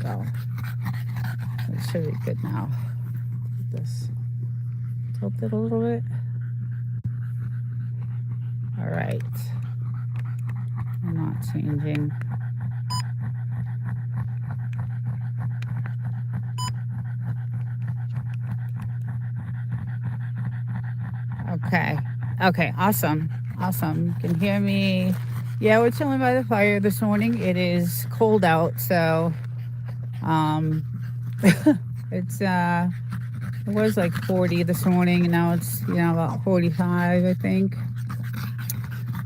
So it should be good now. Just tilt it a little bit. All right. I'm not changing. Okay, awesome. You can hear me. Yeah, we're chilling by the fire this morning. It is cold out, so it's it was like 40 this morning, and now it's about 45, I think.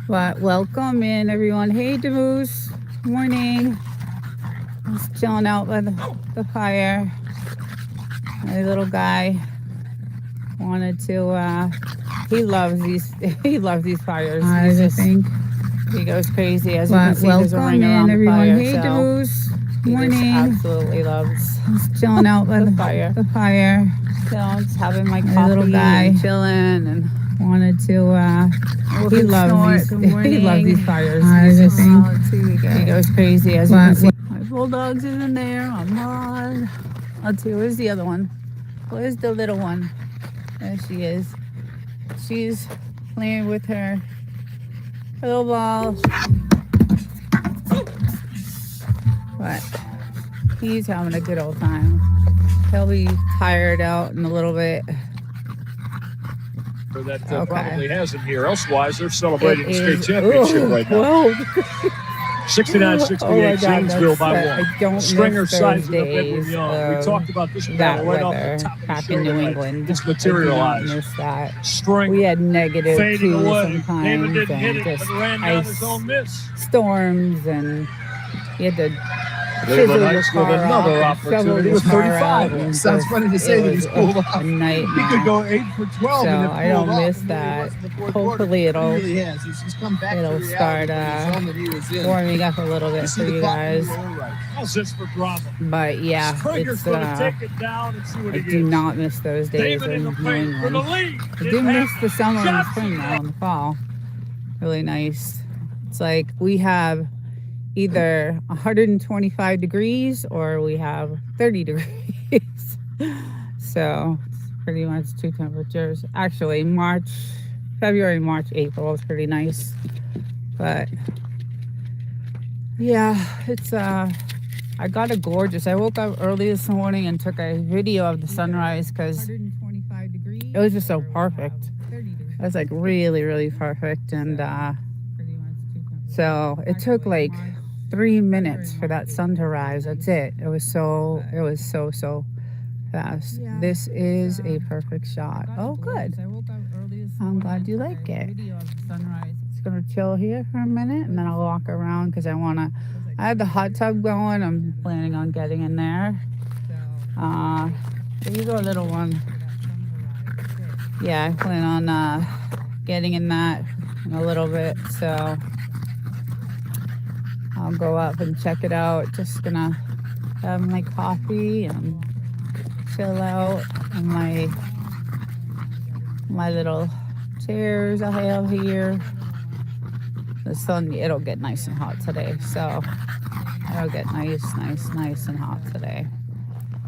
But welcome in, everyone. Hey, Demoose. Morning. Just chilling out by the fire. My little guy wanted to. He loves these fires. I think he goes crazy, as you can see. There's a ring around the fire. Hey, Demoose. Morning. He just absolutely loves just chilling out by the fire. Just having my coffee. My little guy chilling and wanted to. He loves these fires. I think he goes crazy, as you can see. My bulldogs is in there. I'm on. Let's see. Where's the other one? Where's the little one? There she is. She's playing with her little ball. But he's having a good old time. He'll be tired out in a little bit. That probably has him here. Elsewise, they're celebrating the state championship right now. 69-68, Zanesville by one. Stringer sizing up Edwin Young. We talked about this battle right off the top of the show. In New England. It's materialized. We had -2 sometimes. David didn't hit it, just but ran down his own miss. Storms, and he had to chisel your car with another opportunity with 35. Sounds funny to say that he's pulled off. A nightmare. He could go 8 for 12. So and I don't miss that. Hopefully it'll start warming up a little bit for you guys. How's this for drama? But yeah, it's take it down and see what I do not miss those days in New England. I do miss the summer and the spring though, and the fall. Really nice. It's like we have either 125 degrees or we have 30 degrees. So it's pretty much two temperatures. Actually, February, March, April is pretty nice. But yeah, it's I got a gorgeous. I woke up early this morning and took a video of the sunrise because it was just so perfect. It was like really, really perfect. And so it took like 3 minutes for that sun to rise. That's it. It was so fast. This is a perfect shot. Oh, good. I'm glad you like it. Just gonna chill here for a minute and then I'll walk around because I have the hot tub going. I'm planning on getting in there. There you go, little one. Yeah, I plan on getting in that in a little bit. So I'll go up and check it out. Just gonna have my coffee and chill out on my little chairs I have here. The sun, it'll get nice and hot today, so it'll get nice and hot today.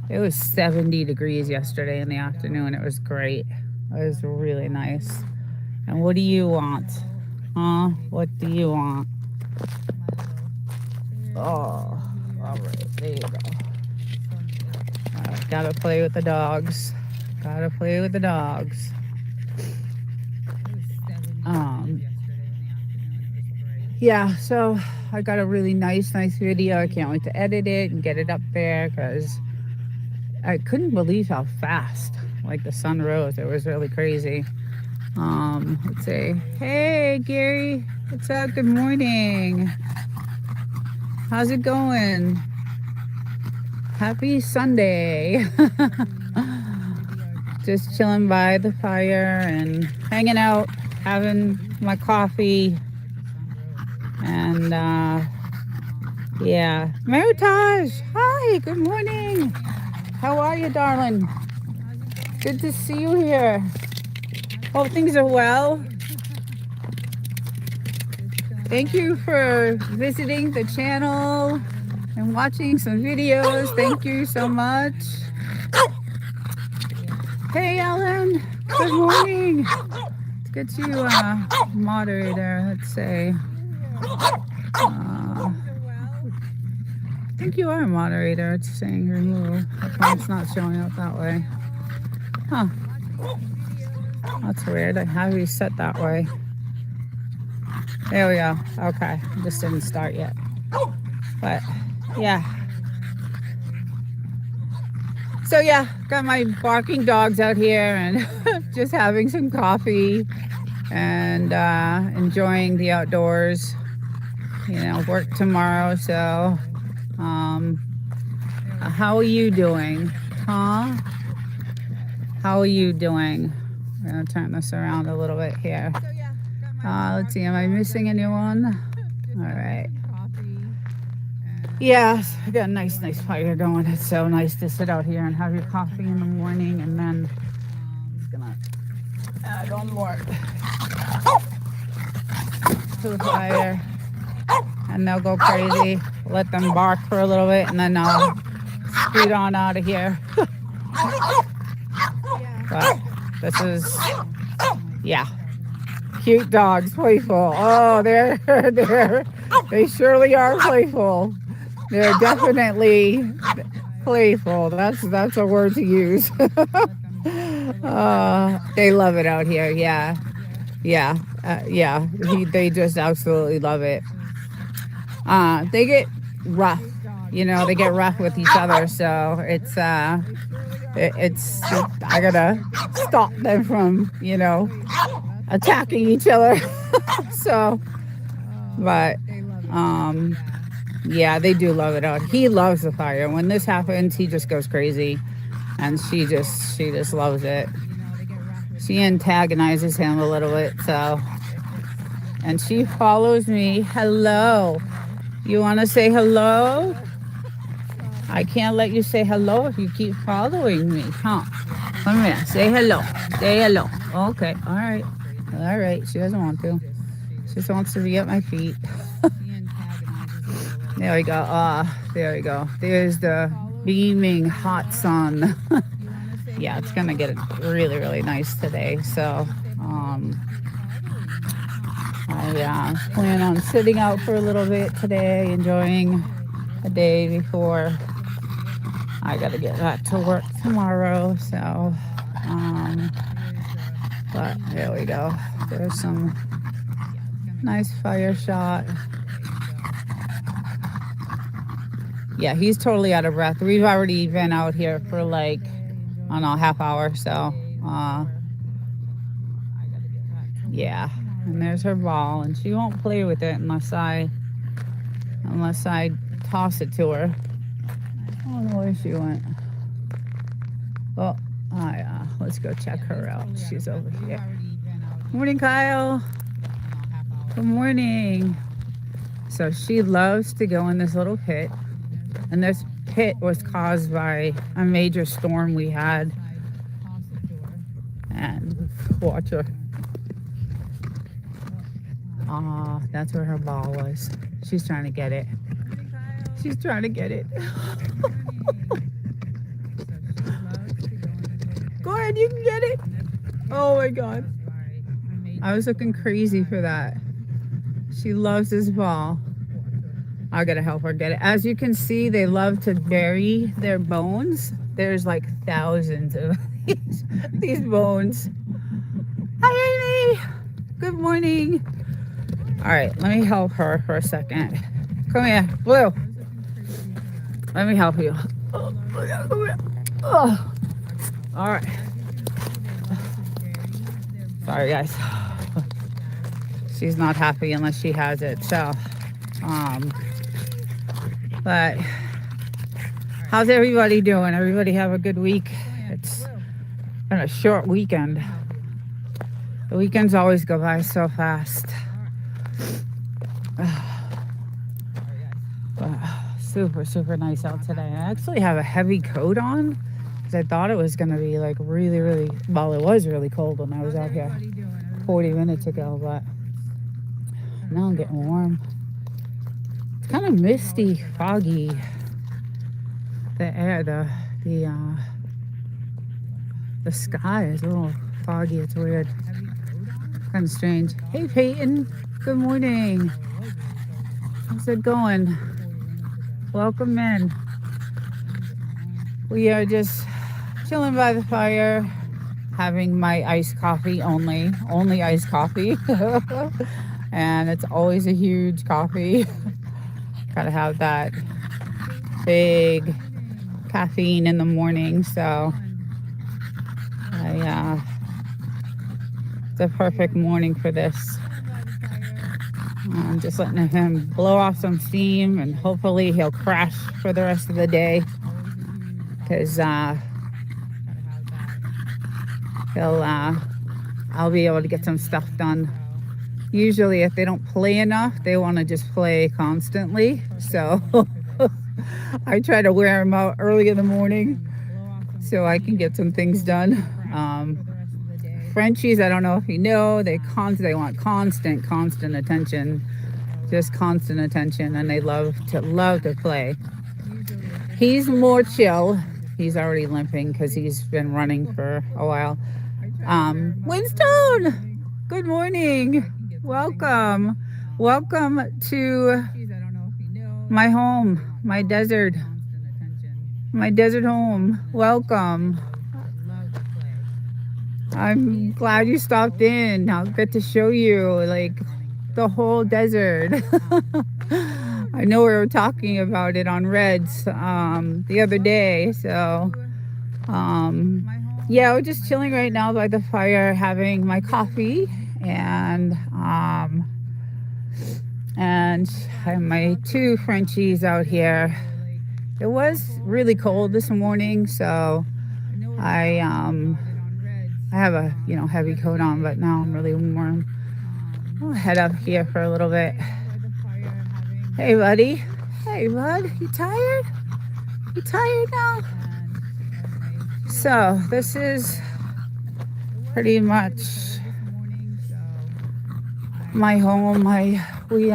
It was 70 degrees yesterday in the afternoon. It was great. It was really nice. And what do you want? Huh? What do you want? Oh, all right, there you go. All right, gotta play with the dogs. Yeah, so I got a really nice video. I can't wait to edit it and get it up there because I couldn't believe how fast the sun rose. It was really crazy. Let's see. Hey, Gary, what's up? Good morning. How's it going? Happy Sunday. Just chilling by the fire and hanging out, having my coffee. And yeah, Maritage, hi, good morning. How are you, darling? Good to see you here. Hope things are well. Thank you for visiting the channel. and watching some videos. Thank you so much. Hey, Ellen. Good morning. Let's get you moderator. Let's say. I think you are a moderator. It's saying remove. It's not showing up that way. Huh. That's weird. I have you set that way. There we go. Okay. Just didn't start yet. But yeah. So yeah, got my barking dogs out here and just having some coffee and enjoying the outdoors. You know, work tomorrow, so how are you doing? Huh? How are you doing? I'm gonna turn this around a little bit here. Let's see, am I missing anyone? All right. Yes, I got a nice fire going. It's so nice to sit out here and have your coffee in the morning, and then I'm just gonna add on more to the fire, and they'll go crazy. Let them bark for a little bit, and then I'll scoot on out of here. But this is, yeah, cute dogs, playful. Oh, they surely are playful. They're definitely playful. That's a word to use. They love it out here. Yeah. They just absolutely love it. They get rough. You know, they get rough with each other. So it's I gotta stop them from, you know, attacking each other. So, but yeah, they do love it out. He loves the fire. When this happens, he just goes crazy, and she just loves it. She antagonizes him a little bit, so, and she follows me. Hello. You want to say hello? I can't let you say hello if you keep following me, huh? Come here. Say hello. Say hello. Okay. All right. All right. She doesn't want to. She just wants to be at my feet. There we go. There we go. There's the beaming hot sun. Yeah, it's gonna get really, really nice today. So, I plan on sitting out for a little bit today, enjoying the day before I gotta get back to work tomorrow. So, but there we go. There's some nice fire shot. Yeah, he's totally out of breath. We've already been out here for like, I don't know, half hour. So, yeah. And there's her ball, and she won't play with it unless I toss it to her. I don't know where she went. Oh, yeah. Let's go check her out. She's over here. Morning, Kyle. Good morning. So she loves to go in this little pit. And this pit was caused by a major storm we had. And watch her. That's where her ball was. She's trying to get it. She's trying to get it. Go ahead, you can get it. Oh my God. I was looking crazy for that. She loves this ball. I gotta help her get it. As you can see, they love to bury their bones. There's like thousands of these bones. Hi, Amy. Good morning. All right, let me help her for a second. Come here, Blue. Let me help you. Oh. All right. Sorry, guys. She's not happy unless she has it. So, but how's everybody doing? Everybody have a good week? It's been a short weekend. The weekends always go by so fast. Super, super nice out today. I actually have a heavy coat on because I thought it was going to be like really, really, well, it was really cold when I was out here 40 minutes ago, but now I'm getting warm. It's kind of misty, foggy. The air, the sky is a little foggy. It's weird, kind of strange. Hey Peyton, good morning. How's it going? Welcome in. We are just chilling by the fire, having my iced coffee only iced coffee. And it's always a huge coffee. Gotta have that big caffeine in the morning, so it's a perfect morning for this. I'm just letting him blow off some steam, and hopefully he'll crash for the rest of the day, because I'll be able to get some stuff done. Usually if they don't play enough, they want to just play constantly, so I try to wear them out early in the morning so I can get some things done. Frenchies, I don't know if you know, they want constant attention, just constant attention, and they love to play. He's more chill. He's already limping because he's been running for a while. Winston, good morning. Welcome to my home, my desert home. Welcome. I'm glad you stopped in. I'll get to show you like the whole desert. I know we were talking about it on Reds the other day. So yeah, we're just chilling right now by the fire, having my coffee, and I have my two Frenchies out here. It was really cold this morning, so I have a heavy coat on, but now I'm really warm. I'll head up here for a little bit. Hey buddy. Hey bud, you tired? You tired now? So this is pretty much my home. We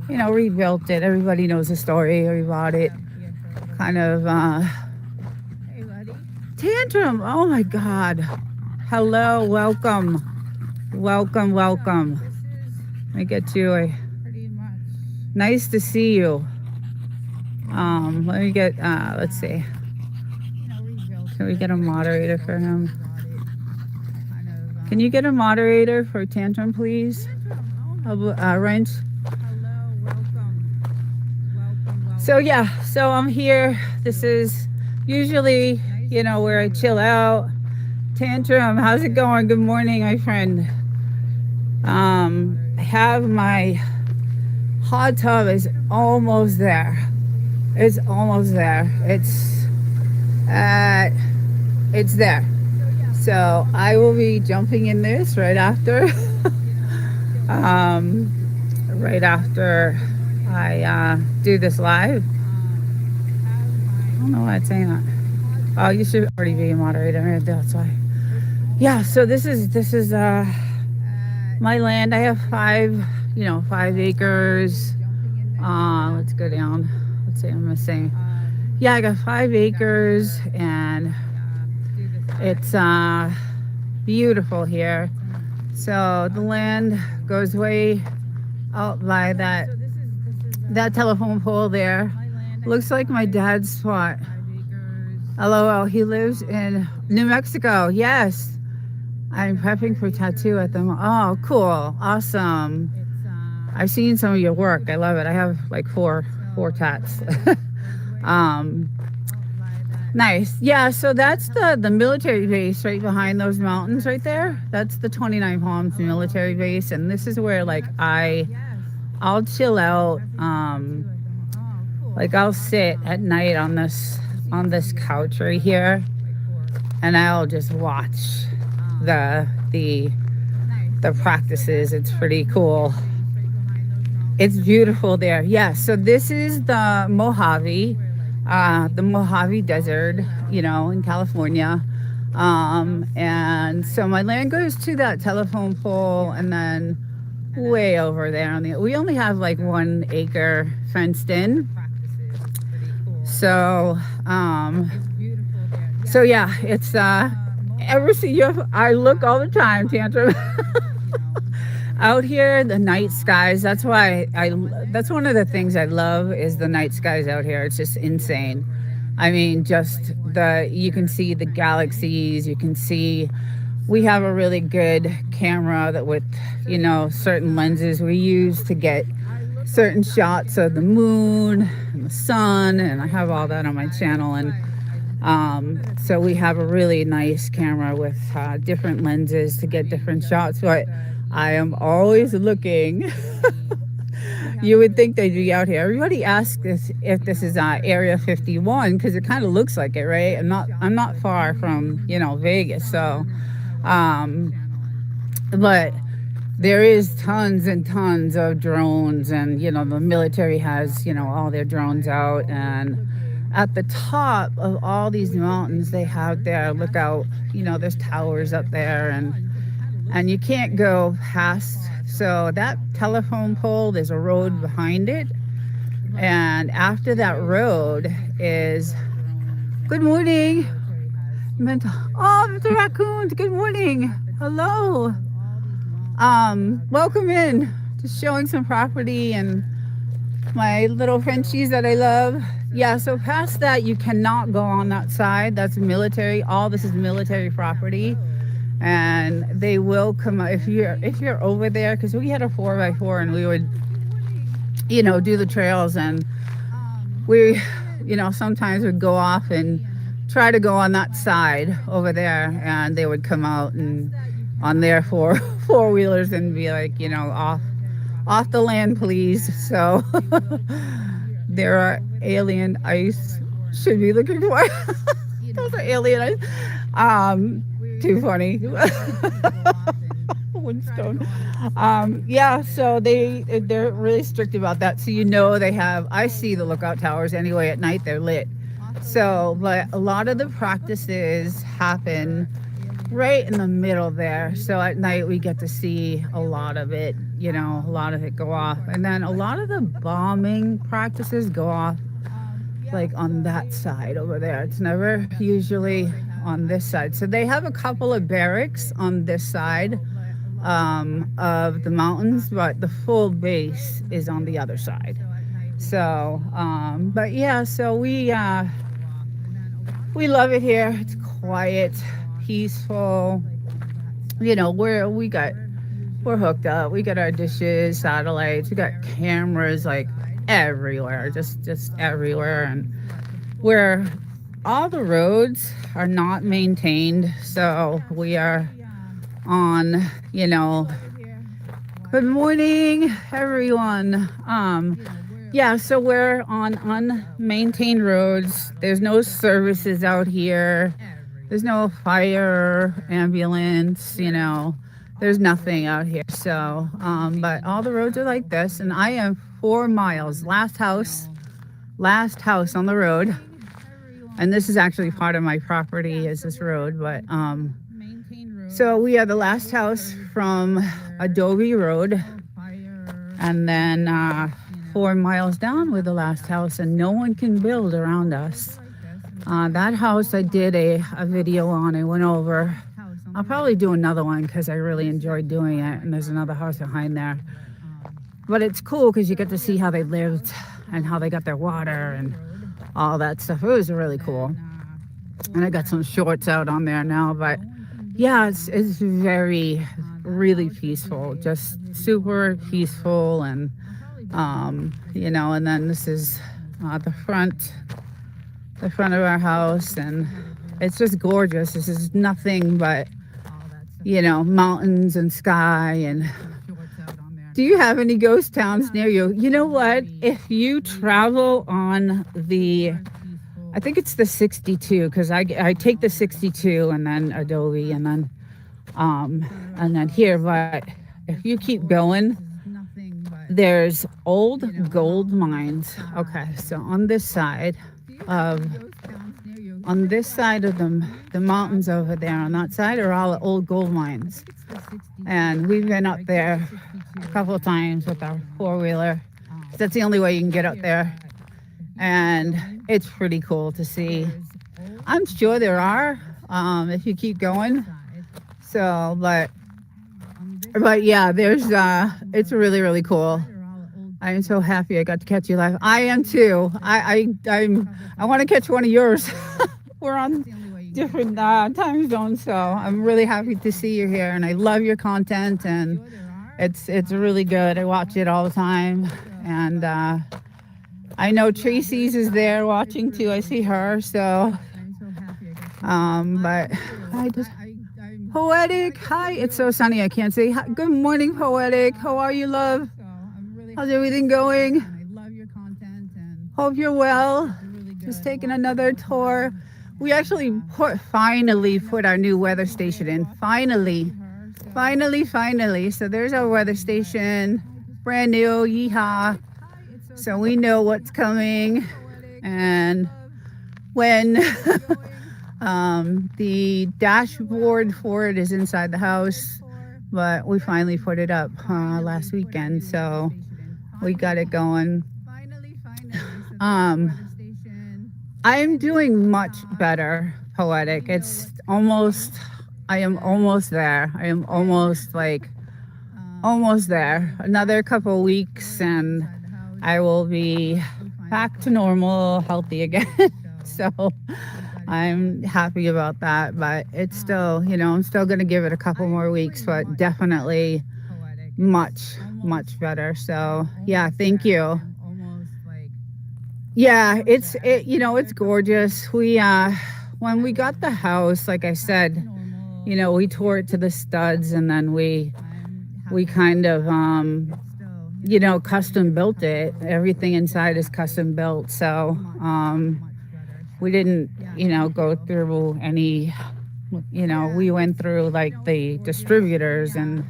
rebuilt it. Everybody knows the story. We bought it kind of Tantrum. Oh my God. Hello, welcome. Let me get you nice to see you. Let me get let's see. Can we get a moderator for him? Can you get a moderator for Tantrum, please? Wrench. So yeah, so I'm here. This is usually, where I chill out. Tantrum, how's it going? Good morning, my friend. I have my hot tub is almost there. It's almost there. It's there. So I will be jumping in this right after. Right after I do this live. I don't know why it's saying that. Oh, you should already be a moderator. That's why. Yeah. So this is my land. I have 5 acres. Let's go down. Let's see. I'm missing. Yeah, I got 5 acres, and it's beautiful here. So the land goes way out by that telephone pole there. Looks like my dad's spot. LOL, he lives in New Mexico. Yes. I'm prepping for tattoo at the moment. Oh, cool. Awesome. I've seen some of your work. I love it. I have like four tats. Nice. Yeah, so that's the military base right behind those mountains right there. That's the 29 Palms military base, and this is where like I'll chill out. Like I'll sit at night on this couch right here, and I'll just watch the practices. It's pretty cool. It's beautiful there. Yeah, so this is the Mojave Desert, in California. And so my land goes to that telephone pole, and then way over there on the. We only have like 1 acre fenced in. So yeah, it's ever see you. I look all the time, Tantrum. Out here, the night skies. That's why that's one of the things I love is the night skies out here. It's just insane. I mean, just you can see the galaxies. You can see. We have a really good camera that with certain lenses we use to get certain shots of the moon and the sun, and I have all that on my channel. And so we have a really nice camera with different lenses to get different shots. But I am always looking. You would think they'd be out here. Everybody asks if this is Area 51 because it kind of looks like it, right? I'm not far from Vegas, so but there is tons and tons of drones, and the military has all their drones out, and at the top of all these mountains they have their lookout. There's towers up there, and you can't go past. So that telephone pole, there's a road behind it, and after that road is good morning Mr. Raccoons, good morning. Hello. Welcome in to showing some property and my little Frenchies that I love. Yeah, so past that you cannot go on that side. That's military. All this is military property, and they will come out if you're over there, because we had a 4x4 and we would do the trails, and we sometimes would go off and try to go on that side over there, and they would come out and on their four-wheelers and be like, off the land, please. So there are alien ice. Should be looking for. Those are alien ice. Too funny. Woodstone. Yeah, so they're really strict about that. So they have. I see the lookout towers anyway at night. They're lit. So, but a lot of the practices happen right in the middle there. So at night we get to see a lot of it, a lot of it go off. And then a lot of the bombing practices go off like on that side over there. It's never usually on this side. So they have a couple of barracks on this side of the mountains, but the full base is on the other side. So, but yeah, so we love it here. It's quiet, peaceful. We're hooked up. We got our dishes, satellites. We got cameras like everywhere, just everywhere. And all the roads are not maintained. So we are on, good morning, everyone. Yeah, so we're on unmaintained roads. There's no services out here. There's no fire, ambulance, there's nothing out here. So, but all the roads are like this, and I am 4 miles. Last house on the road. And this is actually part of my property is this road, but, so we are the last house from Adobe Road, and then, 4 miles down we're the last house, and no one can build around us. That house I did a video on. I went over. I'll probably do another one because I really enjoyed doing it, and there's another house behind there. But it's cool because you get to see how they lived and how they got their water and all that stuff. It was really cool. And I got some shorts out on there now, but yeah, it's very, really peaceful, just super peaceful. And and then this is the front of our house, and it's just gorgeous. This is nothing but mountains and sky. And do you have any ghost towns near you? You know what, if you travel on I think it's the 62, because I take the 62 and then Adobe and then here, but if you keep going, there's old gold mines. Okay, so on this side of the mountains over there, on that side are all old gold mines, and we've been up there a couple of times with our four-wheeler. That's the only way you can get up there. And it's pretty cool to see. I'm sure there are, if you keep going. So, but yeah, there's, it's really, really cool. I am so happy I got to catch you live. I am too. I want to catch one of yours. We're on different time zones, so I'm really happy to see you here, and I love your content, and it's really good. I watch it all the time, and I know Tracy's is there watching too. I see her, so but I just Poetic. Hi, it's so sunny. I can't say hi. Good morning, Poetic. How are you, love? How's everything going? Hope you're well. Just taking another tour. We actually finally put our new weather station in. Finally. So there's our weather station. Brand new. Yeehaw. So we know what's coming. And when the dashboard for it is inside the house, but we finally put it up last weekend, so we got it going. I'm doing much better, Poetic. I am almost there. I am almost there. Another couple weeks and I will be back to normal, healthy again. So I'm happy about that, but it's still, I'm still going to give it a couple more weeks, but definitely much better. So yeah, thank you. Yeah, it's gorgeous. We, when we got the house, like I said, we tore it to the studs, and then we kind of, custom built it. Everything inside is custom built. So, we didn't, go through any, we went through like the distributors, and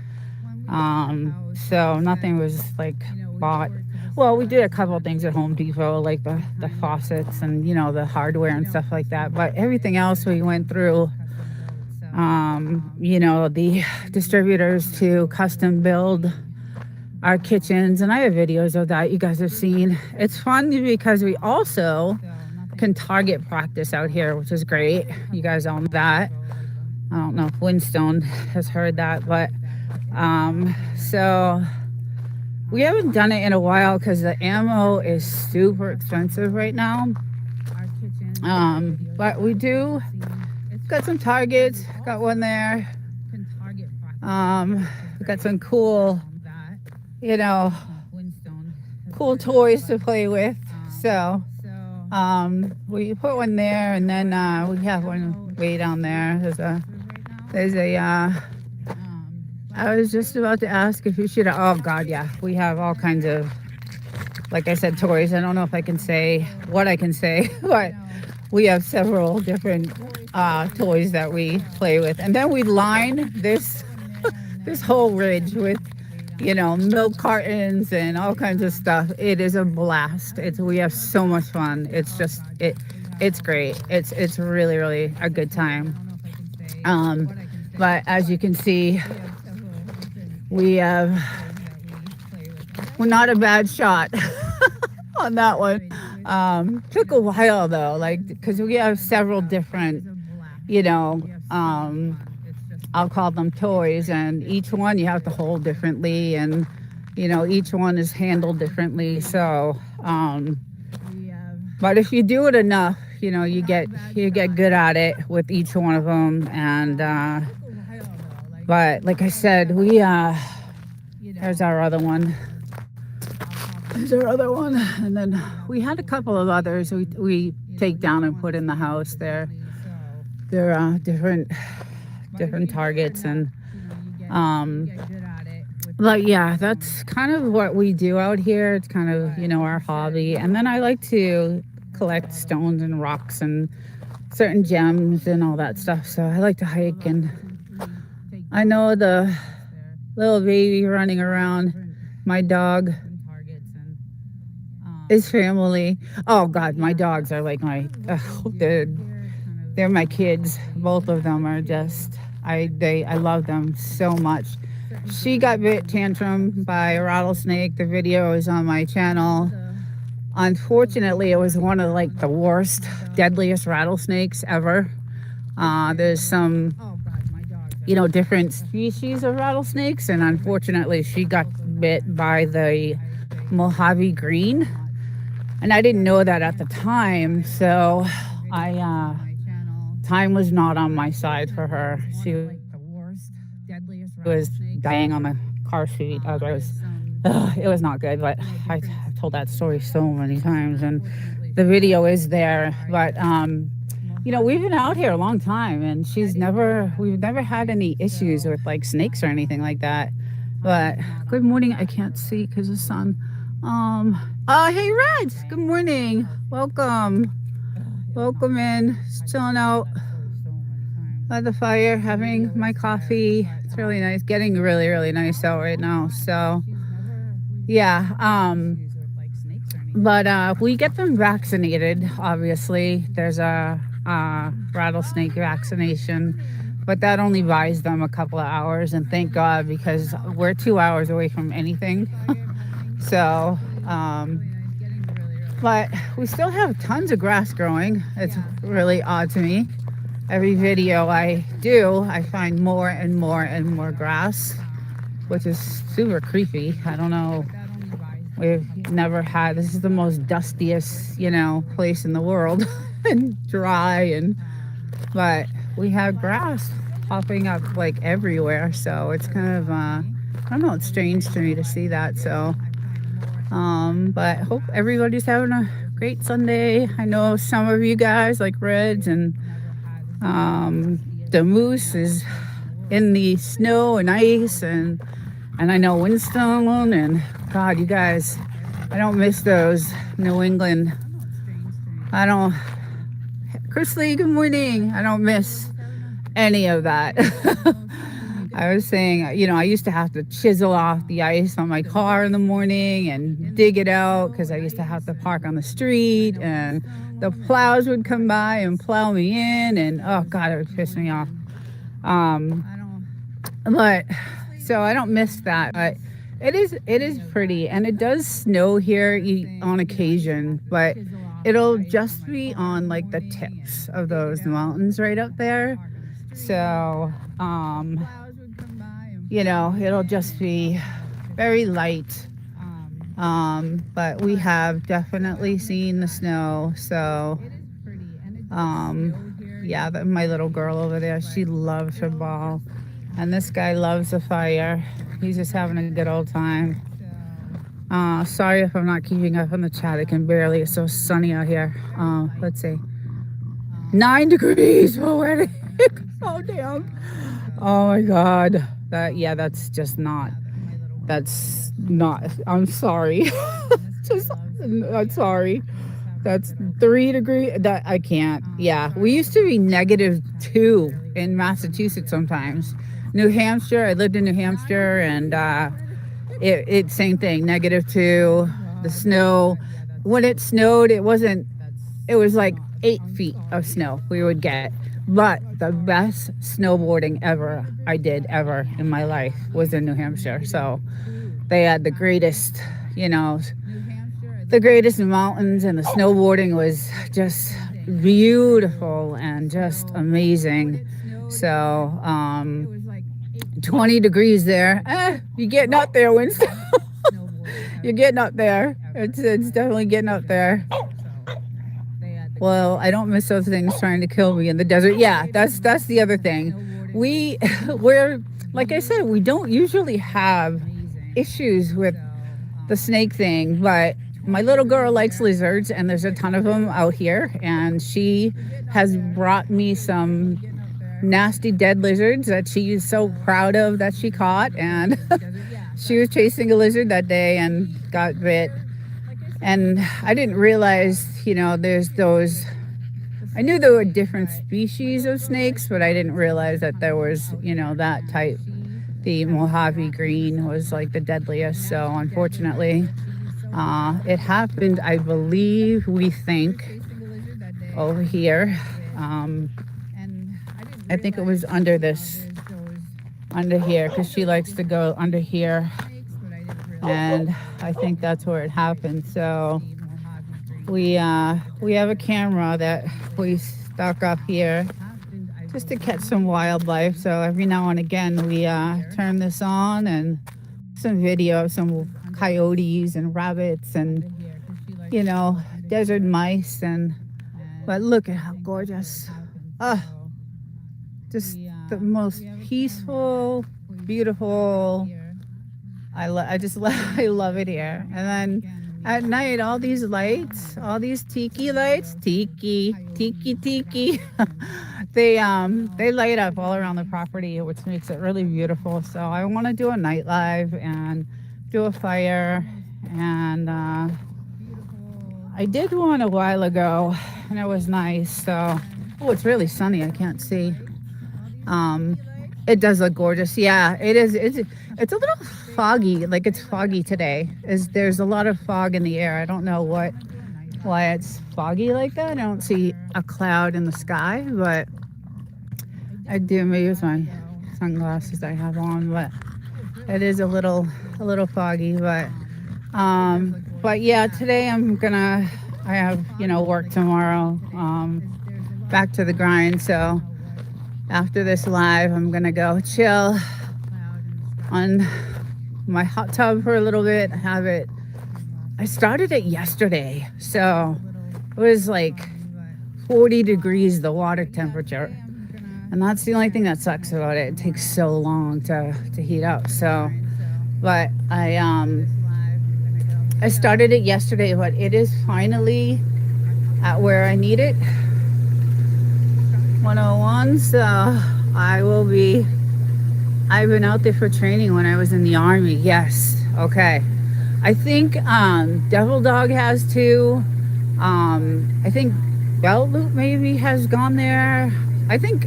so nothing was like bought. Well, we did a couple of things at Home Depot, like the faucets and, the hardware and stuff like that. But everything else we went through, the distributors to custom build our kitchens. And I have videos of that you guys have seen. It's fun because we also can target practice out here, which is great. You guys all know that. I don't know if Winstone has heard that, but so we haven't done it in a while because the ammo is super expensive right now. But we do got some targets. Got one there. We got some cool, cool toys to play with. So we put one there, and then we have one way down there. There's a I was just about to ask if you should. Oh God, yeah, we have all kinds of, like I said, toys. I don't know if I can say what I can say, but we have several different toys that we play with, and then we line this whole ridge with, milk cartons and all kinds of stuff. It is a blast. We have so much fun. It's just it's great. It's really, really a good time. But as you can see, we're not a bad shot on that one. Took a while though, because we have several different, I'll call them toys, and each one you have to hold differently, and each one is handled differently. So, but if you do it enough, you get good at it with each one of them, and but like I said, there's our other one. And then we had a couple of others we take down and put in the house. They're different targets, and but yeah, that's kind of what we do out here. It's kind of our hobby. And then I like to collect stones and rocks and certain gems and all that stuff. So I like to hike, and I know the little baby running around, my dog, his family. Oh God, my dogs are like they're my kids. Both of them are just, I love them so much. she got bit tantrum by a rattlesnake. The video is on my channel. Unfortunately, it was one of like the worst, deadliest rattlesnakes ever. There's some, different species of rattlesnakes, and unfortunately, she got bit by the Mojave Green, and I didn't know that at the time. So, time was not on my side for her. She was dying on the car seat as I was. It was not good, but I've told that story so many times, and the video is there. But we've been out here a long time, and we've never had any issues with like snakes or anything like that. But good morning. I can't see because of the sun. Hey Red, good morning. Welcome in. Just chilling out by the fire, having my coffee. It's really nice. Getting really, really nice out right now. So yeah. But we get them vaccinated. Obviously, there's a rattlesnake vaccination, but that only buys them a couple of hours, and thank God, because we're 2 hours away from anything. So, but we still have tons of grass growing. It's really odd to me. Every video I do, I find more and more and more grass, which is super creepy. I don't know. We've never had, this is the most dustiest, place in the world and dry, but we have grass popping up like everywhere. So it's kind of, I don't know, it's strange to me to see that. So, but I hope everybody's having a great Sunday. I know some of you guys like Reds and, the moose is in the snow and ice, and I know Winston, and God, you guys, I don't miss those New England. Chris Lee, good morning. I don't miss any of that. I was saying, I used to have to chisel off the ice on my car in the morning and dig it out because I used to have to park on the street, and the plows would come by and plow me in, and oh God, it would piss me off. But so I don't miss that, but it is pretty, and it does snow here on occasion, but it'll just be on like the tips of those mountains right up there. So, it'll just be very light. But we have definitely seen the snow. So, yeah, my little girl over there, she loves her ball. And this guy loves the fire. He's just having a good old time. Sorry if I'm not keeping up on the chat. I can barely. It's so sunny out here. Let's see. 9 degrees already. Oh, damn. Oh, my God. That's not. I'm sorry. I'm sorry. That's 3 degrees. That I can't. Yeah. We used to be -2 in Massachusetts sometimes. New Hampshire, I lived in New Hampshire, and it same thing, -2. The snow, when it snowed, it was like 8 feet of snow we would get. But the best snowboarding I did ever in my life was in New Hampshire. So they had the greatest mountains, and the snowboarding was just beautiful and just amazing. So, 20 degrees there. You're getting up there, Winston. You're getting up there. It's definitely getting up there. Well, I don't miss those things trying to kill me in the desert. Yeah, that's the other thing. We're like I said, we don't usually have issues with the snake thing, but my little girl likes lizards, and there's a ton of them out here, and she has brought me some nasty dead lizards that she is so proud of that she caught, and she was chasing a lizard that day and got bit. And I didn't realize, there's those, I knew there were different species of snakes, but I didn't realize that there was, that type. The Mojave Green was like the deadliest. So unfortunately, it happened, I believe, we think, over here. I think it was under this under here because she likes to go under here, and I think that's where it happened. So we have a camera that we stuck up here just to catch some wildlife. So every now and again we turn this on and some video of some coyotes and rabbits and desert mice. And but look at how gorgeous. Just the most peaceful, beautiful. I just I love it here. And then at night, all these lights, all these tiki lights, tiki, they light up all around the property, which makes it really beautiful. So I want to do a night live and do a fire. And I did one a while ago, and it was nice. So, it's really sunny. I can't see. It does look gorgeous. Yeah, it is. It's a little foggy. Like it's foggy today. There's a lot of fog in the air. I don't know why it's foggy like that. I don't see a cloud in the sky, but I do. Maybe it's my sunglasses I have on, but it is a little foggy. But yeah, today I have work tomorrow. Back to the grind. So after this live, I'm gonna go chill on my hot tub for a little bit. I started it yesterday, so it was like 40 degrees the water temperature, and that's the only thing that sucks about it. It takes so long to heat up. So, but I started it yesterday, but it is finally at where I need it. 101. So I've been out there for training when I was in the Army. Yes. Okay. I think Devil Dog has too. I think Belt Loop maybe has gone there. I think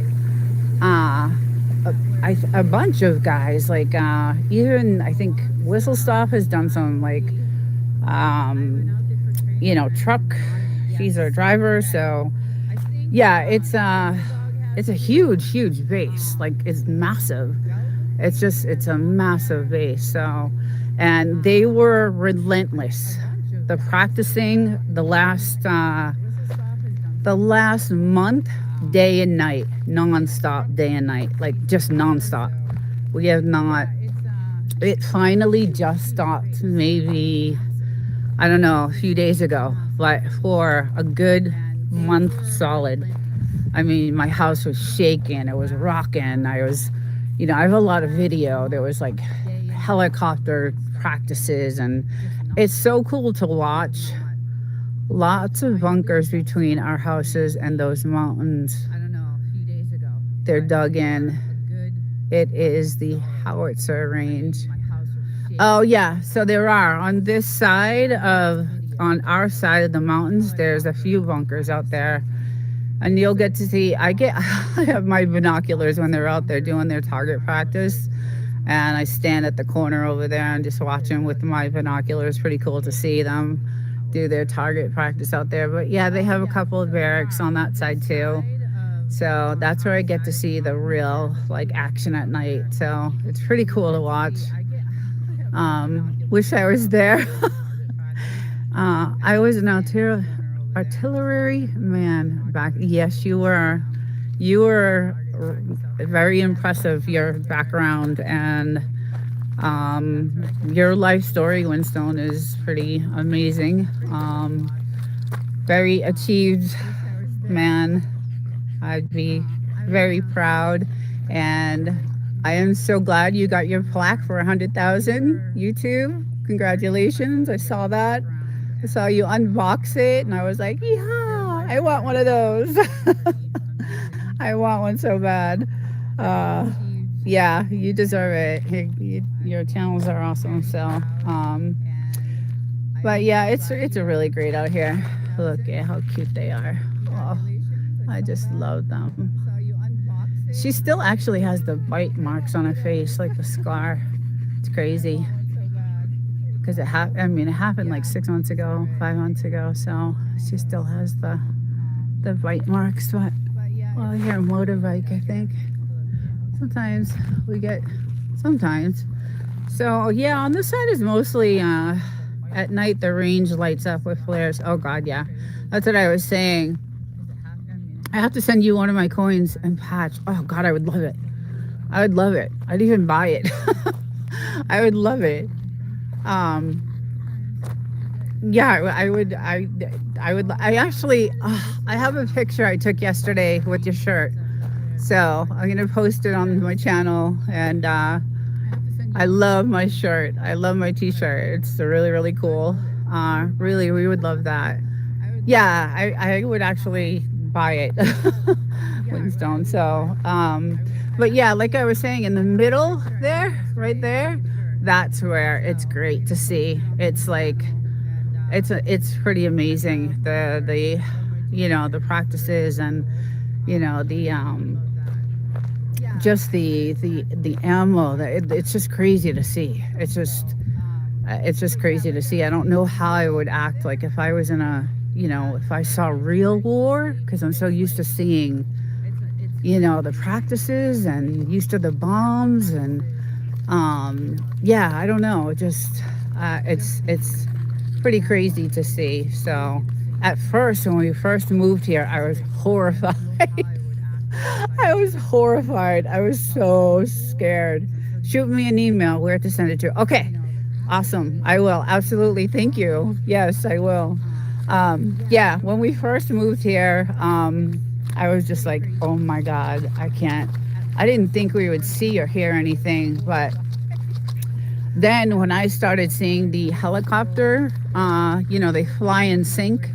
a bunch of guys, like even I think Whistle Stop has done some, like truck. She's our driver. So yeah, it's a huge base. Like it's massive. It's a massive base. So, and they were relentless. The practicing the last month, day and night, nonstop, day and night, like just nonstop. We have not. It finally just stopped. Maybe I don't know, a few days ago, but for a good month solid. I mean, my house was shaking. It was rocking. I have a lot of video. There was like helicopter practices, and it's so cool to watch. Lots of bunkers between our houses and those mountains. They're dug in. It is the howitzer range. Oh yeah, so there are on our side of the mountains. There's a few bunkers out there. And you'll get to see, I have my binoculars when they're out there doing their target practice. And I stand at the corner over there and just watch them with my binoculars. Pretty cool to see them do their target practice out there. But yeah, they have a couple of barracks on that side too. So that's where I get to see the real like action at night. So it's pretty cool to watch. Wish I was there. I was an artillery man back. Yes, you were very impressive, your background, and your life story, Winstone, is pretty amazing. Very achieved man. I'd be very proud, and I am so glad you got your plaque for 100,000 YouTube. Congratulations. I saw that. I saw you unbox it, and I was like, yeah, I want one of those. I want one so bad. Yeah, you deserve it. Your channels are awesome. So, but yeah, it's really great out here. Look at how cute they are. Oh, I just love them. She still actually has the bite marks on her face, like the scar. It's crazy. Because it happened like 6 months ago, 5 months ago. So she still has the bite marks. But well, here, motorbike, I think. Sometimes we get, sometimes. So yeah, on this side is mostly at night the range lights up with flares. Oh God, yeah, that's what I was saying. I have to send you one of my coins and patch. Oh God, I would love it. I would love it. I'd even buy it. I would love it. Um, yeah, I would. I would. I actually. I have a picture I took yesterday with your shirt. So I'm gonna post it on my channel, and I love my shirt. I love my T-shirt. It's really, really cool. Really, we would love that. Yeah, I would actually buy it, Winston. So, but yeah, like I was saying, in the middle there, right there, that's where it's great to see. It's like, it's pretty amazing. The, the practices and, the just the ammo that it's just crazy to see. It's just crazy to see. I don't know how I would act like if I was in a, if I saw real war, because I'm so used to seeing, the practices and used to the bombs and yeah, I don't know. It just it's pretty crazy to see. So at first, when we first moved here, I was horrified. I was horrified. I was so scared. Shoot me an email where to send it to. Okay. Awesome. I will. Absolutely. Thank you. Yes, I will. Yeah, when we first moved here, I was just like, oh my God, I didn't think we would see or hear anything. But then when I started seeing the helicopter, they fly in sync,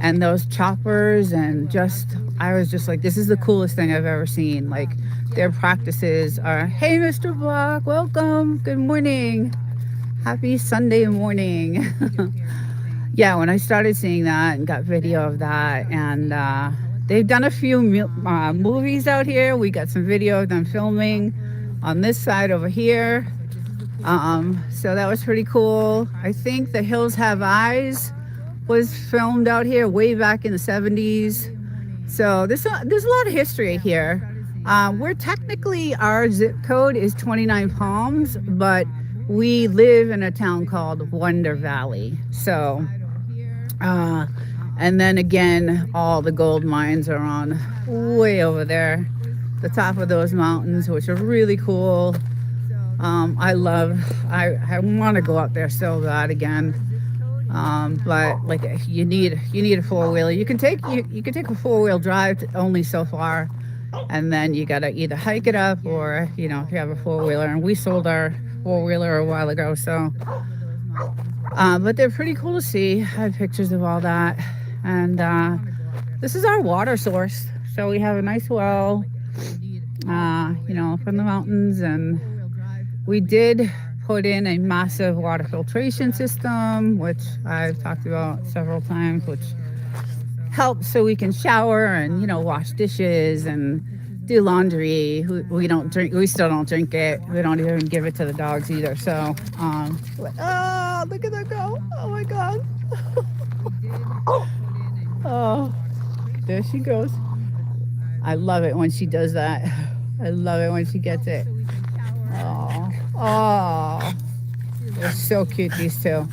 and those choppers, and I was just like, this is the coolest thing I've ever seen. Like, their practices are, hey, Mr. Block, welcome. Good morning. Happy Sunday morning. Yeah, when I started seeing that and got video of that, and they've done a few movies out here. We got some video of them filming on this side over here. So that was pretty cool. I think The Hills Have Eyes was filmed out here way back in the 70s. So there's a lot of history here. We're technically, our zip code is 29 Palms, but we live in a town called Wonder Valley. So, and then again, all the gold mines are on way over there, the top of those mountains, which are really cool. I want to go up there so bad again. But like, you need a four-wheeler. You can take a four-wheel drive only so far, and then you gotta either hike it up, or if you have a four-wheeler. And we sold our four-wheeler a while ago, so but they're pretty cool to see. I have pictures of all that. And this is our water source, so we have a nice well from the mountains, and we did put in a massive water filtration system, which I've talked about several times, which helps so we can shower and wash dishes and do laundry. We don't drink. We still don't drink it. We don't even give it to the dogs either. So, oh, look at that go! Oh my God! Oh, there she goes. I love it when she does that. I love it when she gets it. Oh, they're so cute, these two.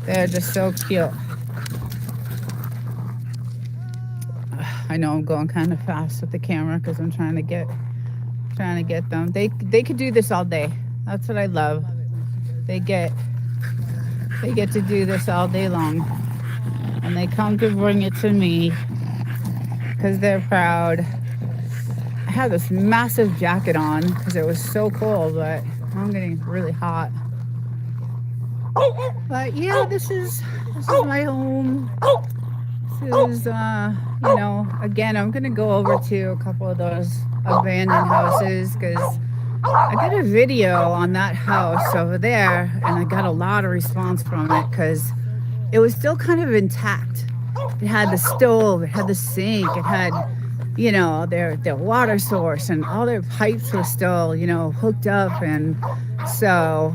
They're just so cute. I know I'm going kind of fast with the camera because I'm trying to get them. They could do this all day. That's what I love. They get to do this all day long, and they come to bring it to me because they're proud. I have this massive jacket on because it was so cold, but I'm getting really hot. But yeah, this is my home. This is again, I'm gonna go over to a couple of those abandoned houses because I did a video on that house over there, and I got a lot of response from it because it was still kind of intact. It had the stove, it had the sink, it had their water source, and all their pipes were still hooked up. And so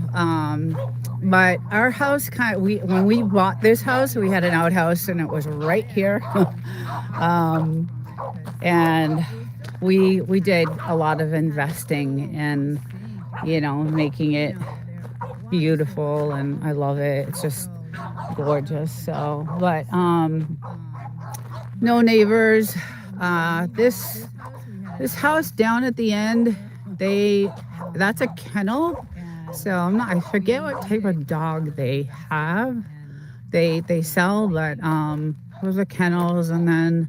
but our house when we bought this house, we had an outhouse, and it was right here. And we did a lot of investing in, making it beautiful, and I love it. It's just gorgeous. So, but no neighbors. This house down at the end, that's a kennel. So I forget what type of dog they have. They sell, but those are kennels, and then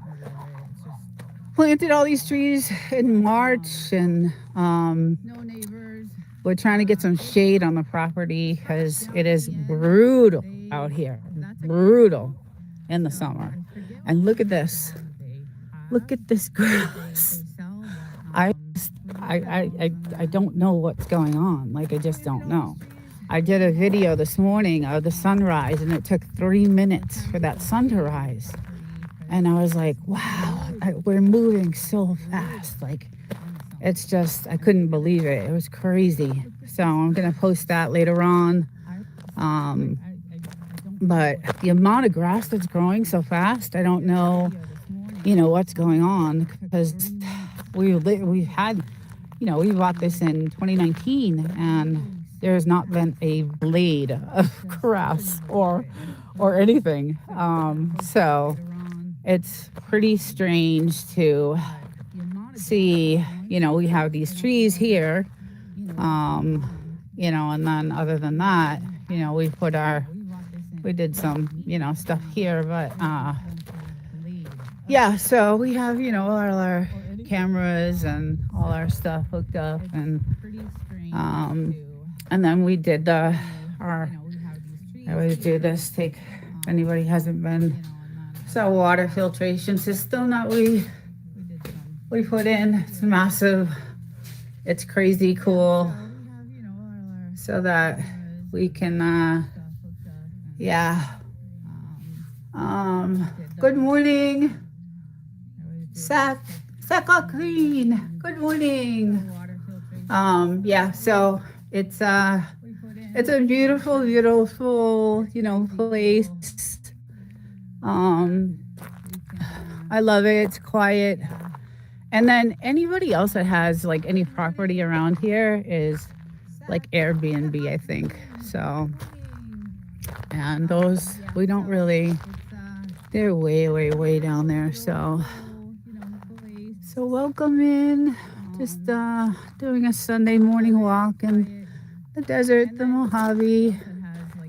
planted all these trees in March, and we're trying to get some shade on the property because it is brutal out here, brutal in the summer. And look at this. Look at this grass. I don't know what's going on. Like, I just don't know. I did a video this morning of the sunrise, and it took 3 minutes for that sun to rise. And I was like, wow, we're moving so fast. Like, it's just, I couldn't believe it. It was crazy. So I'm going to post that later on. But the amount of grass that's growing so fast, I don't know, what's going on, because we had, we bought this in 2019, and there's not been a blade of grass or anything. So it's pretty strange to see, we have these trees here, and then other than that, we did some, stuff here, but, yeah, so we have, all our cameras and all our stuff hooked up, and then we did I always do this, if anybody hasn't been, it's our water filtration system that we put in. It's massive, it's crazy cool, so that we can, good morning, Saka Green. Good morning. So it's a beautiful, beautiful, place. I love it. It's quiet. And then anybody else that has like any property around here is like Airbnb, I think. So, and those, we don't really, they're way, way, way down there. So welcome in. Just doing a Sunday morning walk in the desert, the Mojave.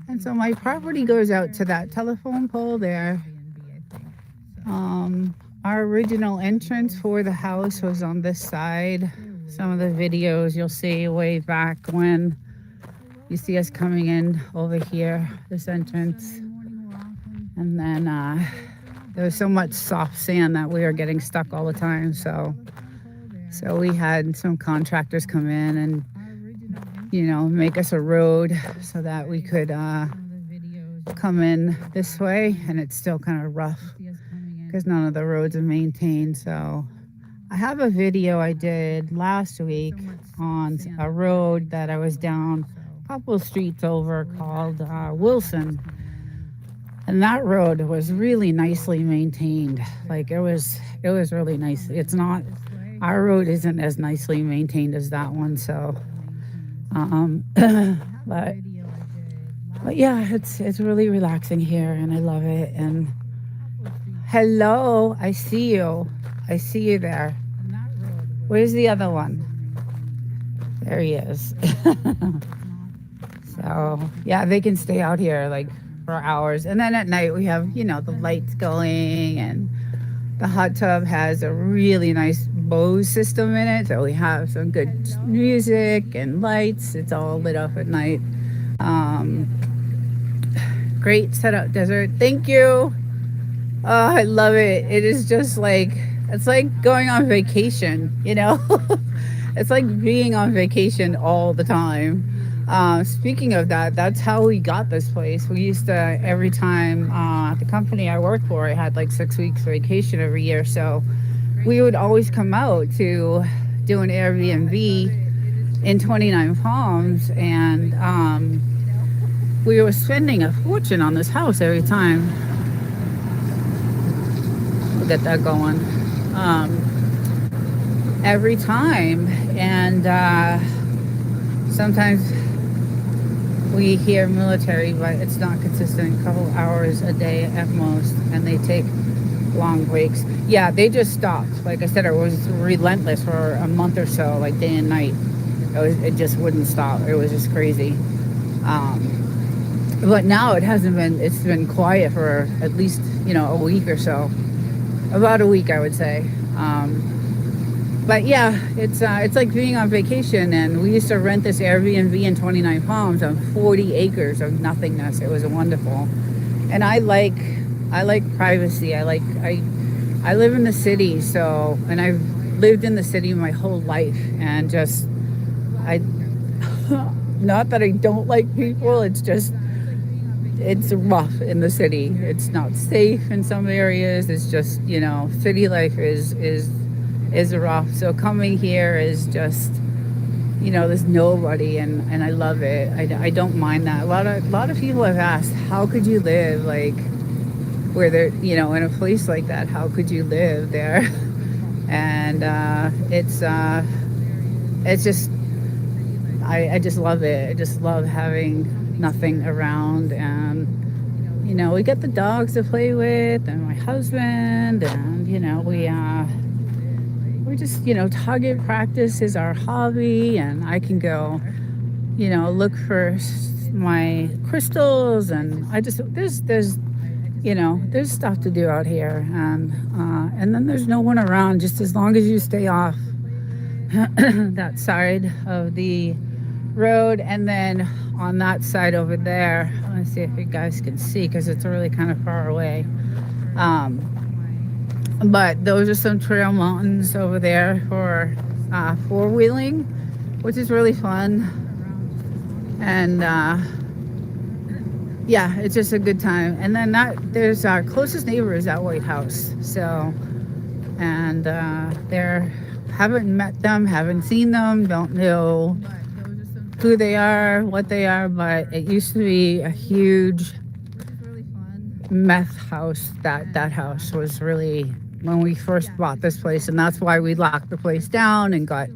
And so my property goes out to that telephone pole there. Our original entrance for the house was on this side. Some of the videos you'll see way back when you see us coming in over here, this entrance. And then there was so much soft sand that we were getting stuck all the time. So we had some contractors come in and, make us a road so that we could come in this way. And it's still kind of rough because none of the roads are maintained. So I have a video I did last week on a road that I was down a couple of streets over called Wilson. And that road was really nicely maintained. Like, it was really nice. It's not, our road isn't as nicely maintained as that one. So, but yeah, it's really relaxing here, and I love it. And hello, I see you there. Where's the other one? There he is. So yeah, they can stay out here like for hours. And then at night we have, the lights going, and the hot tub has a really nice Bose system in it. So we have some good music and lights. It's all lit up at night. Great setup, desert. Thank you. Oh, I love it. It is just like, it's like going on vacation, It's like being on vacation all the time. Speaking of that, that's how we got this place. We used to, every time the company I worked for, I had like 6 weeks vacation every year. So we would always come out to do an Airbnb in 29 Palms. And we were spending a fortune on this house every time. We'll get that going. every time. And sometimes we hear military, but it's not consistent. A couple hours a day at most, and they take long breaks. Yeah, they just stopped. Like I said, it was relentless for a month or so, like day and night. It just wouldn't stop. It was just crazy. But now it's been quiet for at least, a week or so. About a week, I would say. But yeah, it's like being on vacation, and we used to rent this Airbnb in 29 Palms on 40 acres of nothingness. It was wonderful. And I like privacy. I live in the city, and I've lived in the city my whole life, and just not that I don't like people, it's rough in the city. It's not safe in some areas. It's just, city life is rough. So coming here is just, there's nobody, and I love it. I don't mind that. A lot of people have asked, how could you live like where they're, in a place like that? How could you live there? And it's just, I just love it. I just love having nothing around, and we get the dogs to play with, and my husband, and we just target practice is our hobby, and I can go look for my crystals, and I just there's stuff to do out here, and then there's no one around, just as long as you stay off that side of the road. And then on that side over there, let me see if you guys can see, because it's really kind of far away, but those are some trail mountains over there for four-wheeling, which is really fun. And yeah, it's just a good time. And then there's our closest neighbor is that White House. So, and haven't met them, haven't seen them, don't know who they are, what they are, but it used to be a huge meth house. That house was really, when we first bought this place, and that's why we locked the place down and got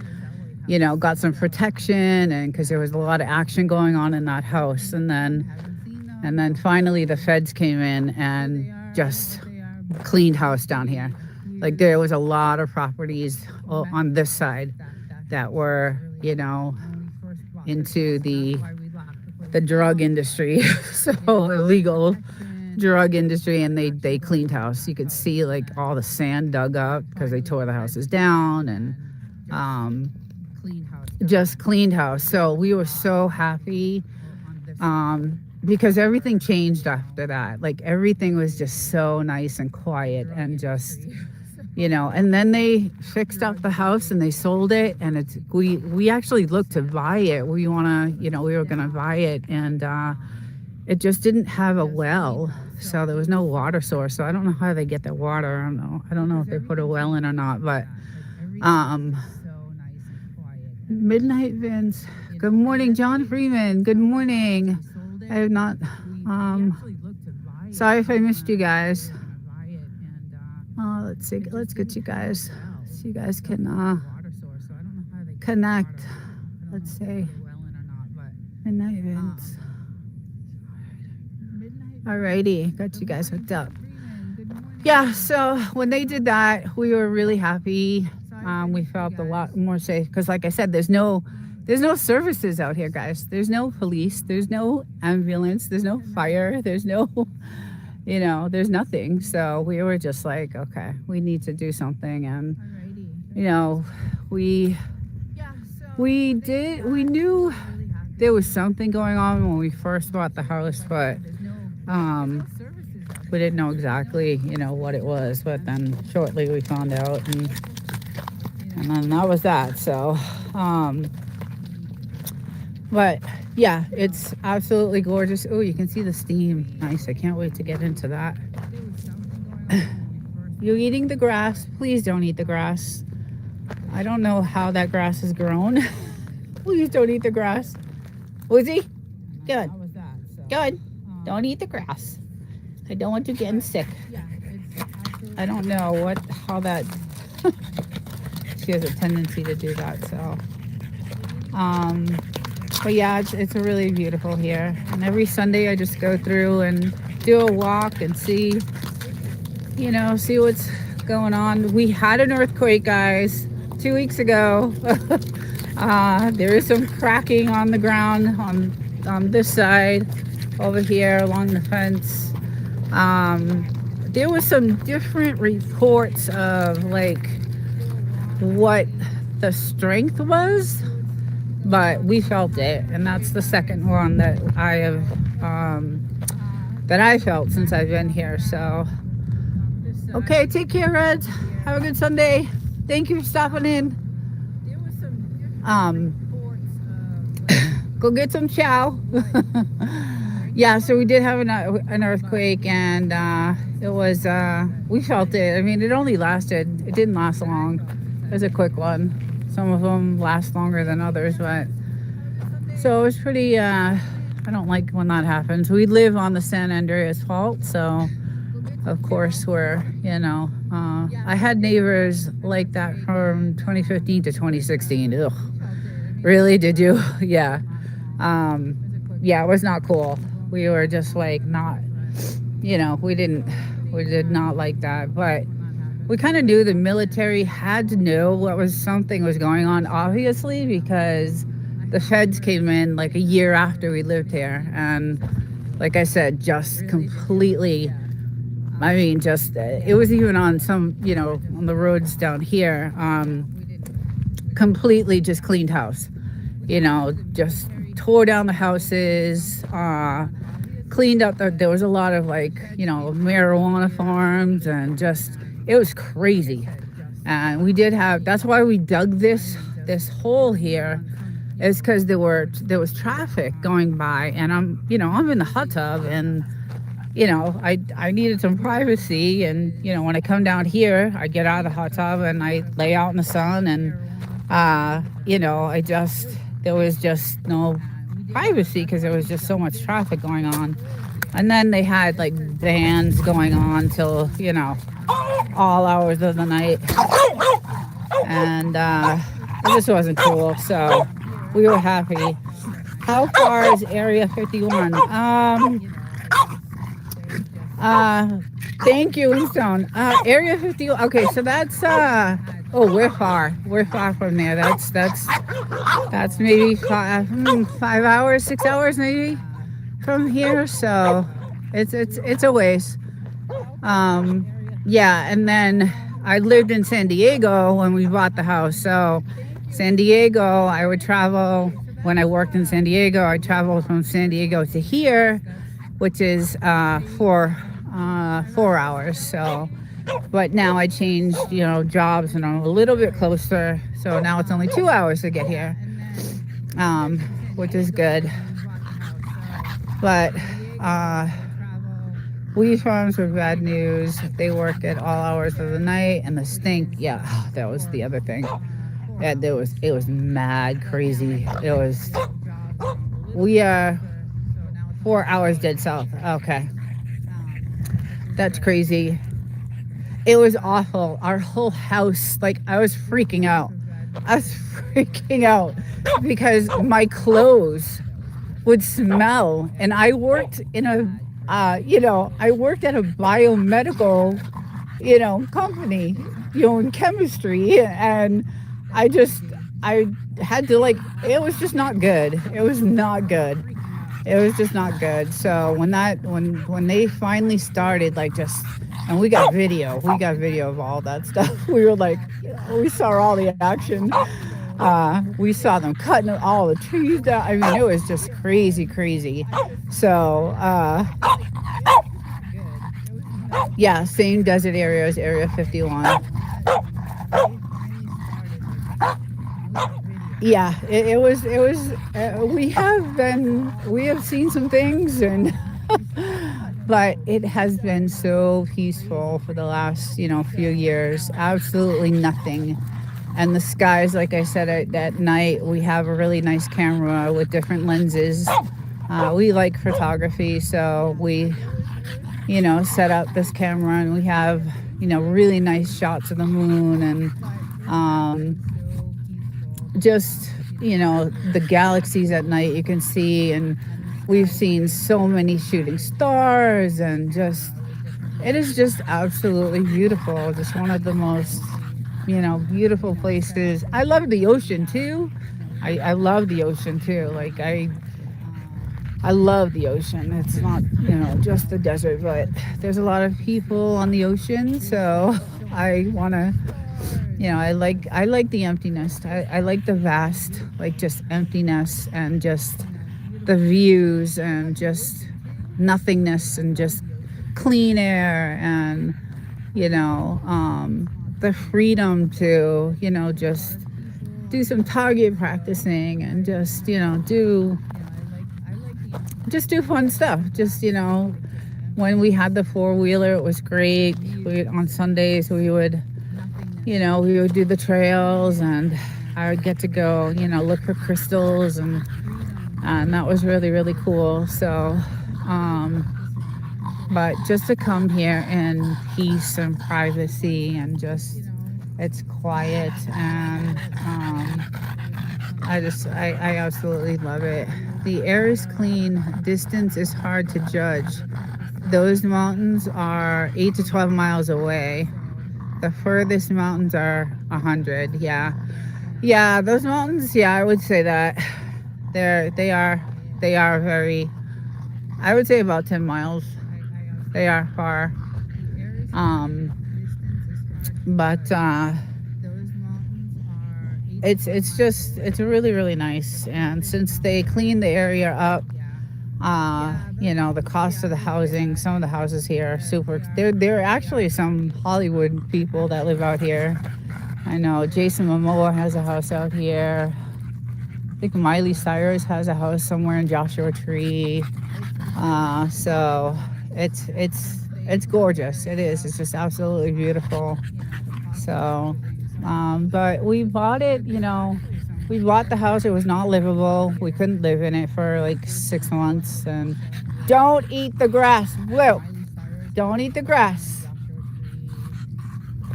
some protection, and because there was a lot of action going on in that house. And then finally the feds came in and just cleaned house down here. Like, there was a lot of properties on this side that were, into the drug industry, so illegal drug industry, and they cleaned house. You could see like all the sand dug up because they tore the houses down, and just cleaned house. So we were so happy, because everything changed after that. Like, everything was just so nice and quiet, and just and then they fixed up the house and they sold it, and we actually looked to buy it. We were gonna buy it, and it just didn't have a well, so there was no water source. So I don't know how they get their water. I don't know if they put a well in or not. But Midnight Vince, good morning. John Freeman, good morning. I have not sorry if I missed you guys. Let's see, let's get you guys so you guys can connect. Let's see. Midnight Vince. Alrighty, got you guys hooked up. Yeah, so when they did that, we were really happy. We felt a lot more safe, because like I said, there's no services out here, guys. There's no police, there's no ambulance, there's no fire, there's no there's nothing. So we were just like, okay, we need to do something. And we knew there was something going on when we first bought the house, but we didn't know exactly what it was. But then shortly we found out, and then that was that. So but yeah, it's absolutely gorgeous. Oh, you can see the steam. Nice. I can't wait to get into that. You eating the grass? Please don't eat the grass. I don't know how that grass has grown. Please don't eat the grass. Woozy? Good. Good. Don't eat the grass. I don't want you getting sick. I don't know how that she has a tendency to do that. So, but yeah, it's really beautiful here. And every Sunday I just go through and do a walk and see what's going on. We had an earthquake, guys, 2 weeks ago. There is some cracking on the ground on this side over here along the fence. There was some different reports of like what the strength was, but we felt it, and that's the second one that I felt since I've been here. So okay, take care, Reds. Have a good Sunday. Thank you for stopping in. Go get some chow. Yeah, so we did have an earthquake, and it was we felt it. I mean, it didn't last long. It was a quick one. Some of them last longer than others, but so it was pretty I don't like when that happens. We live on the San Andreas Fault, so of course we're I had neighbors like that from 2015 to 2016. Ugh. Really? Did you? Yeah. Yeah, it was not cool. We were just like not, we did not like that. But we kind of knew the military had to know something was going on, obviously, because the feds came in like a year after we lived here. And like I said, just completely, I mean, just, it was even on some, on the roads down here, completely just cleaned house, just tore down the houses, cleaned up there was a lot of marijuana farms, and just, it was crazy. And that's why we dug this hole here, is because there was traffic going by, and I'm in the hot tub, and I needed some privacy. And when I come down here, I get out of the hot tub and I lay out in the sun, and there was just no privacy because there was just so much traffic going on. And then they had like bands going on till all hours of the night, and it just wasn't cool. So we were happy. How far is Area 51? Thank you, Winstone. Area 51. Okay, so that's we're far from there. That's maybe 5 hours, 6 hours maybe from here. So it's a ways. Yeah, and then I lived in San Diego when we bought the house. So San Diego, I would travel when I worked in San Diego. I traveled from San Diego to here, which is 4 hours. So, but now I changed, jobs, and I'm a little bit closer. So now it's only 2 hours to get here, which is good. But weed farms were bad news. They work at all hours of the night, and the stink. Yeah, that was the other thing. Yeah, it was mad crazy. We are 4 hours dead south. Okay. That's crazy. It was awful. Our whole house, I was freaking out. Because my clothes would smell. And I worked in I worked at a biomedical, company, in chemistry. And I had to it was just not good. It was not good. It was just not good. So when they finally started, and we got video of all that stuff. We were we saw all the action. We saw them cutting all the trees down. I mean, it was just crazy. So, yeah, same desert area as Area 51. Yeah, it was, we have seen some things, and, but it has been so peaceful for the last, few years. Absolutely nothing. And the skies, like I said, at night, we have a really nice camera with different lenses. We like photography, so we, set up this camera, and we have, really nice shots of the moon, and Just, the galaxies at night you can see, and we've seen so many shooting stars, and just, it is just absolutely beautiful. Just one of the most, beautiful places. I love the ocean too. I love the ocean too. Like I love the ocean. It's not, just the desert, but there's a lot of people on the ocean, so I want to, I like the emptiness. I like the vast, like just emptiness, and just the views, and just nothingness, and just clean air, and the freedom to, just do some target practicing, and just, do fun stuff. Just, when we had the four-wheeler, it was great. On Sundays, we would do the trails, and I would get to go, look for crystals, and that was really, really cool. So, but just to come here in peace and privacy, and just, it's quiet, and I absolutely love it. The air is clean. Distance is hard to judge. Those mountains are 8 to 12 miles away. The furthest mountains are 100. Yeah, those mountains. Yeah, I would say that they are very. I would say about 10 miles. They are far. But it's really, really nice. And since they cleaned the area up, the cost of the housing, some of the houses here are super. There are actually some Hollywood people that live out here. I know Jason Momoa has a house out here. I think Miley Cyrus has a house somewhere in Joshua Tree. So it's gorgeous. It is. It's just absolutely beautiful. So, but we bought it. We bought the house. It was not livable. We couldn't live in it for like 6 months. And don't eat the grass, Will. Don't eat the grass.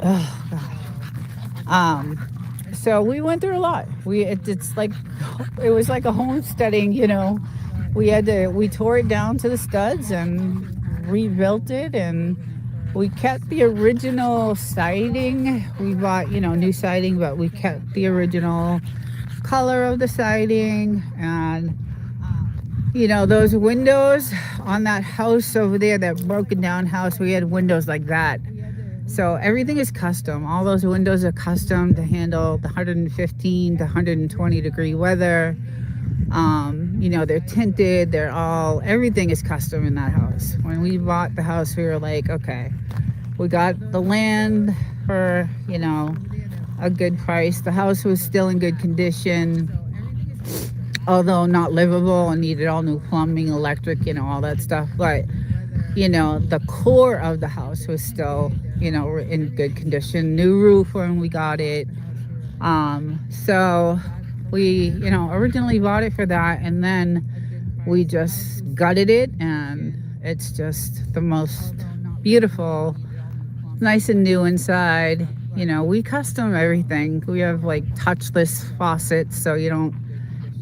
Oh God. So we went through a lot. It was like a homesteading. We tore it down to the studs and rebuilt it, and we kept the original siding. We bought, new siding, but we kept the original color of the siding. And those windows on that house over there, that broken down house, we had windows like that. So everything is custom. All those windows are custom to handle the 115 to 120 degree weather. They're tinted. Everything is custom in that house. When we bought the house, we were like, okay, we got the land for, a good price. The house was still in good condition, although not livable, and needed all new plumbing, electric, all that stuff. But, the core of the house was still, in good condition. New roof when we got it. So we, originally bought it for that, and then we just gutted it, and it's just the most beautiful, nice and new inside. We custom everything. We have like touchless faucets, so you don't,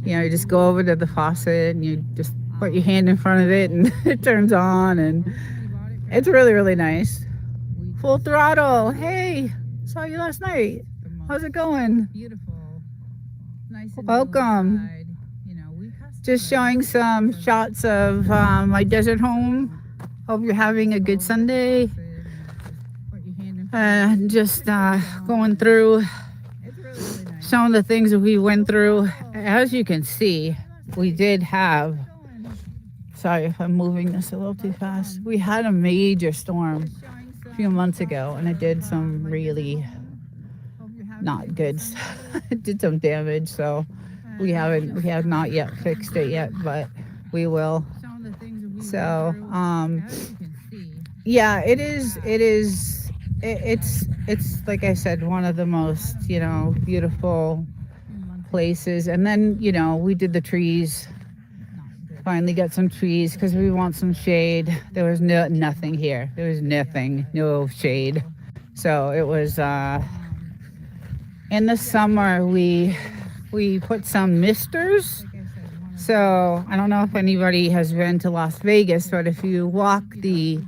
you just go over to the faucet and you just put your hand in front of it and it turns on, and it's really, really nice. Full throttle. Hey, saw you last night. How's it going? Welcome. Just showing some shots of my desert home. Hope you're having a good Sunday. Just going through some of the things that we went through. As you can see, we did have, sorry if I'm moving this a little too fast, we had a major storm a few months ago, and it did some really not good stuff. It did some damage, so we have not yet fixed it yet, but we will. So yeah, it's like I said, one of the most beautiful places. And then we did the trees, finally got some trees because we want some shade. There was nothing here. There was nothing, no shade. So it was in the summer we put some misters. So I don't know if anybody has been to Las Vegas, but if you walk the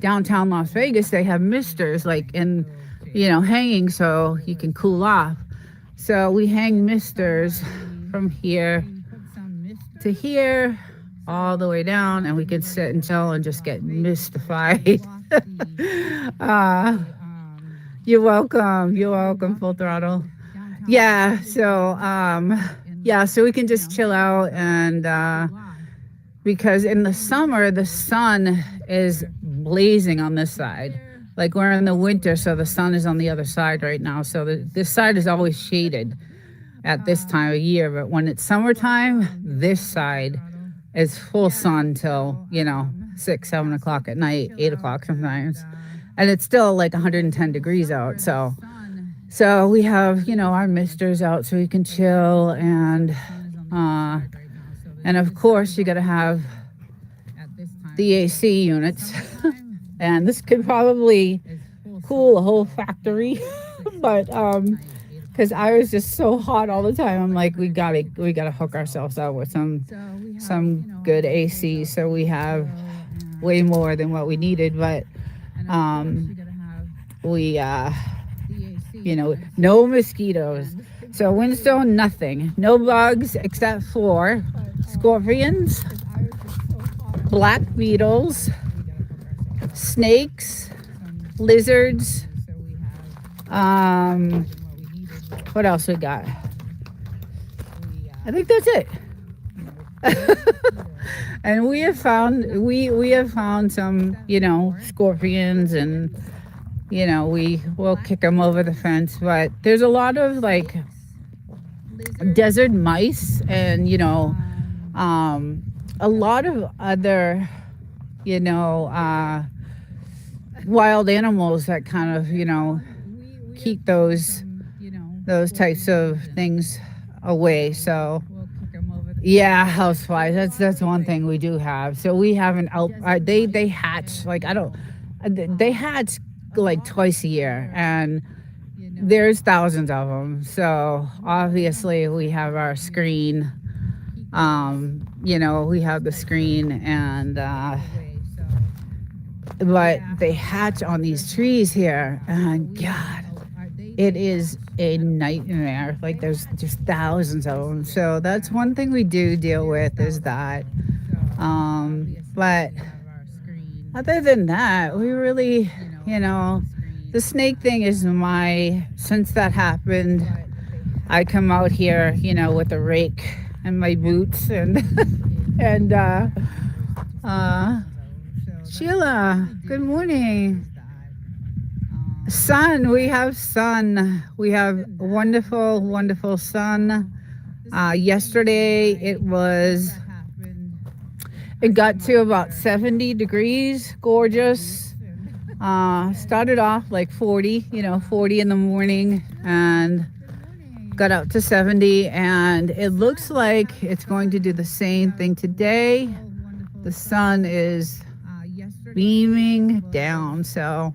downtown Las Vegas, they have misters like in, hanging so you can cool off. So we hang misters from here to here all the way down, and we could sit and chill and just get mystified. You're welcome, Full Throttle. Yeah, so so we can just chill out, and because in the summer the sun is blazing on this side. Like we're in the winter, so the sun is on the other side right now. So this side is always shaded at this time of year, but when it's summertime, this side is full sun till 6, 7 o'clock at night, 8 o'clock sometimes, and it's still like 110 degrees out. So we have our misters out so we can chill, and of course you got to have the AC units, and this could probably cool a whole factory, but because I was just so hot all the time, I'm like, we gotta hook ourselves up with some good AC. So we have way more than what we needed, but we no mosquitoes. So Windstone, nothing, no bugs except for scorpions, black beetles, snakes, lizards. What else we got? I think that's it. And we have found some scorpions, and we will kick them over the fence, but there's a lot of like desert mice, and a lot of other wild animals that kind of keep those types of things away. So yeah, houseflies, that's one thing we do have. So we have they hatch like they hatch like twice a year, and there's thousands of them. So obviously we have our screen, we have the screen, and but they hatch on these trees here, and God, it is a nightmare. Like there's just thousands of them. So that's one thing we do deal with, is that. But other than that, we really, the snake thing is since that happened, I come out here, with a rake and my boots, and Sheila, good morning. Sun, we have wonderful, wonderful sun. Yesterday it got to about 70 degrees, gorgeous. Started off like 40 in the morning, and got up to 70, and it looks like it's going to do the same thing today. The sun is beaming down, so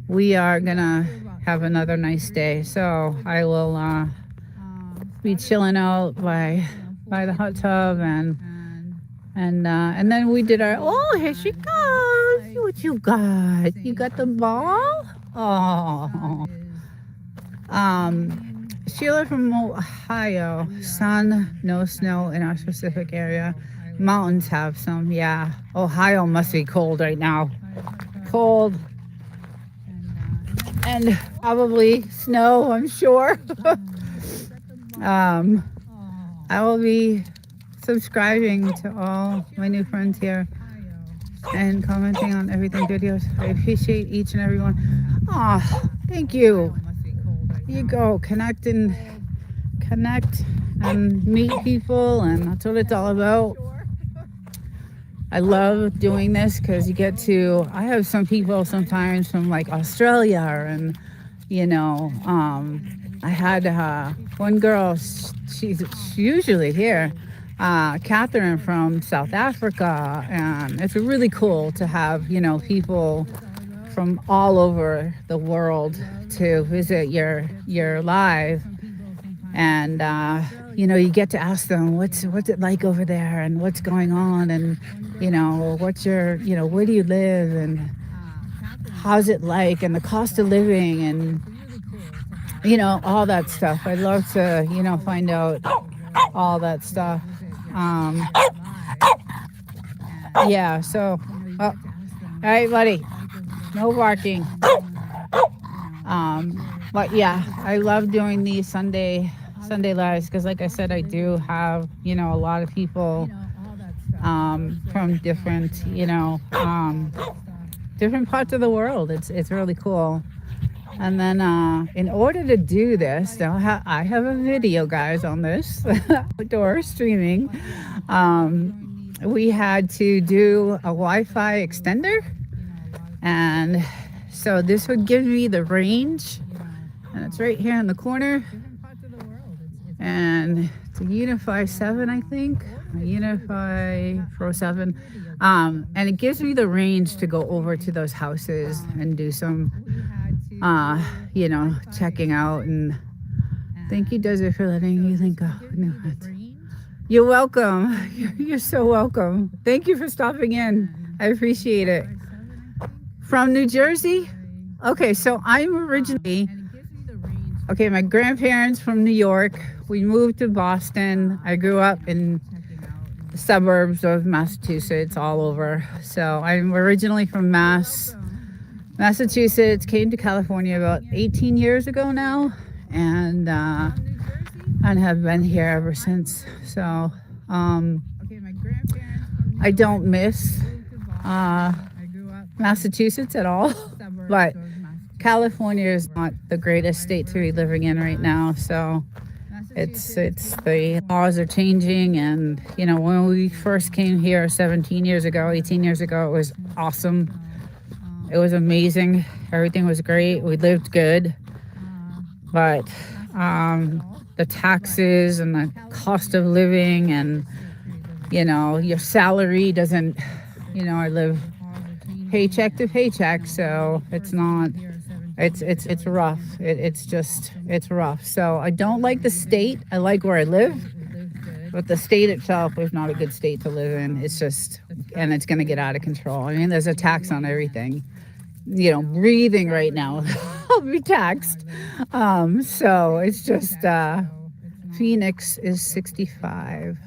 we are gonna have another nice day. So I will be chilling out by the hot tub, and then we did here she goes. What you got? You got the ball? Oh. Sheila from Ohio. Sun, no snow in our specific area. Mountains have some, yeah. Ohio must be cold right now. Cold. And probably snow, I'm sure. I will be subscribing to all my new friends here and commenting on everything videos. I appreciate each and every one. Oh, thank you. You go, connect and meet people, and that's what it's all about. I love doing this because I have some people sometimes from like Australia, and I had one girl, she's usually here, Catherine from South Africa, and it's really cool to have people from all over the world to visit your live, and you get to ask them what's it like over there and what's going on, and what's your where do you live and how's it like and the cost of living and all that stuff. I'd love to find out all that stuff. Yeah, so all right, buddy, no barking. But yeah, I love doing these Sunday lives because, like I said, I do have a lot of people from different different parts of the world. It's really cool. And then in order to do this, now I have a video, guys, on this outdoor streaming. We had to do a Wi-Fi extender, and so this would give me the range, and it's right here in the corner, and it's a Unify 7, I think, a Unify Pro 7, and it gives me the range to go over to those houses and do some checking out. And thank you, Desert, for letting me think. Oh, no, you're welcome. You're so welcome. Thank you for stopping in. I appreciate it. From New Jersey? Okay, so I'm originally, my grandparents from New York. We moved to Boston. I grew up in the suburbs of Massachusetts, all over. So I'm originally from Massachusetts, came to California about 18 years ago now, and have been here ever since. So I don't miss Massachusetts at all, but California is not the greatest state to be living in right now. So it's the laws are changing, and when we first came here 18 years ago, it was awesome. It was amazing. Everything was great. We lived good, but the taxes and the cost of living, and your salary doesn't, I live paycheck to paycheck, so it's not, it's rough. It's rough. So I don't like the state. I like where I live, but the state itself is not a good state to live in. It's just, and it's going to get out of control. I mean, there's a tax on everything. Breathing right now, I'll be taxed. So it's just, Phoenix is 65.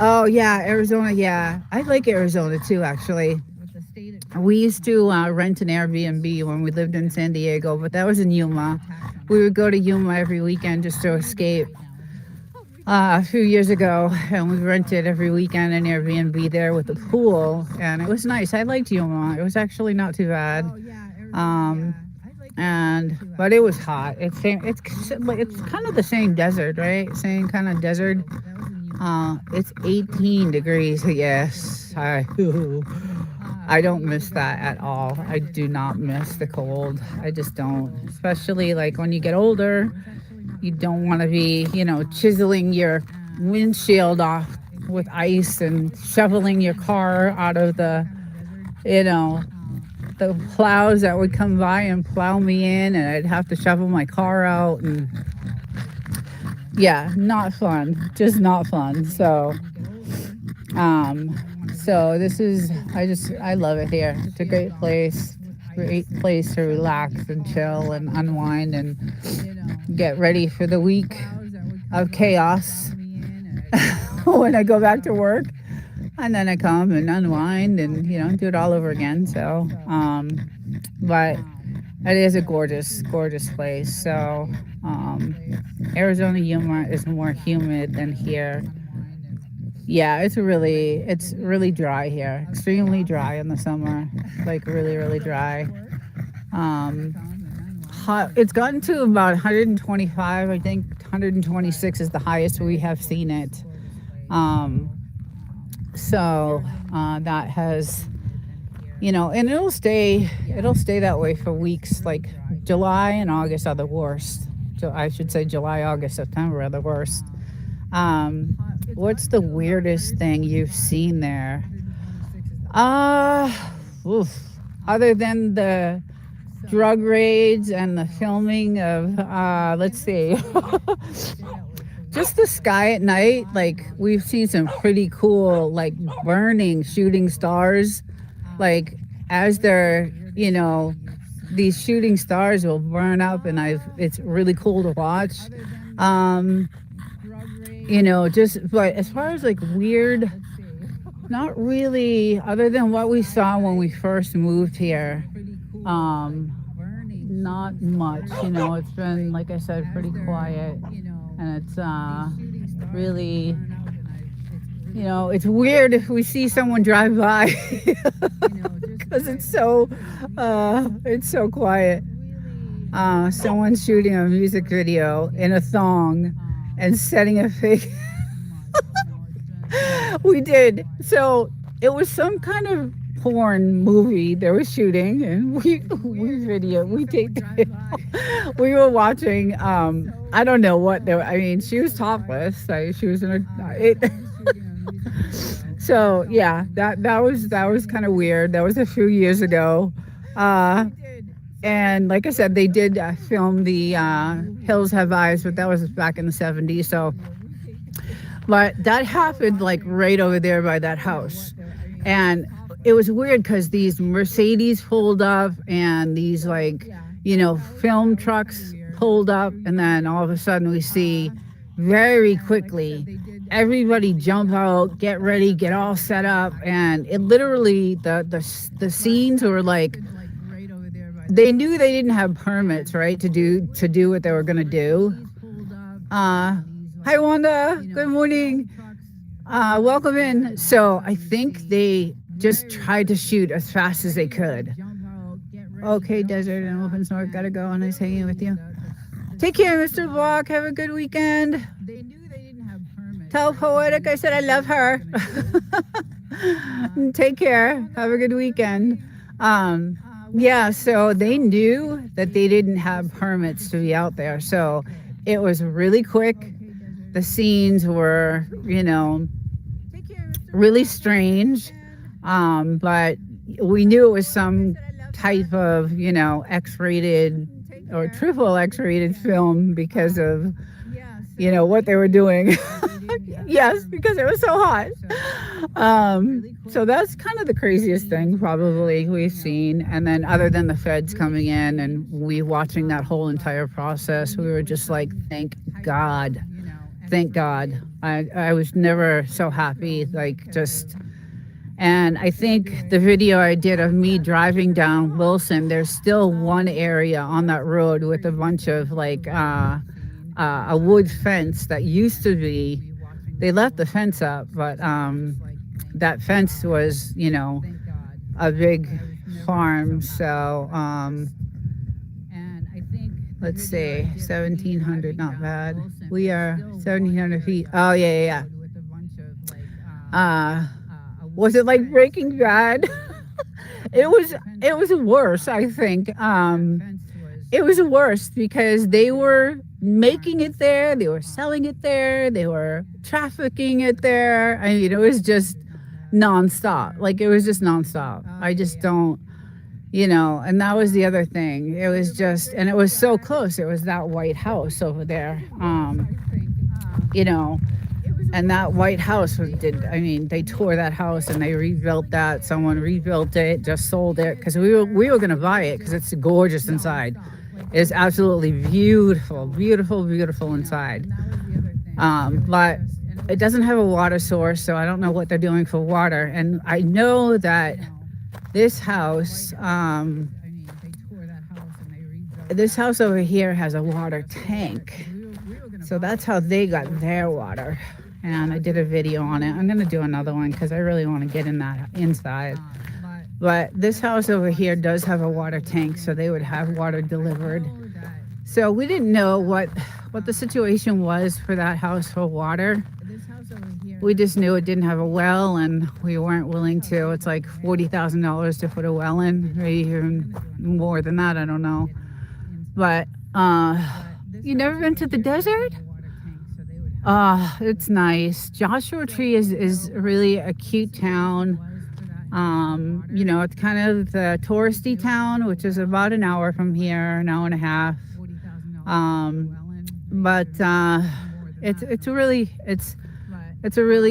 Oh yeah, Arizona. Yeah, I like Arizona too, actually. We used to rent an Airbnb when we lived in San Diego, but that was in Yuma. We would go to Yuma every weekend just to escape. A few years ago, and we rented every weekend an Airbnb there with a pool, and it was nice. I liked Yuma. It was actually not too bad. But it was hot. It's kind of the same desert, right? Same kind of desert. It's 18 degrees. Yes, I don't miss that at all. I do not miss the cold. I just don't. Especially like when you get older, you don't want to be, chiseling your windshield off with ice and shoveling your car out of the plows that would come by and plow me in, and I'd have to shovel my car out, and yeah, not fun, just not fun. So this is, I love it here. It's a great place to relax and chill and unwind and get ready for the week of chaos when I go back to work, and then I come and unwind and do it all over again. So but it is a gorgeous place. So Arizona, Yuma is more humid than here. Yeah, it's really dry here. Extremely dry in the summer, like really dry. Hot. It's gotten to about 125. I think 126 is the highest we have seen it. So that has, and it'll stay that way for weeks. Like July and August are the worst. I should say July, August, September are the worst. What's the weirdest thing you've seen there? other than the drug raids and the filming of, let's see, just the sky at night. Like, we've seen some pretty cool, like, burning shooting stars. Like, as they're, these shooting stars will burn up, and it's really cool to watch. But as far as like weird, not really, other than what we saw when we first moved here. Not much, it's been, like I said, pretty quiet, and it's really, it's weird if we see someone drive by because it's so quiet. Someone's shooting a music video in a thong and setting a fake. We did. So it was some kind of porn movie they were shooting, and we taped it. We were watching, I don't know what they were, I mean, she was topless, like she was in so yeah, that was kind of weird. That was a few years ago. And like I said, they did film the Hills Have Eyes, but that was back in the 70s. So, but that happened like right over there by that house. And it was weird because these Mercedes pulled up and these film trucks pulled up, and then all of a sudden we see very quickly everybody jump out, get ready, get all set up, and it literally the scenes were like, they knew they didn't have permits, right, to do what they were gonna do. Hi Wanda, good morning. Welcome in. So I think they just tried to shoot as fast as they could. Okay, Desert and Open Snort, gotta go. Nice hanging with you. Take care, Mr. Block. Have a good weekend. Tell Poetic I said I love her. Take care. Have a good weekend. Yeah, so they knew that they didn't have permits to be out there. So it was really quick. The scenes were, really strange. But we knew it was some type of, X-rated or triple X-rated film because of, what they were doing. Yes, because it was so hot. So that's kind of the craziest thing probably we've seen. And then other than the feds coming in and we watching that whole entire process, we were just like, thank God. Thank God. I was never so happy, and I think the video I did of me driving down Wilson, there's still one area on that road with a bunch of a wood fence that used to be, they left the fence up, but that fence was, a big farm. So let's see, 1,700, not bad. We are 1,700 feet. Oh, yeah. Was it like Breaking Bad? It was worse, I think. It was worse because they were making it there, they were selling it there, they were trafficking it there. I mean, it was just nonstop. It was just nonstop. I just don't, and that was the other thing. It was just, and it was so close. It was that white house over there, and that white house they tore that house and they rebuilt that. Someone rebuilt it, just sold it, because we were going to buy it because it's gorgeous inside. It's absolutely beautiful, beautiful, beautiful inside. But it doesn't have a water source, so I don't know what they're doing for water. And I know that this house over here has a water tank. So that's how they got their water. And I did a video on it. I'm going to do another one because I really want to get in that inside. But this house over here does have a water tank, so they would have water delivered. So we didn't know what the situation was for that house for water. We just knew it didn't have a well, and we weren't willing to. It's like $40,000 to put a well in, maybe even more than that, I don't know. But you never been to the desert? It's nice. Joshua Tree is really a cute town. It's kind of the touristy town, which is about an hour from here, an hour and a half. But it's a really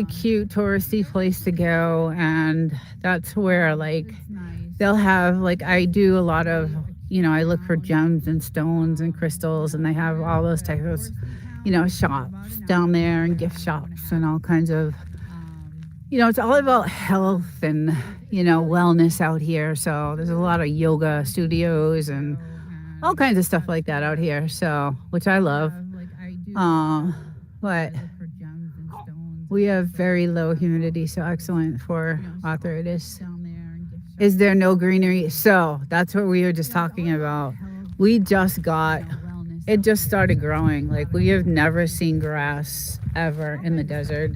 cute touristy place to go, and that's where like they'll have like I do a lot of I look for gems and stones and crystals, and they have all those types of shops down there and gift shops and all kinds of it's all about health and wellness out here. So there's a lot of yoga studios and all kinds of stuff like that out here. So which I love. But we have very low humidity, so excellent for arthritis. Is there no greenery? So that's what we were just talking about. It just started growing. Like we have never seen grass ever in the desert.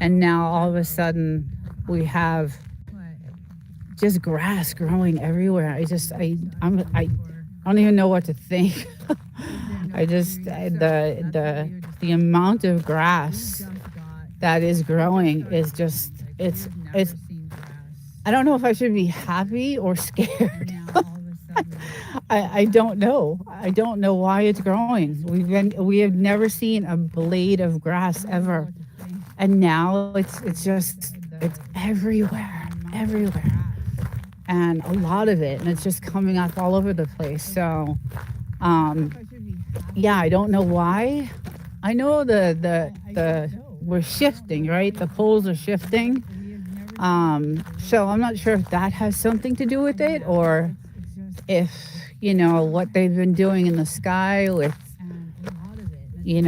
And now all of a sudden we have just grass growing everywhere. I don't even know what to think. The amount of grass that is growing is just it's I don't know if I should be happy or scared. I don't know. I don't know why it's growing. We have never seen a blade of grass ever. And now it's everywhere. And a lot of it, and it's just coming up all over the place. So I don't know why. I know we're shifting, right? The poles are shifting. So I'm not sure if that has something to do with it, or if, what they've been doing in the sky with, I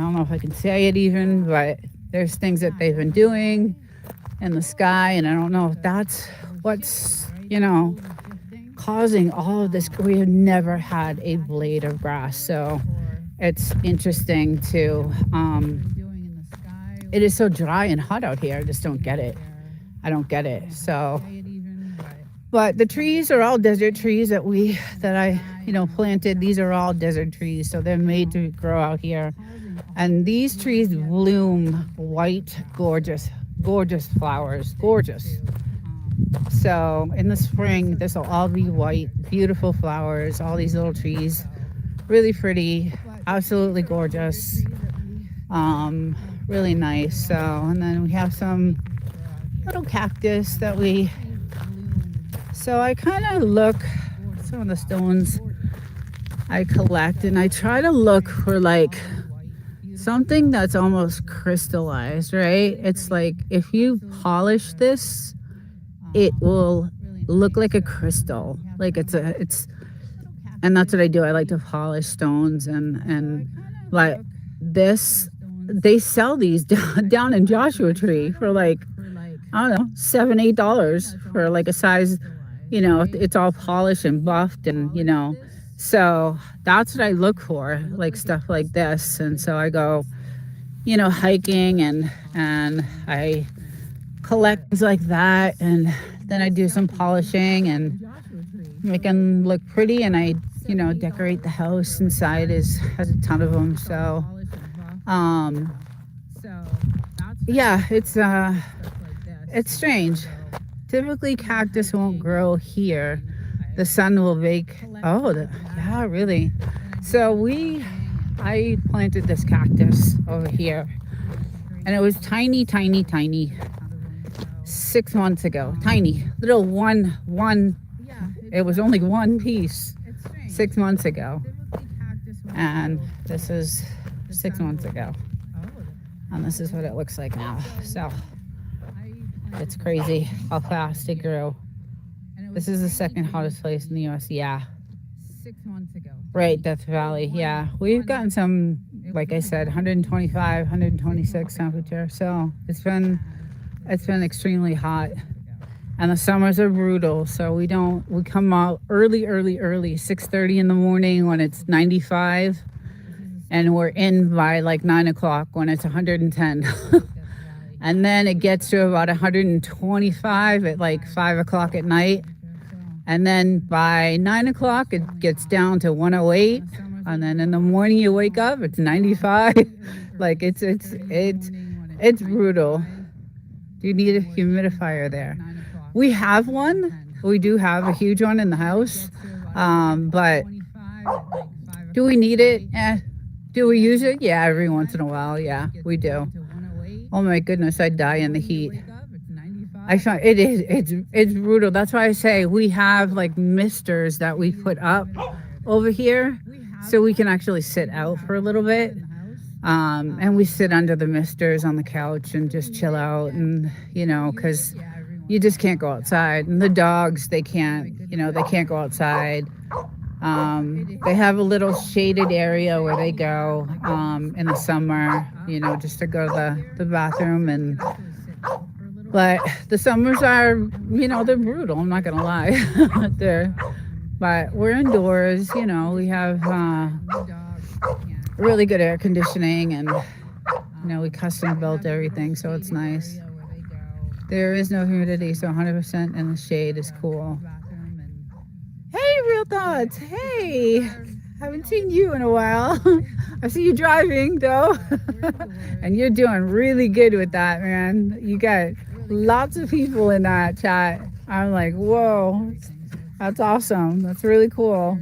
don't know if I can say it even, but there's things that they've been doing in the sky, and I don't know if that's what's, causing all of this. We have never had a blade of grass, so it's interesting to, it is so dry and hot out here. I just don't get it. I don't get it. So, but the trees are all desert trees that I planted. These are all desert trees, so they're made to grow out here. And these trees bloom white, gorgeous flowers, gorgeous. So in the spring, this will all be white, beautiful flowers, all these little trees, really pretty, absolutely gorgeous, really nice. So, and then we have some little cactus so I kind of look, some of the stones I collect, and I try to look for like something that's almost crystallized, right? It's like if you polish this, it will look like a crystal. Like and that's what I do. I like to polish stones, and like this, they sell these down in Joshua Tree for like, I don't know, $7-8 for like a size, it's all polished and buffed, and so that's what I look for, like stuff like this. And so I go, hiking, and I collect things like that, and then I do some polishing and make them look pretty, and I decorate the house inside. Has a ton of them. So it's strange. Typically cactus won't grow here. The sun will bake. Really. So I planted this cactus over here, and it was tiny 6 months ago. Tiny little one. It was only one piece 6 months ago, and this is 6 months ago, and this is what it looks like now. So it's crazy how fast it grew. This is the second hottest place in the U.S. Yeah. 6 months ago. Right, Death Valley. Yeah, we've gotten some, like I said, 125, 126 temperature. So it's been extremely hot, and the summers are brutal. So we come out early, 6:30 in the morning when it's 95, and we're in by like 9 o'clock when it's 110. And then it gets to about 125 at like 5 o'clock at night. And then by 9 o'clock, it gets down to 108. And then in the morning you wake up, it's 95. Like it's brutal. Do you need a humidifier there? We have one. We do have a huge one in the house. But do we need it? Do we use it? Yeah, every once in a while. Yeah, we do. Oh my goodness, I'd die in the heat. I find it's brutal. That's why I say we have like misters that we put up over here so we can actually sit out for a little bit. And we sit under the misters on the couch and just chill out, and because you just can't go outside, and the dogs, they can't go outside. They have a little shaded area where they go in the summer, just to go to the bathroom. But the summers are, they're brutal. I'm not gonna lie. But we're indoors. We have really good air conditioning, and we custom built everything, so it's nice. There is no humidity, so 100% in the shade is cool. Hey, Real Thoughts. Hey, haven't seen you in a while. I see you driving though, and you're doing really good with that, man. You got lots of people in that chat. I'm like, whoa, that's awesome. That's really cool.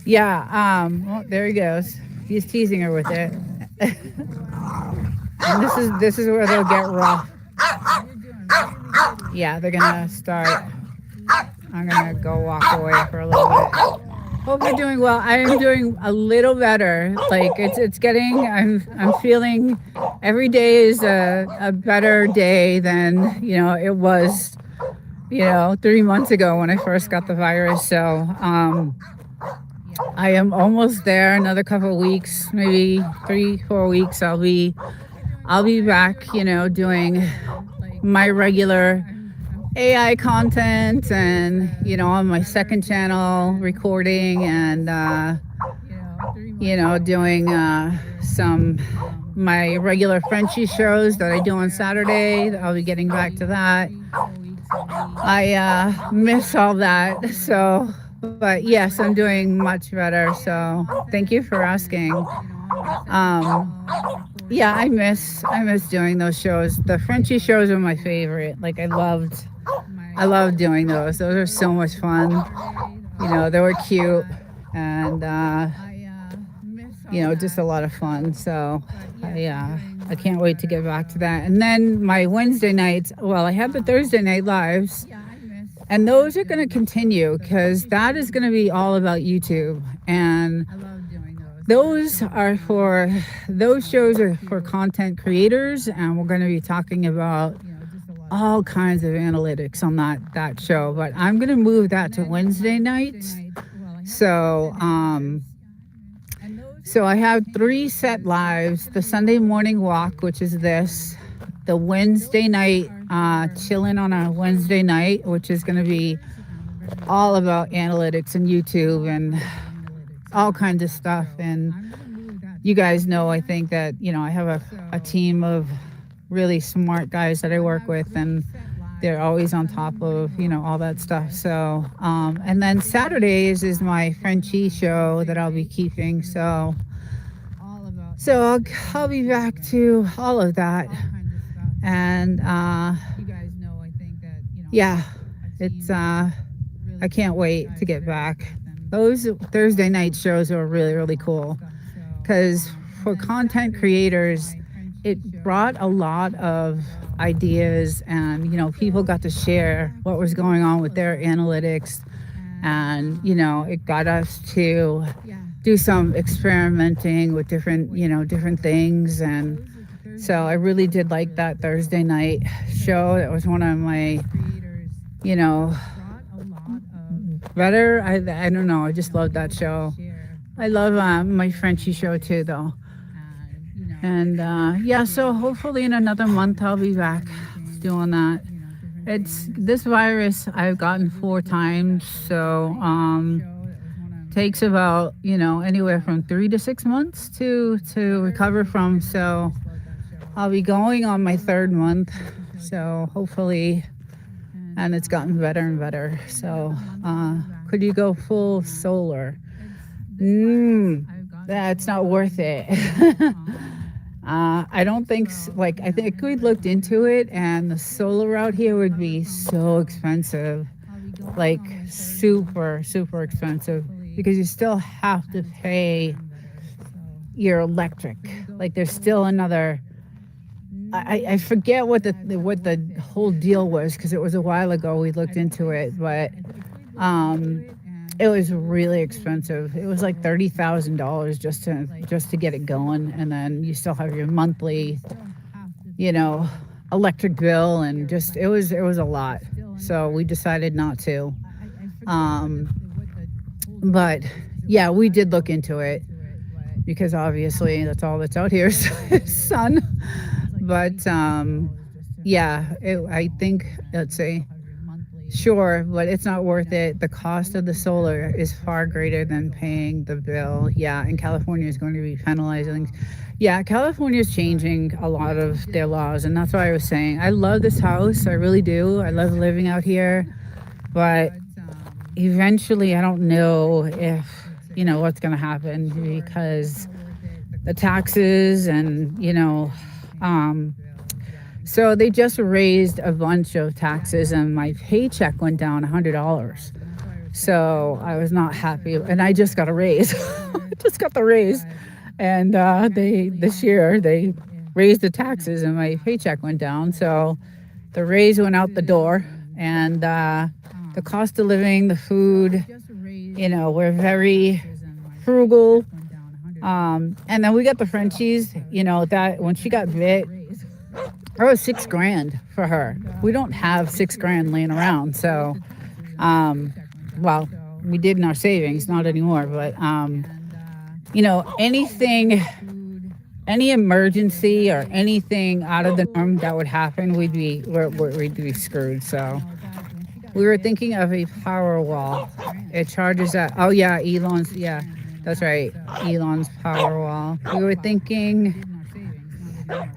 Yeah. Well, there he goes. He's teasing her with it. And this is where they'll get rough. Yeah, they're gonna start. I'm gonna go walk away for a little bit. Hope you're doing well. I am doing a little better. Like it's getting. I'm feeling every day is a better day than it was 3 months ago when I first got the virus. So I am almost there. Another couple of weeks, maybe 3-4 weeks. I'll be back. Doing my regular AI content, and on my second channel recording, and doing some my regular Frenchie shows that I do on Saturday. I'll be getting back to that. I miss all that, so but yes, I'm doing much better, so thank you for asking. Yeah, I miss doing those shows. The Frenchie shows are my favorite. Like I loved doing those. Those are so much fun. They were cute, and just a lot of fun. So I can't wait to get back to that. And then my Wednesday nights, well, I have the Thursday night lives, and those are going to continue because that is going to be all about YouTube. And those shows are for content creators, and we're going to be talking about all kinds of analytics on that show. But I'm going to move that to Wednesday nights. So I have 3 set lives: the Sunday morning walk, which is this, the Wednesday night chilling on a Wednesday night, which is going to be all about analytics and YouTube and all kinds of stuff. And you guys know, I think that I have a team of really smart guys that I work with, and they're always on top of all that stuff. So and then Saturdays is my Frenchie show that I'll be keeping. So I'll be back to all of that. And yeah, it's I can't wait to get back. Those Thursday night shows are really, really cool because for content creators, it brought a lot of ideas, and people got to share what was going on with their analytics, and it got us to do some experimenting with different things. And so I really did like that Thursday night show. That was one of my better. I don't know, I just love that show. I love my Frenchie show too, though. And so hopefully in another month I'll be back doing that. It's this virus I've gotten 4 times, so takes about anywhere from 3 to 6 months to recover from. So I'll be going on my 3rd month, so hopefully, and it's gotten better and better. So could you go full solar? That's not worth it. I don't think, like, I think we looked into it, and the solar out here would be so expensive, like super, super expensive, because you still have to pay your electric. Like, there's still another. I forget what the whole deal was, because it was a while ago we looked into it, but um, it was really expensive. It was like $30,000 just to get it going, and then you still have your monthly, you know, electric bill, and just it was a lot. So we decided not to. Um, but yeah, we did look into it, because obviously that's all that's out here is sun. But yeah, I think, let's see. Sure, but it's not worth it. The cost of the solar is far greater than paying the bill. Yeah, and California is going to be penalizing. Yeah, California is changing a lot of their laws, and that's why I was saying I love this house. I really do. I love living out here, but eventually, I don't know if what's going to happen, because the taxes and so they just raised a bunch of taxes, and my paycheck went down $100. So I was not happy, and I just got a raise. Just got the raise, and they this year they raised the taxes, and my paycheck went down. So the raise went out the door, and the cost of living, the food, we're very frugal. And then we got the Frenchies, that when she got bit, it was $6,000 for her. We don't have $6,000 laying around. So, well, we did in our savings, not anymore. But, anything, any emergency or anything out of the norm that would happen, we'd be screwed. So we were thinking of a power wall. It charges at, oh yeah, Elon's, yeah, that's right, Elon's power wall. We were thinking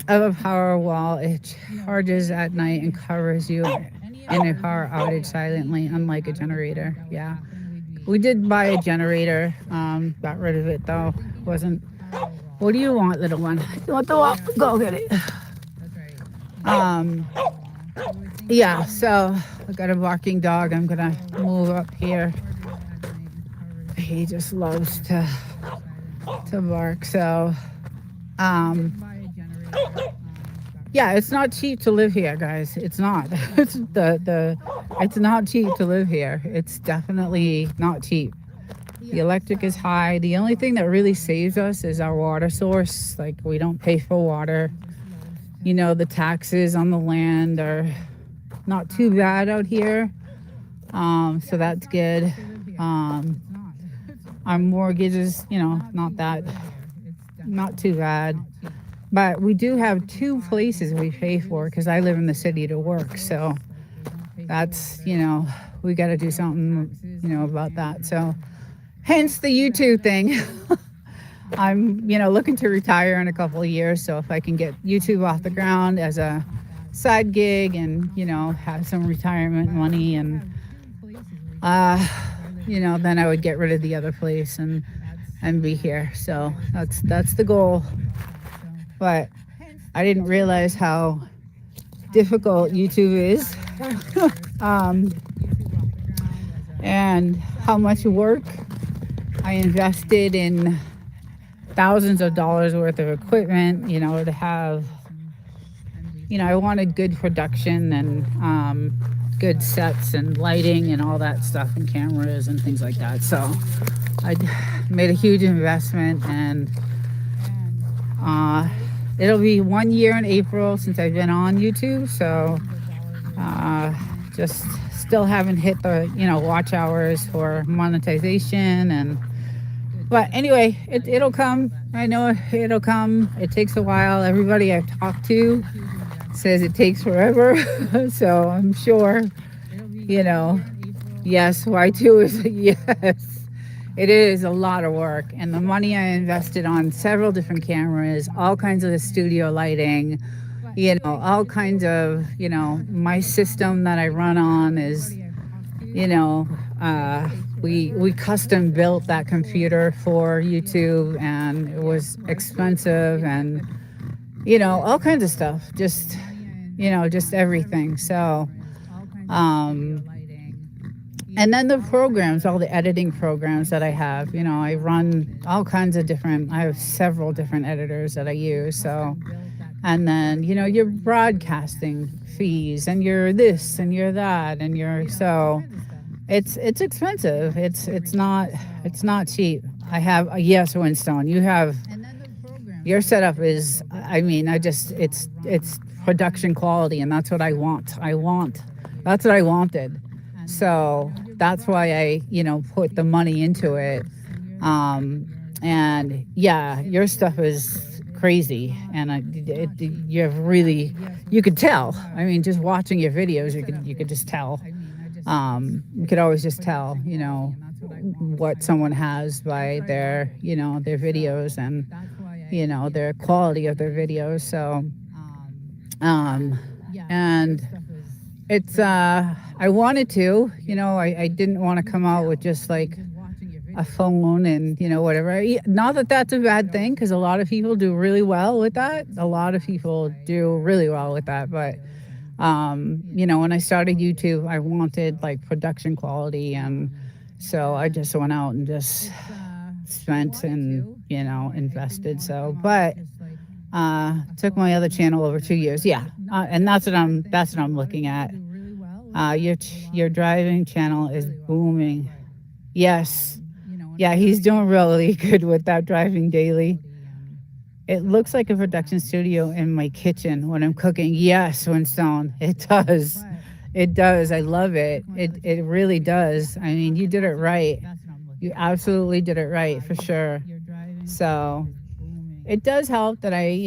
of a power wall. It charges at night and covers you in a power outage silently, unlike a generator. Yeah, we did buy a generator. Got rid of it though. Wasn't. What do you want, little one? You want the wall? Go get it. Yeah. So I got a barking dog. I'm gonna move up here. He just loves to bark. So, yeah, it's not cheap to live here, guys. It's not. It's it's not cheap to live here. It's definitely not cheap. The electric is high. The only thing that really saves us is our water source. Like, we don't pay for water. The taxes on the land are not too bad out here. So that's good. Our mortgage is, not too bad. But we do have 2 places we pay for, because I live in the city to work. So that's, we got to do something, about that. So hence the YouTube thing. I'm, looking to retire in a couple of years. So if I can get YouTube off the ground as a side gig and, have some retirement money, and, then I would get rid of the other place and be here. So that's the goal. But I didn't realize how difficult YouTube is, and how much work I invested in thousands of dollars worth of equipment, to have, I wanted good production and good sets and lighting and all that stuff, and cameras and things like that. So I made a huge investment, and it'll be 1 year in April since I've been on YouTube. So just still haven't hit the watch hours for monetization. But anyway, it'll come. I know it'll come. It takes a while. Everybody I've talked to says it takes forever. So I'm sure, yes, Y2 is yes. It is a lot of work, and the money I invested on several different cameras, all kinds of studio lighting, all kinds of, my system that I run on is, we custom built that computer for YouTube, and it was expensive, and all kinds of stuff. Just, just everything. So, um, and then the programs, all the editing programs that I have, I run all kinds of different, I have several different editors that I use. So, and then, your broadcasting fees and you're this and you're that and so it's expensive. It's not cheap. I have, yes, Winstone, you have, your setup is, I mean, it's production quality, and that's what I want. That's what I wanted. So that's why I, put the money into it. And yeah, your stuff is crazy, and you have really, you could tell. I mean, just watching your videos, you could just tell. You could always just tell, what someone has by their, their videos and, their quality of their videos. So, and it's, I wanted to, I didn't want to come out with just like a phone and, whatever. Not that that's a bad thing, because a lot of people do really well with that. A lot of people do really well with that. But, when I started YouTube, I wanted like production quality. And so I just went out and just spent and, invested. So, but took my other channel over 2 years. Yeah. And that's what I'm looking at. Your driving channel is booming. Yes. Yeah, he's doing really good with that driving daily. It looks like a production studio in my kitchen when I'm cooking. Yes, Winstone, it does. It does. I love it. It really does. I mean, you did it right. You absolutely did it right, for sure. So it does help that I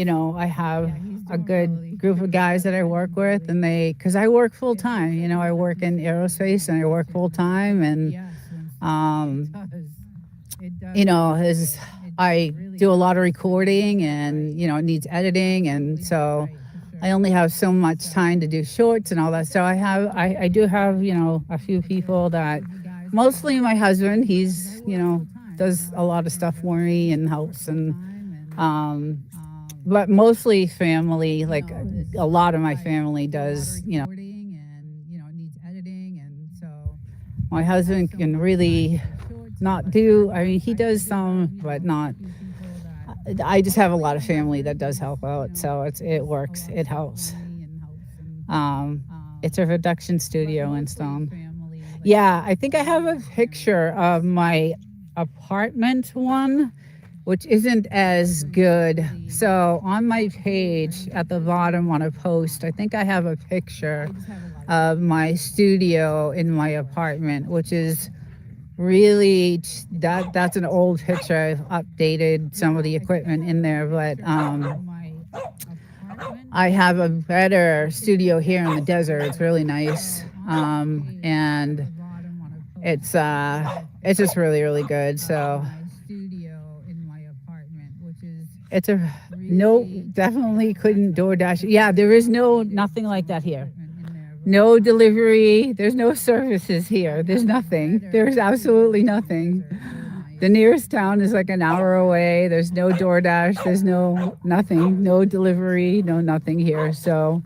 have a good group of guys that I work with, and because I work full time. I work in aerospace and I work full time, and as I do a lot of recording, and it needs editing, and so I only have so much time to do shorts and all that. So I do have a few people that, mostly my husband. He's does a lot of stuff for me and helps, and but mostly family. Like a lot of my family does. My husband can really not do. I mean, he does some, but not. I just have a lot of family that does help out, so it works. It helps. It's a production studio in Stone. Yeah, I think I have a picture of my apartment one, which isn't as good. So on my page at the bottom on a post, I think I have a picture of my studio in my apartment, which is really, that's an old picture. I've updated some of the equipment in there, but I have a better studio here in the desert. It's really nice, and it's just really, really good. So it's a no, definitely couldn't DoorDash. Yeah, there is nothing like that here. No delivery. There's no services here. There's nothing. There's absolutely nothing. The nearest town is like an hour away. There's no DoorDash. There's nothing. No delivery. No nothing here. So,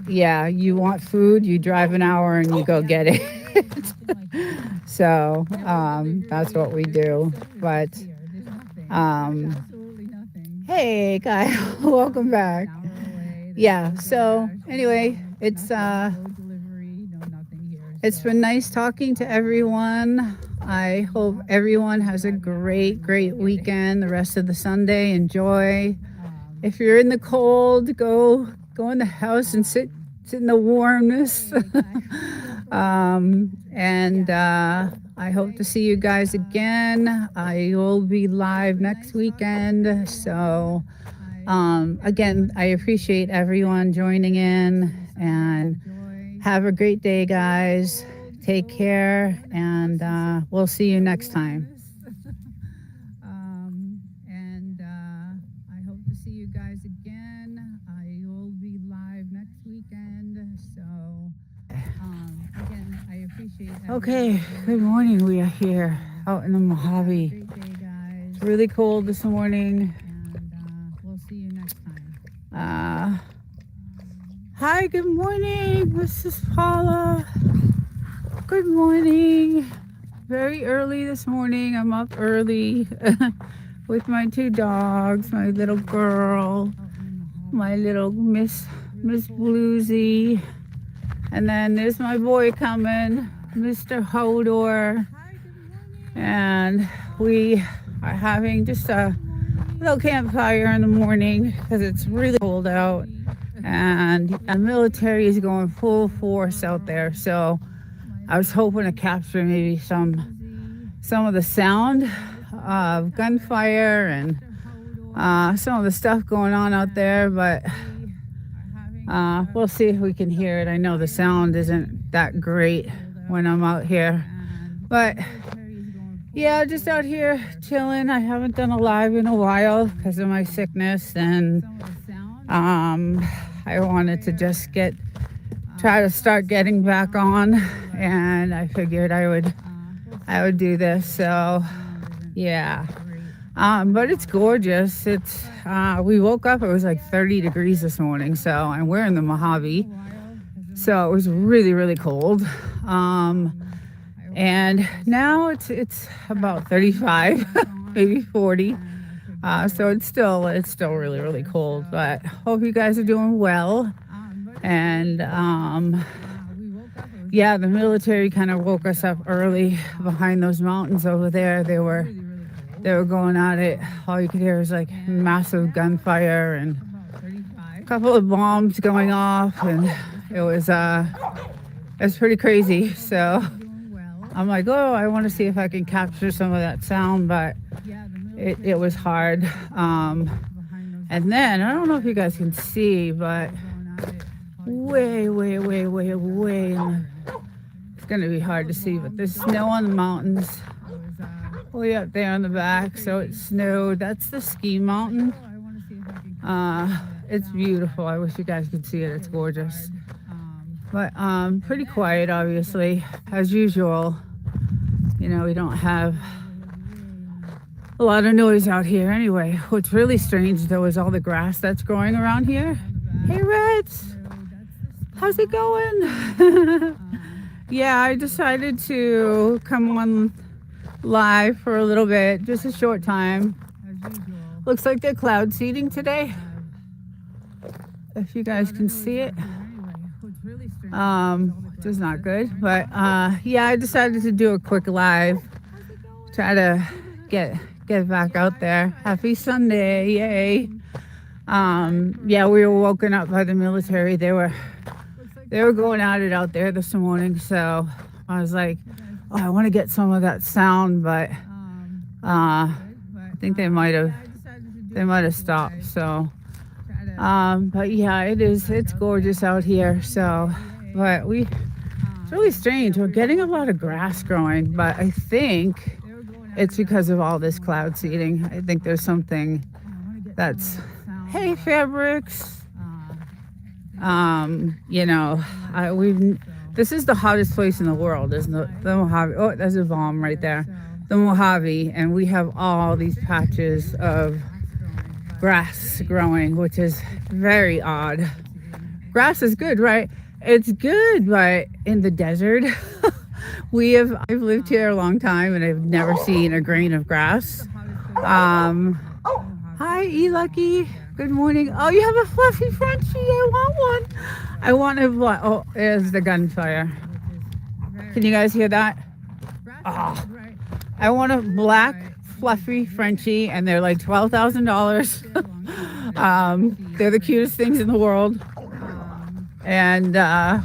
yeah, you want food, you drive an hour and you go get it. So, that's what we do. But, hey, Kyle, welcome back. Yeah, so anyway, it's been nice talking to everyone. I hope everyone has a great, great weekend. The rest of the Sunday, enjoy. If you're in the cold, go in the house and sit in the warmness. And I hope to see you guys again. I will be live next weekend. So again, I appreciate everyone joining in, and have a great day, guys. Take care, and we'll see you next time. And I hope to see you guys again. I will be live next weekend. So again, I appreciate everyone. Okay, good morning. We are here out in the Mojave. It's really cold this morning. And we'll see Hi, good morning. This is Paula. Good morning. Very early this morning. I'm up early with my two dogs, my little girl, my little Miss Bluesy. And then there's my boy coming, Mr. Hodor. And we are having just a little campfire in the morning because it's really cold out. And the military is going full force out there. So I was hoping to capture maybe some of the sound of gunfire and some of the stuff going on out there, but we'll see if we can hear it. I know the sound isn't that great when I'm out here, but yeah, just out here chilling. I haven't done a live in a while because of my sickness, and I wanted to just try to start getting back on, and I figured I would do this. So yeah, but it's gorgeous. It's we woke up, it was like 30 degrees this morning, so, and we're in the Mojave, so it was really, really cold. And now it's about 35, maybe 40. So it's still really, really cold, but hope you guys are doing well. And yeah, the military kind of woke us up early behind those mountains over there. They were going at it. All you could hear was like massive gunfire and a couple of bombs going off, and it was pretty crazy. So I'm like, oh, I want to see if I can capture some of that sound, but it was hard. And then, I don't know if you guys can see, but way, it's going to be hard to see, but there's snow on the mountains way up there on the back. So it snowed. That's the ski mountain. It's beautiful. I wish you guys could see it. It's gorgeous. But pretty quiet, obviously, as usual. You know, we don't have a lot of noise out here anyway. What's really strange, though, is all the grass that's growing around here. Hey, Reds! How's it going? Yeah, I decided to come on live for a little bit, just a short time. Looks like they're cloud seeding today, if you guys can see it. Which is not good, but yeah, I decided to do a quick live, try to get back out there. Happy Sunday, yay. Yeah, we were woken up by the military. They were going at it out there this morning, so I was like, oh, I want to get some of that sound, but I think they might have stopped. So but yeah, it's gorgeous out here. So but it's really strange, we're getting a lot of grass growing, but I think it's because of all this cloud seeding. I think there's something that's, hey, Fabrics. You know, this is the hottest place in the world, isn't it? The Mojave. Oh, there's a bomb right there. The Mojave, and we have all these patches of grass growing, which is very odd. Grass is good, right? It's good, but in the desert, I've lived here a long time and I've never seen a grain of grass. Hi, E-Lucky. Good morning. Oh, you have a fluffy Frenchie. I want one. I want a oh, there's the gunfire. Can you guys hear that? Oh, I want a black fluffy Frenchie, and they're like $12,000. They're the cutest things in the world. And I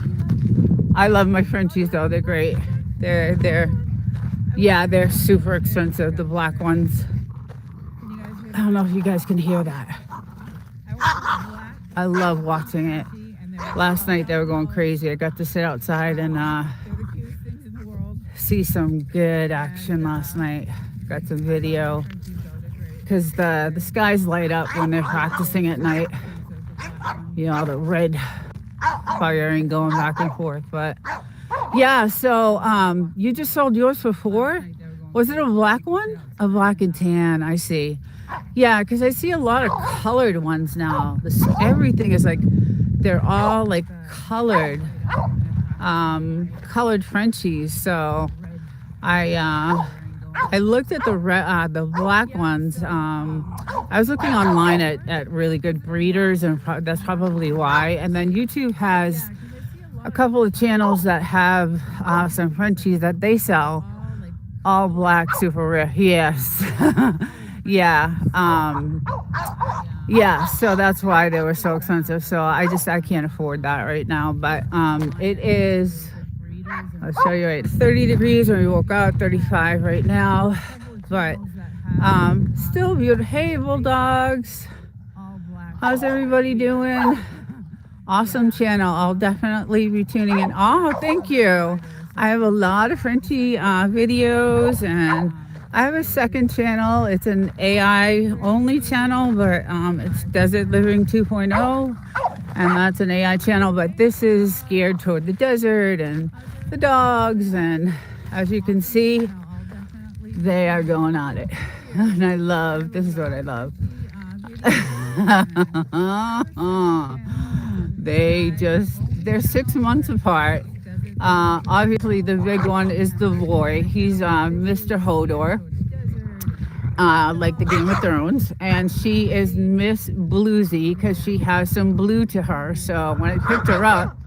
love my Frenchies, though. They're great. They're super expensive, the black ones. I don't know if you guys can hear that. I love watching it. Last night they were going crazy. I got to sit outside and see some good action last night. Got some video because the skies light up when they're practicing at night. You know, the red firing going back and forth. But yeah, so you just sold yours for $4? Was it a black one? A black and tan, I see. Yeah, because I see a lot of colored ones now. Everything is like they're all like colored Frenchies. So I looked at the black ones. I was looking online at really good breeders, and that's probably why. And then YouTube has a couple of channels that have some Frenchies that they sell, all black, super rare. Yes, yeah, yeah. So that's why they were so expensive. So I can't afford that right now. But it is. I'll show you right. 30 degrees when we woke up, 35 right now. But still beautiful. Hey, bulldogs. How's everybody doing? Awesome channel. I'll definitely be tuning in. Oh, thank you. I have a lot of Frenchie videos, and I have a second channel. It's an AI only channel, but it's Desert Living 2.0, and that's an AI channel. But this is geared toward the desert and the dogs, and as you can see, they are going at it. And this is what I love. They're 6 months apart. Obviously the big one is the boy. He's Mr. Hodor, like the Game of Thrones, and she is Miss Bluesy because she has some blue to her. So when I picked her up,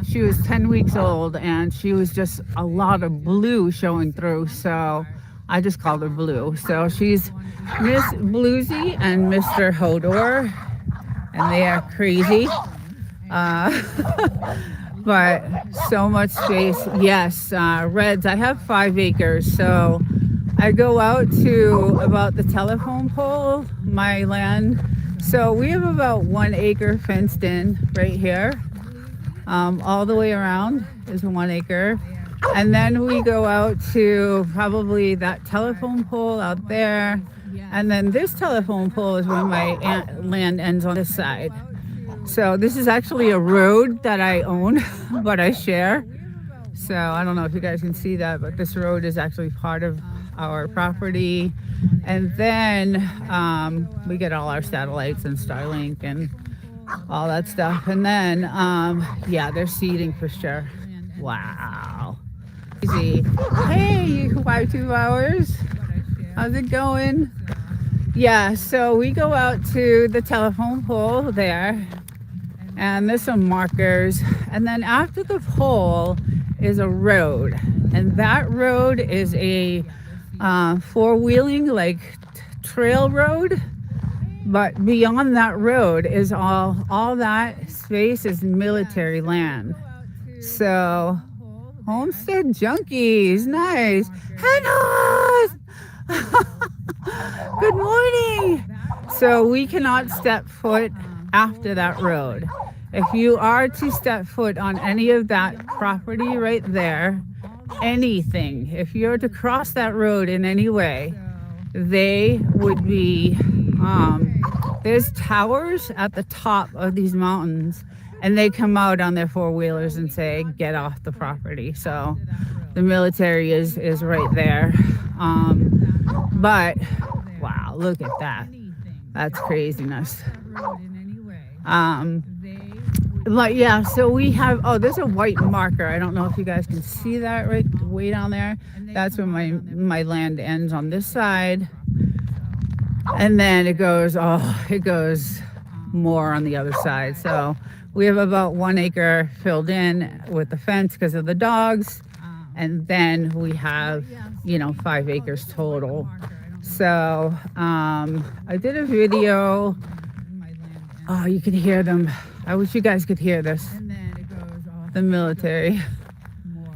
she was 10 weeks old, and she was just a lot of blue showing through, so I just called her Blue. So she's Miss Bluesy and Mr. Hodor, and they are crazy. But so much space. Yes, Reds. I have 5 acres, so I go out to about the telephone pole, my land. So we have about 1 acre fenced in right here. All the way around is 1 acre. And then we go out to probably that telephone pole out there. And then this telephone pole is where my land ends on this side. So this is actually a road that I own, but I share. So I don't know if you guys can see that, but this road is actually part of our property. And then we get all our satellites and Starlink and all that stuff. And then, yeah, they're seeding for sure. Wow. Easy. Hey, you 5 hours. How's it going? Yeah, so we go out to the telephone pole there, and there's some markers. And then after the pole is a road, and that road is a four-wheeling, like, trail road. But beyond that road is all that space is military land. So, Homestead Junkies, nice. Hannah! Good morning. So we cannot step foot after that road. If you are to step foot on any of that property right there, anything, if you're to cross that road in any way, they would be, there's towers at the top of these mountains, and they come out on their four-wheelers and say, get off the property. So the military is right there. But wow, look at that. That's craziness. But yeah, so we have, there's a white marker. I don't know if you guys can see that right way down there. That's where my land ends on this side. And then it goes more on the other side. So we have about 1 acre filled in with the fence because of the dogs. And then we have, 5 acres total. So I did a video. Oh, you can hear them. I wish you guys could hear this. The military.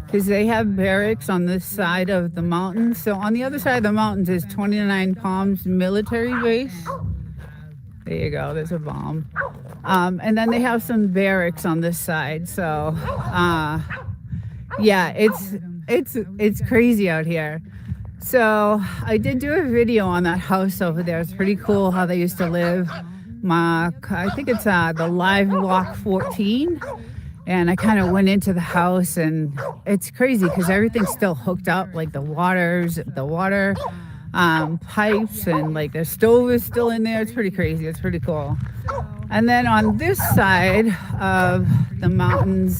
Because they have barracks on this side of the mountains. So on the other side of the mountains is 29 Palms military base. There you go, there's a bomb. And then they have some barracks on this side. So yeah, it's crazy out here. So I did do a video on that house over there. It's pretty cool how they used to live. I think it's the Live Walk 14. And I kind of went into the house, and it's crazy because everything's still hooked up, like the water pipes, and like the stove is still in there. It's pretty crazy. It's pretty cool. And then on this side of the mountains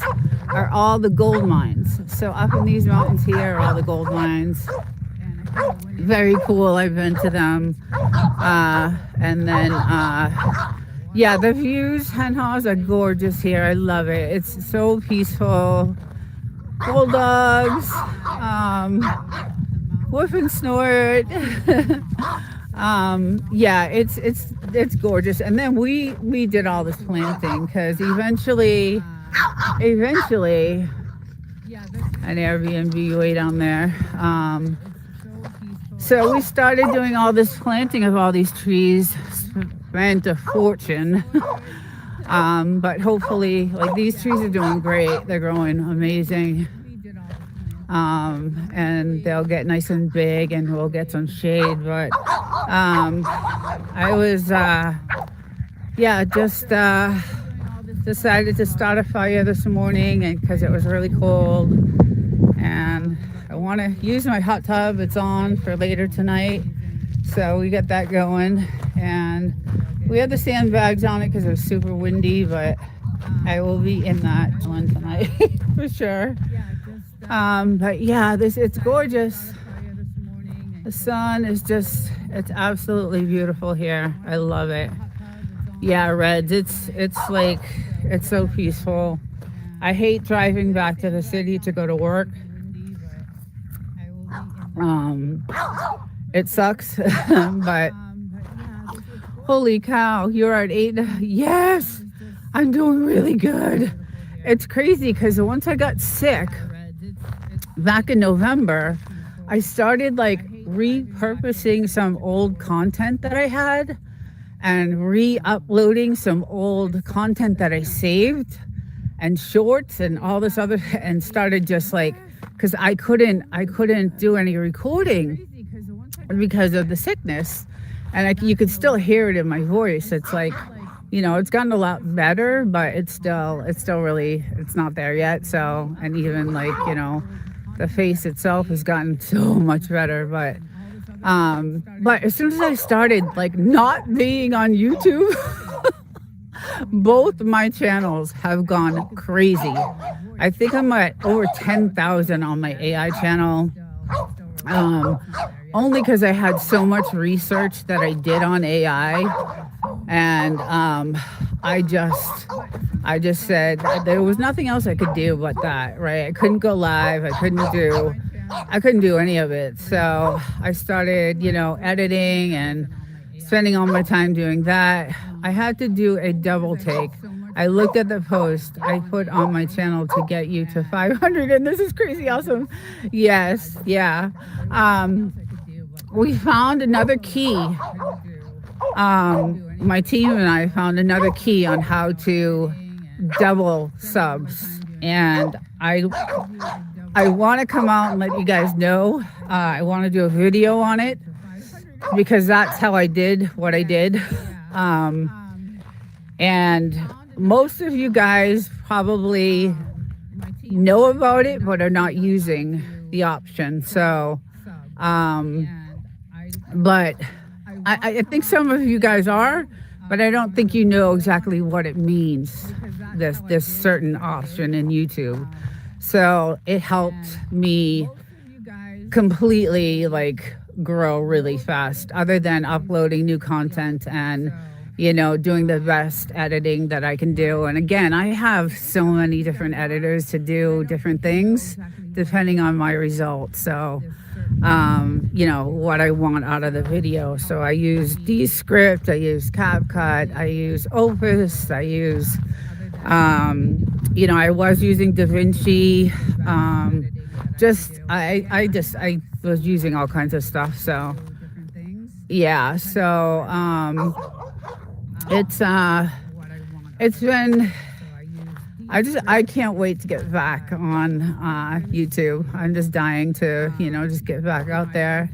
are all the gold mines. So up in these mountains here are all the gold mines. Very cool. I've been to them. And then, yeah, the views, Henhas, are gorgeous here. I love it. It's so peaceful. Bulldogs, woof and snort. Yeah, it's gorgeous. And then we did all this planting because eventually an Airbnb way down there. So we started doing all this planting of all these trees, spent a fortune. But hopefully, like, these trees are doing great. They're growing amazing. And they'll get nice and big and we'll get some shade. But I was, just decided to start a fire this morning and because it was really cold. And I want to use my hot tub. It's on for later tonight. So we got that going. And we had the sandbags on it because it was super windy, but I will be in that one tonight for sure. But yeah, it's gorgeous. The sun is it's absolutely beautiful here. I love it. Yeah, Reds, it's like, it's so peaceful. I hate driving back to the city to go to work. It sucks, but holy cow, you're at 8. Yes, I'm doing really good. It's crazy because once I got sick back in November, I started like repurposing some old content that I had and re-uploading some old content that I saved and shorts and all this other, and started just like, because I couldn't do any recording because of the sickness, and you could still hear it in my voice. It's like, it's gotten a lot better, but it's still really, it's not there yet. So, and even like, the face itself has gotten so much better, but as soon as I started like not being on YouTube, both my channels have gone crazy. I think I'm at over 10,000 on my AI channel. Only because I had so much research that I did on AI, and I just said there was nothing else I could do but that, right? I couldn't go live. I couldn't do any of it. So I started, editing and spending all my time doing that. I had to do a double take. I looked at the post I put on my channel to get you to 500, and this is crazy awesome. Yes, yeah. We found another key. My team and I found another key on how to double subs, and I want to come out and let you guys know. I want to do a video on it because that's how I did what I did. And most of you guys probably know about it but are not using the option. So but I think some of you guys are, but I don't think you know exactly what it means, this certain option in YouTube. So it helped me completely like grow really fast, other than uploading new content and doing the best editing that I can do. And again, I have so many different editors to do different things depending on my results. So what I want out of the video. So I use Descript, I use CapCut, I use Opus, I use I was using DaVinci. I was using all kinds of stuff. So yeah, so it's been, I can't wait to get back on YouTube. I'm just dying to just get back out there.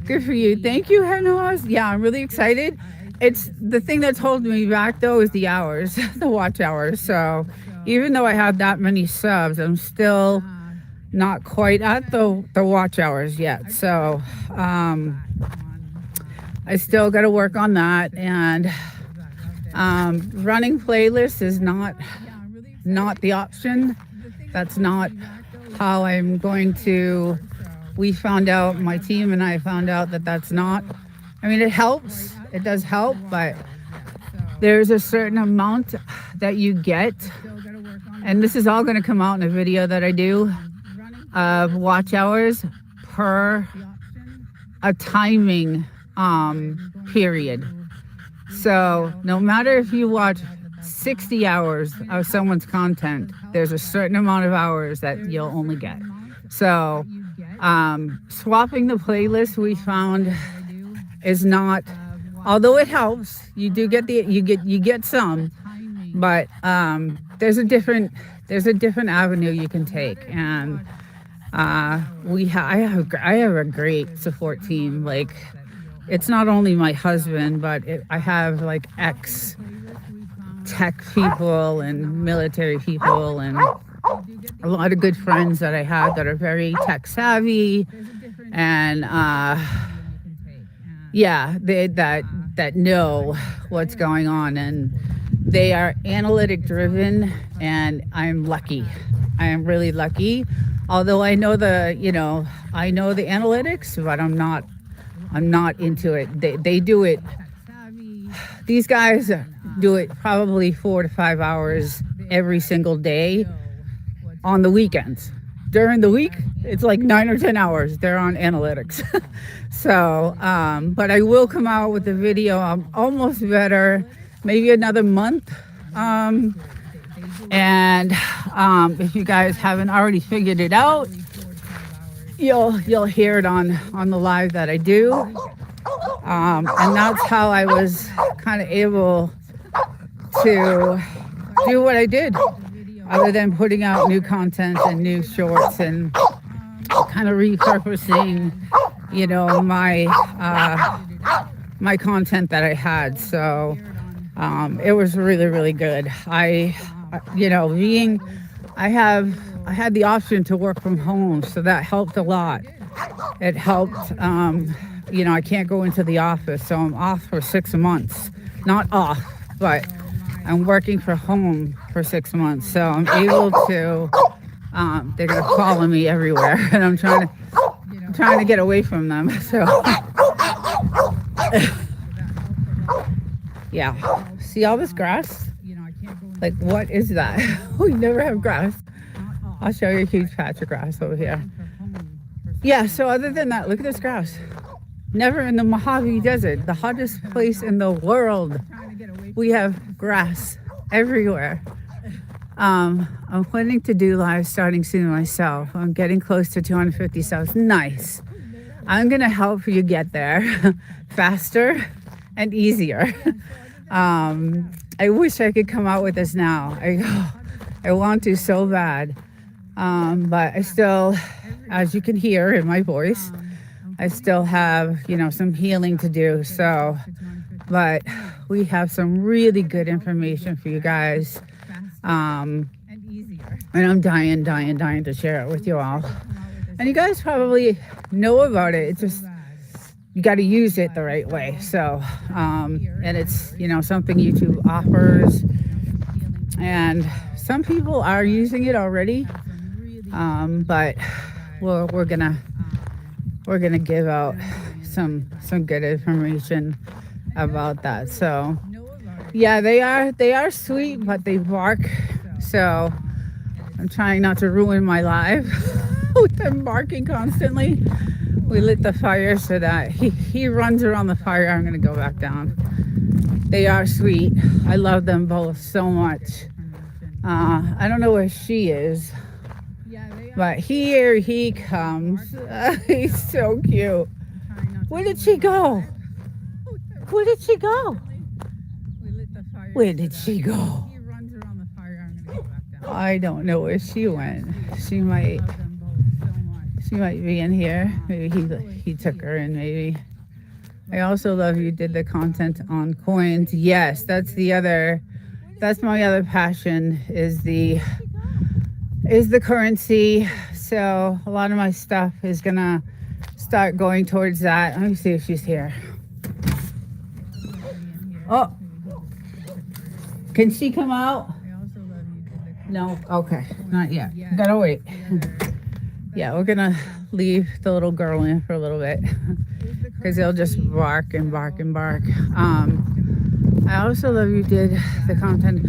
Good for you. Thank you, Henhas. Yeah, I'm really excited. It's the thing that's holding me back though is the hours, the watch hours. So even though I have that many subs, I'm still not quite at the watch hours yet. So I still got to work on that. And Running playlists is not the option. That's not how I'm going to. We found out, my team and I found out that that's not. I mean, it helps. It does help, but there's a certain amount that you get, and this is all going to come out in a video that I do of watch hours per a timing period. So no matter if you watch 60 hours of someone's content, there's a certain amount of hours that you'll only get. So swapping the playlist, we found, is not, although it helps, you do get you get some, but there's a different avenue you can take. And I have a great support team. Like, it's not only my husband, but I have like ex tech people and military people and a lot of good friends that I have that are very tech savvy, and that know what's going on, and they are analytic driven, and I'm lucky. I am really lucky. Although I know the analytics, but I'm not into it. They do it. These guys do it probably 4 to 5 hours every single day on the weekends. During the week, it's like 9 or 10 hours they're on analytics. So, but I will come out with a video. I'm almost better, maybe another month. And if you guys haven't already figured it out, you'll hear it on the live that I do. And that's how I was kind of able to do what I did, other than putting out new content and new shorts and kind of repurposing, my content that I had. So it was really, really good. I had the option to work from home, so that helped a lot. It helped. I can't go into the office, so I'm off for 6 months. Not off, but I'm working from home for 6 months, so I'm able to. They're gonna follow me everywhere, and I'm trying to get away from them. So, yeah. See all this grass? Like, what is that? We never have grass. I'll show you a huge patch of grass over here. Yeah. So other than that, look at this grass. Never in the Mojave Desert, the hottest place in the world, we have grass everywhere. I'm planning to do live starting soon myself. I'm getting close to 250 subs. Nice. I'm gonna help you get there faster and easier. I wish I could come out with this now. I want to so bad. But I still, as you can hear in my voice, I still have, some healing to do. So, but we have some really good information for you guys. And I'm dying to share it with you all. And you guys probably know about it. It's just, you got to use it the right way. So, and it's, something YouTube offers. And some people are using it already. But we're gonna give out some good information about that. So yeah, they are sweet, but they bark. So I'm trying not to ruin my live with them barking constantly. We lit the fire so that he runs around the fire. I'm gonna go back down. They are sweet. I love them both so much. I don't know where she is, but here he comes. He's so cute. Where did she go? Where did she go? Where did she go? I don't know where she went. She might be in here. Maybe he took her in, maybe. I also love you did the content on coins. Yes, that's my other passion is the currency. So a lot of my stuff is gonna start going towards that. Let me see if she's here. Oh, Can she come out? No? Okay. Not yet. Gotta wait. Yeah, we're gonna leave the little girl in for a little bit because they'll just bark and bark and bark. I also love you did the content.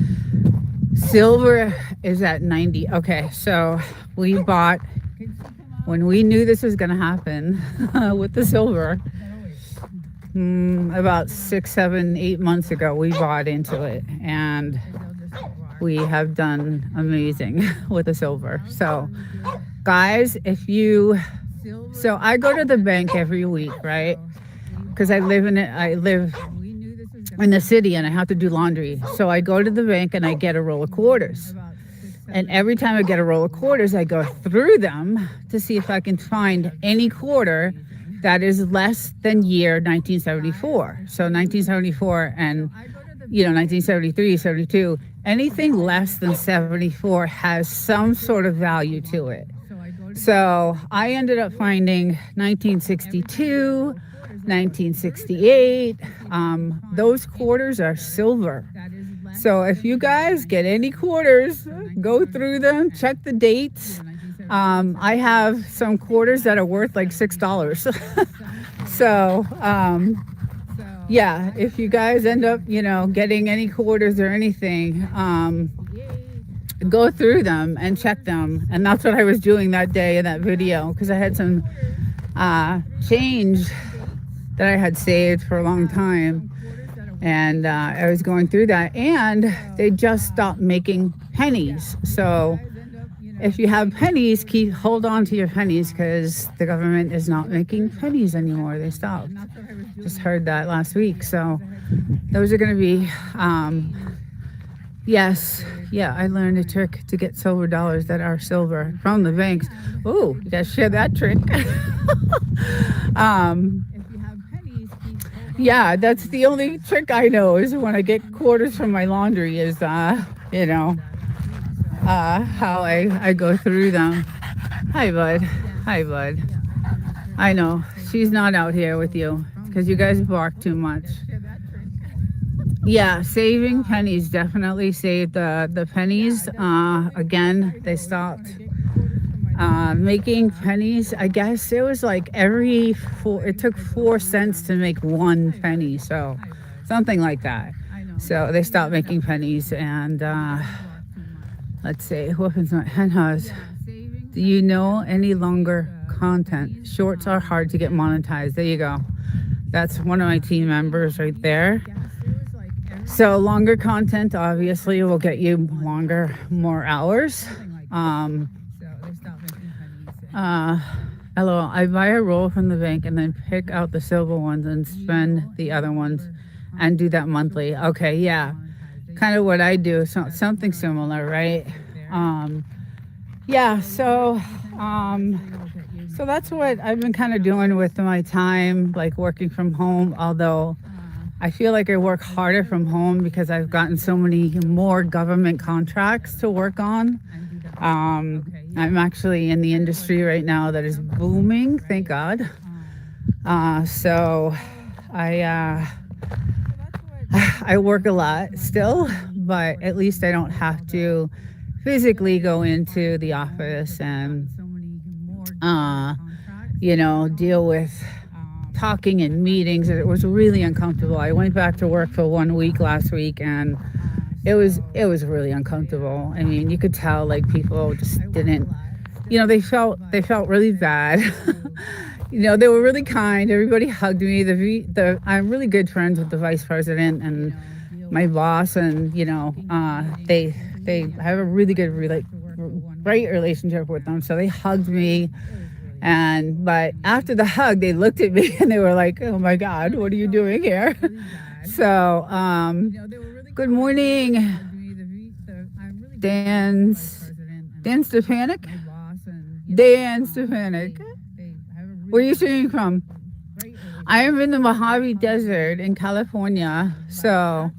Silver is at 90. Okay, so we bought when we knew this was gonna happen with the silver. About 6, 7, 8 months ago, we bought into it, and we have done amazing with the silver. So, guys, so I go to the bank every week, right? Because I live in the city and I have to do laundry. So I go to the bank and I get a roll of quarters. And every time I get a roll of quarters, I go through them to see if I can find any quarter that is less than year 1974. So 1974 and 1973, 72, anything less than 74 has some sort of value to it. So I ended up finding 1962, 1968. Those quarters are silver. So if you guys get any quarters, go through them, check the dates. I have some quarters that are worth like $6. So, yeah, if you guys end up, getting any quarters or anything, go through them and check them. And that's what I was doing that day in that video, because I had some change that I had saved for a long time. And I was going through that, and they just stopped making pennies. So if you have pennies, hold on to your pennies, because the government is not making pennies anymore. They stopped. Just heard that last week. So those are going to be, yes. Yeah, I learned a trick to get silver dollars that are silver from the banks. Oh, you guys share that trick. Yeah, that's the only trick I know, is when I get quarters from my laundry is, how I go through them. Hi, bud. Hi, bud. I know, she's not out here with you because you guys bark too much. Yeah, saving pennies, definitely save the pennies. Again, they stopped making pennies. I guess it was like it took 4 cents to make 1 penny, so something like that. So they stopped making pennies. And let's see, weapons not hennas. Do you know any longer content? Shorts are hard to get monetized. There you go. That's one of my team members right there. So longer content obviously will get you more hours. LOL, I buy a roll from the bank and then pick out the silver ones and spend the other ones and do that monthly. Okay, yeah, kind of what I do. So something similar, right? Yeah, so that's what I've been kind of doing with my time, like working from home, although I feel like I work harder from home because I've gotten so many more government contracts to work on. I'm actually in the industry right now that is booming, thank God. So I work a lot still, but at least I don't have to physically go into the office and deal with talking in meetings. It was really uncomfortable. I went back to work for 1 week last week, and it was really uncomfortable. I mean, you could tell like people just didn't, they felt really bad. They were really kind. Everybody hugged me. I'm really good friends with the vice president and my boss, and they have a really good great relationship with them. So they hugged me. But after the hug, they looked at me and they were like, "Oh my God, what are you doing here?" So, good morning, Dan Stefanik. Dan Stefanik. Where are you streaming from? I am in the Mojave Desert in California. So,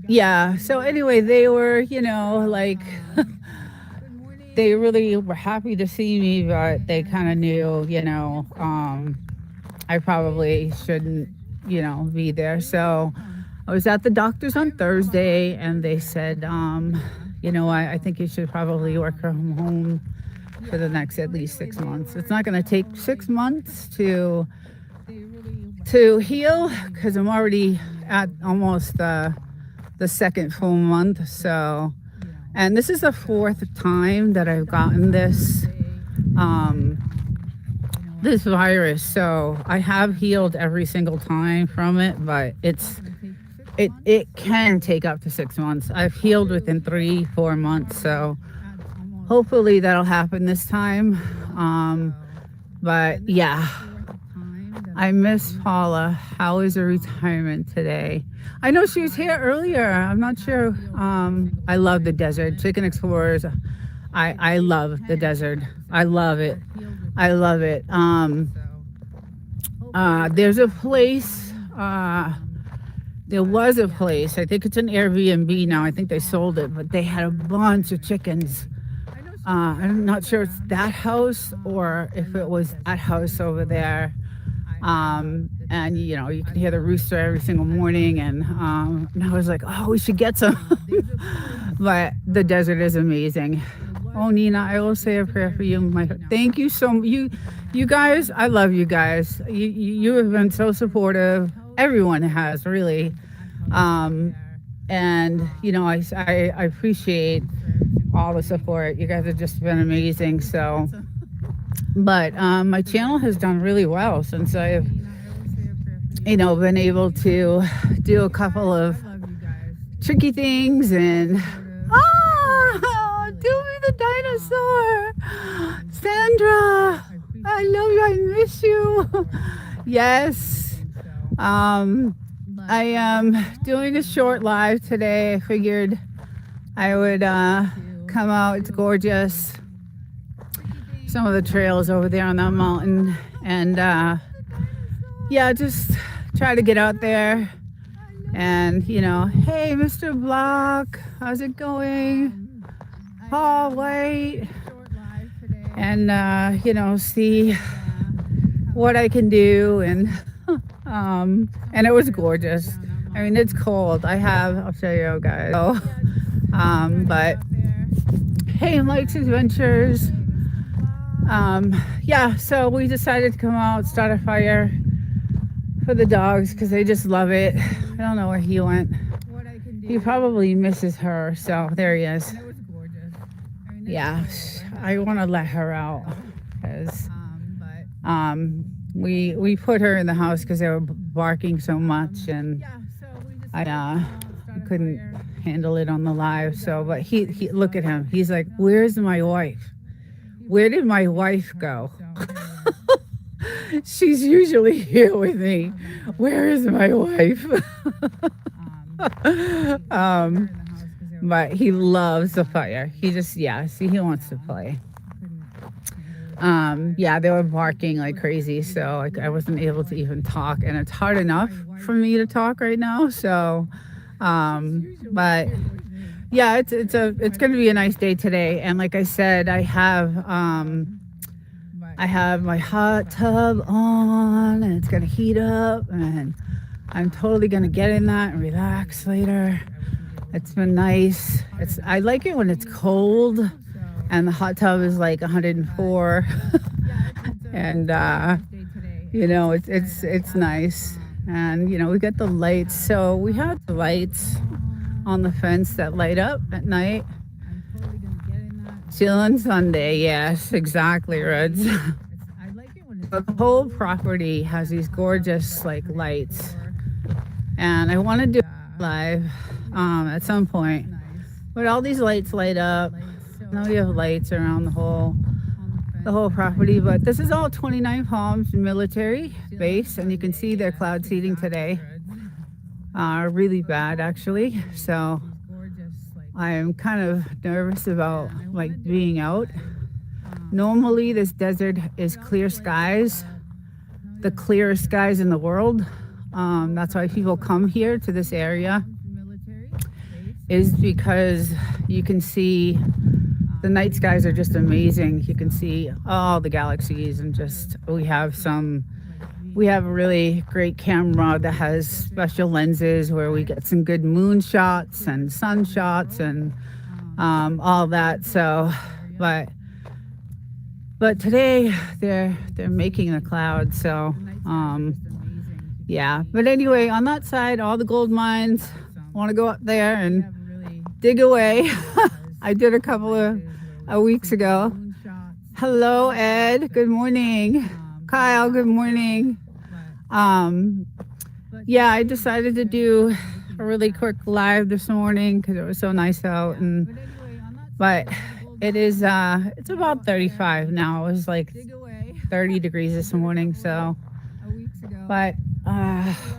yeah. So anyway, they were, they really were happy to see me, but they kind of knew, I probably shouldn't, be there. So I was at the doctor's on Thursday, and they said, you know, I think you should probably work from home for the next at least 6 months. It's not going to take 6 months to heal, because I'm already at almost the second full month. So, and this is the 4th time that I've gotten this this virus. So I have healed every single time from it, but it can take up to 6 months. I've healed within 3-4 months, so hopefully that'll happen this time. But yeah, I miss Paula. How is her retirement today? I know she was here earlier. I'm not sure. I love the desert. Chicken Explorers. I love the desert. I love it. I love it. There's a place. There was a place. I think it's an Airbnb now. I think they sold it, but they had a bunch of chickens. I'm not sure it's that house or if it was that house over there. And you know, you can hear the rooster every single morning, and I was like, oh, we should get some. But the desert is amazing. Oh, Nina, I will say a prayer for you. Thank you so much. You guys, I love you guys. You have been so supportive. Everyone has, really. And you know, I appreciate all the support. You guys have just been amazing. So, but my channel has done really well since I've, you know, been able to do a couple of tricky things. And do me the dinosaur, Sandra. I love you. I miss you. Yes. I am doing a short live today. I figured I would come out. It's gorgeous. Some of the trails over there on that mountain, and yeah, just try to get out there. And you know, hey, Mr. Block, how's it going? Paul White. And you know, see what I can do. And it was gorgeous. I mean, it's cold. I'll show you guys. So, but hey, Mike's Adventures. Yeah, so we decided to come out, start a fire for the dogs because they just love it. I don't know where he went. He probably misses her. So there he is. Yeah, I want to let her out because we put her in the house because they were barking so much, and I couldn't handle it on the live. So, but he look at him. He's like, "Where's my wife? Where did my wife go? She's usually here with me. Where is my wife?" But he loves the fire. He just, see, he wants to play. Yeah, they were barking like crazy, so I wasn't able to even talk, and it's hard enough for me to talk right now. So, but yeah, it's going to be a nice day today. And like I said, I have my hot tub on, and it's going to heat up, and I'm totally going to get in that and relax later. It's been nice. I like it when it's cold and the hot tub is like 104. And you know, it's nice. And you know, we got the lights. So we have the lights on the fence that light up at night. Chillin' Sunday, yes, exactly, Reds. The whole property has these gorgeous like lights, and I want to do live at some point, but all these lights light up. Now we have lights around the whole property, but this is all 29 Palms military base, and you can see their cloud seeding today really bad actually. So I am kind of nervous about like being out. Normally this desert is clear skies, the clearest skies in the world. That's why people come here to this area, is because you can see the night skies are just amazing. You can see all the galaxies, and just we have some we have a really great camera that has special lenses where we get some good moon shots and sun shots and all that. So, but today they're making the clouds. So, yeah. But anyway, on that side, all the gold mines. I want to go up there and dig away. I did a couple of weeks ago. Hello, Ed. Good morning. Kyle, good morning. Yeah, I decided to do a really quick live this morning because it was so nice out. But it is, it's about 35 now. It was like 30 degrees this morning. So, but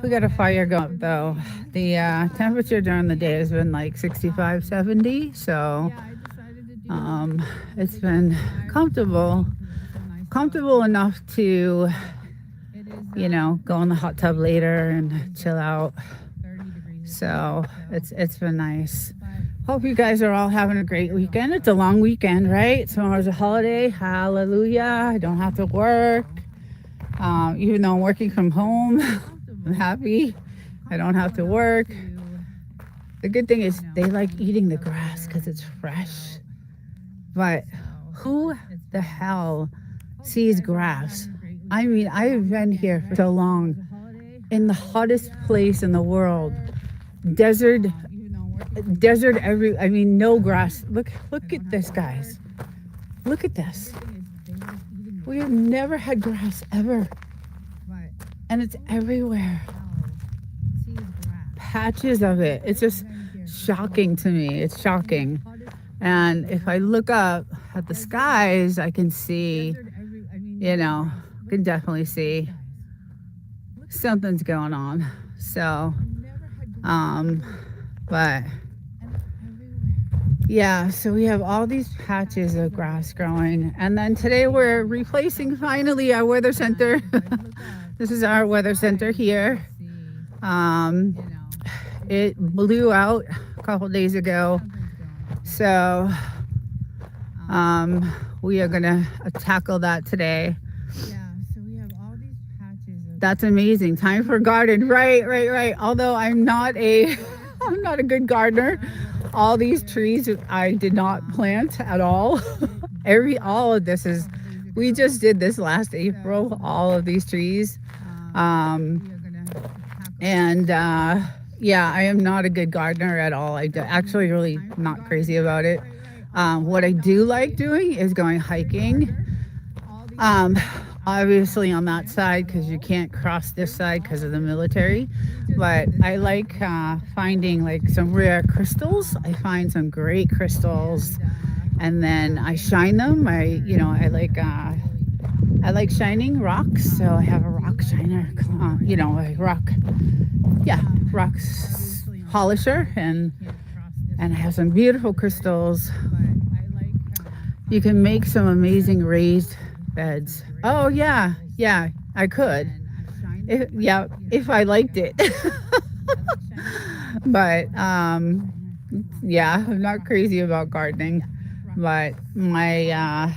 we got a fire going though. The temperature during the day has been like 65, 70. So, it's been comfortable enough to, you know, go in the hot tub later and chill out. So it's been nice. Hope you guys are all having a great weekend. It's a long weekend, right? Tomorrow's a holiday. Hallelujah. I don't have to work. Even though I'm working from home, I'm happy. I don't have to work. The good thing is they like eating the grass because it's fresh. But who the hell sees grass? I mean, I've been here for so long in the hottest place in the world. Desert I mean, no grass. Look at this, guys. Look at this. We have never had grass ever. And it's everywhere. Patches of it. It's just shocking to me. It's shocking. And if I look up at the skies, I can see, you know, can definitely see something's going on. So, but yeah, so we have all these patches of grass growing. And then today we're replacing finally our weather center. This is our weather center here. It blew out a couple days ago. So we are gonna tackle that today. That's amazing. Time for garden. Right. Although I'm not a good gardener. All these trees I did not plant at all. All of this is, we just did this last April, all of these trees. Yeah, I am not a good gardener at all. Actually really not crazy about it. What I do like doing is going hiking. Obviously on that side because you can't cross this side because of the military. But I like finding like some rare crystals. I find some great crystals and then I shine them. I like shining rocks. So I have a rock shiner, rock polisher and I have some beautiful crystals. You can make some amazing raised beds. Oh yeah, I could. If I liked it. But yeah, I'm not crazy about gardening. But my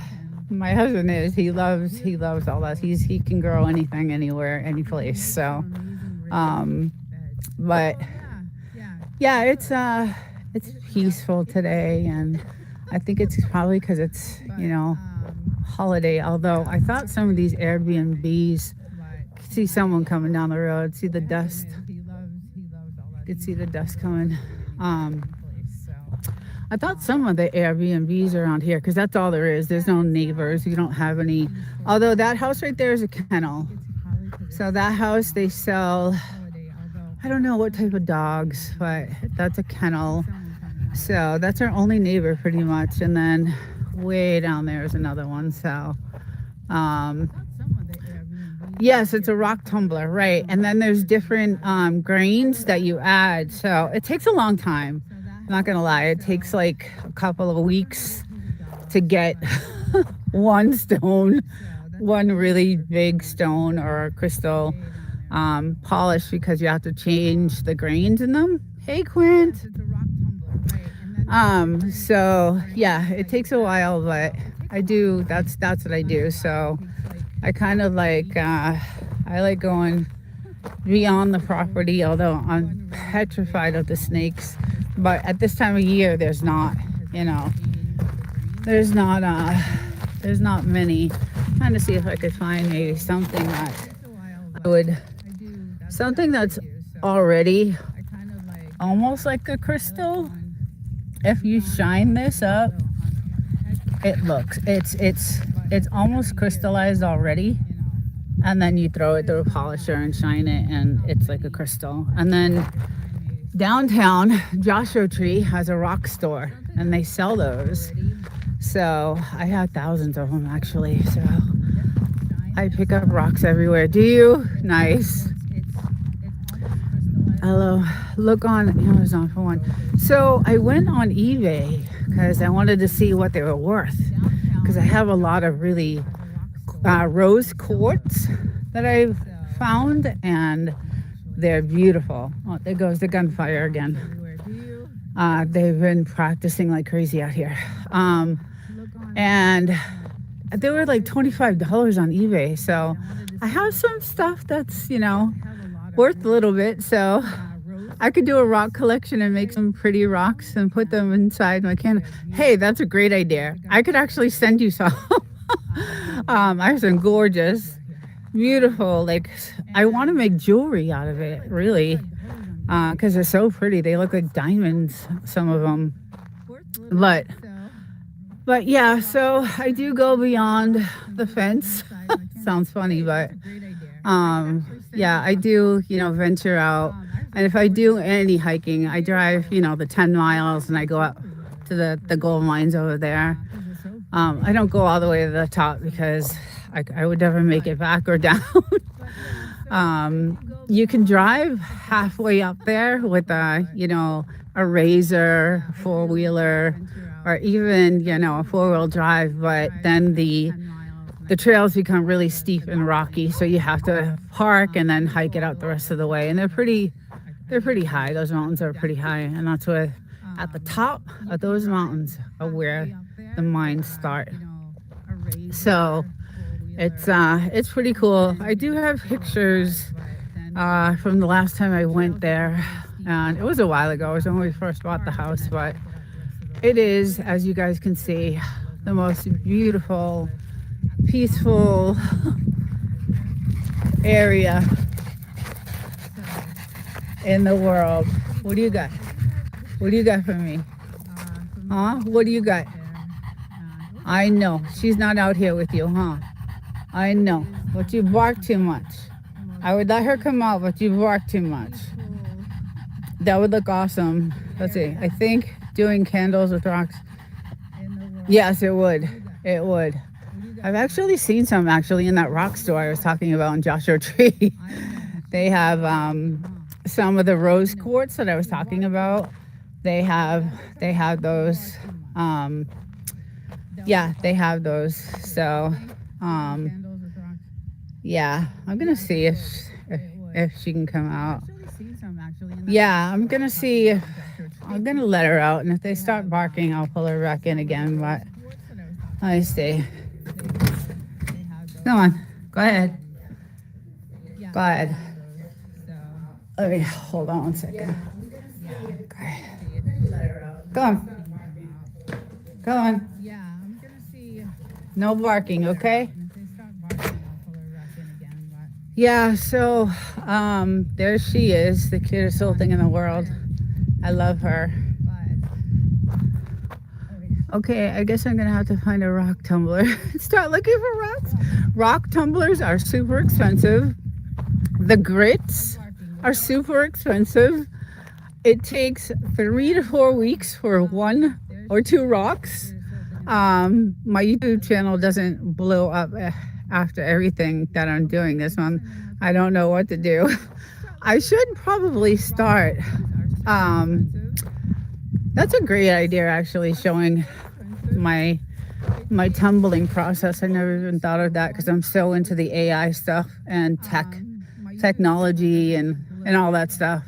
husband is. He loves all that. He can grow anything, anywhere, any place. So, but yeah, it's peaceful today, and I think it's probably because it's holiday. Although I thought some of these Airbnbs, see someone coming down the road, see the dust. You could see the dust coming. I thought some of the Airbnbs around here, because that's all there is. There's no neighbors. You don't have any. Although that house right there is a kennel. So that house, they sell, I don't know what type of dogs, but that's a kennel. So that's our only neighbor pretty much. And then way down there is another one. So, yes, it's a rock tumbler, right? And then there's different grains that you add. So it takes a long time. I'm not gonna lie, it takes like a couple of weeks to get one really big stone or crystal polished, because you have to change the grains in them. Hey, Quint. So yeah, it takes a while, but I do. That's what I do. So I kind of like I I like going beyond the property, although I'm petrified of the snakes. But at this time of year, there's not, you know, there's not many. I'm trying to see if I could find maybe something that's already almost like a crystal. If you shine this up, it's almost crystallized already. And then you throw it through a polisher and shine it, and it's like a crystal. And then downtown, Joshua Tree has a rock store, and they sell those. So I have thousands of them actually. So I pick up rocks everywhere. Do you? Nice. Hello. Look on Amazon for one. So I went on eBay because I wanted to see what they were worth. Because I have a lot of really rose quartz that I've found, and they're beautiful. Oh, there goes the gunfire again. They've been practicing like crazy out here. And they were like $25 on eBay. So I have some stuff that's, worth a little bit. So I could do a rock collection and make some pretty rocks and put them inside my can. Hey, that's a great idea. I could actually send you some. I have some gorgeous, beautiful, like, I want to make jewelry out of it, really, because they're so pretty. They look like diamonds, some of them. But yeah, so I do go beyond the fence. Sounds funny, but yeah, I do, venture out. And if I do any hiking, I drive, the 10 miles and I go up to the gold mines over there. I don't go all the way to the top because I would never make it back or down. You can drive halfway up there with a Razor, four-wheeler, or even, a four-wheel drive, but then the trails become really steep and rocky, so you have to park and then hike it out the rest of the way. And they're pretty high. Those mountains are pretty high, and that's where at the top of those mountains are where the mines start. So it's pretty cool. I do have pictures from the last time I went there, and it was a while ago. It was when we first bought the house, but it is, as you guys can see, the most beautiful, peaceful area in the world. What do you got? What do you got for me? Huh? What do you got? I know. She's not out here with you, huh? I know. But you bark too much. I would let her come out, but you bark too much. That would look awesome. Let's see. I think doing candles with rocks. Yes, it would. It would. I've actually seen some in that rock store I was talking about in Joshua Tree. They have some of the rose quartz that I was talking about. They have those. Yeah, they have those. So, yeah, I'm gonna see if she can come out. Yeah, I'm gonna see if I'm gonna let her out, and if they start barking, I'll pull her back in again. But I see. Come on, go ahead. Go ahead. Let me hold on one second. Okay. Go on. Go on. No barking, okay? Yeah, so there she is, the cutest little thing in the world. I love her. Okay, I guess I'm gonna have to find a rock tumbler. Start looking for rocks. Rock tumblers are super expensive. The grits are super expensive. It takes 3 to 4 weeks for 1 or 2 rocks. My YouTube channel doesn't blow up after everything that I'm doing this one. I don't know what to do. I should probably start. That's a great idea, actually, showing my tumbling process. I never even thought of that because I'm so into the AI stuff and technology and all that stuff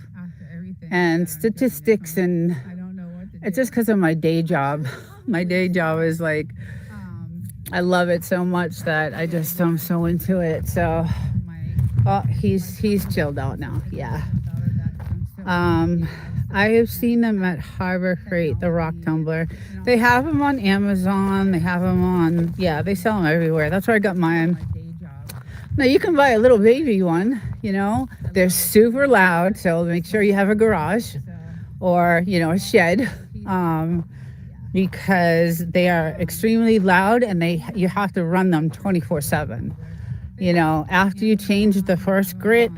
and statistics, and it's just because of my day job. My day job is like, I love it so much that I'm so into it. So Oh, he's chilled out now. Yeah. I have seen them at Harbor Freight, the rock tumbler. They have them on Amazon. They have them on, yeah, they sell them everywhere. That's where I got mine. Now you can buy a little baby one, you know. They're super loud, so make sure you have a garage or, you know, a shed. Because they are extremely loud and you have to run them 24/7. You know, after you change the first grit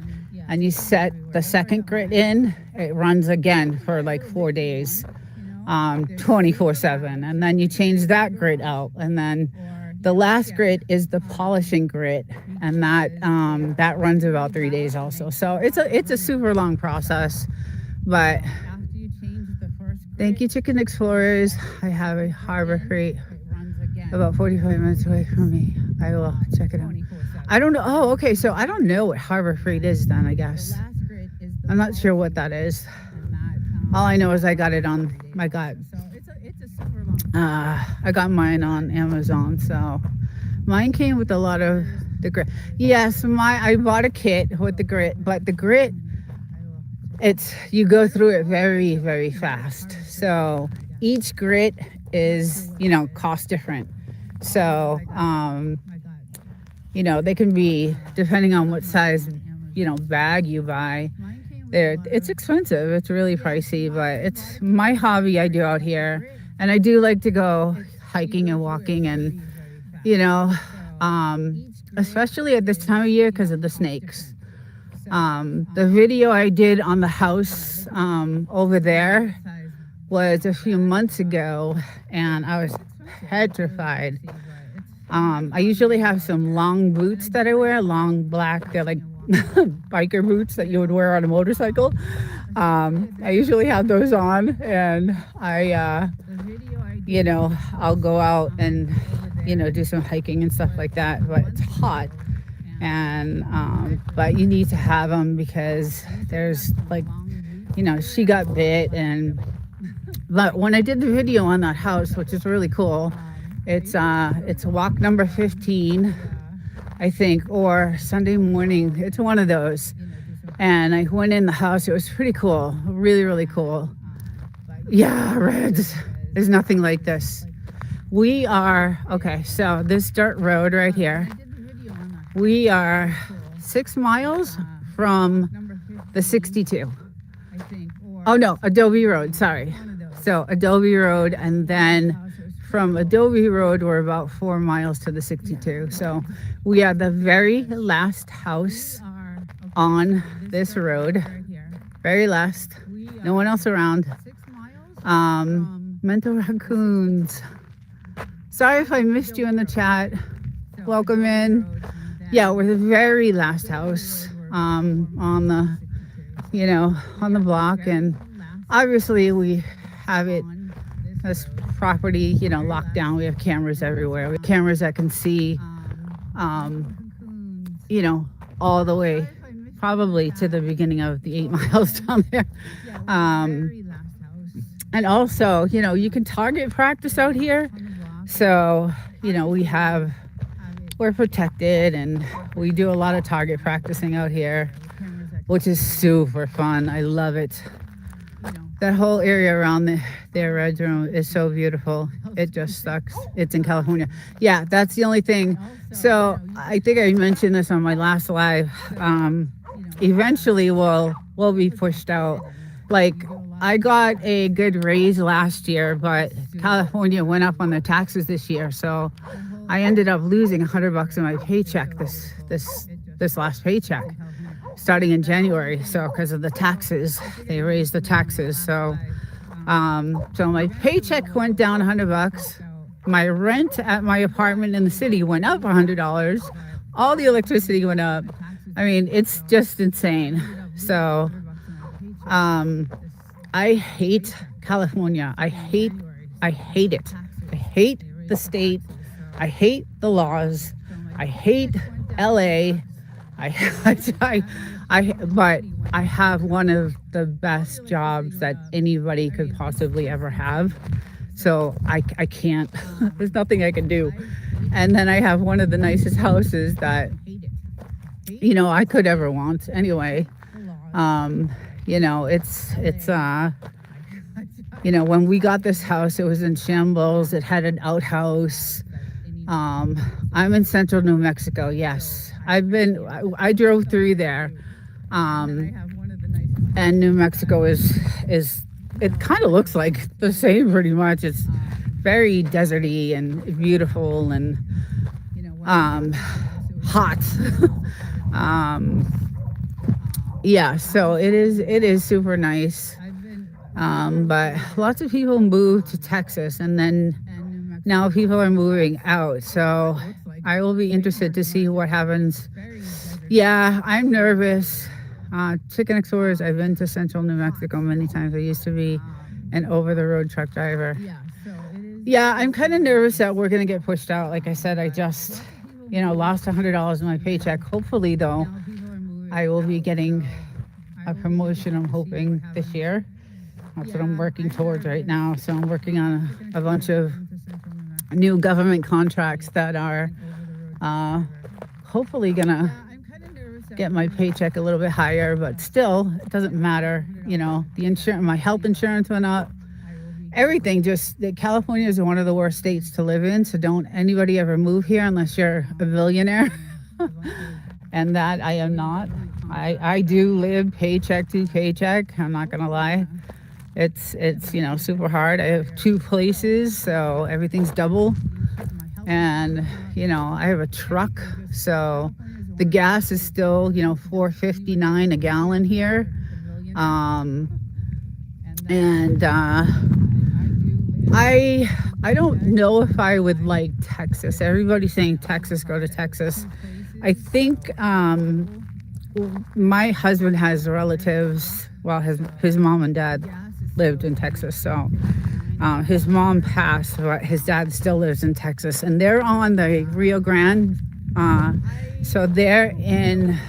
and you set the second grit in, it runs again for like 4 days, 24/7. And then you change that grit out. And then the last grit is the polishing grit, and that runs about 3 days also. So it's a super long process, but thank you, Chicken Explorers. I have a Harbor Freight about 45 minutes away from me. I will check it out. I don't know. Oh, okay. So I don't know what Harbor Freight is then, I guess. I'm not sure what that is. All I know is I got mine on Amazon. So mine came with a lot of the grit. Yes, I bought a kit with the grit, but the grit, you go through it very, very fast. So each grit is, you know, cost different. So, you know, they can be, depending on what size, you know, bag you buy, it's expensive. It's really pricey, but it's my hobby I do out here. And I do like to go hiking and walking and, you know, especially at this time of year because of the snakes. The video I did on the house over there was a few months ago, and I was petrified. I usually have some long boots that I wear, long black, they're like biker boots that you would wear on a motorcycle. I usually have those on, and you know, I'll go out and, you know, do some hiking and stuff like that, but it's hot. And but you need to have them because there's, like, you know, she got bit. But when I did the video on that house, which is really cool, it's walk number 15, I think, or Sunday morning. It's one of those. And I went in the house. It was pretty cool, really, really cool. Yeah, Reds, there's nothing like this. We are, okay, so this dirt road right here, we are 6 miles from the 62. Oh no, Adobe Road, sorry. So Adobe Road, and then from Adobe Road, we're about 4 miles to the 62. So we are the very last house on this road. Very last. No one else around. Mental raccoons. Sorry if I missed you in the chat. Welcome in. Yeah, we're the very last house on the, you know, on the block, and obviously we have this property, you know, locked down. We have cameras everywhere. We have cameras that can see, you know, all the way, probably to the beginning of the 8 miles down there. And also, you know, you can target practice out here. So, you know, we're protected, and we do a lot of target practicing out here, which is super fun. I love it. That whole area around their red room is so beautiful. It just sucks. It's in California. Yeah, that's the only thing. So I think I mentioned this on my last live. Eventually we'll be pushed out. Like, I got a good raise last year, but California went up on their taxes this year. So I ended up losing $100 in my paycheck this last paycheck, starting in January. So because of the taxes, they raised the taxes. So so my paycheck went down $100. My rent at my apartment in the city went up $100. All the electricity went up. I mean, it's just insane. So I hate California. I hate it. I hate the state. I hate the laws. I hate LA. But I have one of the best jobs that anybody could possibly ever have. So I can't, there's nothing I can do. And then I have one of the nicest houses that, I could ever want anyway. It's when we got this house, it was in shambles. It had an outhouse. I'm in central New Mexico. Yes, I drove through there. And New Mexico is it kind of looks like the same pretty much. It's very deserty and beautiful and hot. Yeah, so it is super nice. But lots of people move to Texas, and then now people are moving out. So I will be interested to see what happens. Yeah, I'm nervous. Chicken Explorers, I've been to central New Mexico many times. I used to be an over-the-road truck driver. Yeah, I'm kind of nervous that we're going to get pushed out. Like I said, I just, lost $100 in my paycheck. Hopefully, though, I will be getting a promotion, I'm hoping, this year. That's what I'm working towards right now. So I'm working on a bunch of new government contracts that are hopefully going to get my paycheck a little bit higher, but still, it doesn't matter. The insurance, my health insurance went up. Everything California is one of the worst states to live in, so don't anybody ever move here unless you're a billionaire. And that I am not. I do live paycheck to paycheck. I'm not gonna lie. It's super hard. I have 2 places, so everything's double. And I have a truck, so the gas is still $4.59 a gallon here. And I don't know if I would like Texas. Everybody's saying Texas, go to Texas. I think my husband has relatives. Well, his mom and dad lived in Texas, so his mom passed, but his dad still lives in Texas, and they're on the Rio Grande. So they're in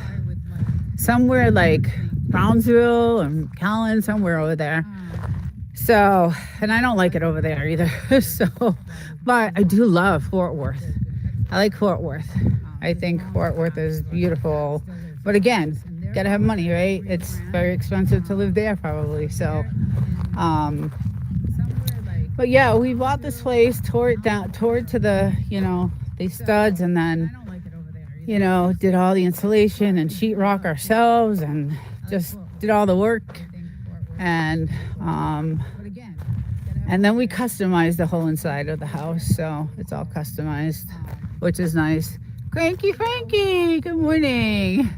somewhere like Brownsville and McAllen, somewhere over there. So, and I don't like it over there either. So, but I do love Fort Worth. I like Fort Worth. I think Fort Worth is beautiful. But again, gotta have money, right? It's very expensive to live there probably. So, but yeah, we bought this place, tore it to the, the studs, and then, did all the insulation and sheetrock ourselves and just did all the work. And then we customized the whole inside of the house, so it's all customized, which is nice. Cranky Frankie, good morning.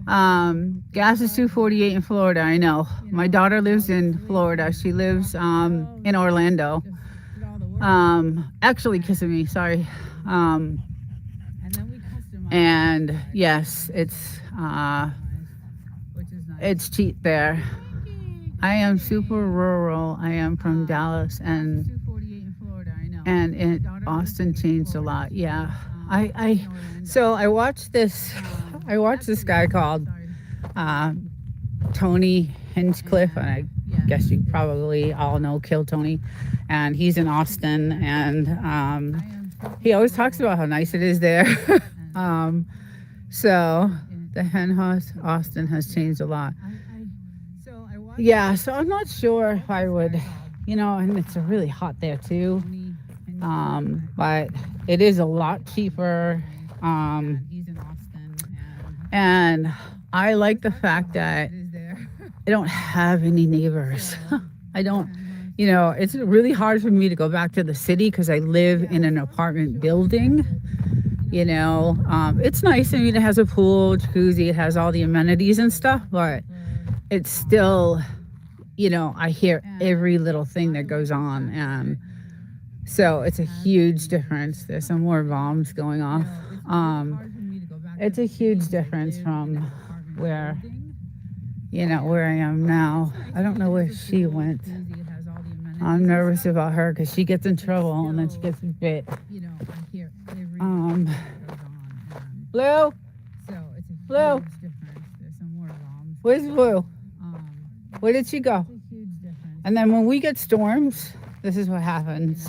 Gas is $2.48 in Florida. I know. My daughter lives in Florida. She lives in Orlando. Actually, Kissimmee. Sorry. And yes, it's cheap there. I am super rural. I am from Dallas, and Austin changed a lot. Yeah, so I watched this guy called Tony Hinchcliffe, and I guess you probably all know Kill Tony, and he's in Austin, and he always talks about how nice it is there. So the hen house Austin has changed a lot. Yeah, so I'm not sure if I would, and it's really hot there too. But it is a lot cheaper. And I like the fact that I don't have any neighbors. I don't, it's really hard for me to go back to the city because I live in an apartment building. It's nice. I mean, it has a pool, jacuzzi, it has all the amenities and stuff, but it's still, I hear every little thing that goes on, and so it's a huge difference. There's some more bombs going off. It's a huge difference from where I am now. I don't know where she went. I'm nervous about her because she gets in trouble and then she gets bit. Blue? Blue? Where's Blue? Where did she go? And then when we get storms, this is what happens.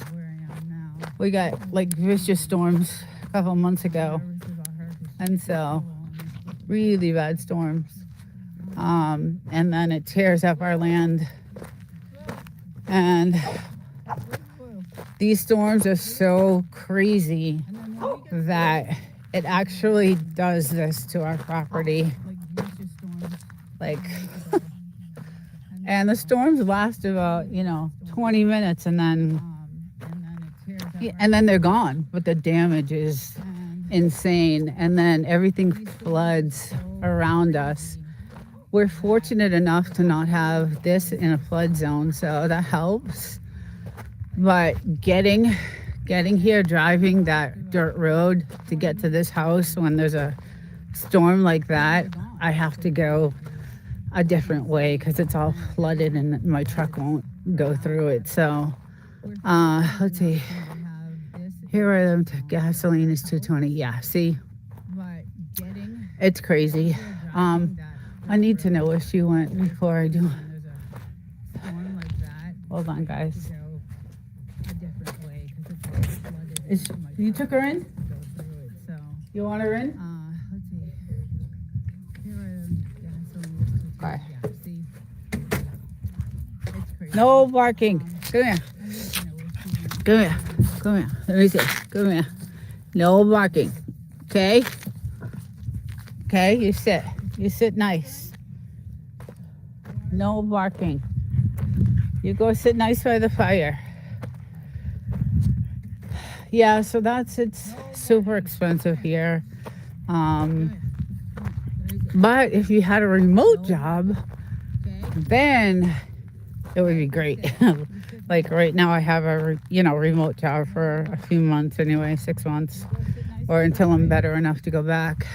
We got like vicious storms a couple months ago. And so really bad storms. And then it tears up our land. And these storms are so crazy that it actually does this to our property. Like, and the storms last about, 20 minutes and then they're gone. But the damage is insane. And then everything floods around us. We're fortunate enough to not have this in a flood zone, so that helps. But getting here, driving that dirt road to get to this house when there's a storm like that, I have to go a different way because it's all flooded and my truck won't go through it. So let's see. Here are them. Gasoline is $2.20. Yeah, see, it's crazy. I need to know where she went before I do. Hold on, guys. You took her in? You want her in? Okay. No barking. Come here. Come here. Come here. Let me see. Come here. No barking. Okay? Okay, you sit. You sit nice. No barking. You go sit nice by the fire. Yeah, so it's super expensive here. But if you had a remote job, then it would be great. Like right now I have a remote job for a few months anyway, 6 months, or until I'm better enough to go back.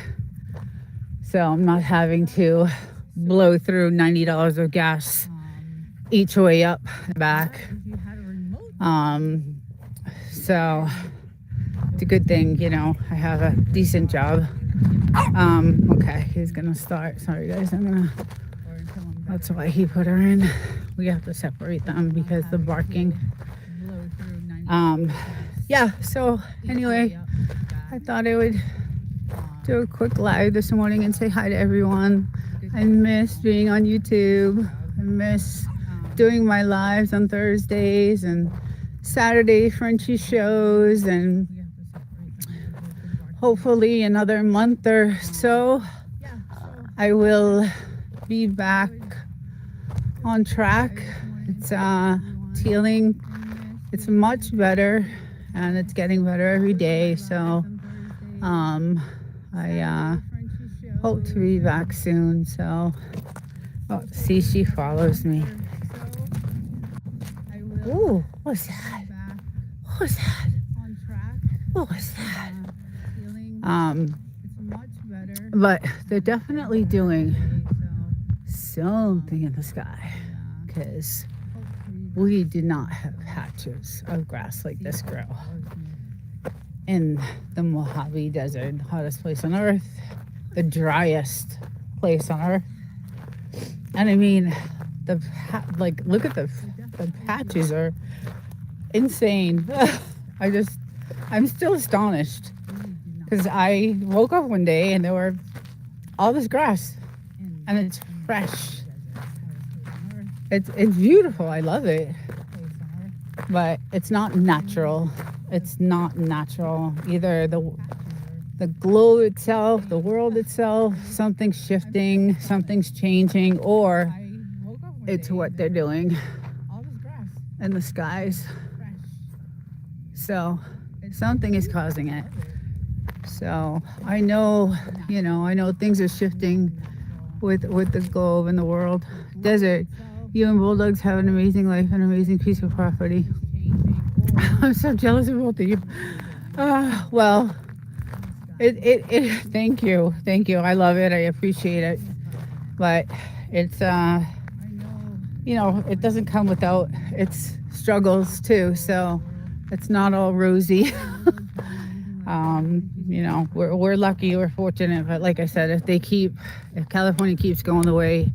So I'm not having to blow through $90 of gas each way up and back. So it's a good thing, I have a decent job. Okay, he's gonna start. Sorry guys, that's why he put her in. We have to separate them because the barking. Yeah, so anyway, I thought I would do a quick live this morning and say hi to everyone. I miss being on YouTube. I miss doing my lives on Thursdays and Saturday Frenchie shows, and hopefully another month or so I will be back on track. It's healing. It's much better and it's getting better every day. So I hope to be back soon. So see, she follows me. Ooh, what's that? What was that? What was that? But they're definitely doing something in the sky, because we do not have patches of grass like this grow in the Mojave Desert, hottest place on earth, the driest place on earth. And I mean, look at the patches are insane. I'm still astonished, because I woke up one day and there were all this grass and it's fresh. It's beautiful. I love it, but it's not natural. It's not natural. Either the globe itself, the world itself, something's shifting, something's changing, or it's what they're doing in the skies. So something is causing it. So I know things are shifting with the globe and the world. Desert, you and Bulldogs have an amazing life, an amazing piece of property. I'm so jealous of both of you. Well, thank you. I love it. I appreciate it. But it's, it doesn't come without its struggles too. So it's not all rosy. We're lucky, we're fortunate, but like I said, if California keeps going the way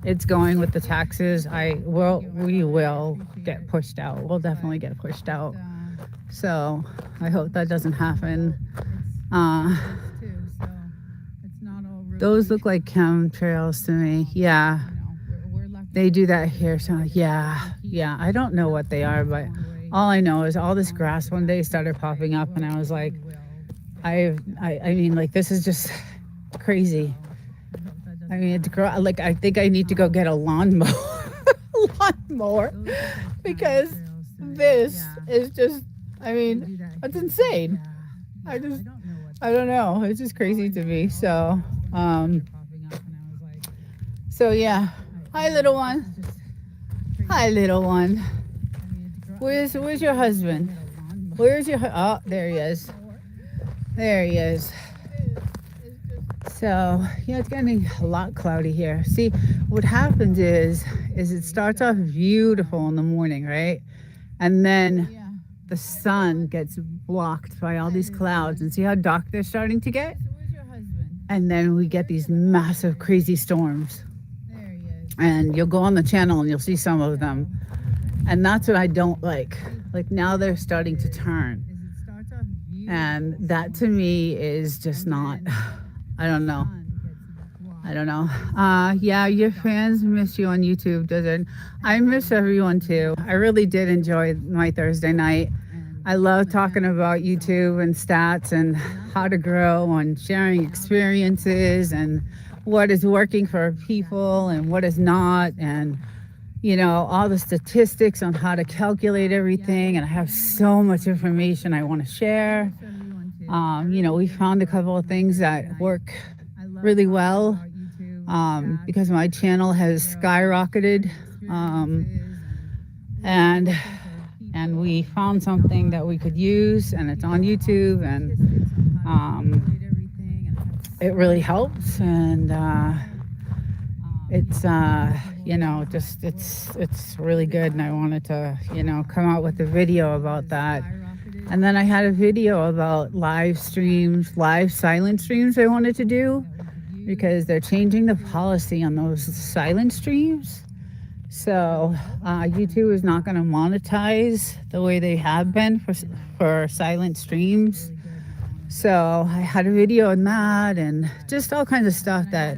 it's going with the taxes, we will get pushed out. We'll definitely get pushed out. So Those look like chemtrails to me. Yeah. They do that here. So yeah. I don't know what they are, but all I know is all this grass one day started popping up, and I was like, I mean, like, this is just crazy. I mean, like, I think I need to go get a lawnmower, because this is just, I mean, it's insane. I don't know. It's just crazy to me. So yeah. Hi, little one. Where's your husband? Oh, there he is. So, yeah, it's getting a lot cloudy here. See, what happens is it starts off beautiful in the morning, right? And then the sun gets blocked by all these clouds, and see how dark they're starting to get? And then we get these massive, crazy storms. And you'll go on the channel and you'll see some of them. And that's what I don't like. Like, now they're starting to turn. And that to me is just not, I don't know. Yeah, your fans miss you on YouTube, doesn't? I miss everyone too. I really did enjoy my Thursday night. I love talking about YouTube and stats and how to grow and sharing experiences and what is working for people and what is not, and all the statistics on how to calculate everything. And I have so much information I want to share. We found a couple of things that work really well, because my channel has skyrocketed, and we found something that we could use, and it's on YouTube, and it really helps. And it's it's really good, and I wanted to come out with a video about that. And then I had a video about live silent streams I wanted to do, because they're changing the policy on those silent streams. So YouTube is not going to monetize the way they have been for silent streams. So I had a video on that, and just all kinds of stuff that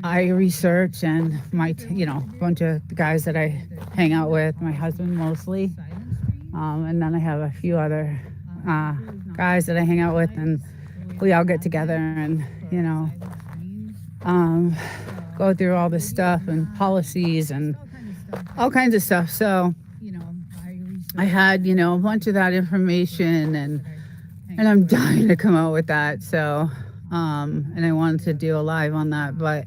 I research, and my a bunch of the guys that I hang out with, my husband mostly, and then I have a few other guys that I hang out with, and we all get together and go through all this stuff and policies and all kinds of stuff. So I had a bunch of that information, and I'm dying to come out with that. So and I wanted to do a live on that, but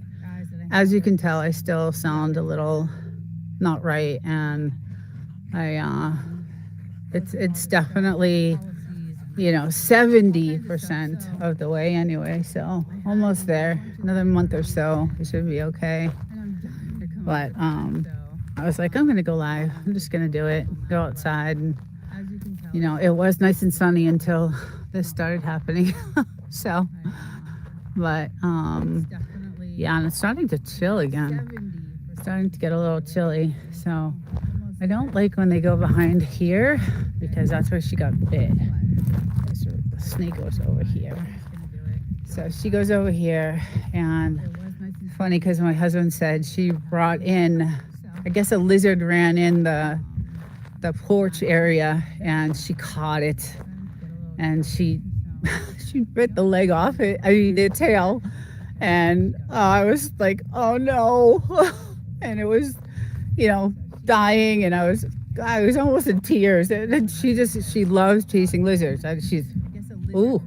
as you can tell, I still sound a little not right, and it's definitely 70% of the way anyway, so almost there. Another month or so, it should be okay. But I was like, I'm gonna go live. I'm just gonna do it, go outside, and it was nice and sunny until this started happening. So, but yeah, and it's starting to chill again. It's starting to get a little chilly. So I don't like when they go behind here, because that's where she got bit. The snake goes over here. So she goes over here, and funny because my husband said she brought in, I guess a lizard ran in the porch area, and she caught it, and she bit the leg off it. I mean, the tail. And I was like, oh no. And it was, dying, and I was almost in tears. And she loves chasing lizards. Ooh.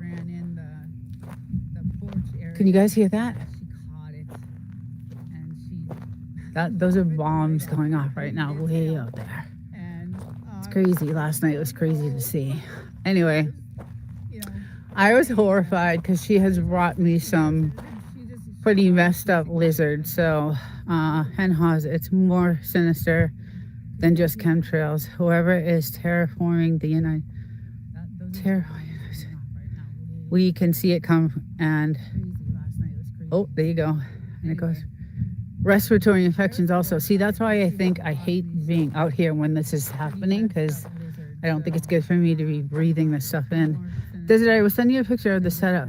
Can you guys hear that? Those are bombs going off right now, way out there. It's crazy. Last night it was crazy to see. Anyway, I was horrified because she has brought me some pretty messed up lizards. So, it's more sinister than just chemtrails. Whoever is terraforming the United, we can see it come, and oh, there you go, and it goes. Respiratory infections also. See, that's why I think I hate being out here when this is happening, because I don't think it's good for me to be breathing this stuff in. Desiree, I will send you a picture of the setup.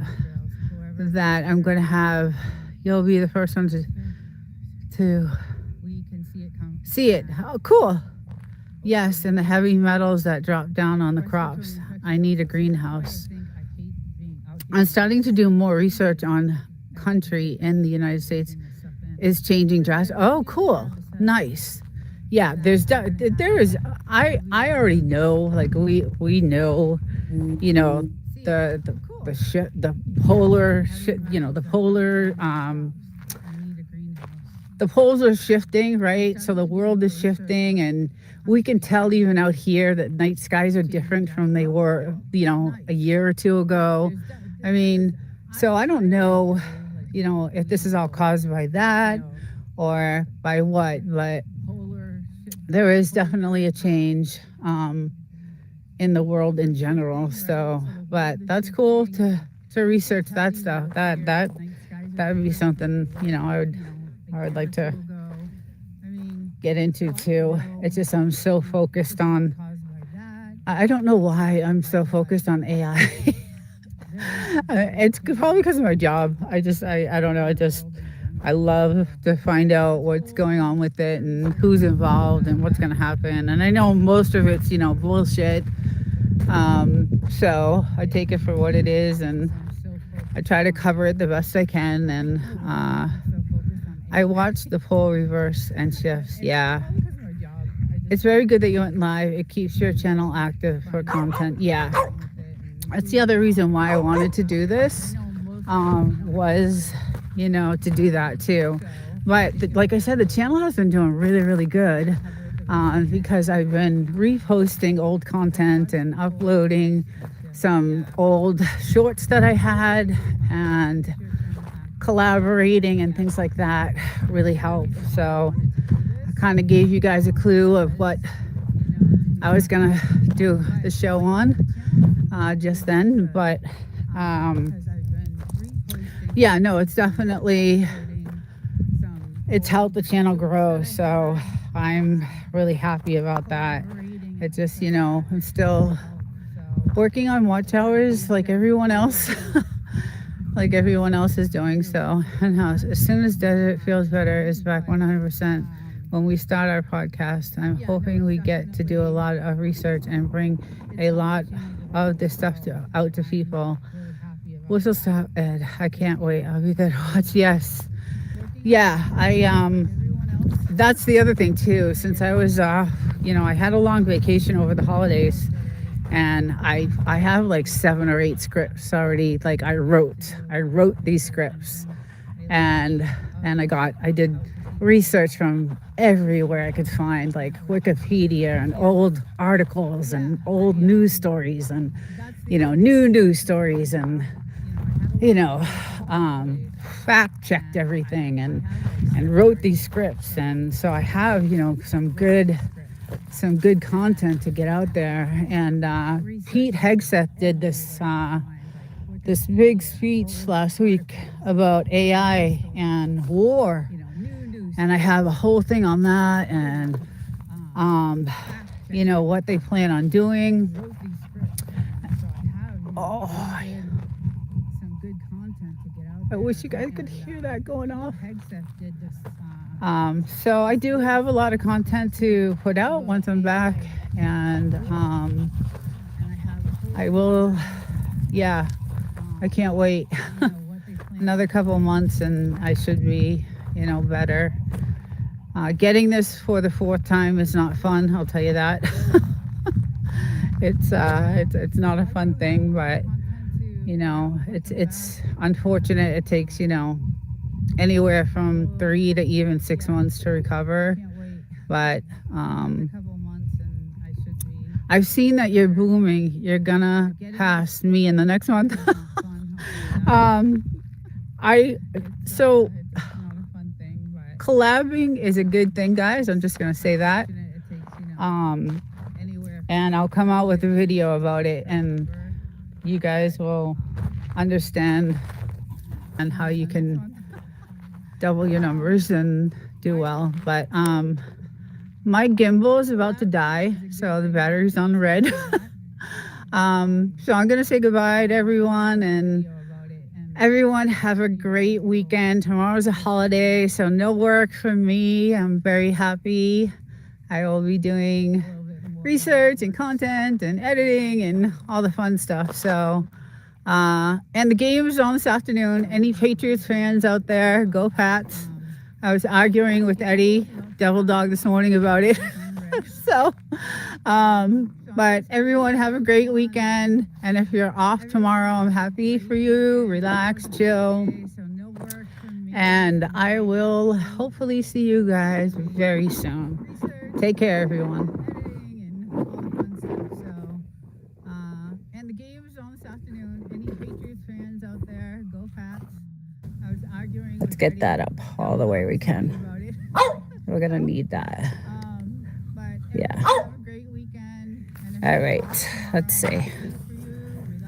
that I'm going to have. You'll be the first one to see it. Oh, cool. Yes, and the heavy metals that drop down on the crops. I need a greenhouse. I'm starting to do more research on country in the United States is changing drastically. Oh, cool. Nice. Yeah, there is. I already know. Like we know, you know, the polar shit. You know, the poles are shifting, right? So the world is shifting, and we can tell even out here that night skies are different from they were, you know, a year or two ago. I mean, so I don't know, you know, if this is all caused by that or by what, but there is definitely a change in the world in general. So, but that's cool to research that stuff. That would be something, you know, I would like to get into too. It's just I'm so focused on. I don't know why I'm so focused on AI. It's probably because of my job. I don't know. I love to find out what's going on with it and who's involved and what's going to happen. And I know most of it's, you know, bullshit. So I take it for what it is, and I try to cover it the best I can. And I watched the pole reverse and shifts. Yeah. It's very good that you went live. It keeps your channel active for content. Yeah. That's the other reason why I wanted to do this, was, you know, to do that too. But like I said, the channel has been doing really, really good because I've been reposting old content and uploading some old shorts that I had, and collaborating and things like that really help. So I kind of gave you guys a clue of what I was gonna do the show on just then, but yeah, no, it's definitely, it's helped the channel grow, so I'm really happy about that. It just, you know, I'm still working on watch hours like everyone else. Like everyone else is doing. So, and as soon as Desert Feels Better is back 100%, when we start our podcast, I'm hoping we get to do a lot of research and bring a lot of this stuff out to people. Whistle stop, Ed. I can't wait. I'll be there to watch. Yes. Yeah, that's the other thing too. Since I was, you know, I had a long vacation over the holidays, and I have like 7 or 8 scripts already. Like I wrote these scripts, and I did research from everywhere I could find, like Wikipedia and old articles and old news stories and, you know, new news stories, and, you know, fact checked everything and wrote these scripts. And so I have, you know, some good content to get out there. And Pete Hegseth did this big speech last week about AI and war, and I have a whole thing on that, and you know, what they plan on doing. Oh, I wish you guys could hear that going off. So I do have a lot of content to put out once I'm back, and I will, yeah, I can't wait. Another couple of months and I should be, you know, better. Getting this for the 4th time is not fun, I'll tell you that. It's not a fun thing, but you know, it's unfortunate. It takes, you know, anywhere from 3 to even 6 months to recover. But I've seen that you're booming. You're gonna pass me in the next month. So collabing is a good thing, guys. I'm just gonna say that. And I'll come out with a video about it, and you guys will understand and how you can double your numbers and do well. But my gimbal is about to die, so the battery's on red. So I'm gonna say goodbye to everyone, and Everyone have a great weekend. Tomorrow's a holiday, so no work for me. I'm very happy. I will be doing research and content and editing and all the fun stuff. So, and the game's on this afternoon. Any Patriots fans out there, go Pats. I was arguing with Eddie, Devil Dog, this morning about it. So, but everyone have a great weekend. And if you're off tomorrow, I'm happy for you. Relax, chill. And I will hopefully see you guys very soon. Take care, everyone. And the game is on this afternoon. Any Patriots fans out there, go Pats. I was arguing. Let's get that up all the way we can. We're gonna need that. Yeah. All right. Let's see.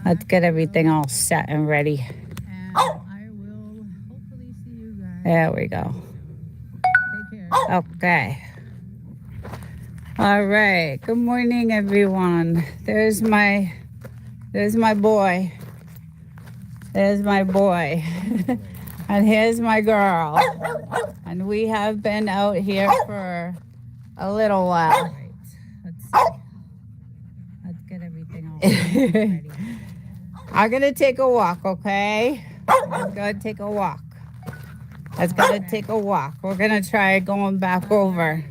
Let's get everything all set and ready. There we go. Okay. All right. Good morning, everyone. There's my boy. There's my boy. And here's my girl. And we have been out here for a little while. Let's get everything all ready. I'm gonna take a walk, okay? Let's go take a walk. Let's go take a walk. We're gonna try going back over.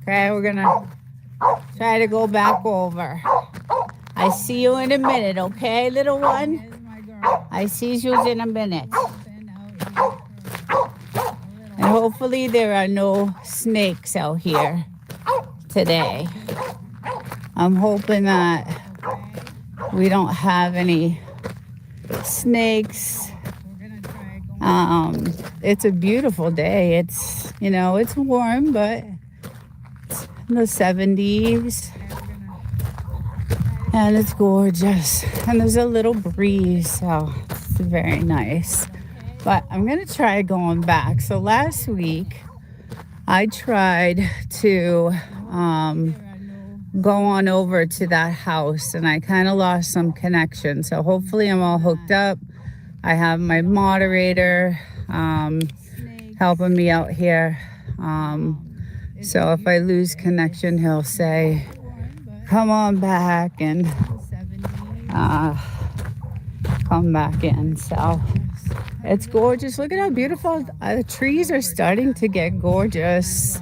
Okay, we're gonna try to go back over. I see you in a minute, okay, little one? I see you in a minute. And hopefully there are no snakes out here today. I'm hoping that we don't have any snakes. It's a beautiful day. It's, it's warm, but it's in the 70s. And it's gorgeous. And there's a little breeze, so it's very nice. But I'm going to try going back. So last week, I tried to go on over to that house, and I kind of lost some connection. So hopefully I'm all hooked up. I have my moderator helping me out here. So if I lose connection, he'll say, come on back and come back in. So it's gorgeous. Look at how beautiful the trees are starting to get gorgeous.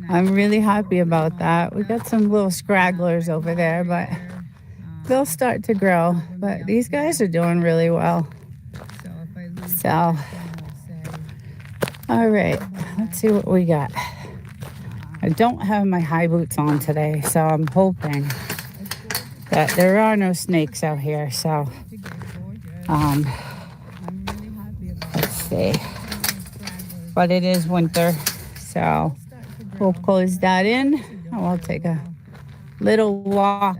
I'm really happy about that. We got some little scragglers over there, but they'll start to grow. But these guys are doing really well. So, all right, let's see what we got. I don't have my high boots on today, so I'm hoping that there are no snakes out here. So, let's see. But it is winter, so we'll close that in and we'll take a little walk.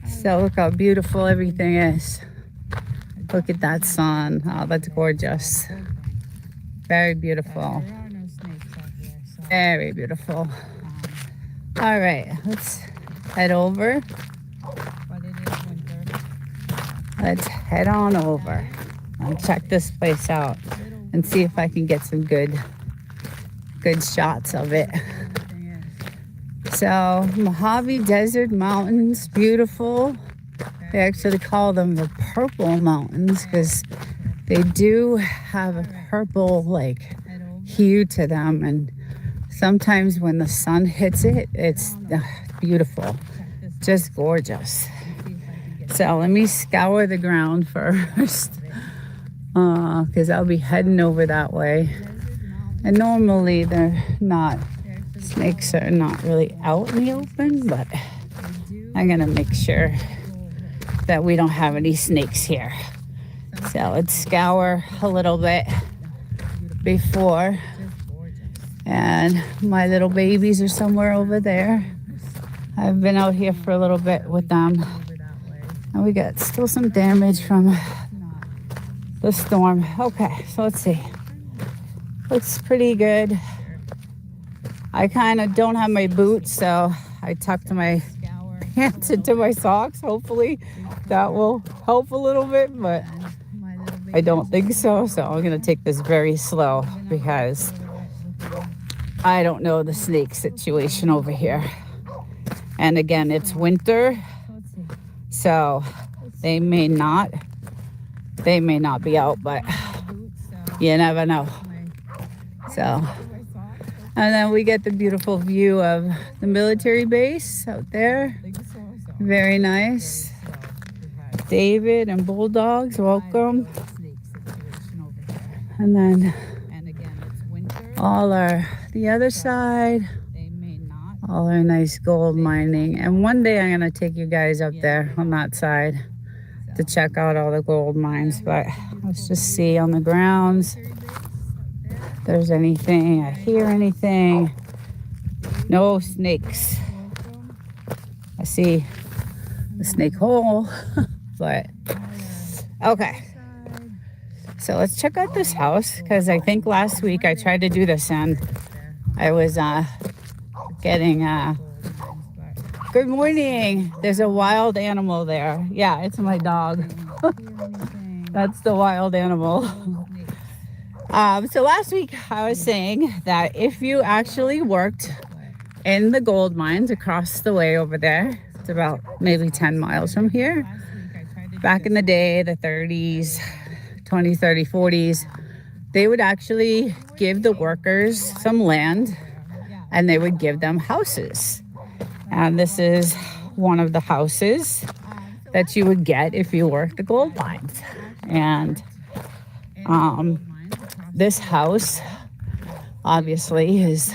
So look how beautiful everything is. Look at that sun. Oh, that's gorgeous. Very beautiful. Very beautiful. All right, let's head over. Let's head on over and check this place out and see if I can get some good shots of it. So Mojave Desert Mountains, beautiful. They actually call them the Purple Mountains because they do have a purple hue to them, and sometimes when the sun hits it, it's beautiful, just gorgeous. So let me scour the ground first because I'll be heading over that way. And normally snakes are not really out in the open, but I'm gonna make sure that we don't have any snakes here. So let's scour a little bit before. And my little babies are somewhere over there. I've been out here for a little bit with them. And we got still some damage from the storm. Okay, so let's see. Looks pretty good. I kind of don't have my boots, so I tucked my hands into my socks. Hopefully that will help a little bit, but I don't think so. So I'm going to take this very slow because I don't know the snake situation over here. And again, it's winter, so they may not be out, but you never know. So, and then we get the beautiful view of the military base out there. Very nice. David and bulldogs, welcome. And then the other side, all our nice gold mining. And one day I'm going to take you guys up there on that side to check out all the gold mines. But let's just see on the grounds if there's anything. I hear anything. No snakes. I see the snake hole, but okay. So let's check out this house, because I think last week I tried to do this and I was getting good morning. There's a wild animal there. Yeah, it's my dog. That's the wild animal. So last week I was saying that if you actually worked in the gold mines across the way over there, it's about maybe 10 miles from here. Back in the day, the 30s, 20, 30, 40s, they would actually give the workers some land and they would give them houses. And this is one of the houses that you would get if you worked the gold mines. And this house obviously is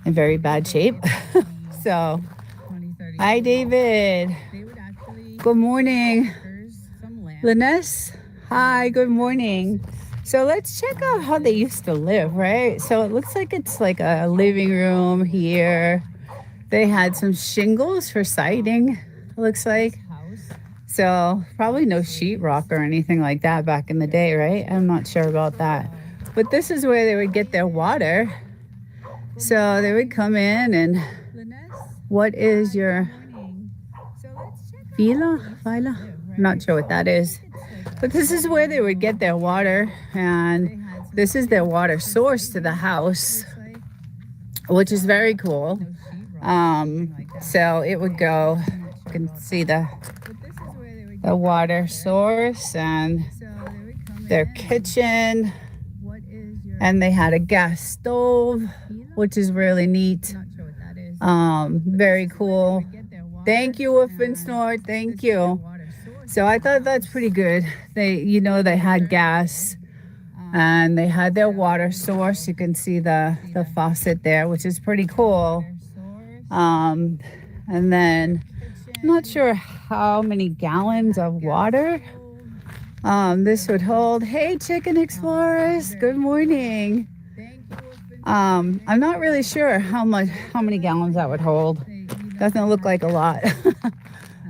in very bad shape. So, hi David. Good morning. Linus. Hi, good morning. So let's check out how they used to live, right? So it looks like it's like a living room here. They had some shingles for siding, it looks like. So probably no sheetrock or anything like that back in the day, right? I'm not sure about that. But this is where they would get their water. So they would come in and what is your Vila? I'm not sure what that is. But this is where they would get their water, and this is their water source to the house, which is very cool. So it would go, you can see the water source and their kitchen, and they had a gas stove, which is really neat. Very cool. Thank you, Woof and Snort. Thank you. So I thought that's pretty good. They had gas and they had their water source. You can see the faucet there, which is pretty cool. And then I'm not sure how many gallons of water this would hold. Hey, Chicken Explorers, good morning. I'm not really sure how many gallons that would hold. Doesn't look like a lot.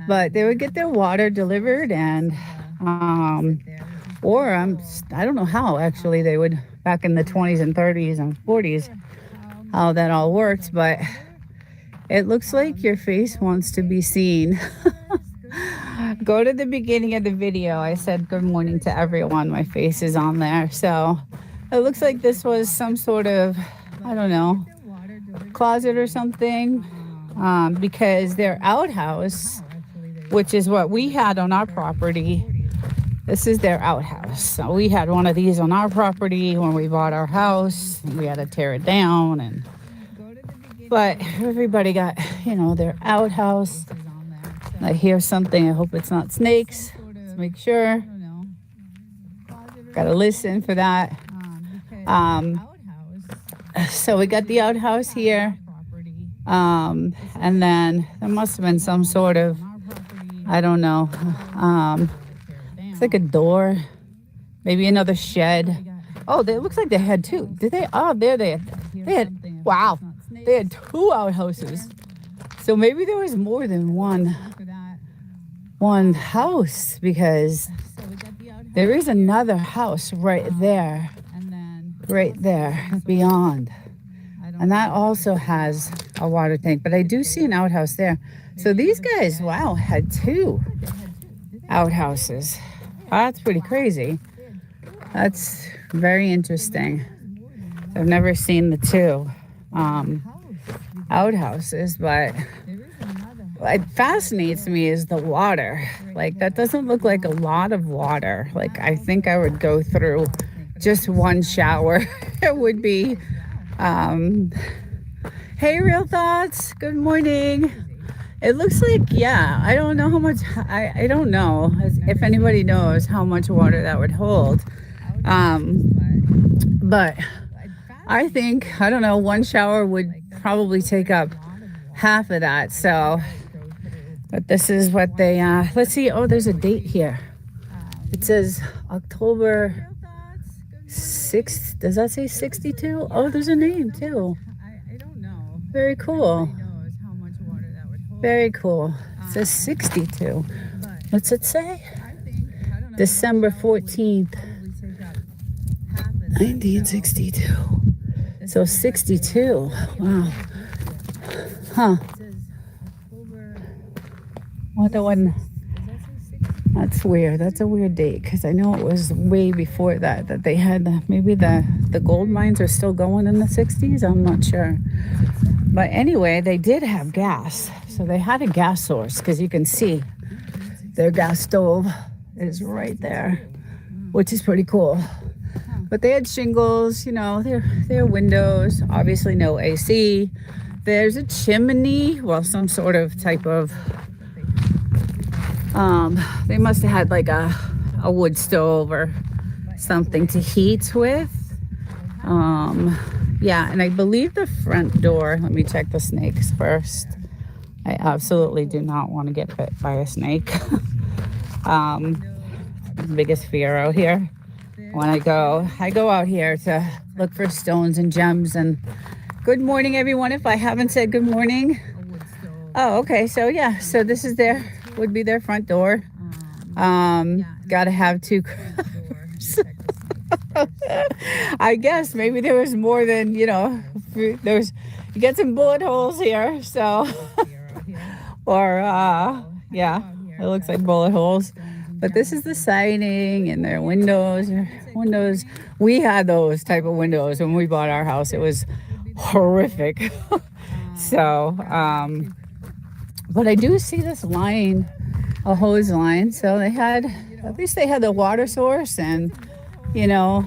But they would get their water delivered, and I don't know how actually they would, back in the 20s and 30s and 40s, how that all worked. But it looks like your face wants to be seen. Go to the beginning of the video. I said good morning to everyone. My face is on there. So it looks like this was some sort of, I don't know, closet or something, because their outhouse, which is what we had on our property. This is their outhouse. So we had one of these on our property when we bought our house. We had to tear it down, but everybody got, their outhouse. I hear something. I hope it's not snakes. Let's make sure. Gotta listen for that. So we got the outhouse here. And then there must have been some sort of, I don't know. It's like a door, maybe another shed. Oh, it looks like they had two. Did they? Oh, there they had. Wow, they had two outhouses. So maybe there was more than one house, because there is another house right there beyond, and that also has a water tank, but I do see an outhouse there. So these guys, wow, had 2 outhouses. That's pretty crazy. That's very interesting. I've never seen the 2 outhouses, but what fascinates me is the water. Like, that doesn't look like a lot of water. Like, I think I would go through just one shower. It would be, hey, Real Thoughts, good morning. It looks like, yeah, I don't know how much, I don't know if anybody knows how much water that would hold. But I think, I don't know, one shower would probably take up half of that. So, but this is what they, let's see. Oh, there's a date here. It says October 6th. Does that say 62? Oh, there's a name too. Very cool. Very cool. It says 62. What's it say? December 14th, 1962. So 62. Wow. Huh. What the one? That's weird. That's a weird date because I know it was way before that they had maybe the gold mines are still going in the 60s. I'm not sure. But anyway, they did have gas. So they had a gas source because you can see their gas stove is right there, which is pretty cool. But they had shingles, you know, their windows, obviously no AC. There's a chimney, well, some sort of type of, they must have had like a wood stove or something to heat with. Yeah, and I believe the front door, let me check the snakes first. I absolutely do not want to get bit by a snake. Biggest fear out here. When I go out here to look for stones and gems. And good morning, everyone, if I haven't said good morning. Oh, okay, so yeah, so this is would be their front door. Gotta have 2 cars. I guess maybe there was more than, you know, you get some bullet holes here, so, or, yeah, it looks like bullet holes. But this is the siding and their windows. We had those type of windows when we bought our house. It was horrific. So, but I do see this line, a hose line. So at least they had the water source, and, you know,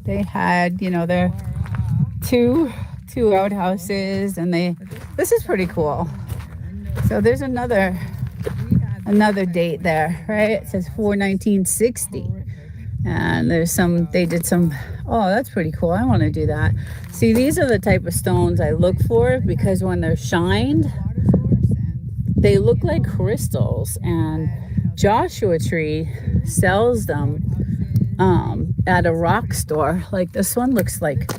they had, you know, their two outhouses, and this is pretty cool. So there's another date there, right? It says 4/19/60, and they did some, oh, that's pretty cool. I want to do that. See, these are the type of stones I look for, because when they're shined, they look like crystals, and Joshua Tree sells them at a rock store. Like, this one looks like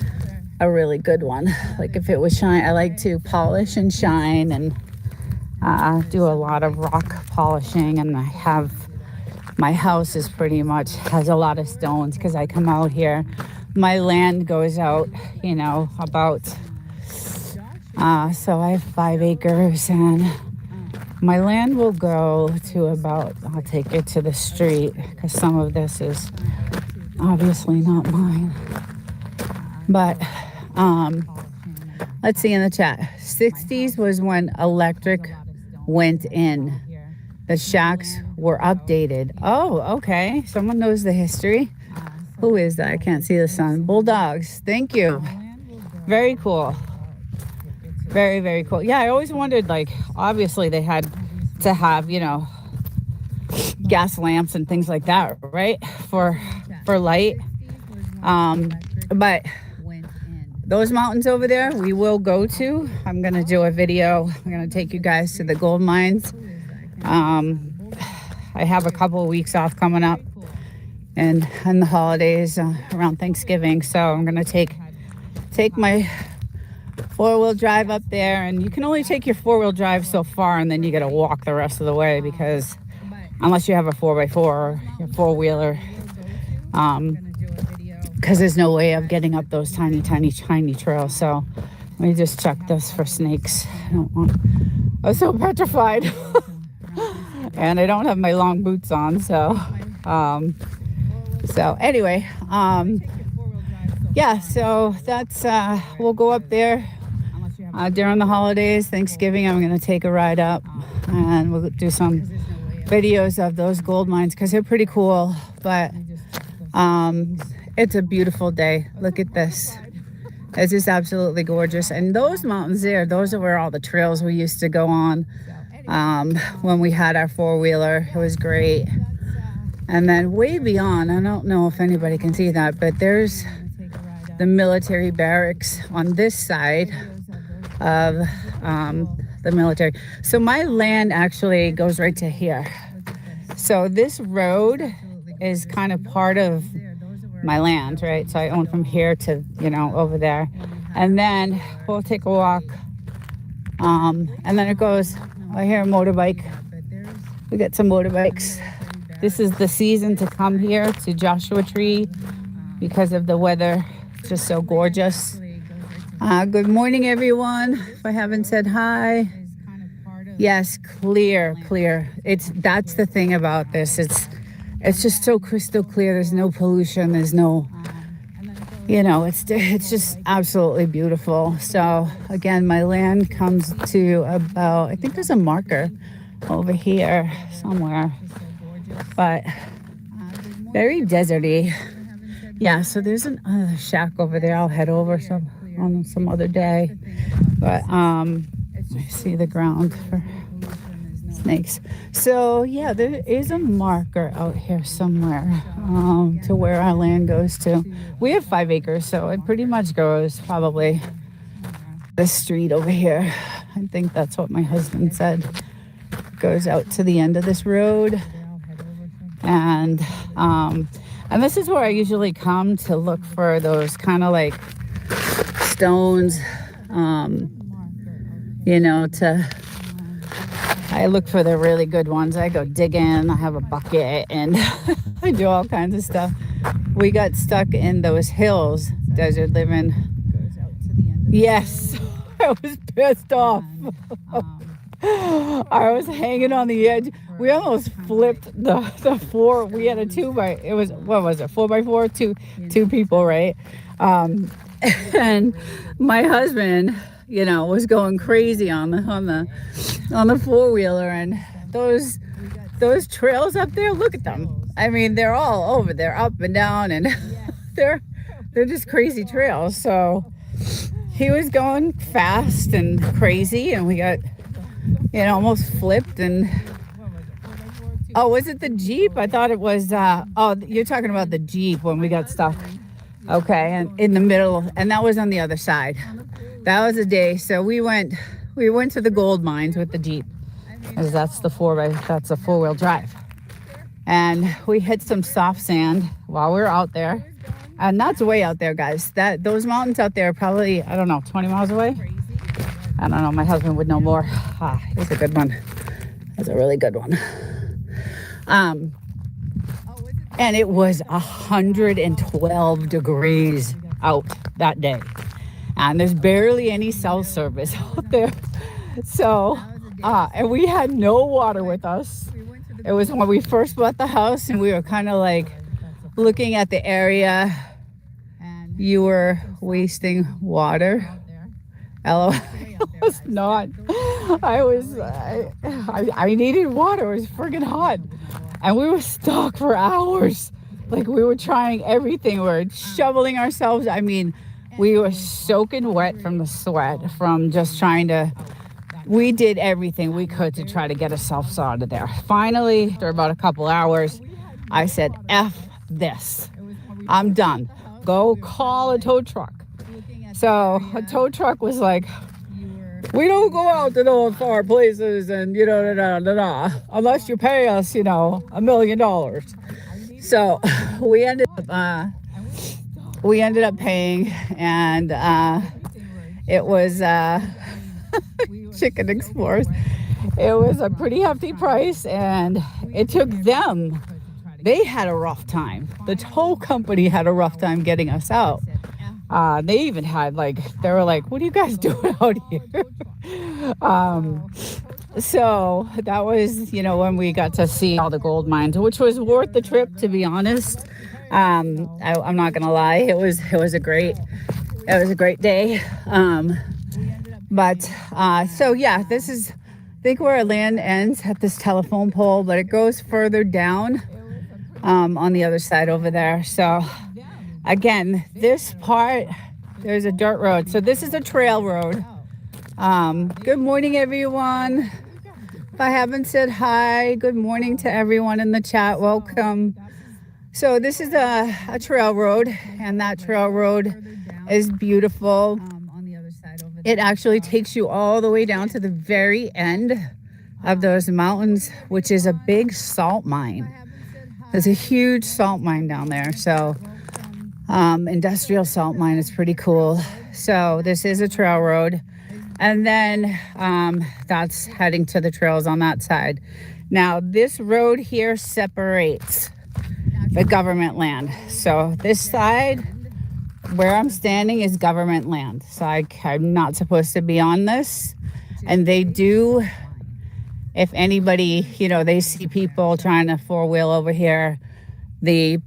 a really good one. Like, if it was shine, I like to polish and shine, and do a lot of rock polishing, and my house is pretty much has a lot of stones because I come out here. My land goes out, you know, about, so I have 5 acres, and my land will go to about, I'll take it to the street because some of this is obviously not mine. But, let's see in the chat. 60s was when electric went in. The shacks were updated. Oh, okay. Someone knows the history. Who is that? I can't see the sun. Bulldogs. Thank you. Very cool. Very, very cool. Yeah, I always wondered, like, obviously they had to have, you know, gas lamps and things like that, right? For light. But those mountains over there, we will go to. I'm going to do a video. I'm going to take you guys to the gold mines. I have a couple of weeks off coming up, and the holidays around Thanksgiving. So I'm going to take my 4-wheel drive up there, and you can only take your 4-wheel drive so far, and then you got to walk the rest of the way, because unless you have a 4x4 or a 4-wheeler, because there's no way of getting up those tiny trails. So Let me just check this for snakes. I was so petrified. And I don't have my long boots on, so anyway, yeah, so that's we'll go up there during the holidays, Thanksgiving. I'm going to take a ride up and we'll do some videos of those gold mines because they're pretty cool. But it's a beautiful day. Look at this. It's just absolutely gorgeous. And those mountains there, those are where all the trails we used to go on when we had our four-wheeler. It was great. And then way beyond, I don't know if anybody can see that, but there's the military barracks on this side of the military. So my land actually goes right to here. So this road is kind of part of my land, right? So I own from here to, over there. And then we'll take a walk. And then it goes, I hear a motorbike. We got some motorbikes. This is the season to come here to Joshua Tree because of the weather. It's just so gorgeous. Good morning, everyone. If I haven't said hi. Yes, clear. That's the thing about this. It's just so crystal clear. There's no pollution. There's no, it's just absolutely beautiful. So again, my land comes to about, I think there's a marker over here somewhere, but very deserty. Yeah, so there's another shack over there. I'll head over on some other day. But I see the ground for snakes. So yeah, there is a marker out here somewhere to where our land goes to. We have 5 acres, so it pretty much goes probably the street over here. I think that's what my husband said. Goes out to the end of this road. And this is where I usually come to look for those kind of like stones, I look for the really good ones. I go digging, I have a bucket, and I do all kinds of stuff. We got stuck in those hills, desert living. Yes, I was pissed off. I was hanging on the edge. We almost flipped the 4. We had a 4x4, two people, right? And my husband, was going crazy on the four-wheeler, and those trails up there, look at them. I mean, they're all over. They're up and down, and they're just crazy trails. So he was going fast and crazy, and we got almost flipped. And was it the Jeep? I thought it was you're talking about the Jeep when we got stuck. Okay, and in the middle, and that was on the other side. That was a day. So we went to the gold mines with the Jeep, because that's a 4-wheel drive. And we hit some soft sand while we were out there. And that's way out there, guys. Those mountains out there are probably, 20 miles away. I don't know, my husband would know more. It's a good one. That's a really good one. And it was 112 degrees out that day. And there's barely any cell service out there. So, and we had no water with us. It was when we first bought the house, and we were kind of like looking at the area. You were wasting water. LOL. I was not. I needed water. It was friggin' hot. And we were stuck for hours. Like, we were trying everything. We were shoveling ourselves. I mean, we were soaking wet from the sweat, from just we did everything we could to try to get ourselves out of there. Finally, after about a couple hours, I said, F this. I'm done. Go call a tow truck. So a tow truck was like, we don't go out to those far places and, unless you pay us, $1 million. So we ended up paying, and it was Chicken Explorers. It was a pretty hefty price, and it took them. They had a rough time. The tow company had a rough time getting us out. They even had they were like, what are you guys doing out here? So that was, when we got to see all the gold mines, which was worth the trip, to be honest. I'm not gonna lie, it was a great day. So yeah, this is, I think, where our land ends at this telephone pole, but it goes further down on the other side over there. So again, this part, there's a dirt road. So this is a trail road. Good morning, everyone. If I haven't said hi, good morning to everyone in the chat. Welcome. So this is a trail road, and that trail road is beautiful. It actually takes you all the way down to the very end of those mountains, which is a big salt mine. There's a huge salt mine down there. So industrial salt mine is pretty cool. So this is a trail road. And then that's heading to the trails on that side. Now, this road here separates the government land. So this side, where I'm standing, is government land. So I'm not supposed to be on this. And they do, if anybody, they see people trying to four-wheel over here, if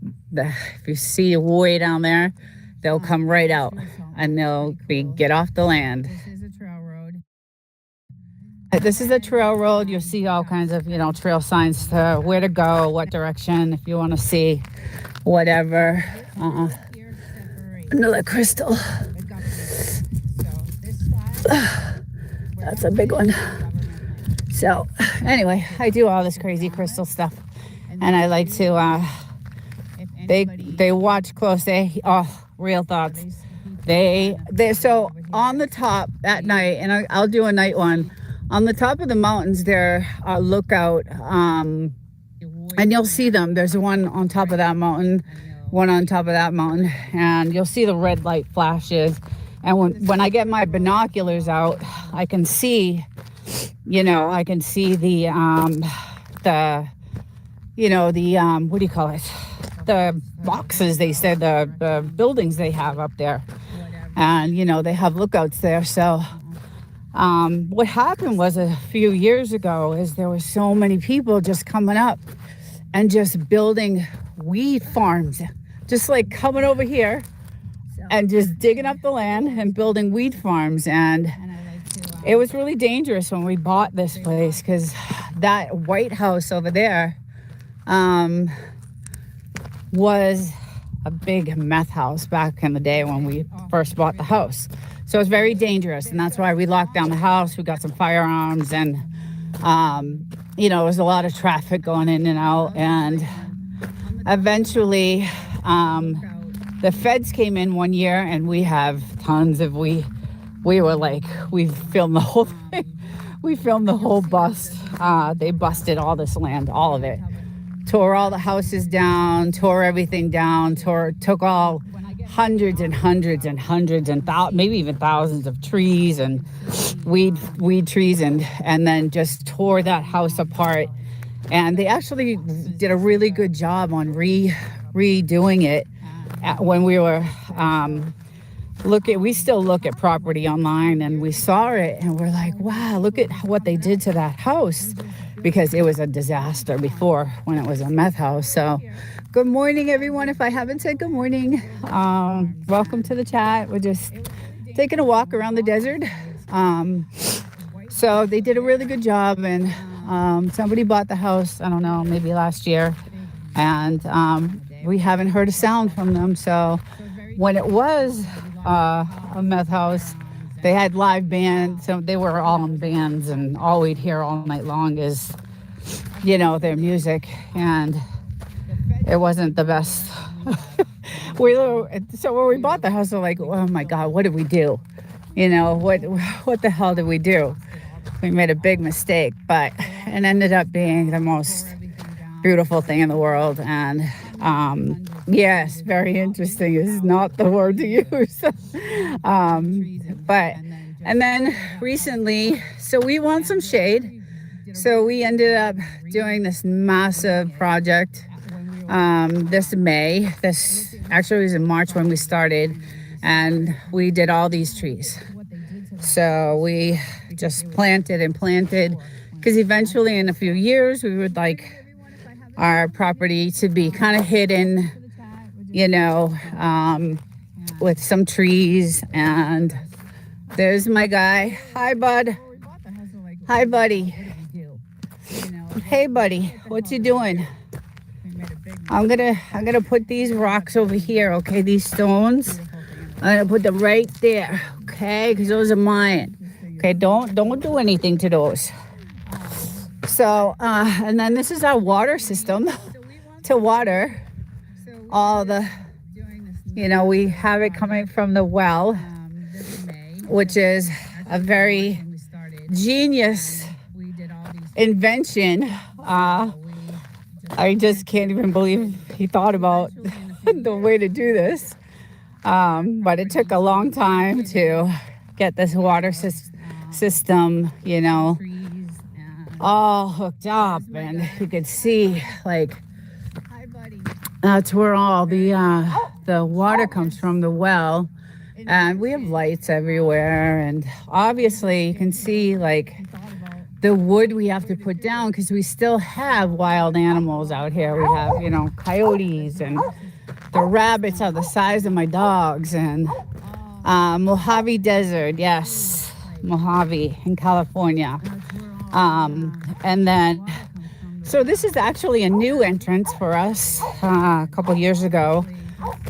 you see way down there, they'll come right out and they'll get off the land. This is a trail road. You'll see all kinds of, trail signs to where to go, what direction, if you want to see whatever. Another crystal. That's a big one. So anyway, I do all this crazy crystal stuff, and I like to, they watch close. Real thoughts. So on the top at night, and I'll do a night one. On the top of the mountains, there are lookout, and you'll see them. There's one on top of that mountain, one on top of that mountain, and you'll see the red light flashes. And when I get my binoculars out, I can see, I can see the what do you call it? The boxes, they said, the buildings they have up there, and they have lookouts there. So what happened was, a few years ago, is there were so many people just coming up and just building weed farms, just like coming over here and just digging up the land and building weed farms. And it was really dangerous when we bought this place, because that White House over there was a big meth house back in the day when we first bought the house. So it's very dangerous, and that's why we locked down the house. We got some firearms, and there was a lot of traffic going in and out. And eventually, the feds came in one year, and we have tons of we were like, we filmed the whole thing. We filmed the whole bust. They busted all this land, all of it. Tore all the houses down, tore everything down, took all hundreds and hundreds and hundreds and maybe even thousands of trees and weed trees, and then just tore that house apart. And they actually did a really good job on redoing it. When we were we still look at property online, and we saw it and we're like, wow, look at what they did to that house, because it was a disaster before when it was a meth house. So good morning, everyone. If I haven't said good morning, welcome to the chat. We're just taking a walk around the desert. So they did a really good job, and somebody bought the house, I don't know, maybe last year, and we haven't heard a sound from them. So when it was a meth house, they had live bands, so they were all in bands, and all we'd hear all night long is, their music, and it wasn't the best. So when we bought the house, we're like, oh my God, what did we do? What the hell did we do? We made a big mistake, but it ended up being the most beautiful thing in the world. And yes, very interesting is not the word to use. And then recently, so we want some shade. So we ended up doing this massive project this May. This actually was in March when we started. and we did all these trees. So we just planted and planted, because eventually in a few years we would like our property to be kind of hidden, with some trees. And there's my guy. Hi, bud. Hi, buddy. Hey, buddy. What you doing? I'm gonna put these rocks over here. Okay, these stones. I'm gonna put them right there. Okay, because those are mine. Okay, don't do anything to those. So, and then this is our water system to water all the, we have it coming from the well, which is a very genius invention. I just can't even believe he thought about the way to do this. But it took a long time to get this water system, all hooked up, and you could see like that's where all the water comes from, the well. And we have lights everywhere, and obviously you can see like the wood we have to put down, because we still have wild animals out here. We have coyotes, and the rabbits are the size of my dogs. And Mojave Desert, yes, Mojave in California. And then, so this is actually a new entrance for us. A couple years ago,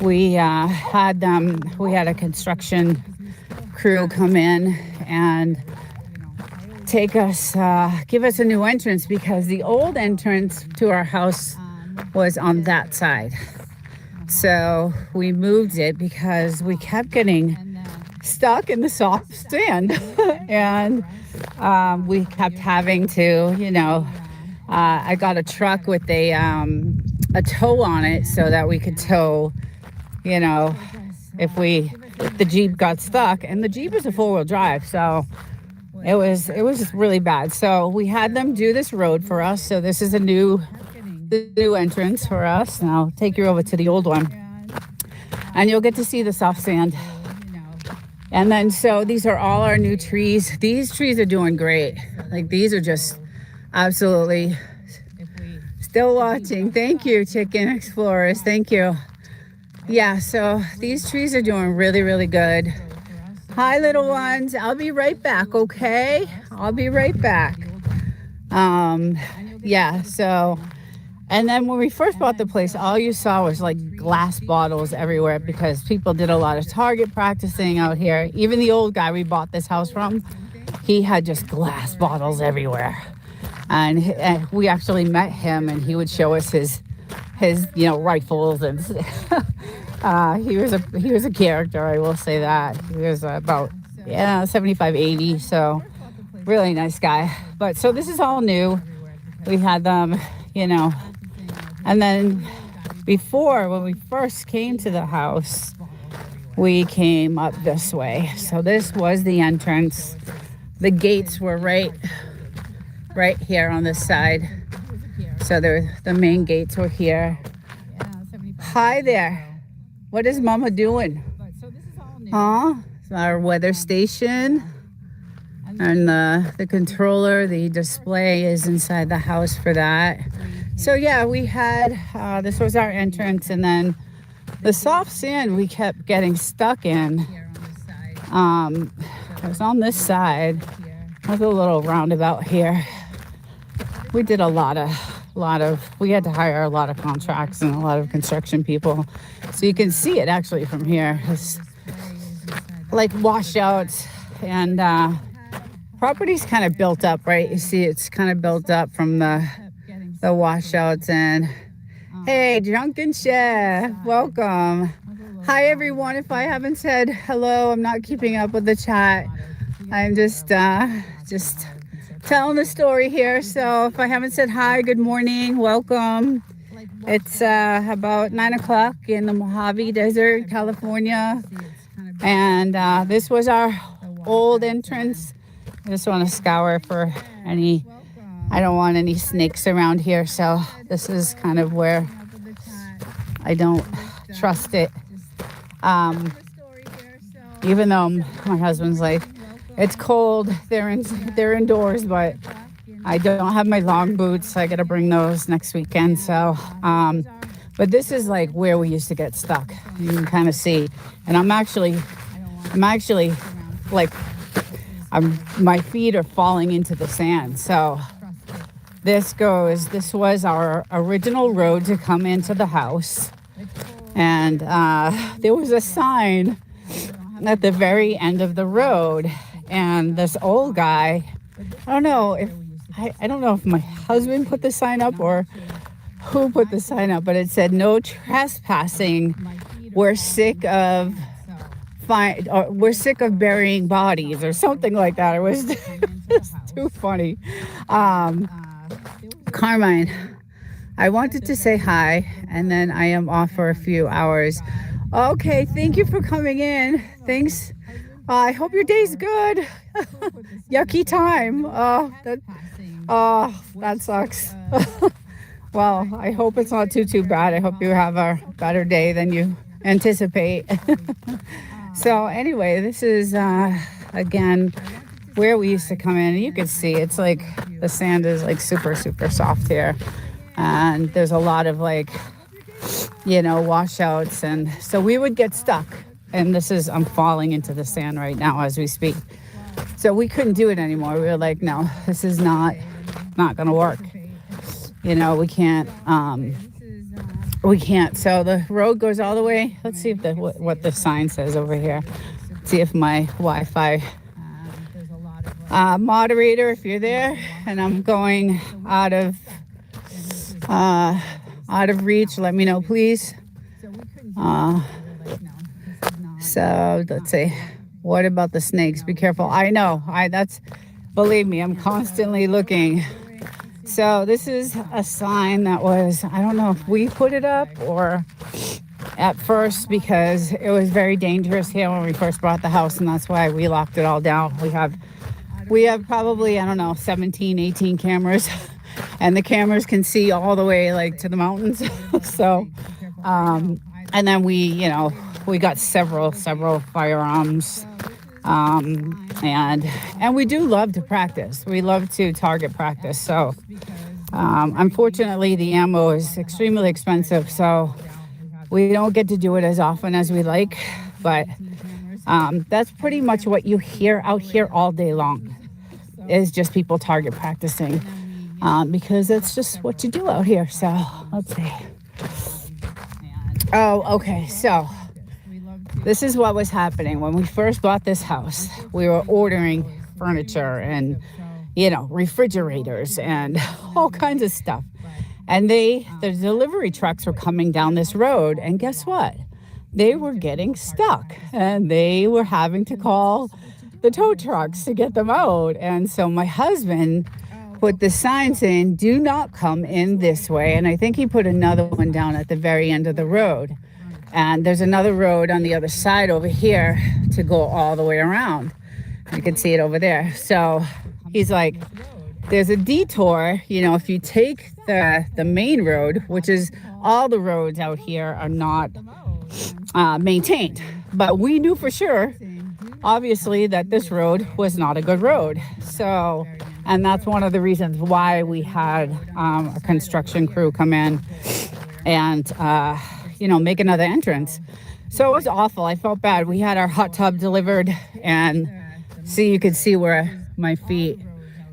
we had a construction crew come in and give us a new entrance, because the old entrance to our house was on that side. So we moved it because we kept getting stuck in the soft sand. And we kept having to, I got a truck with a tow on it so that we could tow, if the Jeep got stuck. And the Jeep is a four-wheel drive, so it was just really bad. So we had them do this road for us. So this is the new entrance for us. And I'll take you over to the old one, and you'll get to see the soft sand. And then, so these are all our new trees. These trees are doing great. Like, these are just absolutely still watching. Thank you, Chicken Explorers. Thank you. Yeah, so these trees are doing really, really good. Hi, little ones. I'll be right back, okay? I'll be right back. Yeah, so, and then when we first bought the place, all you saw was like glass bottles everywhere, because people did a lot of target practicing out here. Even the old guy we bought this house from, he had just glass bottles everywhere. And we actually met him, and he would show us his rifles, and he was a character, I will say that. He was about 75, 80, so really nice guy. But so this is all new. We had them, and then before, when we first came to the house, we came up this way. So this was the entrance. The gates were right here on this side. So the main gates were here. Hi there. What is Mama doing? Huh? It's our weather station. And the controller, the display is inside the house for that. So yeah, we had, this was our entrance, and then the soft sand we kept getting stuck in. It was on this side. There's a little roundabout here. We did a lot of, we had to hire a lot of contracts and a lot of construction people. So you can see it actually from here. It's like washouts, and property's kind of built up, right? You see it's kind of built up from the washouts. And hey, Drunken Chef, welcome. Hi everyone. If I haven't said hello, I'm not keeping up with the chat. I'm just telling the story here. So if I haven't said hi, good morning, welcome. It's about 9 o'clock in the Mojave Desert, California. And this was our old entrance. I just want to scour for I don't want any snakes around here. So this is kind of where I don't trust it. even though my husband's like, it's cold, they're indoors, but I don't have my long boots. I got to bring those next weekend. So, but this is like where we used to get stuck. You can kind of see, and I'm actually like, my feet are falling into the sand. So this was our original road to come into the house. And there was a sign at the very end of the road. And this old guy, I don't know if my husband put the sign up or who put the sign up, but it said no trespassing. We're sick of burying bodies or something like that. It was just too funny. Carmine, I wanted to say hi, and then I am off for a few hours. Okay, thank you for coming in. Thanks. I hope your day's good. Yucky time. That sucks. Well, I hope it's not too bad. I hope you have a better day than you anticipate. So anyway, this is again where we used to come in. You can see it's like the sand is like super soft here, and there's a lot of like, washouts, and so we would get stuck. And I'm falling into the sand right now as we speak. So we couldn't do it anymore. We were like, no, this is not gonna work. We can't. So the road goes all the way. Let's see if what the sign says over here. See if my Wi-Fi moderator, if you're there, and I'm going out of reach, let me know, please. So let's see. What about the snakes? Be careful. I know. Believe me, I'm constantly looking. So this is a sign that was, I don't know if we put it up or at first, because it was very dangerous here when we first bought the house, and that's why we locked it all down. We have probably, I don't know, 17, 18 cameras, and the cameras can see all the way like to the mountains. So, and then we got several firearms, and we do love to practice. We love to target practice. So, unfortunately, the ammo is extremely expensive, so we don't get to do it as often as we like. But that's pretty much what you hear out here all day long, is just people target practicing, because that's just what you do out here. So let's see. Oh, okay. So this is what was happening when we first bought this house. We were ordering furniture and, refrigerators and all kinds of stuff. And the delivery trucks were coming down this road. And guess what? They were getting stuck, and they were having to call the tow trucks to get them out. And so my husband put the sign saying, do not come in this way. And I think he put another one down at the very end of the road. And there's another road on the other side over here to go all the way around. You can see it over there. So he's like, there's a detour, if you take the main road, which is all the roads out here are not maintained. But we knew for sure, obviously, that this road was not a good road. So, and that's one of the reasons why we had a construction crew come in and, make another entrance. So it was awful. I felt bad. We had our hot tub delivered, and you could see where my feet,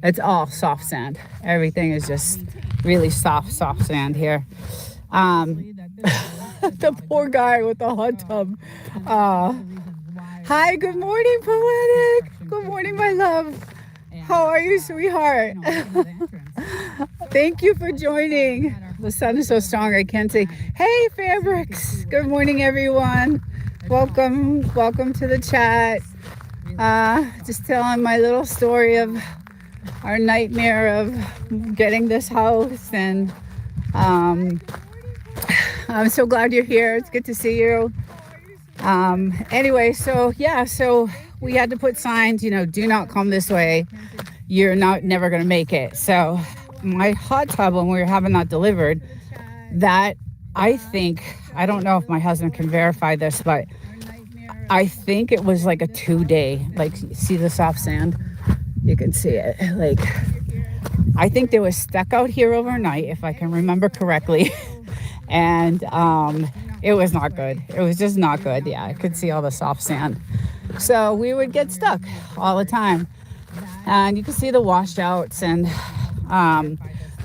it's all soft sand. Everything is just really soft sand here. The poor guy with the hot tub. Hi, good morning, Poetic. Good morning, my love. How are you, sweetheart? Thank you for joining. The sun is so strong, I can't see. Hey, Fabrics. Good morning, everyone. Welcome to the chat. Just telling my little story of our nightmare of getting this house, and I'm so glad you're here. It's good to see you. Anyway, so we had to put signs, do not come this way. You're never going to make it. So my hot tub, when we were having that delivered, that I don't know if my husband can verify this, but I think it was like a 2-day, like, see the soft sand? You can see it. Like, I think they were stuck out here overnight, if I can remember correctly. And it was not good. It was just not good. Yeah, I could see all the soft sand. So we would get stuck all the time. And you can see the washouts. And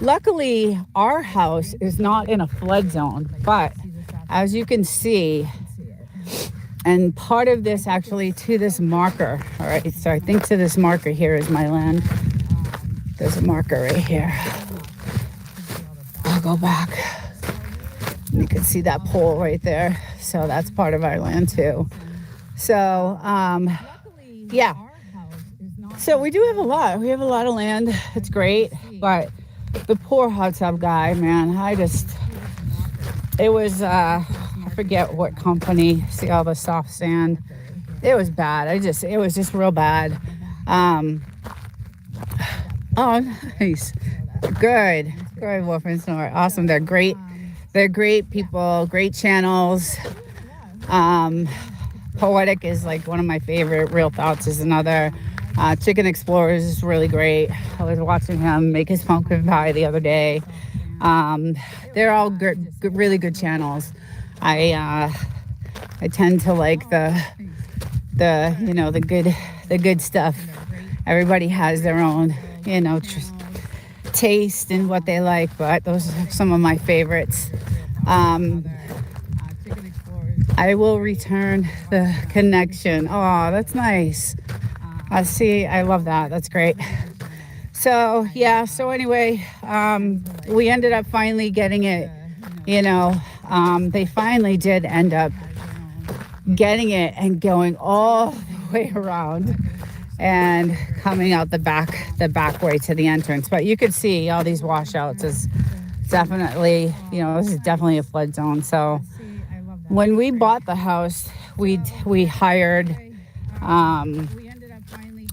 luckily, our house is not in a flood zone. But as you can see, and part of this actually to this marker. All right, so I think to this marker here is my land. There's a marker right here. I'll go back. You can see that pole right there. So that's part of our land too. So, yeah. So we do have a lot. We have a lot of land. It's great. But the poor hot tub guy, man, it was, I forget what company. See all the soft sand. It was bad. It was just real bad. Oh, nice. Good, Wolf and Snore. Awesome. They're great. They're great people, great channels. Poetic is like one of my favorite. Real Thoughts is another. Chicken Explorers is really great. I was watching him make his pumpkin pie the other day. They're all good, really good channels. I tend to like the good stuff. Everybody has their own, taste and what they like, but those are some of my favorites. I will return the connection. Oh, that's nice. See, I love that. That's great. So yeah, so anyway, we ended up finally getting it, they finally did end up getting it and going all the way around and coming out the back way to the entrance. But you could see all these washouts is definitely, this is definitely a flood zone. So when we bought the house, we hired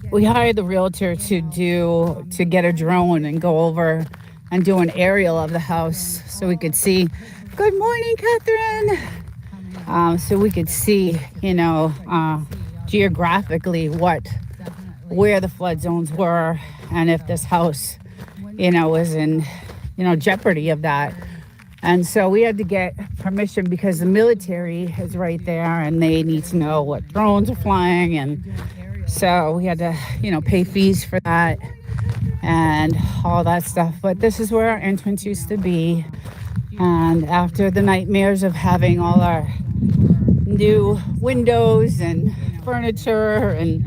the realtor to get a drone and go over and do an aerial of the house so we could see. Good morning, Catherine. So we could see, geographically where the flood zones were and if this house, was in, jeopardy of that. And so we had to get permission because the military is right there and they need to know what drones are flying. And so we had to, pay fees for that and all that stuff. But this is where our entrance used to be. And after the nightmares of having all our new windows and furniture and,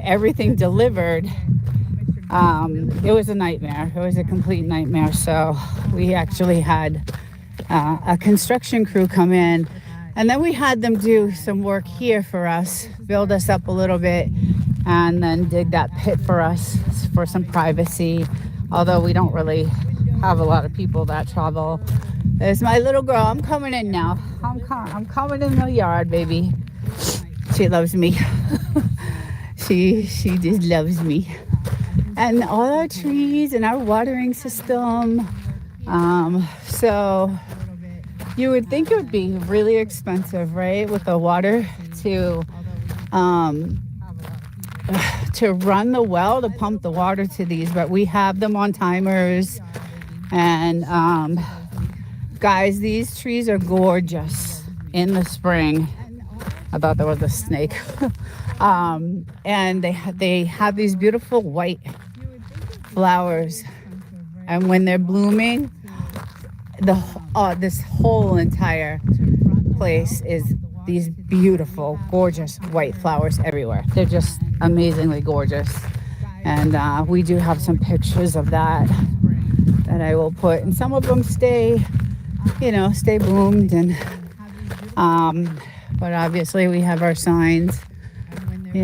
everything delivered, it was a nightmare. It was a complete nightmare. So we actually had a construction crew come in, and then we had them do some work here for us, build us up a little bit, and then dig that pit for us for some privacy, although we don't really have a lot of people that travel. There's my little girl. I'm coming in now. I'm coming in the yard, baby. She loves me. She just loves me. And all our trees and our watering system. So you would think it would be really expensive, right? With the water to run the well, to pump the water to these, but we have them on timers. And guys, these trees are gorgeous in the spring. I thought there was a snake. And they have these beautiful white flowers, and when they're blooming, this whole entire place is these beautiful, gorgeous white flowers everywhere. They're just amazingly gorgeous. And we do have some pictures of that I will put, and some of them stay bloomed. And but obviously we have our signs. We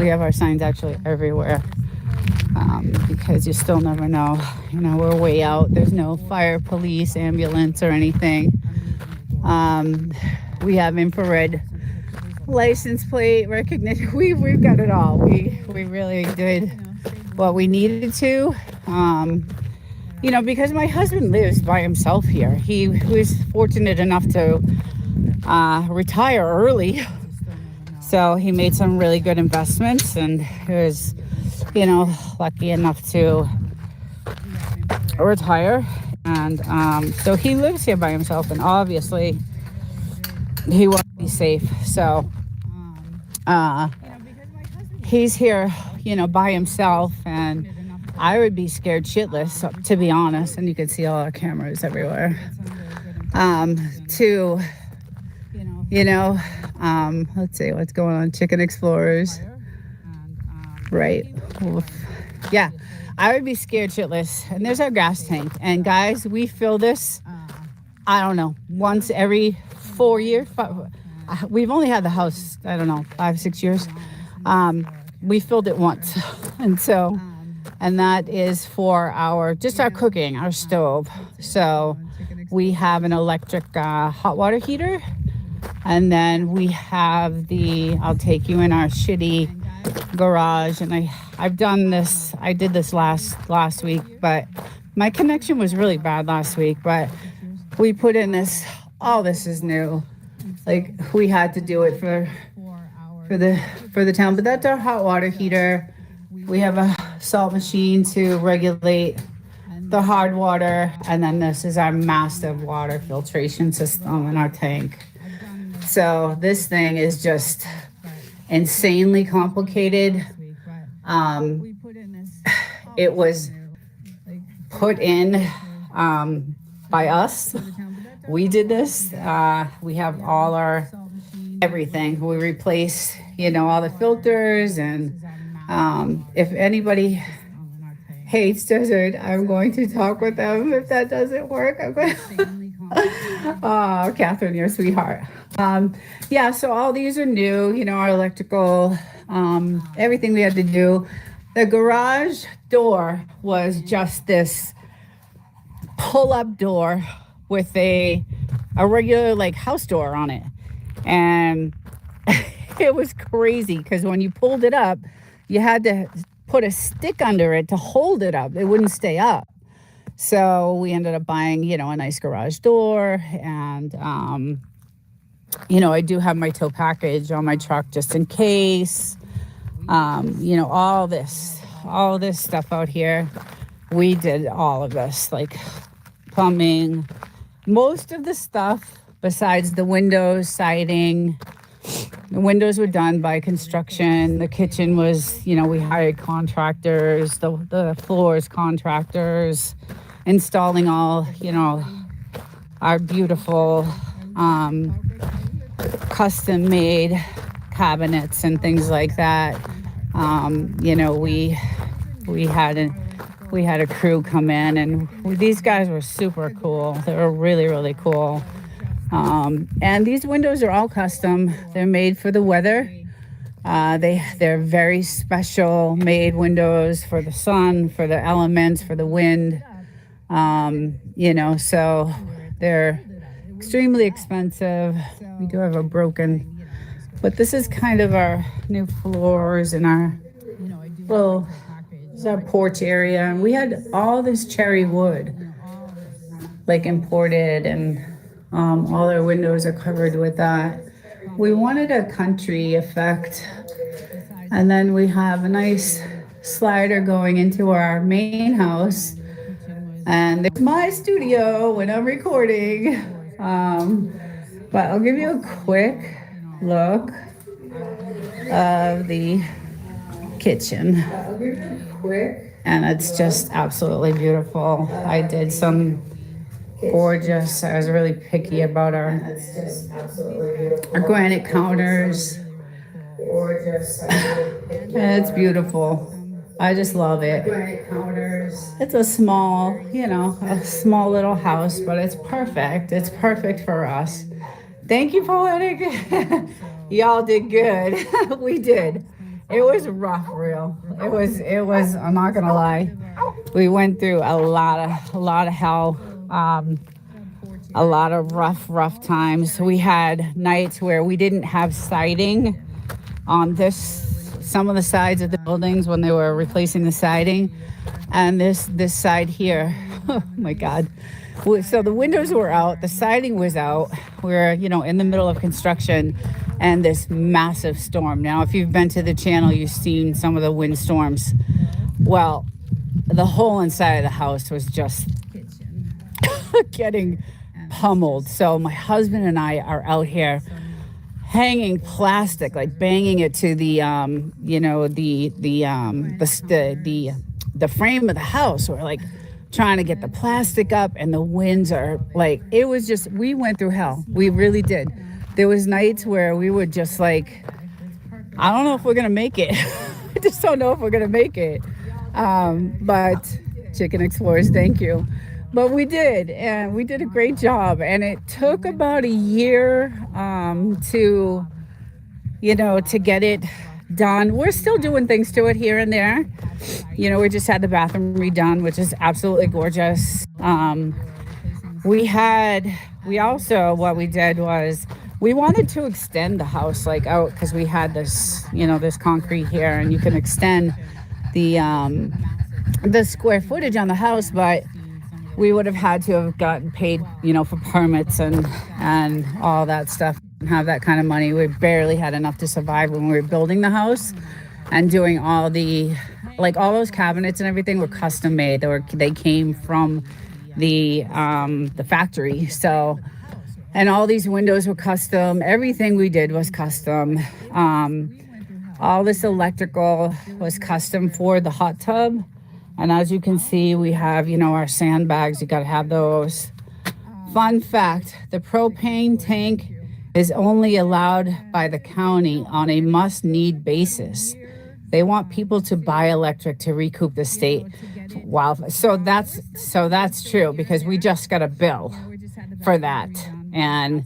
have our signs actually everywhere, because you still never know. We're way out. There's no fire, police, ambulance, or anything. We have infrared license plate recognition. We've got it all. We really did what we needed to. Because my husband lives by himself here. He was fortunate enough to retire early. So he made some really good investments, and he was, lucky enough to retire. And so he lives here by himself, and obviously he wants to be safe. So he's here, by himself, and I would be scared shitless, to be honest. And you can see all our cameras everywhere. Let's see what's going on. Chicken Explorers. Right. Yeah, I would be scared shitless. And there's our gas tank. And guys, we fill this, I don't know, once every 4 years. We've only had the house, I don't know, 5-6 years. We filled it once. And that is for our cooking, our stove. So we have an electric hot water heater. And then we have I'll take you in our shitty garage. And I've done this, I did this last week, but my connection was really bad last week. But we put in this, all this is new. Like, we had to do it for the town. But that's our hot water heater. We have a salt machine to regulate the hard water. And then this is our massive water filtration system in our tank. So this thing is just insanely complicated. It was put in by us. We did this. We have all our everything. We replaced, all the filters. And if anybody hates desert, I'm going to talk with them. If that doesn't work, I'm going to... Oh, Catherine, you're a sweetheart. So all these are new, our electrical, everything we had to do. The garage door was just this pull-up door with a regular house door on it. And it was crazy because when you pulled it up, you had to put a stick under it to hold it up. It wouldn't stay up. So we ended up buying, a nice garage door. And, I do have my tow package on my truck just in case. All this stuff out here. We did all of this, like plumbing, most of the stuff besides the windows, siding. The windows were done by construction. The kitchen was, we hired contractors, the floors contractors, installing all, our beautiful custom made cabinets and things like that. We had a crew come in, and these guys were super cool. They were really, really cool. And these windows are all custom. They're made for the weather. They're very special made windows for the sun, for the elements, for the wind. So they're extremely expensive. We do have but this is kind of our new floors and our this is our porch area. And we had all this cherry wood, imported, and all our windows are covered with that. We wanted a country effect. And then we have a nice slider going into our main house. And there's my studio when I'm recording. But I'll give you a quick look of the kitchen. And it's just absolutely beautiful. I did some gorgeous, I was really picky about our granite counters. And it's beautiful. I just love it. It's a small little house, but it's perfect. It's perfect for us. Thank you, Poetic. Y'all did good. We did. It was rough, real. It was, I'm not gonna lie. We went through a lot of hell, a lot of rough times. We had nights where we didn't have siding on some of the sides of the buildings when they were replacing the siding. And this side here, oh my God, So the windows were out, the siding was out. We're, in the middle of construction and this massive storm. Now, if you've been to the channel, you've seen some of the windstorms. Well, the whole inside of the house was just getting pummeled. So my husband and I are out here hanging plastic, like banging it to the the frame of the house. We're like trying to get the plastic up, and the winds are like, it was just, we went through hell. We really did. There was nights where we would just like, I don't know if we're gonna make it. I just don't know if we're gonna make it. But Chicken Explorers, thank you. But we did, and we did a great job. And it took about a year to get it done. We're still doing things to it here and there. We just had the bathroom redone, which is absolutely gorgeous. What we did was we wanted to extend the house like out, because we had this, this concrete here, and you can extend the square footage on the house, but we would have had to have gotten paid, for permits and all that stuff, and have that kind of money. We barely had enough to survive when we were building the house and doing all those cabinets and everything were custom made. They came from the factory. So, and all these windows were custom. Everything we did was custom. All this electrical was custom for the hot tub. And as you can see, we have, our sandbags. You got to have those. Fun fact, the propane tank is only allowed by the county on a must-need basis. They want people to buy electric to recoup the state. Wow. So that's true, because we just got a bill for that. And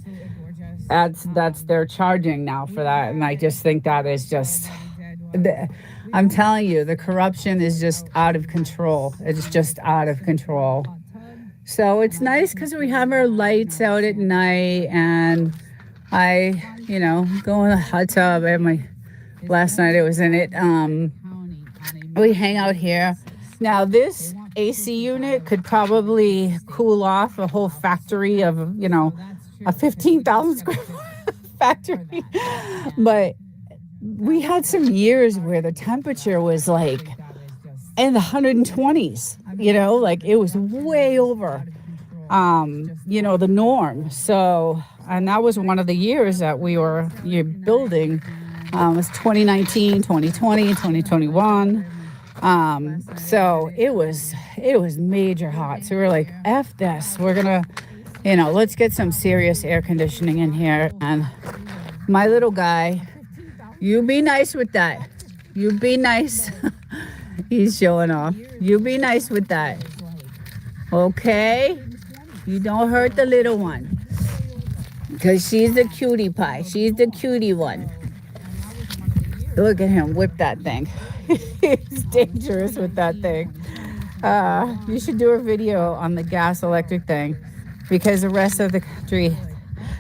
that's they're charging now for that. And I just think that is just... I'm telling you, the corruption is just out of control. It's just out of control. So it's nice because we have our lights out at night, and I, go in the hot tub. Last night I was in it. We hang out here. Now this AC unit could probably cool off a whole factory of, a 15,000 square foot factory. But we had some years where the temperature was like in the 120s, like it was way over, the norm. So, and that was one of the years that you're building. It was 2019, 2020, 2021. So it was major hot. So we were like, F this, we're gonna, let's get some serious air conditioning in here. And my little guy, you be nice with that. You be nice. He's showing off. You be nice with that. Okay? You don't hurt the little one. Because she's the cutie pie. She's the cutie one. Look at him whip that thing. He's dangerous with that thing. You should do a video on the gas electric thing, because the rest of the country...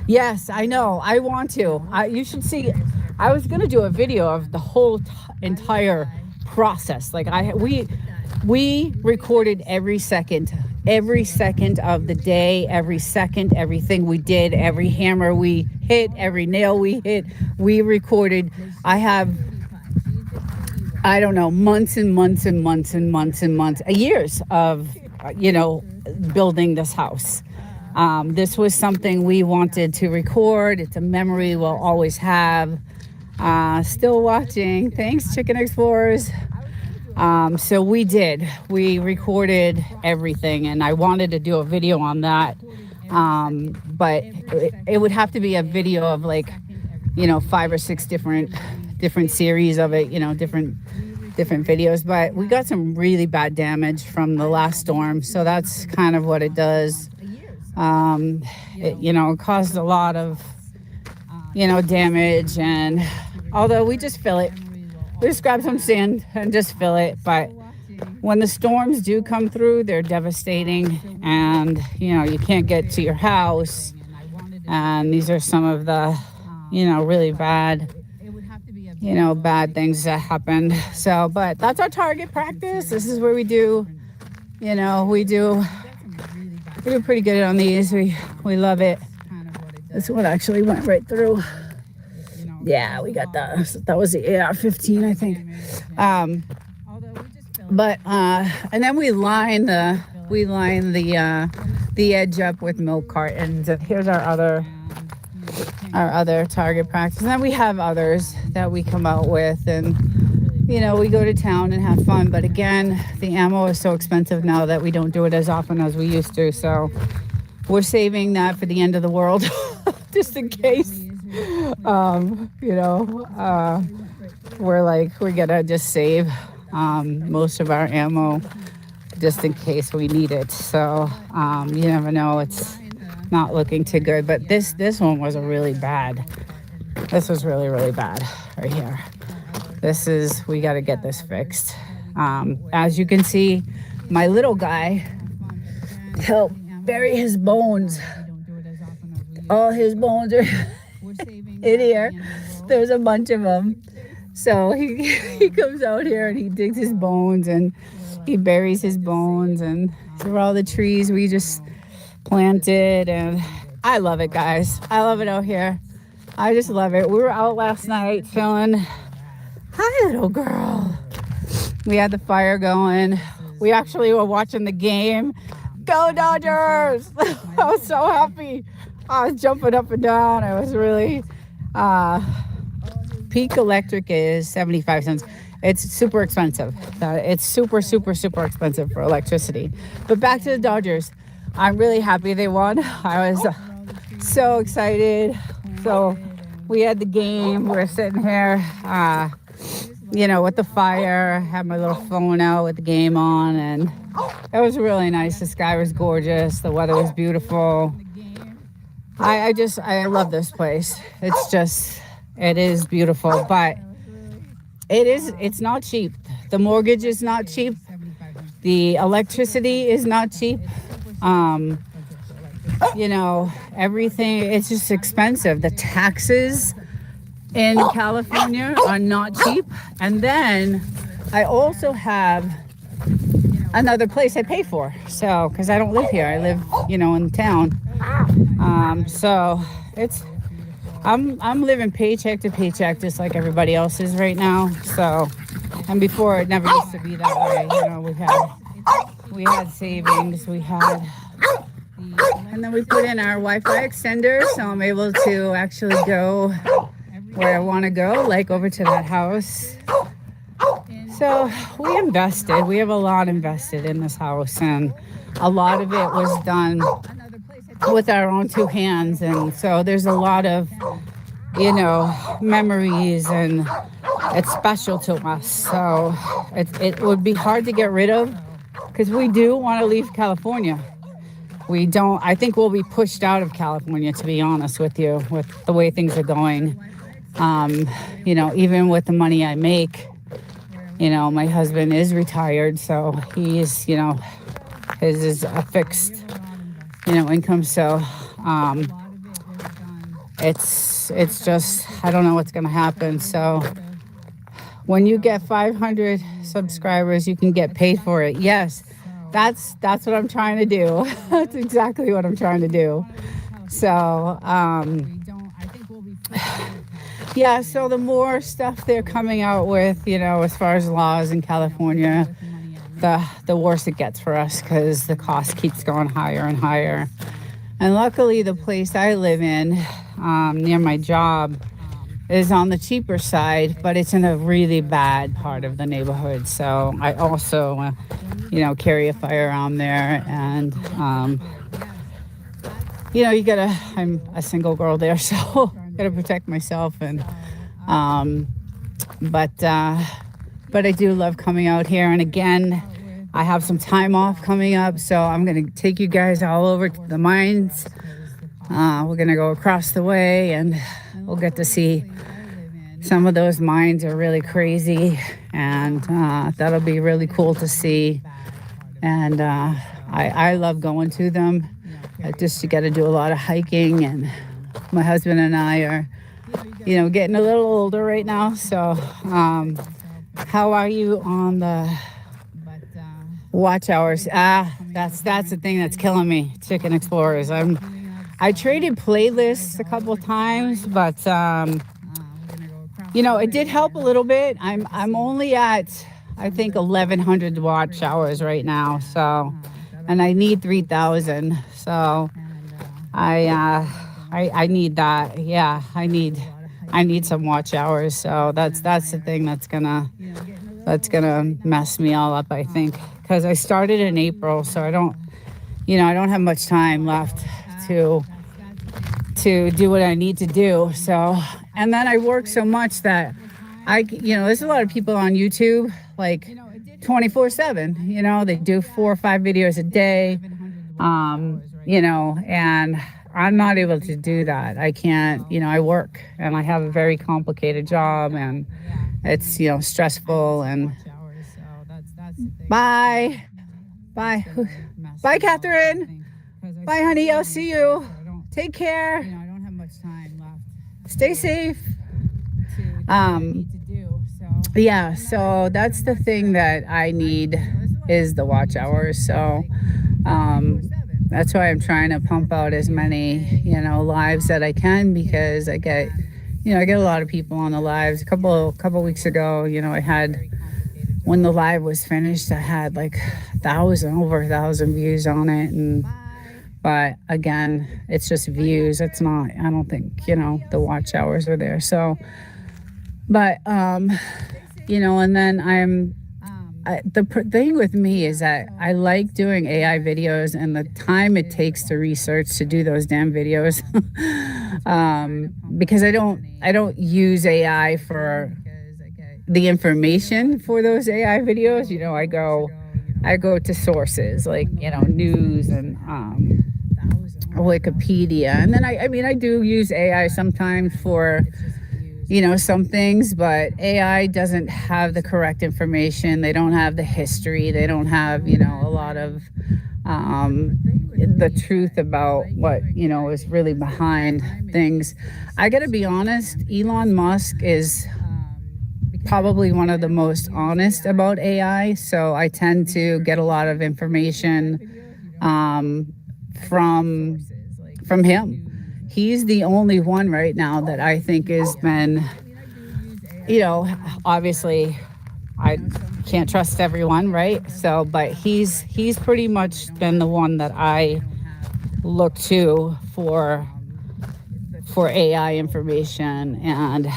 Yes, I know. I want to. You should see... I was going to do a video of the whole entire process. Like we recorded every second of the day, every second, everything we did, every hammer we hit, every nail we hit, we recorded. I have, I don't know, months and months and months and months and months, years of, building this house. This was something we wanted to record. It's a memory we'll always have. Still watching. Thanks, Chicken Explorers. So we recorded everything, and I wanted to do a video on that. But it would have to be a video of 5 or 6 different series of it, different videos. But we got some really bad damage from the last storm. So that's kind of what it does. It caused a lot of, damage, and although we just fill it, we just grab some sand and just fill it. But when the storms do come through, they're devastating, and, you can't get to your house. And these are some of the, really bad, bad things that happened. So, but that's our target practice. This is where we do, We do pretty good on these. We love it. This one actually went right through. Yeah, we got that was the AR-15, I think. And then we line the edge up with milk cartons. And here's our other target practice. And then we have others that we come out with, and we go to town and have fun. But again, the ammo is so expensive now that we don't do it as often as we used to. So we're saving that for the end of the world, just in case. We're gonna just save most of our ammo just in case we need it. So you never know. It's not looking too good. But this one was really bad. This was really, really bad right here. We got to get this fixed. As you can see, my little guy helped bury his bones. All his bones are in here. There's a bunch of them. So he comes out here and he digs his bones and he buries his bones, and through all the trees we just planted. And I love it, guys. I love it out here. I just love it. We were out last night chilling. Hi, little girl. We had the fire going. We actually were watching the game. Go Dodgers! I was so happy. I was jumping up and down. I was really... Peak electric is 75 cents. It's super expensive. It's super, super, super expensive for electricity. But back to the Dodgers. I'm really happy they won. I was so excited. So we had the game. We're sitting here, with the fire. I had my little phone out with the game on, and it was really nice. The sky was gorgeous. The weather was beautiful. I love this place. It is beautiful, but it's not cheap. The mortgage is not cheap. The electricity is not cheap. Everything, it's just expensive. The taxes in California are not cheap. And then I also have another place I pay for. So, because I don't live here. I live, in town. So I'm living paycheck to paycheck just like everybody else is right now. So, and before it never used to be that way. We had savings, and then we put in our Wi-Fi extender, so I'm able to actually go where I want to go, like over to that house. So we invested. We have a lot invested in this house, and a lot of it was done with our own two hands. And so there's a lot of, memories, and it's special to us. So it would be hard to get rid of, because we do want to leave California. I think we'll be pushed out of California, to be honest with you, with the way things are going. Even with the money I make, my husband is retired, so he's, his is a fixed, income. So, it's just, I don't know what's going to happen. So when you get 500 subscribers, you can get paid for it. Yes. That's what I'm trying to do. That's exactly what I'm trying to do. So, so the more stuff they're coming out with, as far as laws in California, the worse it gets for us, because the cost keeps going higher and higher. And luckily, the place I live in, near my job, is on the cheaper side, but it's in a really bad part of the neighborhood. So I also, carry a firearm there, and I'm a single girl there, so gotta protect myself. And but I do love coming out here. And again, I have some time off coming up, so I'm gonna take you guys all over to the mines. We're gonna go across the way, and we'll get to see some of those mines. Are really crazy, and that'll be really cool to see. And I love going to them. Just you got to do a lot of hiking, and my husband and I are, getting a little older right now. So, how are you on the Watch hours. That's the thing that's killing me. Chicken Explorers. I traded playlists a couple of times, but it did help a little bit. I'm only at I think 1,100 watch hours right now. So, and I need 3,000. So, I need that. Yeah, I need some watch hours. So that's the thing that's gonna mess me all up, I think, because I started in April, so I don't have much time left to do what I need to do. So, and then I work so much that there's a lot of people on YouTube like 24/7. They do 4 or 5 videos a day. And I'm not able to do that. I can't. I work and I have a very complicated job, and it's stressful. And bye, Catherine. Bye, honey. I'll see you. Take care. Stay safe. Yeah. So that's the thing that I need is the watch hours. So, that's why I'm trying to pump out as many, lives that I can, because I get a lot of people on the lives. A couple weeks ago, I had, when the live was finished, I had like over 1,000 views on it. But again, it's just views. It's not, I don't think, the watch hours are there. So, but, and then the thing with me is that I like doing AI videos, and the time it takes to research to do those damn videos, because I don't use AI for the information for those AI videos. I go to sources like news and Wikipedia, and then I do use AI sometimes for some things, but AI doesn't have the correct information. They don't have the history. They don't have, a lot of the truth about what, is really behind things. I got to be honest, Elon Musk is probably one of the most honest about AI. So I tend to get a lot of information from him. He's the only one right now that I think has been, obviously I can't trust everyone, right? So, but he's pretty much been the one that I look to for AI information, and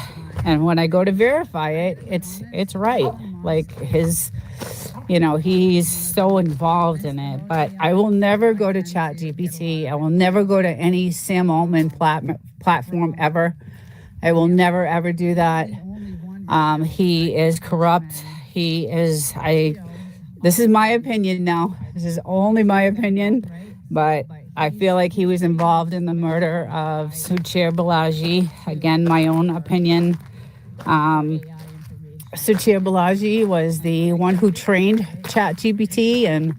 when I go to verify it, it's right. Like he's so involved in it. But I will never go to ChatGPT. I will never go to any Sam Altman platform ever. I will never ever do that. He is corrupt. This is my opinion now. This is only my opinion, but I feel like he was involved in the murder of Suchair Balaji. Again, my own opinion. Suchair Balaji was the one who trained ChatGPT and,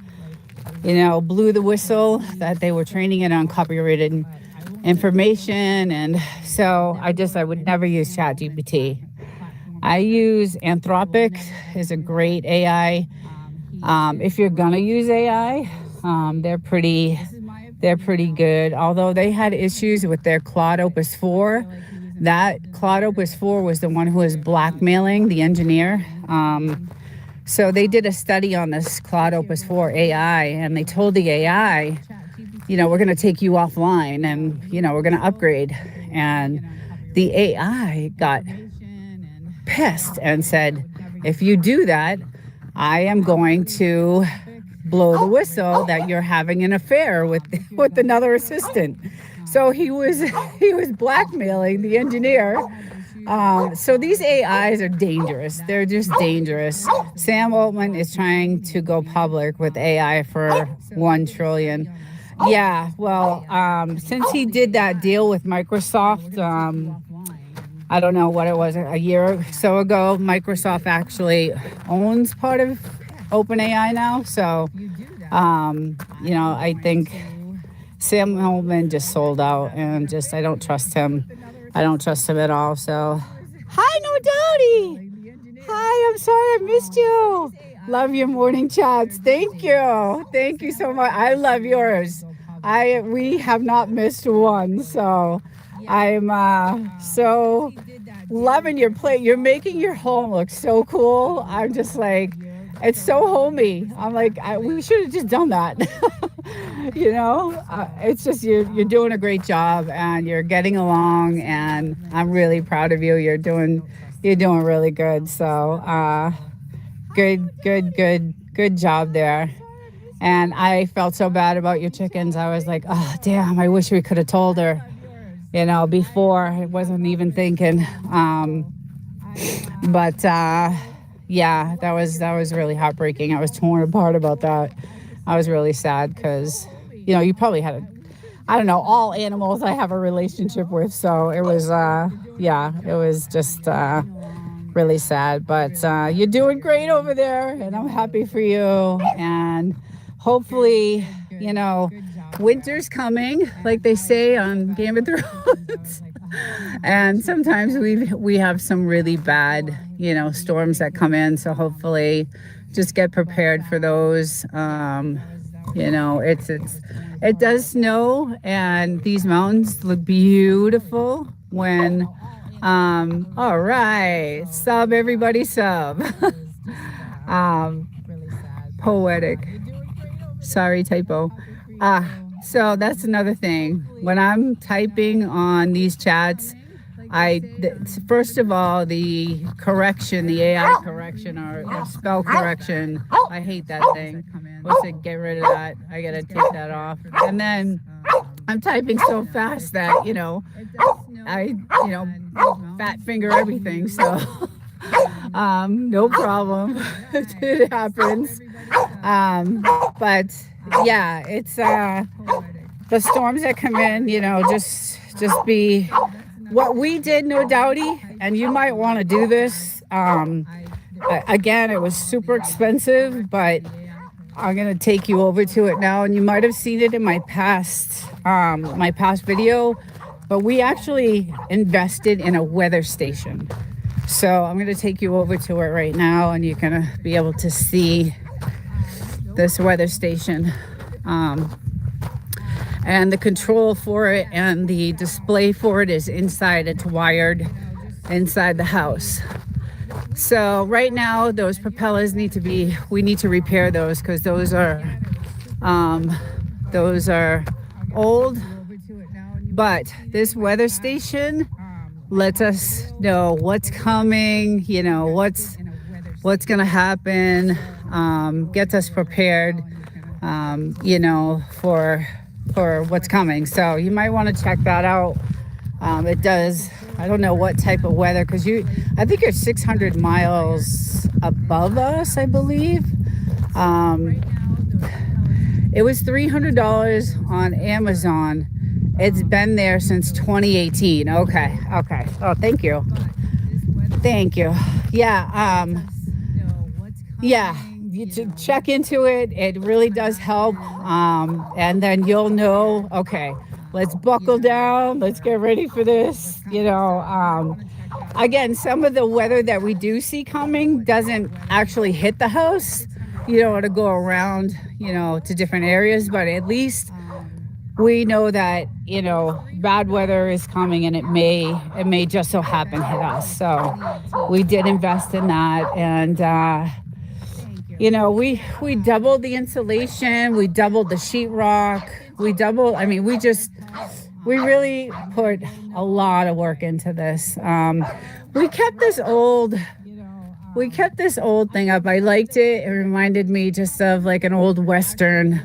blew the whistle that they were training it on copyrighted information. And so I would never use ChatGPT. I use Anthropic. Is a great AI. If you're gonna use AI, they're pretty good. Although they had issues with their Claude Opus 4. That Claude Opus 4 was the one who was blackmailing the engineer. So they did a study on this Claude Opus 4 AI, and they told the AI, we're going to take you offline, and, we're going to upgrade. And the AI got pissed and said, if you do that, I am going to blow the whistle that you're having an affair with another assistant. So he was blackmailing the engineer. So these AIs are dangerous. They're just dangerous. Sam Altman is trying to go public with AI for 1 trillion. Yeah, well, since he did that deal with Microsoft, I don't know what it was, a year or so ago, Microsoft actually owns part of OpenAI now. So, I think Sam Altman just sold out, and I don't trust him. I don't trust him at all. So, hi, No Doubty. Hi, I'm sorry I missed you. Love your morning chats. Thank you. Thank you so much. I love yours. We have not missed one. So I'm so loving your plate. You're making your home look so cool. I'm just like, it's so homey. I'm like, we should have just done that. It's just you're doing a great job and you're getting along, and I'm really proud of you. You're doing really good. So good job there. And I felt so bad about your chickens. I was like, oh damn, I wish we could have told her, before. I wasn't even thinking. But yeah, that was really heartbreaking. I was torn apart about that. I was really sad because, you probably had I don't know, all animals I have a relationship with. So it was, it was just really sad. But you're doing great over there, and I'm happy for you. And hopefully, winter's coming, like they say on Game of Thrones. And sometimes we have some really bad, storms that come in. So hopefully just get prepared for those. It does snow, and these mountains look beautiful when, all right, sub, everybody sub. Poetic. Sorry, typo. So that's another thing. When I'm typing on these chats, first of all, the correction, the AI correction or spell correction, I hate that thing. Let's get rid of that. I gotta take that off. And then I'm typing so fast that, I fat finger everything. So no problem. It happens. But yeah, it's the storms that come in, just be what we did, no doubty. And you might want to do this. Again, it was super expensive, but I'm gonna take you over to it now. And you might have seen it in my past video, but we actually invested in a weather station. So I'm gonna take you over to it right now, and you're gonna be able to see this weather station. And the control for it and the display for it is inside. It's wired inside the house. So right now, those propellers we need to repair those, because those are old. But this weather station lets us know what's coming, what's gonna happen, gets us prepared, for what's coming. So you might want to check that out. It does, I don't know what type of weather, because I think you're 600 miles above us, I believe. It was $300 on Amazon. It's been there since 2018. Okay. Oh, thank you. Yeah, you should check into it. It really does help. And then you'll know, okay, let's buckle down. Let's get ready for this. Again, some of the weather that we do see coming doesn't actually hit the house. To go around, to different areas, but at least we know that, bad weather is coming, and it may just so happen hit us. So we did invest in that. And, we doubled the insulation, we doubled the sheetrock, we really put a lot of work into this. We kept this old thing up. I liked it. It reminded me just of like an old Western.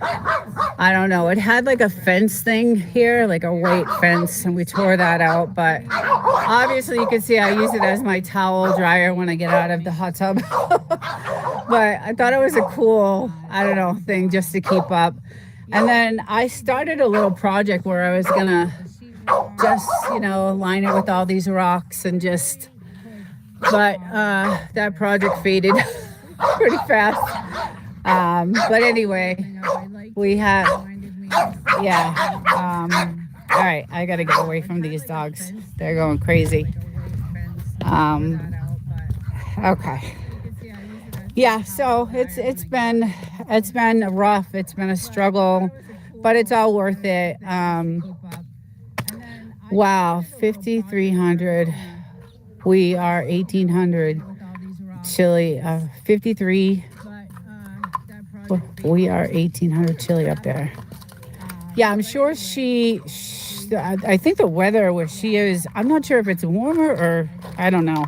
I don't know. It had like a fence thing here, like a white fence, and we tore that out. But obviously you can see I use it as my towel dryer when I get out of the hot tub. But I thought it was a cool, thing just to keep up. And then I started a little project where I was gonna just, line it with all these rocks and just, but that project faded pretty fast. But anyway, we have, all right, I gotta get away from these dogs. They're going crazy. Okay. Yeah, so it's been rough. It's been a struggle, but it's all worth it. Wow, 5,300. We are 1,800 chili. 53. We are 1,800 chili up there. Yeah, I'm sure I think the weather where she is. I'm not sure if it's warmer or I don't know.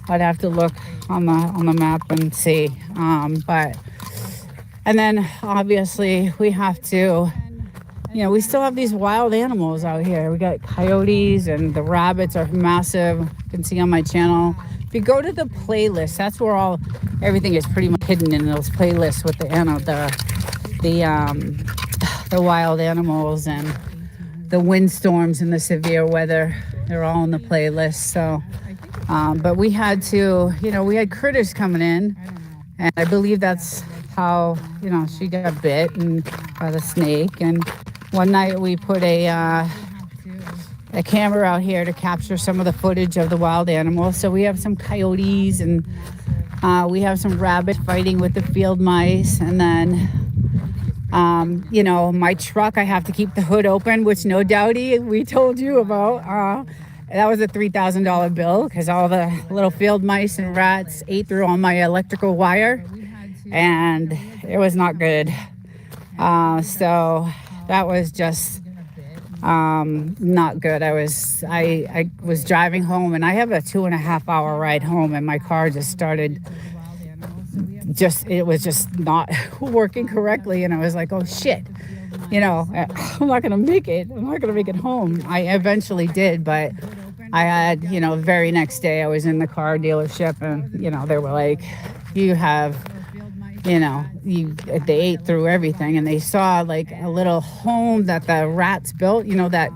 I'd have to look on the map and see. But and then obviously we have to. We still have these wild animals out here. We got coyotes and the rabbits are massive. You can see on my channel. If you go to the playlist, that's where everything is pretty much hidden in those playlists with the wild animals and the windstorms and the severe weather. They're all in the playlist. So, but we had we had critters coming in, and I believe that's how she got bit by the snake. And one night we put a camera out here to capture some of the footage of the wild animals. So we have some coyotes and we have some rabbits fighting with the field mice. And then, my truck, I have to keep the hood open, which no doubty we told you about. That was a $3,000 bill because all the little field mice and rats ate through all my electrical wire. And it was not good. So that was just not good. I was driving home, and I have a 2.5 hour ride home, and my car just started it was just not working correctly, and I was like, oh shit, I'm not gonna make it. I'm not gonna make it home. I eventually did, but I had, the very next day I was in the car dealership, and they were like, you have, they ate through everything, and they saw like a little home that the rats built, that,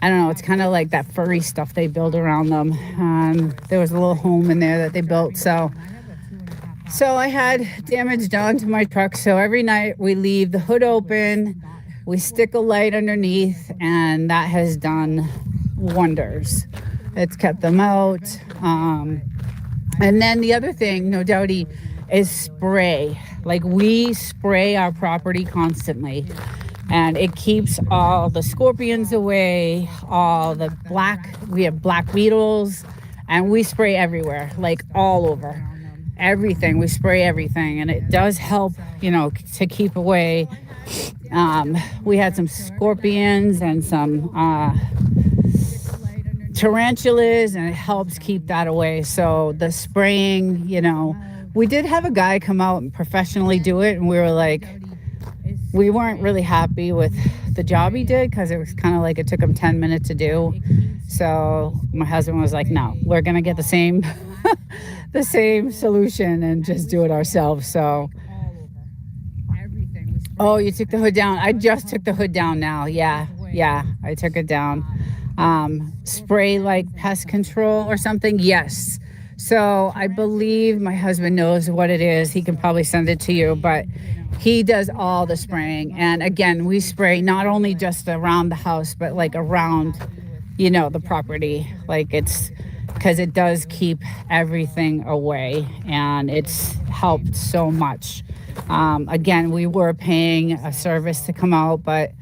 I don't know, it's kind of like that furry stuff they build around them. There was a little home in there that they built. So I had damage done to my truck. So every night we leave the hood open, we stick a light underneath, and that has done wonders. It's kept them out. And then the other thing, no doubty, is spray. Like, we spray our property constantly, and it keeps all the scorpions away, we have black beetles, and we spray everywhere, like all over everything. We spray everything, and it does help, to keep away. We had some scorpions and some tarantulas, and it helps keep that away. So the spraying, we did have a guy come out and professionally do it, and we were like, we weren't really happy with the job he did because it was kind of like it took him 10 minutes to do. So my husband was like, no, we're gonna get the same the same solution and just do it ourselves. So oh, you took the hood down. I just took the hood down now. Yeah, I took it down. Spray like pest control or something. Yes. So I believe my husband knows what it is. He can probably send it to you, but he does all the spraying. And again, we spray not only just around the house, but like around, the property. Like, it's because it does keep everything away, and it's helped so much. Again, we were paying a service to come out, but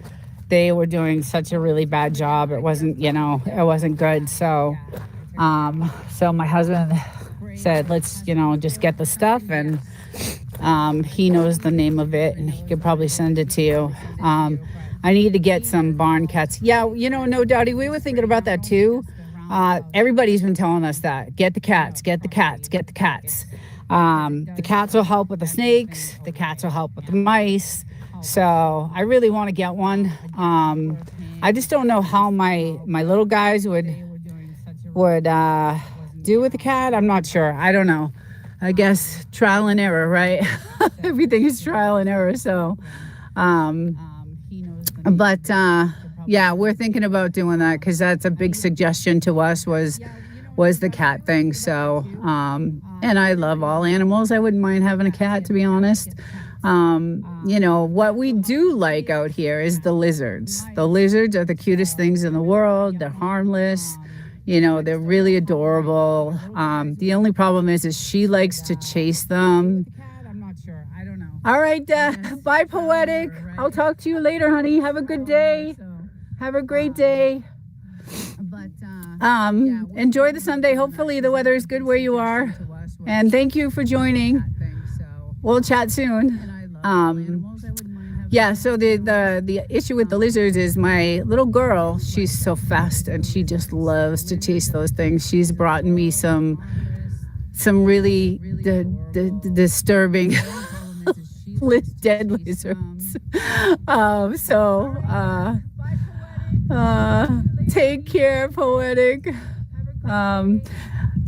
they were doing such a really bad job. It wasn't, it wasn't good. So my husband said, let's, just get the stuff, and he knows the name of it, and he could probably send it to you. I need to get some barn cats. Yeah, no doubty, we were thinking about that too. Everybody's been telling us that. Get the cats, get the cats, get the cats. The cats will help with the snakes. The cats will help with the mice. So I really want to get one. I just don't know how my little guys would do with the cat. I'm not sure. I don't know. I guess trial and error, right? Everything is trial and error. So, yeah, we're thinking about doing that because that's a big suggestion to us was the cat thing. So, and I love all animals. I wouldn't mind having a cat, to be honest. What we do like out here is the lizards. The lizards are the cutest things in the world. They're harmless. You know, they're really adorable. The only problem is she likes to chase them. All right, bye, Poetic. I'll talk to you later, honey. Have a good day. Have a great day. Enjoy the Sunday. Hopefully the weather is good where you are. And thank you for joining. We'll chat soon. Yeah, so the issue with the lizards is my little girl, she's so fast and she just loves to chase those things. She's brought me some really disturbing dead lizards. Take care, Poetic.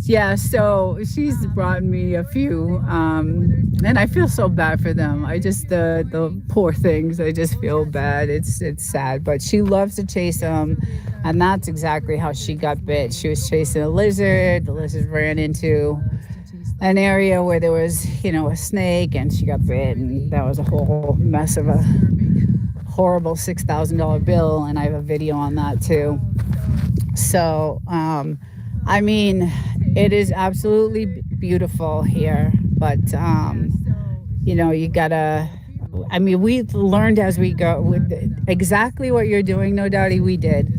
Yeah, so she's brought me a few, and I feel so bad for them. I just the poor things. I just feel bad. It's sad, but she loves to chase them, and that's exactly how she got bit. She was chasing a lizard. The lizard ran into an area where there was, a snake, and she got bit, and that was a whole mess of a horrible $6,000 bill, and I have a video on that too. So, I mean, it is absolutely beautiful here, but, you gotta, we learned as we go. With exactly what you're doing, No Doubty, we did.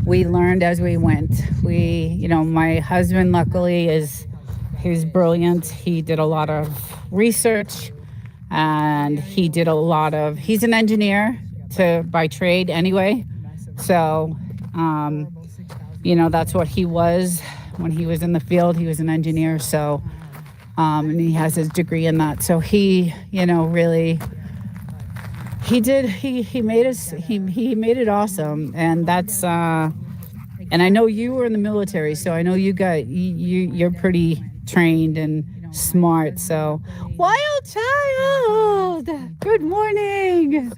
We learned as we went. My husband, luckily, he's brilliant. He did a lot of research, and he's an engineer by trade anyway. So, that's what he was when he was in the field. He was an engineer. So, and he has his degree in that. So he made it awesome. And that's, and I know you were in the military, so I know you're pretty trained and smart. So, Wild Child, good morning.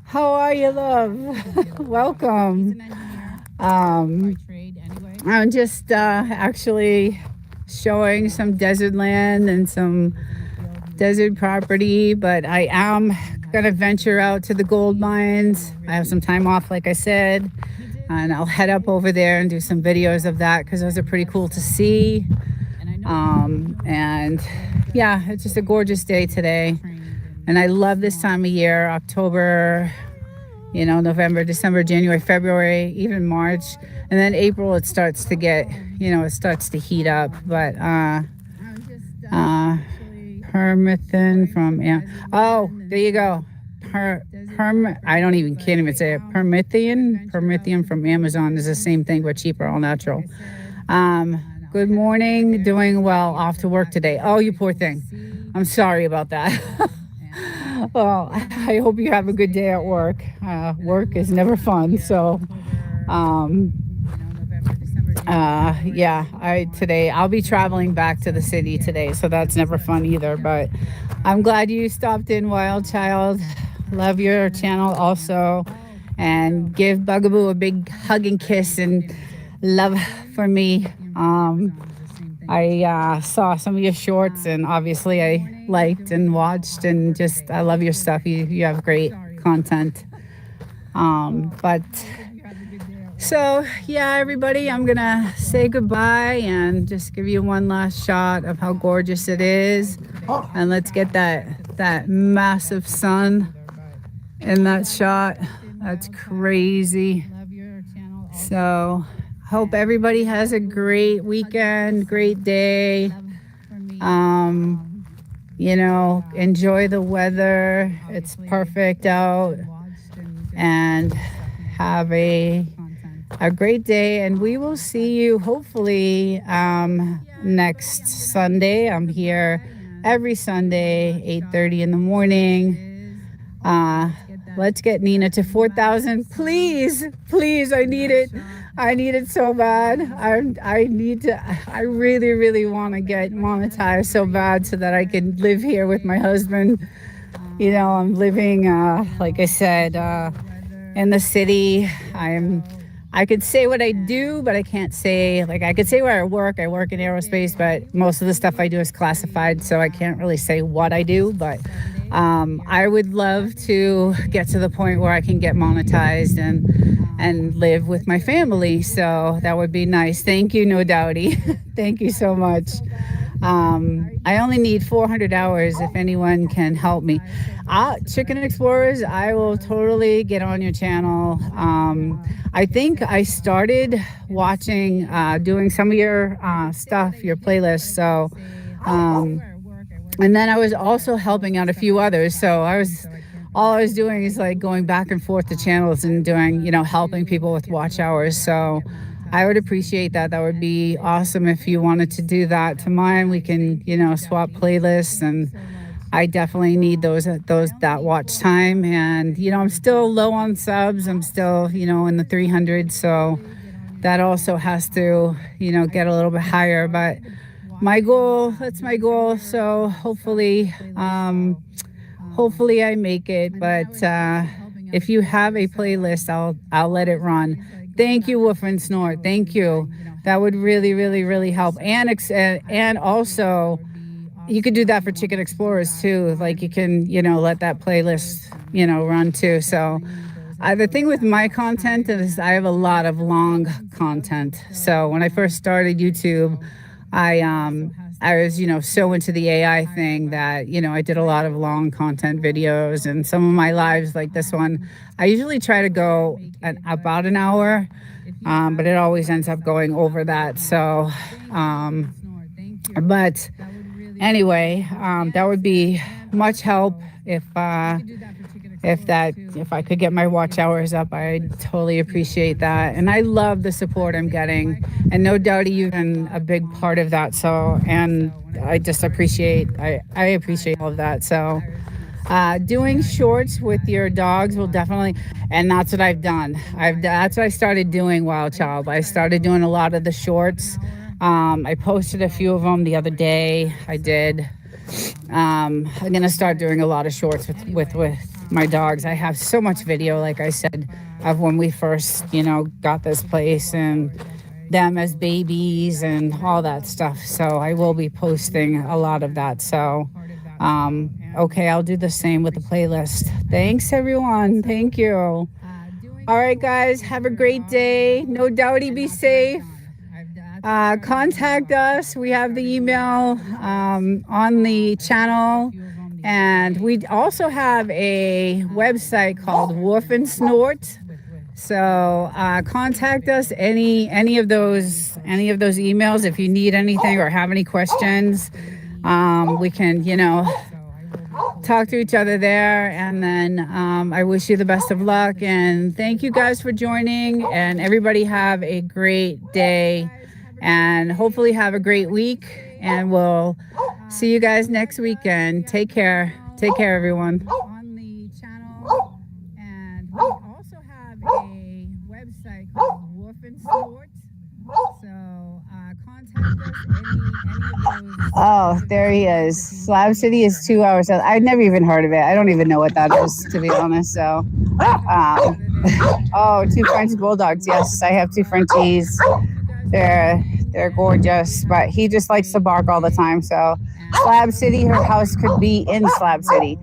How are you, love? Welcome. I'm just actually showing some desert land and some desert property, but I am going to venture out to the gold mines. I have some time off, like I said, and I'll head up over there and do some videos of that because those are pretty cool to see. And yeah, it's just a gorgeous day today. And I love this time of year, October, November, December, January, February, even March. And then April, it starts to get, it starts to heat up. But permethrin from, there you go. I can't even say it. Permethrin from Amazon is the same thing, but cheaper, all natural. Good morning, doing well, off to work today. Oh, you poor thing. I'm sorry about that. Well, I hope you have a good day at work. Work is never fun. So, today I'll be traveling back to the city today. So that's never fun either. But I'm glad you stopped in, Wild Child. Love your channel also. And give Bugaboo a big hug and kiss and love for me. I saw some of your shorts, and obviously I liked and watched, and just I love your stuff. You have great content. So yeah, everybody, I'm gonna say goodbye and just give you one last shot of how gorgeous it is, and let's get that massive sun in that shot. That's crazy. So hope everybody has a great weekend, great day. Enjoy the weather. It's perfect out. And have a great day. And we will see you hopefully next Sunday. I'm here every Sunday, 8:30 in the morning. Let's get Nina to 4,000. Please, I need it. I need it so bad. I really, really want to get monetized so bad so that I can live here with my husband. I'm living, like I said, in the city. I'm I could say what I do, but I can't say, like, I could say where I work. I work in aerospace, but most of the stuff I do is classified, so I can't really say what I do. But I would love to get to the point where I can get monetized and live with my family. So that would be nice. Thank you, No Doubty. Thank you so much. I only need 400 hours if anyone can help me. Chicken Explorers, I will totally get on your channel. I think I started watching, doing some of your stuff, your playlists. So, and then I was also helping out a few others. So all I was doing is like going back and forth to channels and doing, helping people with watch hours. So I would appreciate that. That would be awesome if you wanted to do that to mine. We can, swap playlists, and I definitely need that watch time. And, I'm still low on subs. I'm still, in the 300s. So that also has to, get a little bit higher. But that's my goal. So hopefully I make it. But if you have a playlist, I'll let it run. Thank you, Woof and Snort. Thank you. That would really, really, really help. And also, you could do that for Chicken Explorers too. Like you can, let that playlist, run too. So the thing with my content is I have a lot of long content. So when I first started YouTube, I was, so into the AI thing that, I did a lot of long content videos, and some of my lives like this one, I usually try to go about an hour, but it always ends up going over that. So, but anyway, that would be much help if I could get my watch hours up. I'd totally appreciate that. And I love the support I'm getting. And No Doubt you've been a big part of that. So, and I just appreciate all of that. So, doing shorts with your dogs will definitely, and that's what I've done. That's what I started doing, Wild Child. I started doing a lot of the shorts. I posted a few of them the other day. I did. I'm going to start doing a lot of shorts with my dogs. I have so much video, like I said, of when we first, got this place and them as babies and all that stuff. So I will be posting a lot of that. So, okay, I'll do the same with the playlist. Thanks, everyone. Thank you. All right, guys, have a great day. No Doubty, be safe. Contact us. We have the email on the channel. And we also have a website called Woof and Snort. So contact us any of those emails if you need anything or have any questions. We can talk to each other there. And then I wish you the best of luck, and thank you guys for joining, and everybody have a great day and hopefully have a great week, and we'll see you guys next weekend. Take care, everyone. On the channel, and we also have a website called Woof and Snort. So contact us any of those. Oh, there he is. Slab City is 2 hours out. I've never even heard of it. I don't even know what that is, to be honest. So, oh, 2 French bulldogs. Yes, I have 2 Frenchies. They're gorgeous, but he just likes to bark all the time. So Slab City, her house could be in Slab City.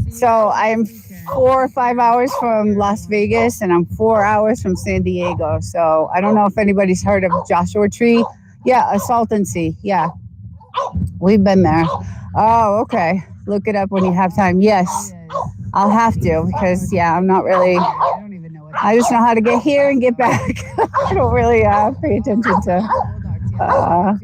So I'm 4 or 5 hours from Las Vegas, and I'm 4 hours from San Diego. So I don't know if anybody's heard of Joshua Tree. Yeah, a Saltancy. Yeah, we've been there. Oh, okay. Look it up when you have time. Yes, I'll have to, because I'm not really. I just know how to get here and get back. I don't really pay attention to.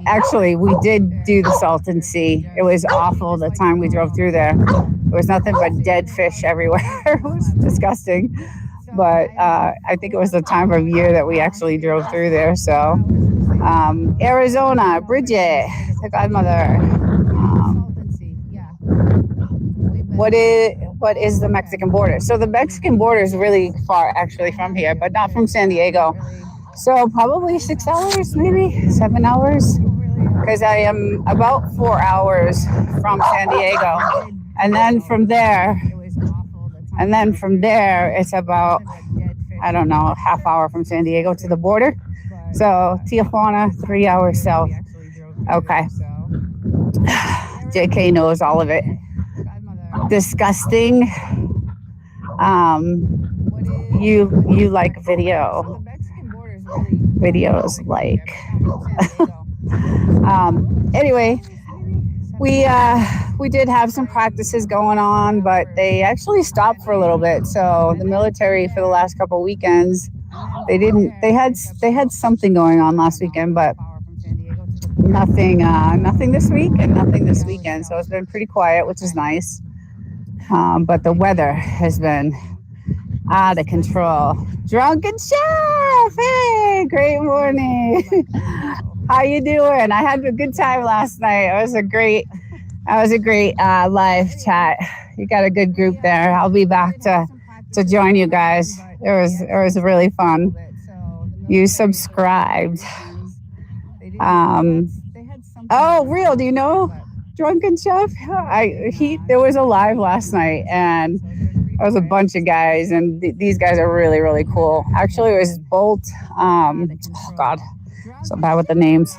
Actually, we did do the Salton Sea. It was awful the time we drove through there. There was nothing but dead fish everywhere. It was disgusting. But I think it was the time of year that we actually drove through there. So, Arizona, Bridget, the godmother. What is the Mexican border? So the Mexican border is really far actually from here, but not from San Diego. So probably 6 hours, maybe 7 hours, because I am about 4 hours from San Diego. And then from there, it's about, I don't know, a half hour from San Diego to the border. So Tijuana, 3 hours south. Okay. JK knows all of it. Disgusting. You like video. Videos like. Anyway, we did have some practices going on, but they actually stopped for a little bit. So the military for the last couple of weekends, they had something going on last weekend, but nothing this week and nothing this weekend. So it's been pretty quiet, which is nice. But the weather has been out of control. Drunken Chef, hey, great morning. How you doing? I had a good time last night. It was a great live chat. You got a good group there. I'll be back to join you guys. It was really fun. You subscribed. Oh, real? Do you know Drunken Chef? There was a live last night, and there was a bunch of guys, and these guys are really, really cool. Actually, it was Bolt. Oh God, so bad with the names.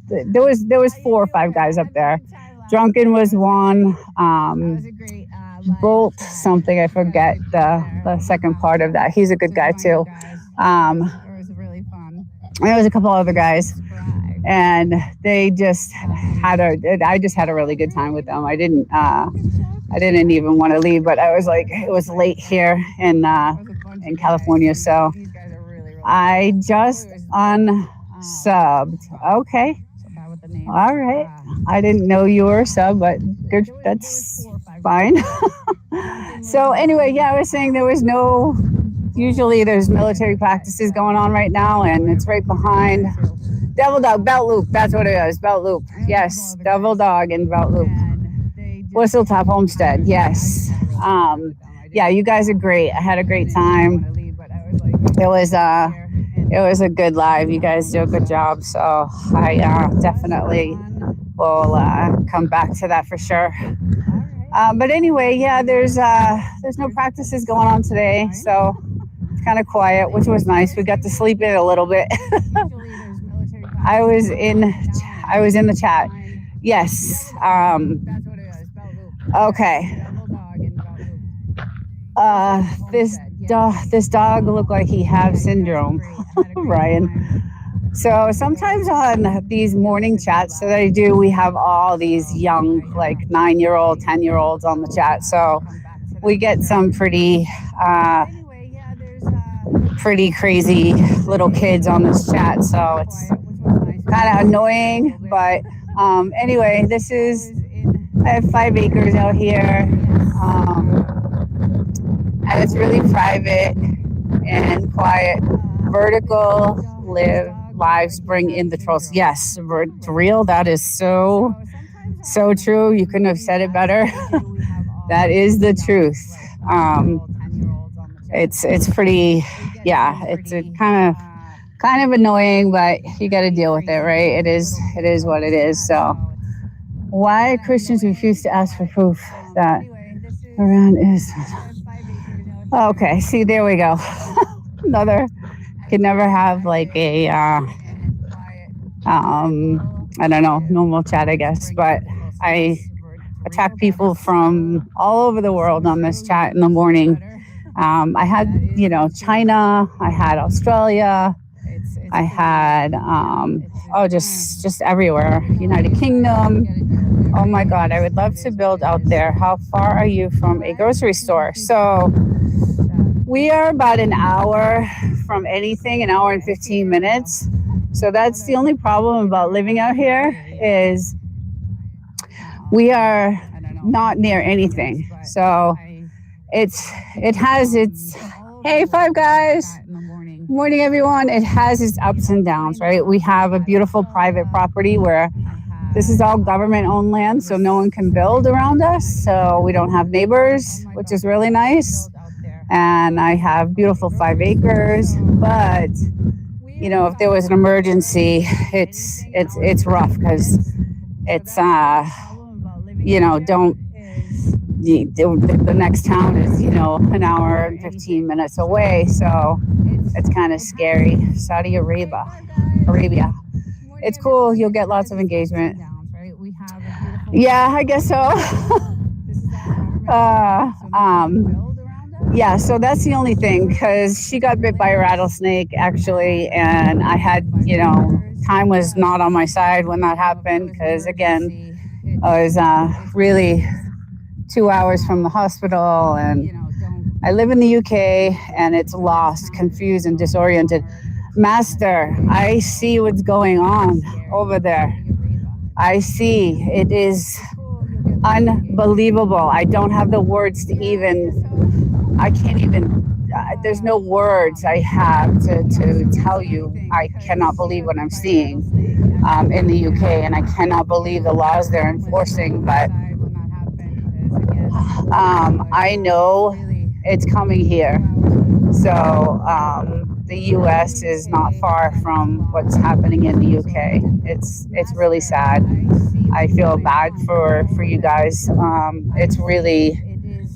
There was 4 or 5 guys up there. Drunken was one. Bolt something, I forget the second part of that. He's a good guy too. There was a couple other guys, and they just I just had a really good time with them. I didn't even want to leave, but I was like, it was late here in California, so I just unsubbed. Okay. All right. I didn't know you were a sub, but good. That's fine. So anyway, yeah, I was saying usually there's military practices going on right now, and it's right behind Devil Dog, Belt Loop. That's what it is, Belt Loop. Yes, Devil Dog and Belt Loop. Whistletop Homestead, yes. Yeah, you guys are great. I had a great time. It was a good live. You guys do a good job. So I definitely will come back to that for sure. But anyway, yeah, there's no practices going on today, so it's kind of quiet, which was nice. We got to sleep in a little bit. I was in the chat. Yes. Okay. This dog looked like he have syndrome, Ryan. So sometimes on these morning chats that I do, we have all these young, like 9-year-old, 10-year-olds on the chat. So we get some pretty crazy little kids on this chat. So it's kind of annoying. But anyway, I have 5 acres out here. And it's really private and quiet. Vertical live spring in the trolls. Yes, real. That is so true. You couldn't have said it better. That is the truth. It's pretty. Yeah, it's kind of annoying, but you got to deal with it, right? It is what it is. So, why Christians refuse to ask for proof that Iran is? Okay, see, there we go. Could never have like a, I don't know, normal chat, I guess. But I attack people from all over the world on this chat in the morning. I had, China, I had Australia, I had, just everywhere. United Kingdom. Oh my God, I would love to build out there. How far are you from a grocery store? So we are about an hour from anything, an hour and 15 minutes. So that's the only problem about living out here is we are not near anything. So it has its, hey, Five Guys. Morning, everyone. It has its ups and downs, right? We have a beautiful private property where this is all government-owned land, so no one can build around us. So we don't have neighbors, which is really nice. And I have beautiful 5 acres, but if there was an emergency, it's rough because it's the next town is, an hour and 15 minutes away. So it's kind of scary. Saudi Arabia. It's cool. You'll get lots of engagement. Yeah, I guess so. uh, yeah, so that's the only thing, because she got bit by a rattlesnake, actually, and I had, time was not on my side when that happened, because, again, I was really 2 hours from the hospital, and I live in the UK, and it's lost, confused, and disoriented. Master, I see what's going on over there. I see. It is unbelievable. I don't have the words to I can't even, there's no words I have to tell you. I cannot believe what I'm seeing in the UK, and I cannot believe the laws they're enforcing, but I know it's coming here. So the US is not far from what's happening in the UK. It's really sad. I feel bad for you guys. It's really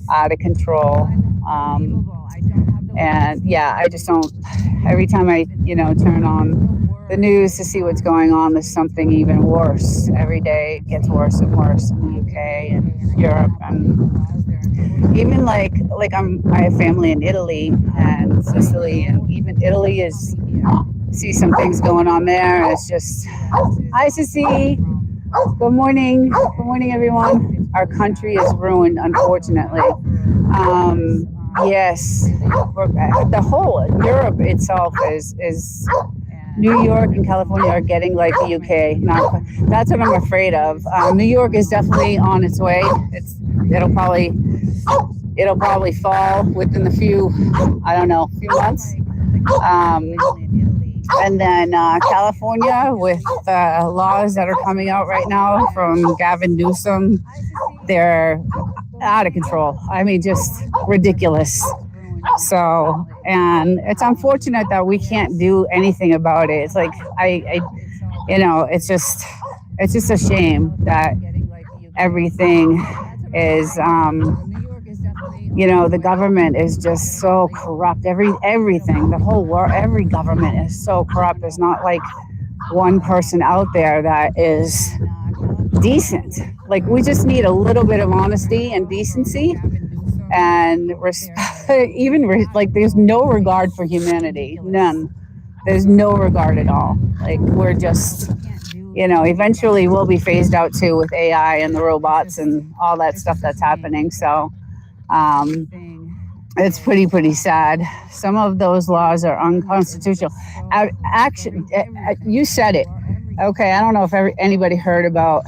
out of control. And yeah, I just don't. Every time I turn on the news to see what's going on, there's something even worse. Every day it gets worse and worse in the UK and Europe, and even like I have family in Italy and Sicily, and even Italy see some things going on there. It's just, hi Sissy, good morning, everyone. Our country is ruined, unfortunately. Yes, the whole Europe itself is New York and California are getting like the UK. That's what I'm afraid of. New York is definitely on its way. It'll probably fall within a few months. And then California, with laws that are coming out right now from Gavin Newsom, they're out of control. I mean, just ridiculous. So, and it's unfortunate that we can't do anything about it. It's like it's just a shame that everything is the government is just so corrupt. Everything, the whole world, every government is so corrupt. There's not like one person out there that is decent. Like, we just need a little bit of honesty and decency and respect. There's no regard for humanity. None. There's no regard at all. Like, we're just, eventually we'll be phased out too with AI and the robots and all that stuff that's happening. So, it's pretty sad. Some of those laws are unconstitutional. You said it. Okay, I don't know if anybody heard about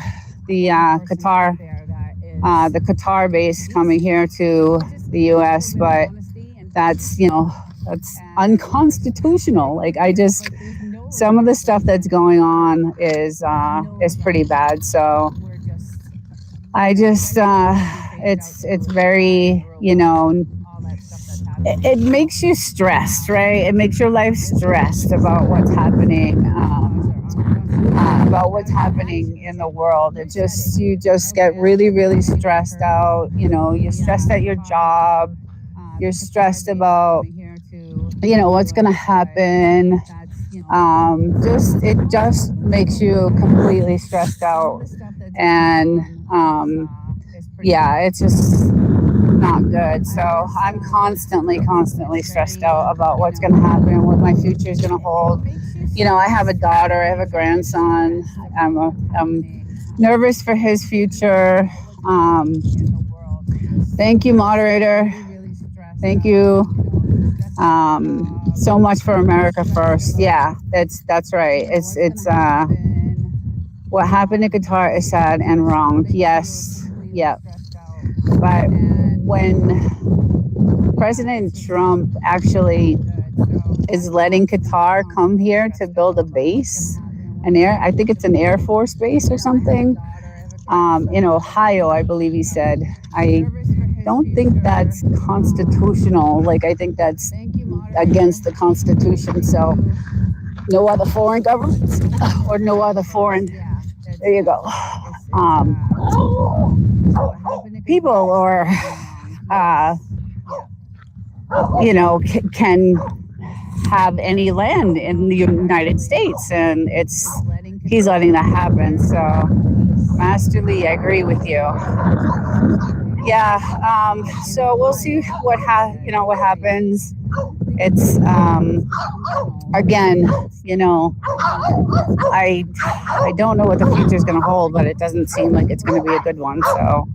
the Qatar base coming here to the U.S., but that's unconstitutional. Like, some of the stuff that's going on is pretty bad. So I just it's very, it makes you stressed, right? It makes your life stressed about what's happening, in the world. You just get really, really stressed out. You're stressed at your job. You're stressed about, what's going to happen. It just makes you completely stressed out. And, it's just not good. So I'm constantly stressed out about what's going to happen, what my future is going to hold. I have a daughter, I have a grandson. I'm nervous for his future. Thank you, moderator. Thank you so much for America First. Yeah, that's right. It's what happened to Qatar is sad and wrong. Yes, yeah. But when President Trump actually is letting Qatar come here to build a base, I think it's an Air Force base or something, in Ohio, I believe he said. I don't think that's constitutional. Like, I think that's against the Constitution. So no other foreign governments or no other foreign, there you go. people or can have any land in the United States, and he's letting that happen. So, Master Lee, I agree with you. Yeah. So we'll see what happens. It's again, I don't know what the future is going to hold, but it doesn't seem like it's going to be a good one. So,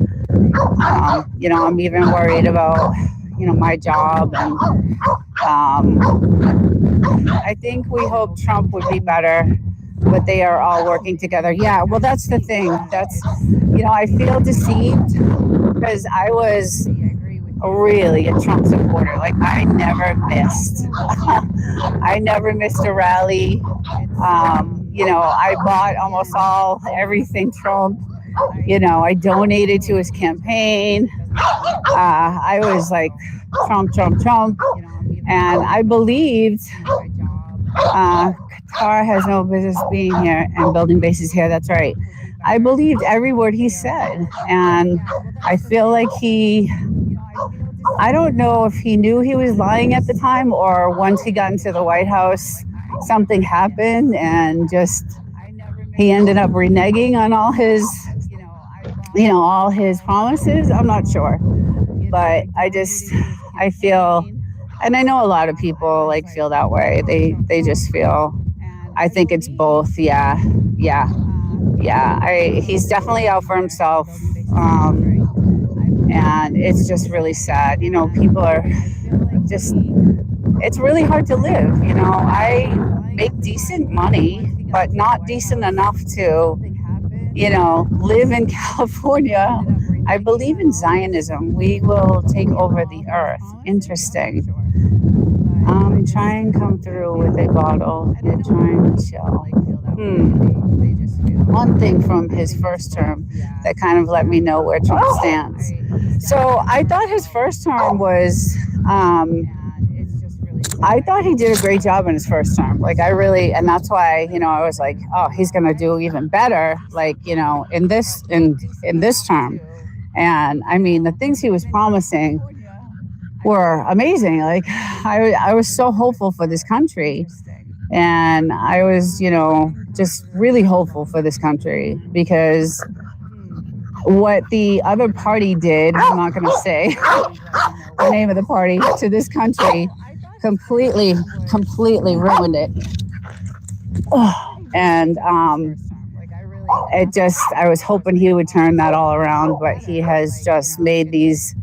I'm even worried about my job, and I think we hope Trump would be better, but they are all working together. Yeah, well, that's the thing. I feel deceived because I was really a Trump supporter. Like, I never missed. I never missed a rally. I bought almost everything Trump. I donated to his campaign. I was like, Trump, Trump, Trump. And I believed Qatar has no business being here and building bases here. That's right. I believed every word he said. And I feel like I don't know if he knew he was lying at the time, or once he got into the White House, something happened and he ended up reneging on all his promises. I'm not sure. But I feel, and I know a lot of people feel that way. They just feel, I think it's both. Yeah. He's definitely out for himself. And it's just really sad. People are it's really hard to live. I make decent money, but not decent enough to, live in California. I believe in Zionism. We will take over the earth. Interesting. Try and come through with a bottle. You're trying to chill. One thing from his first term that kind of let me know where Trump stands. So I thought his first term was, I thought he did a great job in his first term. And that's why, I was like, oh, he's going to do even better, in this term. And I mean, the things he was promising were amazing. I was so hopeful for this country. And I was, just really hopeful for this country, because what the other party did, I'm not going to say the name of the party, to this country, completely ruined it. And I was hoping he would turn that all around, but he has just made these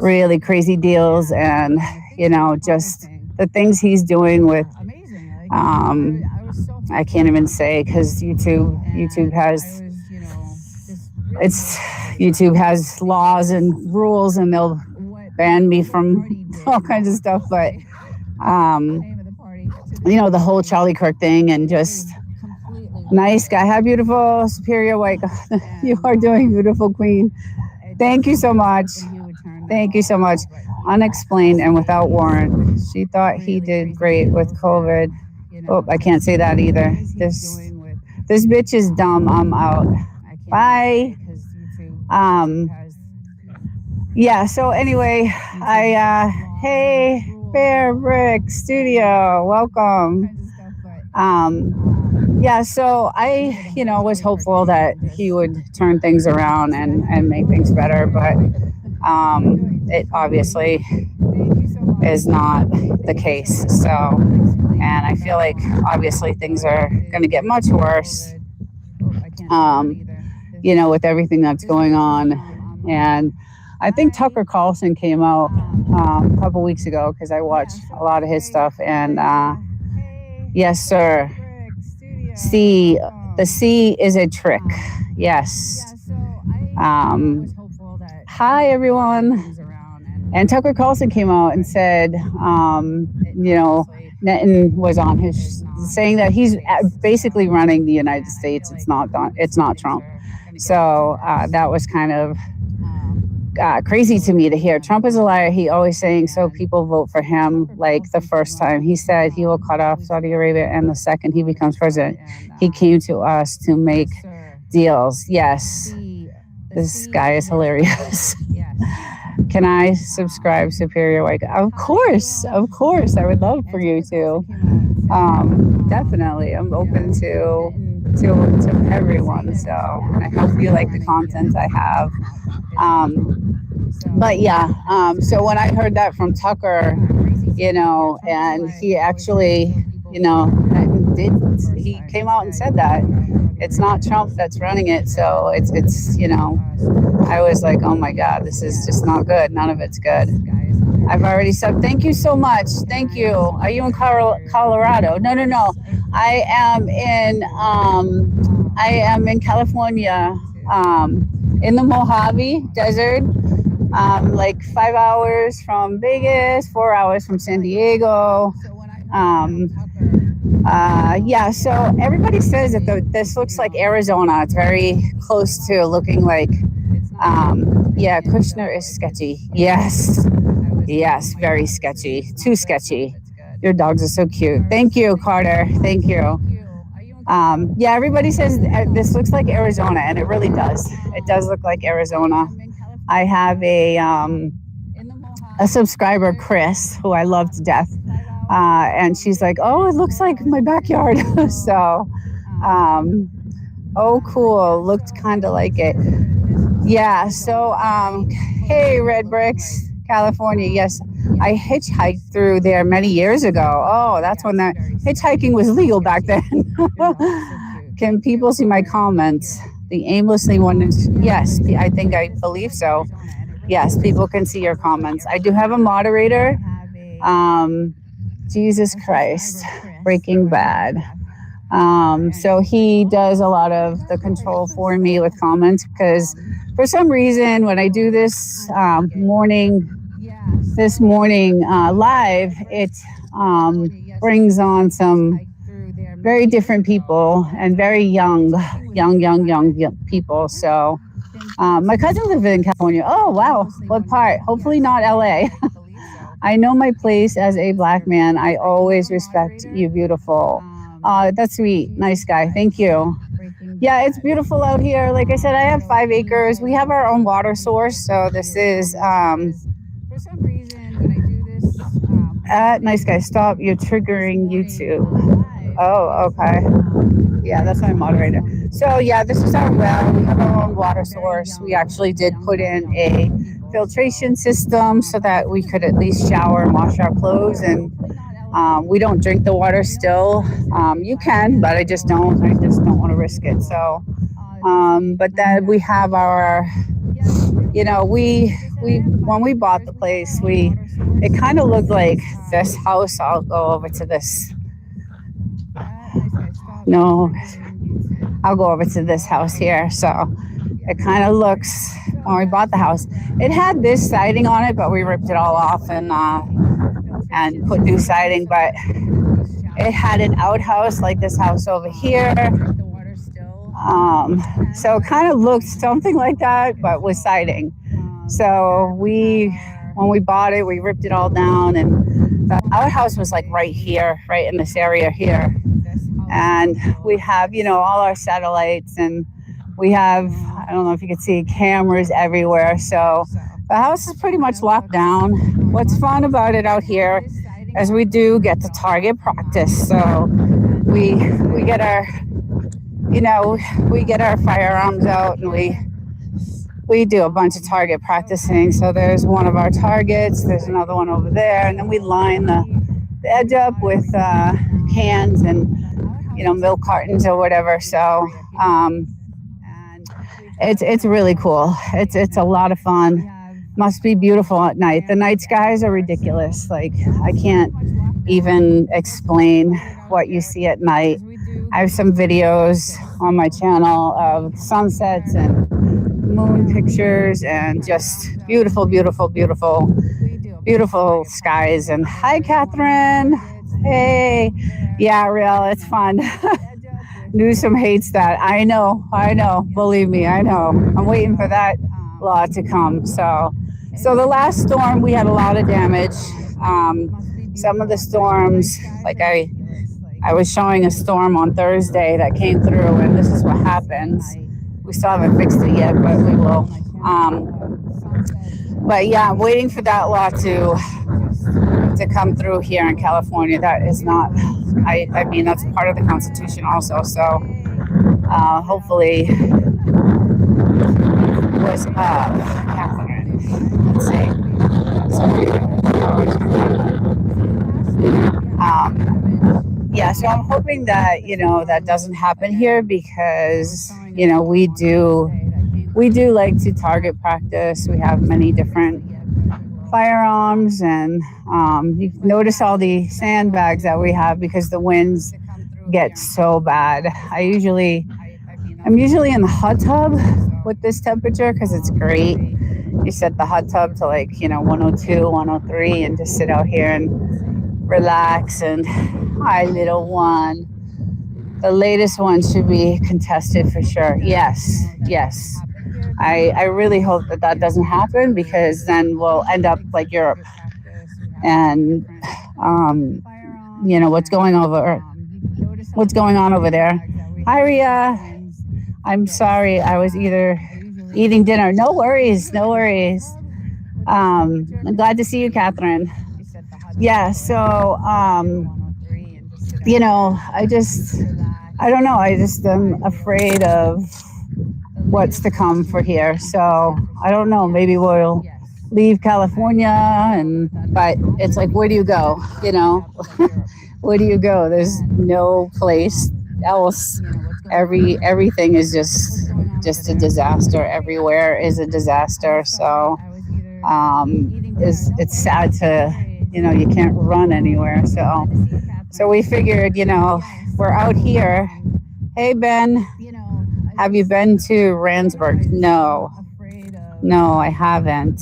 really crazy deals, and just the things he's doing with I can't even say, because YouTube has laws and rules, and they'll ban me from all kinds of stuff. But the whole Charlie Kirk thing, and just nice guy. How beautiful, superior white. You are doing beautiful, queen. Thank you so much. Thank you so much. Unexplained and without warrant. She thought he did great with COVID. Oh, I can't say that either. This bitch is dumb. I'm out. Bye. Yeah, so anyway, hey, Bear Brick Studio, welcome. Yeah, so I, was hopeful that he would turn things around and make things better, but it obviously is not the case. So, and I feel like obviously things are going to get much worse, with everything that's going on. And I think Tucker Carlson came out a couple weeks ago, because I watched a lot of his stuff. And yes, sir. The C is a trick. Yes. Hi, everyone. And Tucker Carlson came out and said, Netanyahu was on his, saying that he's basically running the United States. It's not Trump. So that was kind of crazy to me to hear. Trump is a liar. He always saying so people vote for him. Like the first time he said he will cut off Saudi Arabia, and the second he becomes president, he came to us to make deals. Yes. This guy is hilarious. Can I subscribe Superior White? Of course. I would love for you to. Definitely. I'm open to everyone. So I hope you like the content I have. But yeah, so when I heard that from Tucker, and he actually, he came out and said that it's not Trump that's running it. So it's I was like, oh my God, this is just not good. None of it's good. I've already said, thank you so much. Thank you. Are you in Colorado? No. I am in California, in the Mojave Desert, like 5 hours from Vegas, 4 hours from San Diego. Yeah, so everybody says that this looks like Arizona. It's very close to looking like, yeah, Kushner is sketchy. Yes, very sketchy. Too sketchy. Your dogs are so cute. Thank you, Carter. Thank you. Yeah, everybody says this looks like Arizona, and it really does. It does look like Arizona. I have a subscriber, Chris, who I love to death. And she's like, oh, it looks like my backyard. So, oh, cool. Looked kind of like it. Yeah. So, hey, Red Bricks, California. Yes, I hitchhiked through there many years ago. Oh, that's when that hitchhiking was legal back then. Can people see my comments? The aimlessly one. Yes, I believe so. Yes, people can see your comments. I do have a moderator. Jesus Christ, Breaking Bad. So he does a lot of the control for me with comments, because for some reason when I do this morning live, it brings on some very different people and very young people. So my cousin lives in California. Oh, wow. What part? Hopefully not LA. I know my place as a Black man. I always respect you, beautiful. That's sweet. Nice guy. Thank you. Yeah, it's beautiful out here. Like I said, I have 5 acres. We have our own water source. So this is, for some reason, when I do this, nice guy, stop. You're triggering YouTube. Oh, okay. Yeah, that's my moderator. So yeah, this is our well. We have our own water source. We actually did put in a filtration system so that we could at least shower and wash our clothes, and we don't drink the water still. You can, but I just don't want to risk it. So but then we have our, we when we bought the place, it kind of looked like this house. I'll go over to this. No, I'll go over to this house here. So it kind of looks, when we bought the house, it had this siding on it, but we ripped it all off and put new siding. But it had an outhouse like this house over here. So it kind of looked something like that, but with siding. So when we bought it, we ripped it all down, and the outhouse was like right here, right in this area here. And we have, all our satellites, and we have, I don't know if you can see, cameras everywhere. So the house is pretty much locked down. What's fun about it out here is we do get to target practice. So we get our, we get our firearms out, and we do a bunch of target practicing. So there's one of our targets, there's another one over there, and then we line the edge up with cans and milk cartons or whatever. So it's really cool. It's a lot of fun. Must be beautiful at night. The night skies are ridiculous. Like, I can't even explain what you see at night. I have some videos on my channel of sunsets and moon pictures and just beautiful skies. And hi, Catherine. Hey. Yeah, real, it's fun. Newsom hates that. I know. Believe me, I know. I'm waiting for that law to come. So the last storm, we had a lot of damage. Some of the storms, like I was showing a storm on Thursday that came through, and this is what happens. We still haven't fixed it yet, but we will. But yeah, I'm waiting for that law to come through here in California. That is not, I mean, that's part of the Constitution also. So hopefully, what's up, Catherine? Let's see. Yeah, so I'm hoping that, that doesn't happen here because, we do like to target practice. We have many different firearms, and you notice all the sandbags that we have because the winds get so bad. I'm usually in the hot tub with this temperature because it's great. You set the hot tub to 102, 103 and just sit out here and relax. And hi, little one. The latest one should be contested for sure. Yes. I really hope that doesn't happen because then we'll end up like Europe. And what's going on over there. Hi, Ria. I'm sorry. I was either eating dinner. No worries. I'm glad to see you, Catherine. Yeah. So, I don't know. I just am afraid of what's to come for here. So I don't know. Maybe we'll leave California, but it's like, where do you go? Where do you go? There's no place else. Everything is just a disaster. Everywhere is a disaster. So it's sad to, you can't run anywhere. So we figured, we're out here. Hey, Ben, have you been to Randsburg? No, I haven't.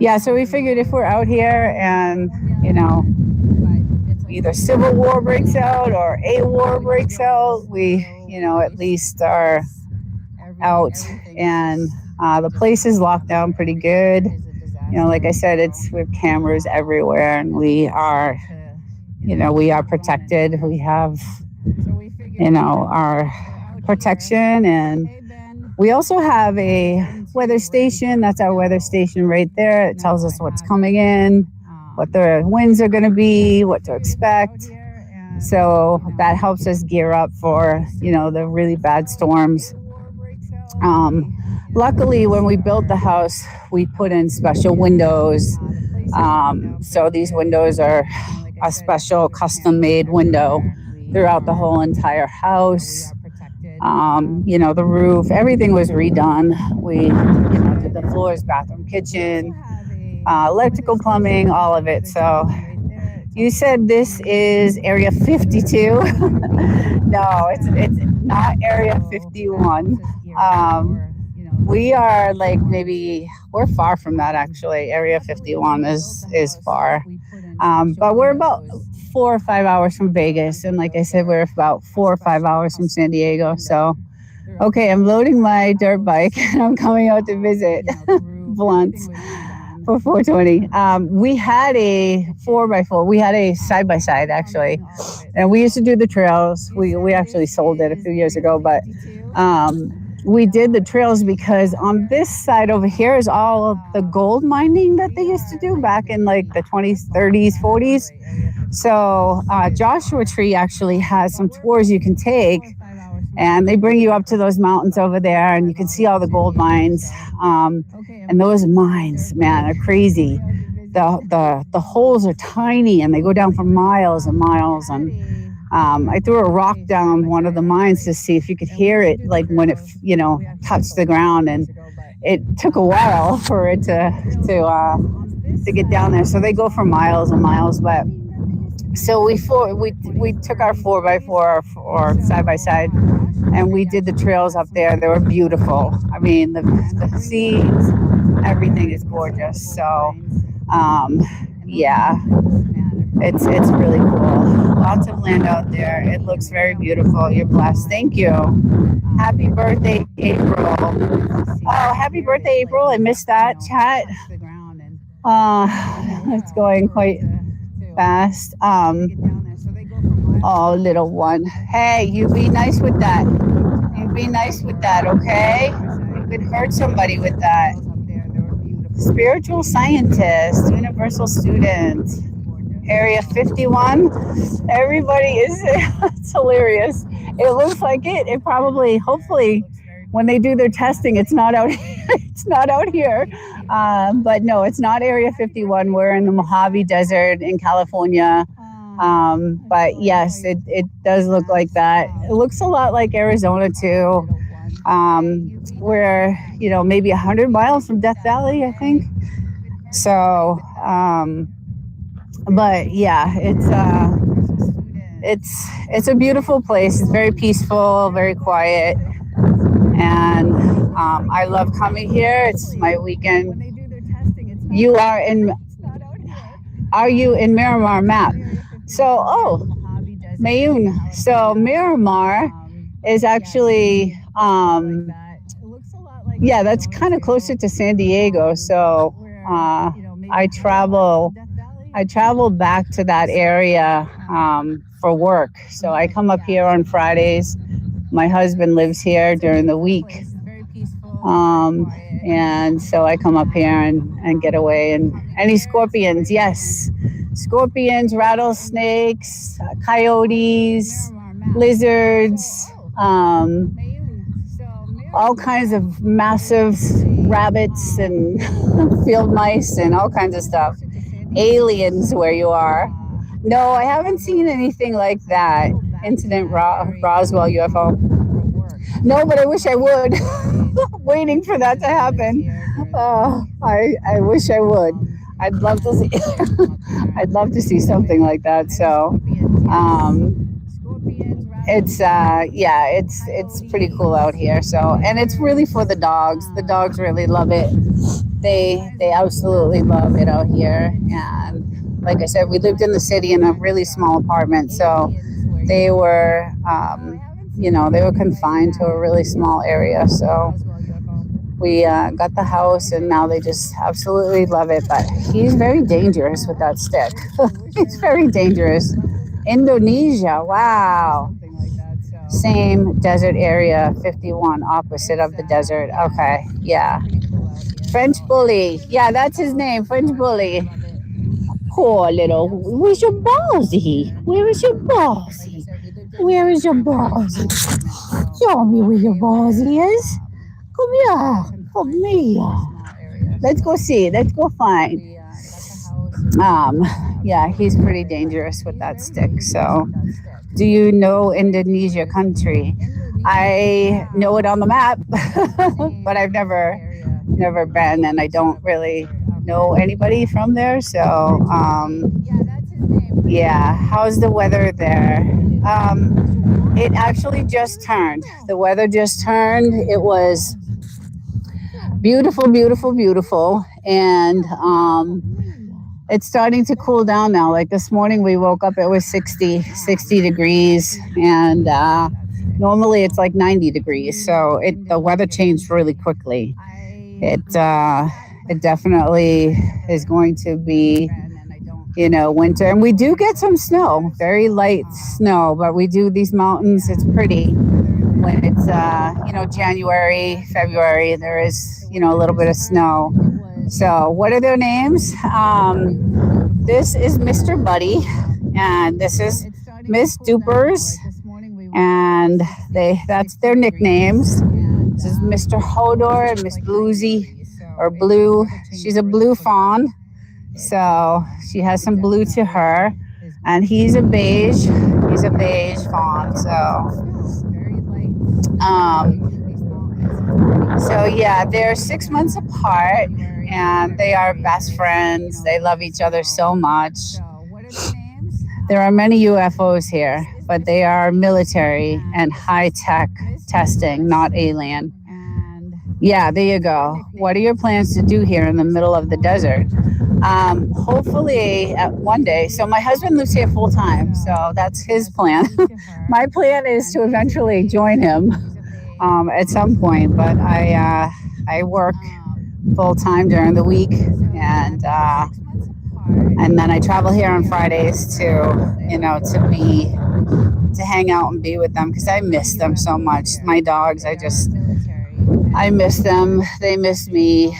Yeah, so we figured if we're out here and, either civil war breaks out or a war breaks out, we, at least are out. And the place is locked down pretty good. Like I said, we have cameras everywhere, and we are protected. We have, our protection, and we also have a weather station. That's our weather station right there. It tells us what's coming in, what the winds are going to be, what to expect. So that helps us gear up for, the really bad storms. Luckily, when we built the house, we put in special windows. So these windows are a special custom-made window throughout the whole entire house. The roof, everything was redone. We, did the floors, bathroom, kitchen, electrical, plumbing, all of it. So you said this is Area 52. No, it's not Area 51. We are we're far from that actually. Area 51 is far. But we're about 4 or 5 hours from Vegas. And like I said, we're about 4 or 5 hours from San Diego. So, okay, I'm loading my dirt bike and I'm coming out to visit Blunt for 420. We had a 4x4. We had a side-by-side actually. And we used to do the trails. We actually sold it a few years ago, but we did the trails because on this side over here is all of the gold mining that they used to do back in the 20s, 30s, 40s. So Joshua Tree actually has some tours you can take, and they bring you up to those mountains over there, and you can see all the gold mines. And those mines, man, are crazy. The holes are tiny, and they go down for miles and miles. And I threw a rock down one of the mines to see if you could hear it, when it touched the ground, and it took a while for it to get down there. So they go for miles and miles, but. So we took our 4x4 or side by side, and we did the trails up there. They were beautiful. I mean, the seas, everything is gorgeous. So, yeah, it's really cool. Lots of land out there. It looks very beautiful. You're blessed. Thank you. Happy birthday, April. Oh, happy birthday, April. I missed that chat. It's going quite fast. Oh, little one. Hey, you be nice with that. You be nice with that, okay? You could hurt somebody with that. Spiritual scientist, universal student, area 51. Everybody is, it's hilarious. It looks like it. It probably, hopefully, when they do their testing, it's not out. It's not out here. But no, it's not Area 51. We're in the Mojave Desert in California. But yes, it does look like that. It looks a lot like Arizona too. We're, maybe 100 miles from Death Valley, I think. So, but yeah, it's a beautiful place. It's very peaceful, very quiet. And I love coming here. It's my weekend. Are you in Miramar map? So, Mayun. So Miramar is actually, that's kind of closer to San Diego. So I travel back to that area for work. So I come up here on Fridays. My husband lives here during the week. And so I come up here and get away. And any scorpions? Yes. Scorpions, rattlesnakes, coyotes, lizards, all kinds of massive rabbits and field mice and all kinds of stuff. Aliens where you are. No, I haven't seen anything like that. Incident Roswell UFO. No, but I wish I would. Waiting for that to happen. I wish I would. I'd love to see. I'd love to see something like that. So, it's pretty cool out here. So, and it's really for the dogs. The dogs really love it. They absolutely love it out here. And like I said, we lived in the city in a really small apartment. So they were, they were confined to a really small area. So we got the house and now they just absolutely love it. But he's very dangerous with that stick. He's very dangerous. Indonesia. Wow. Same desert area, 51, opposite of the desert. Okay. Yeah. French bully. Yeah, that's his name. French bully. Poor little. Where's your ballsy? Where is your ballsy? Where is your ballsy? Show me where your ballsy is. Come here. Come here. Let's go see. Let's go find. He's pretty dangerous with that stick. So, do you know Indonesia country? I know it on the map, but I've never been, and I don't really know anybody from there. So, how's the weather there? It actually just turned. The weather just turned. It was beautiful, beautiful, beautiful, and it's starting to cool down now. Like this morning we woke up, it was 60 degrees, and normally it's like 90 degrees. So the weather changed really quickly. It definitely is going to be, winter. And we do get some snow, very light snow, but we do these mountains. It's pretty when it's, January, February, there is, a little bit of snow. So what are their names? This is Mr. Buddy, and this is Miss Dupers, and that's their nicknames. This is Mr. Hodor and Miss Bluesy, or Blue. She's a blue fawn, so she has some blue to her, and he's a beige fawn. They're 6 months apart, and they are best friends. They love each other so much. There are many UFOs here, but they are military and high-tech testing, not alien. Yeah, there you go. What are your plans to do here in the middle of the desert? Hopefully one day. So my husband lives here full time, so that's his plan. My plan is to eventually join him at some point, but I work full time during the week, and And then I travel here on Fridays to, to hang out and be with them because I miss them so much. My dogs, I miss them. They miss me.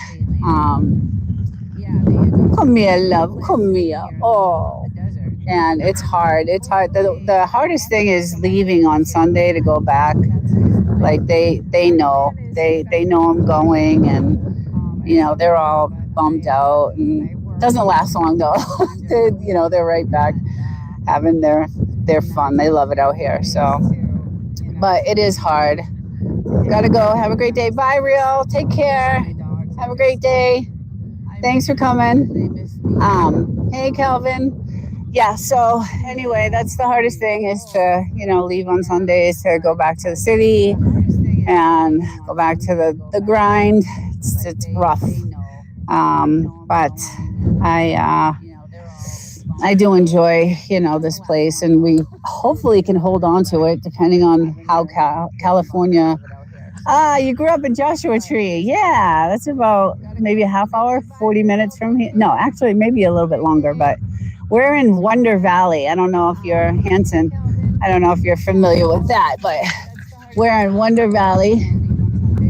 Come here, love. Come here. Oh. And it's hard. It's hard. The hardest thing is leaving on Sunday to go back. Like they know. They know I'm going, and they're all bummed out, and it doesn't last long though. They're right back having their fun. They love it out here. So, but it is hard. Gotta go. Have a great day. Bye, Rio. Take care. Have a great day. Thanks for coming. Hey, Calvin. Yeah, so anyway, that's the hardest thing is to, leave on Sundays to go back to the city and go back to the grind. It's rough. But I do enjoy, this place, and we hopefully can hold on to it depending on how California. You grew up in Joshua Tree. Yeah, that's about maybe a half hour, 40 minutes from here. No, actually, maybe a little bit longer, but we're in Wonder Valley. I don't know if you're Hanson. I don't know if you're familiar with that, but we're in Wonder Valley.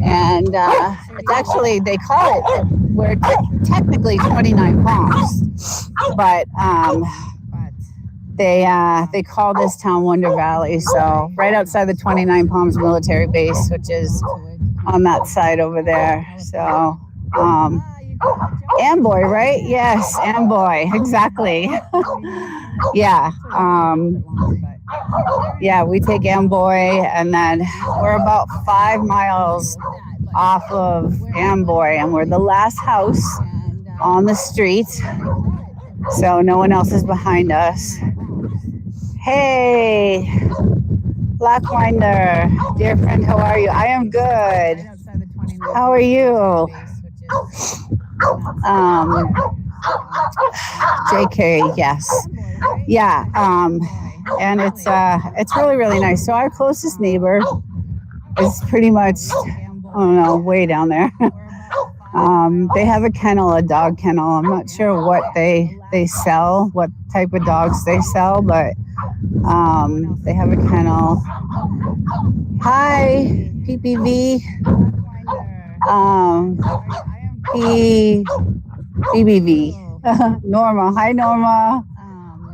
And it's actually, they call it, we're technically 29 Palms, but they call this town Wonder Valley. So right outside the 29 Palms military base, which is on that side over there. So, Amboy, right? Yes, Amboy, exactly. Yeah. Yeah, we take Amboy, and then we're about 5 miles off of Amboy, and we're the last house on the street, so no one else is behind us. Hey, Blackwinder, dear friend, how are you? I am good. How are you? JK, yes. Yeah, and it's really, really nice. So our closest neighbor is pretty much, I don't know, way down there. They have a kennel, a dog kennel. I'm not sure what they sell, what type of dogs they sell, but they have a kennel. Hi, PPV. BBV. Norma. Hi, Norma.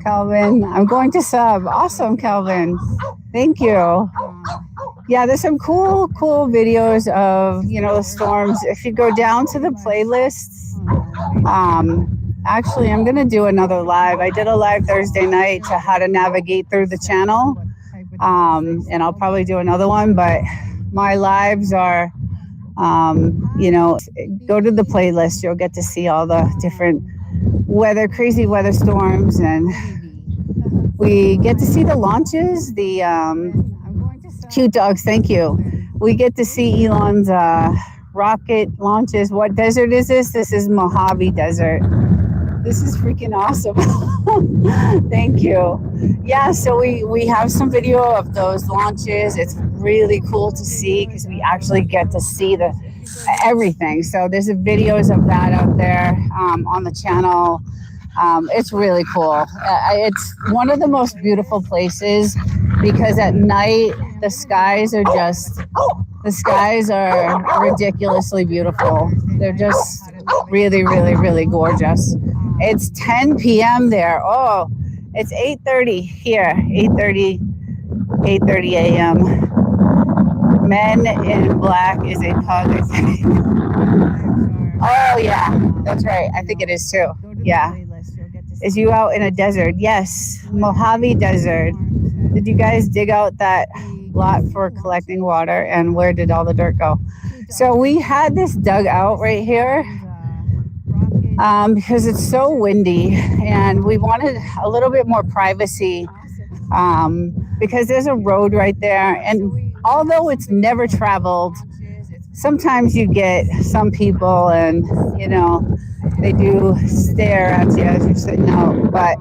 Calvin. I'm going to sub. Awesome, Calvin. Thank you. Yeah, there's some cool videos of, the storms. If you go down to the playlists, actually, I'm going to do another live. I did a live Thursday night to how to navigate through the channel. And I'll probably do another one, but my lives are, go to the playlist. You'll get to see all the different crazy weather storms, and we get to see the launches, the cute dogs. Thank you. We get to see Elon's rocket launches. What desert is this? This is Mojave Desert. This is freaking awesome. Thank you. Yeah, so we have some video of those launches. It's really cool to see because we actually get to see everything. So there's videos of that out there on the channel. It's really cool. It's one of the most beautiful places because at night the skies are ridiculously beautiful. They're just really, really, really gorgeous. It's 10 p.m. there. Oh, it's 8:30 here. 8:30 a.m. Men in Black is a pug, I think. Oh, yeah, that's right. I think it is too. Yeah. Is you out in a desert? Yes, Mojave Desert. Did you guys dig out that lot for collecting water, and where did all the dirt go? So we had this dug out right here because it's so windy, and we wanted a little bit more privacy because there's a road right there, and although it's never traveled, sometimes you get some people and, they do stare at you as you're sitting out. But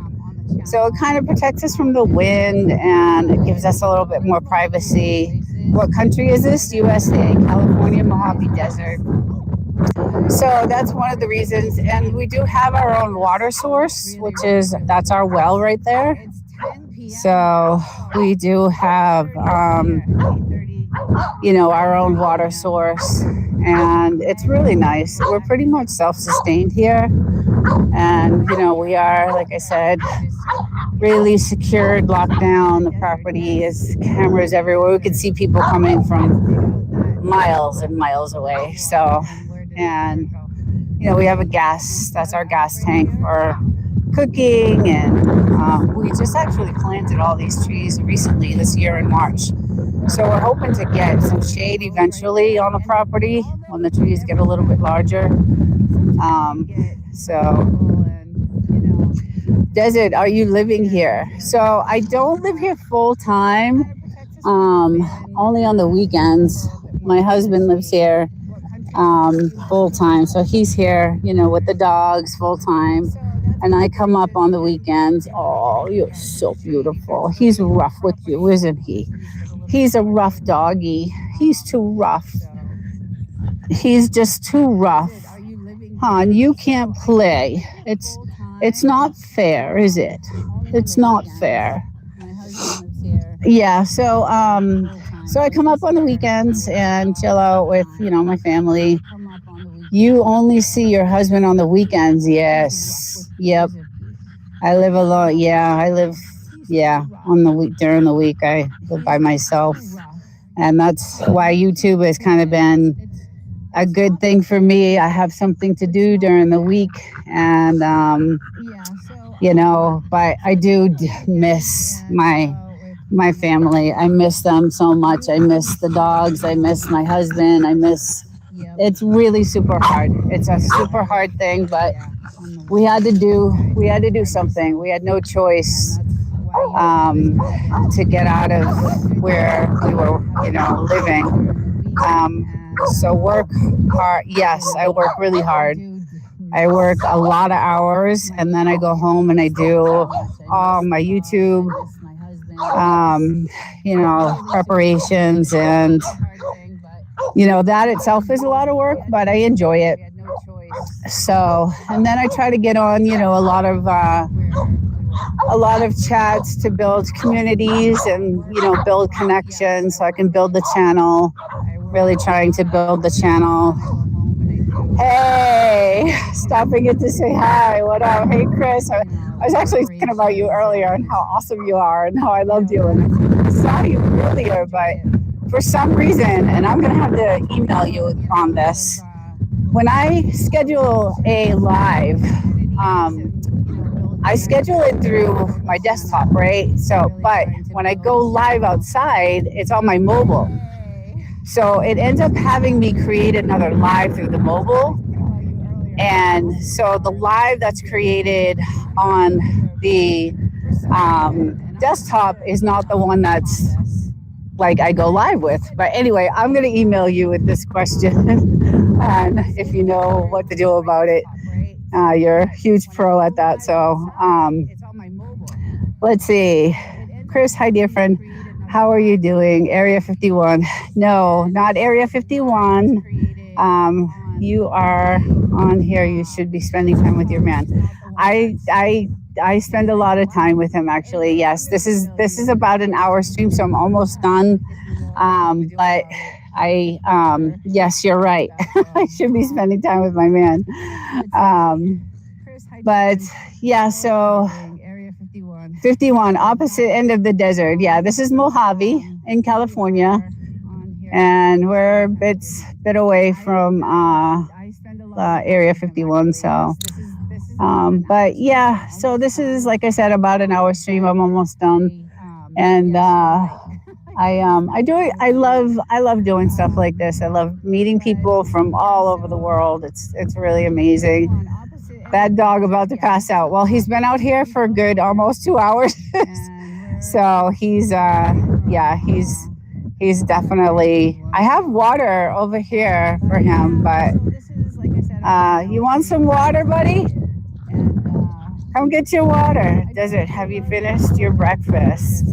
so it kind of protects us from the wind, and it gives us a little bit more privacy. What country is this? USA, California, Mojave Desert. So that's one of the reasons. And we do have our own water source, that's our well right there. So we do have, our own water source. And it's really nice. We're pretty much self-sustained here. And, we are, like I said, really secured, locked down. The property is cameras everywhere. We could see people coming from miles and miles away. So, and, we have that's our gas tank for cooking. And we just actually planted all these trees recently this year in March. So we're hoping to get some shade eventually on the property when the trees get a little bit larger. Desert, are you living here? So I don't live here full time, only on the weekends. My husband lives here full time, so he's here, with the dogs full time. And I come up on the weekends. Oh, you're so beautiful. He's rough with you, isn't he? He's a rough doggy. He's too rough. He's just too rough. Hon, you can't play. It's not fair, is it? It's not fair. Yeah, so I come up on the weekends and chill out with, my family. You only see your husband on the weekends. Yes. Yep. I live alone. Yeah, on the week, during the week I live by myself. And that's why YouTube has kind of been a good thing for me. I have something to do during the week, and but I do miss my family. I miss them so much. I miss the dogs. I miss my husband. It's really super hard. It's a super hard thing, but we had to do something. We had no choice to get out of where we were, living. So work hard. Yes, I work really hard. I work a lot of hours, and then I go home and I do all my YouTube, preparations, and that itself is a lot of work, but I enjoy it. So, and then I try to get on, a lot of chats to build communities and, build connections so I can build the channel. Really trying to build the channel. Hey, stopping in to say hi. What up? Hey, Chris. I was actually thinking about you earlier and how awesome you are and how I loved you. And I saw you earlier, but for some reason, and I'm going to have to email you on this, when I schedule a live, I schedule it through my desktop, right? So, but when I go live outside, it's on my mobile. So it ends up having me create another live through the mobile. And so the live that's created on the desktop is not the one that's like I go live with. But anyway, I'm going to email you with this question. And if you know what to do about it, you're a huge pro at that. So let's see. Chris, hi, dear friend. How are you doing? Area 51. No, not Area 51. You are on here. You should be spending time with your man. I spend a lot of time with him, actually. Yes, this is about an hour stream, so I'm almost done. But yes, you're right. I should be spending time with my man. But yeah, so 51, opposite end of the desert. Yeah, this is Mojave in California, and we're a bit away from Area 51. So, but yeah, so this is, like I said, about an hour stream. I'm almost done, and I love doing stuff like this. I love meeting people from all over the world. It's really amazing. That dog about to pass out. Well, he's been out here for a good almost 2 hours. So he's definitely, I have water over here for him, but you want some water, buddy? Come get your water. Desert, have you finished your breakfast?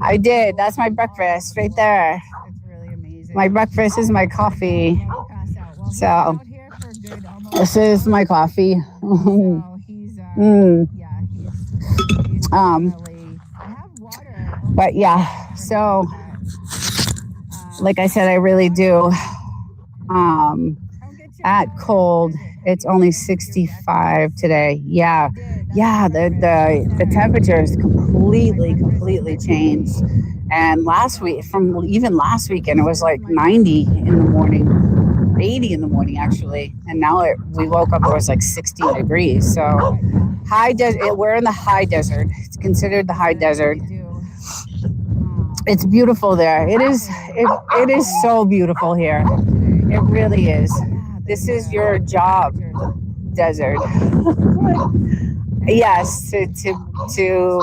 I did. That's my breakfast right there. My breakfast is my coffee. So This is my coffee. So he's Mm. yeah, he's Um, definitely. I have water. but yeah, so like I said, I really do. Um, Don't get too at excited. cold, Visit. Have it's you only been? You're back there? 65 today. Yeah, I did. That's yeah. my The breakfast. temperature is completely My breakfast is completely like changed. And last week, from even last weekend, it was this is like my 90 in the morning, 80 in the morning actually, and now we woke up, it was like 60 degrees. So high desert. We're in the high desert. It's considered the high desert. It's beautiful there. It is so beautiful here. It really is. This is your job desert. Yes, to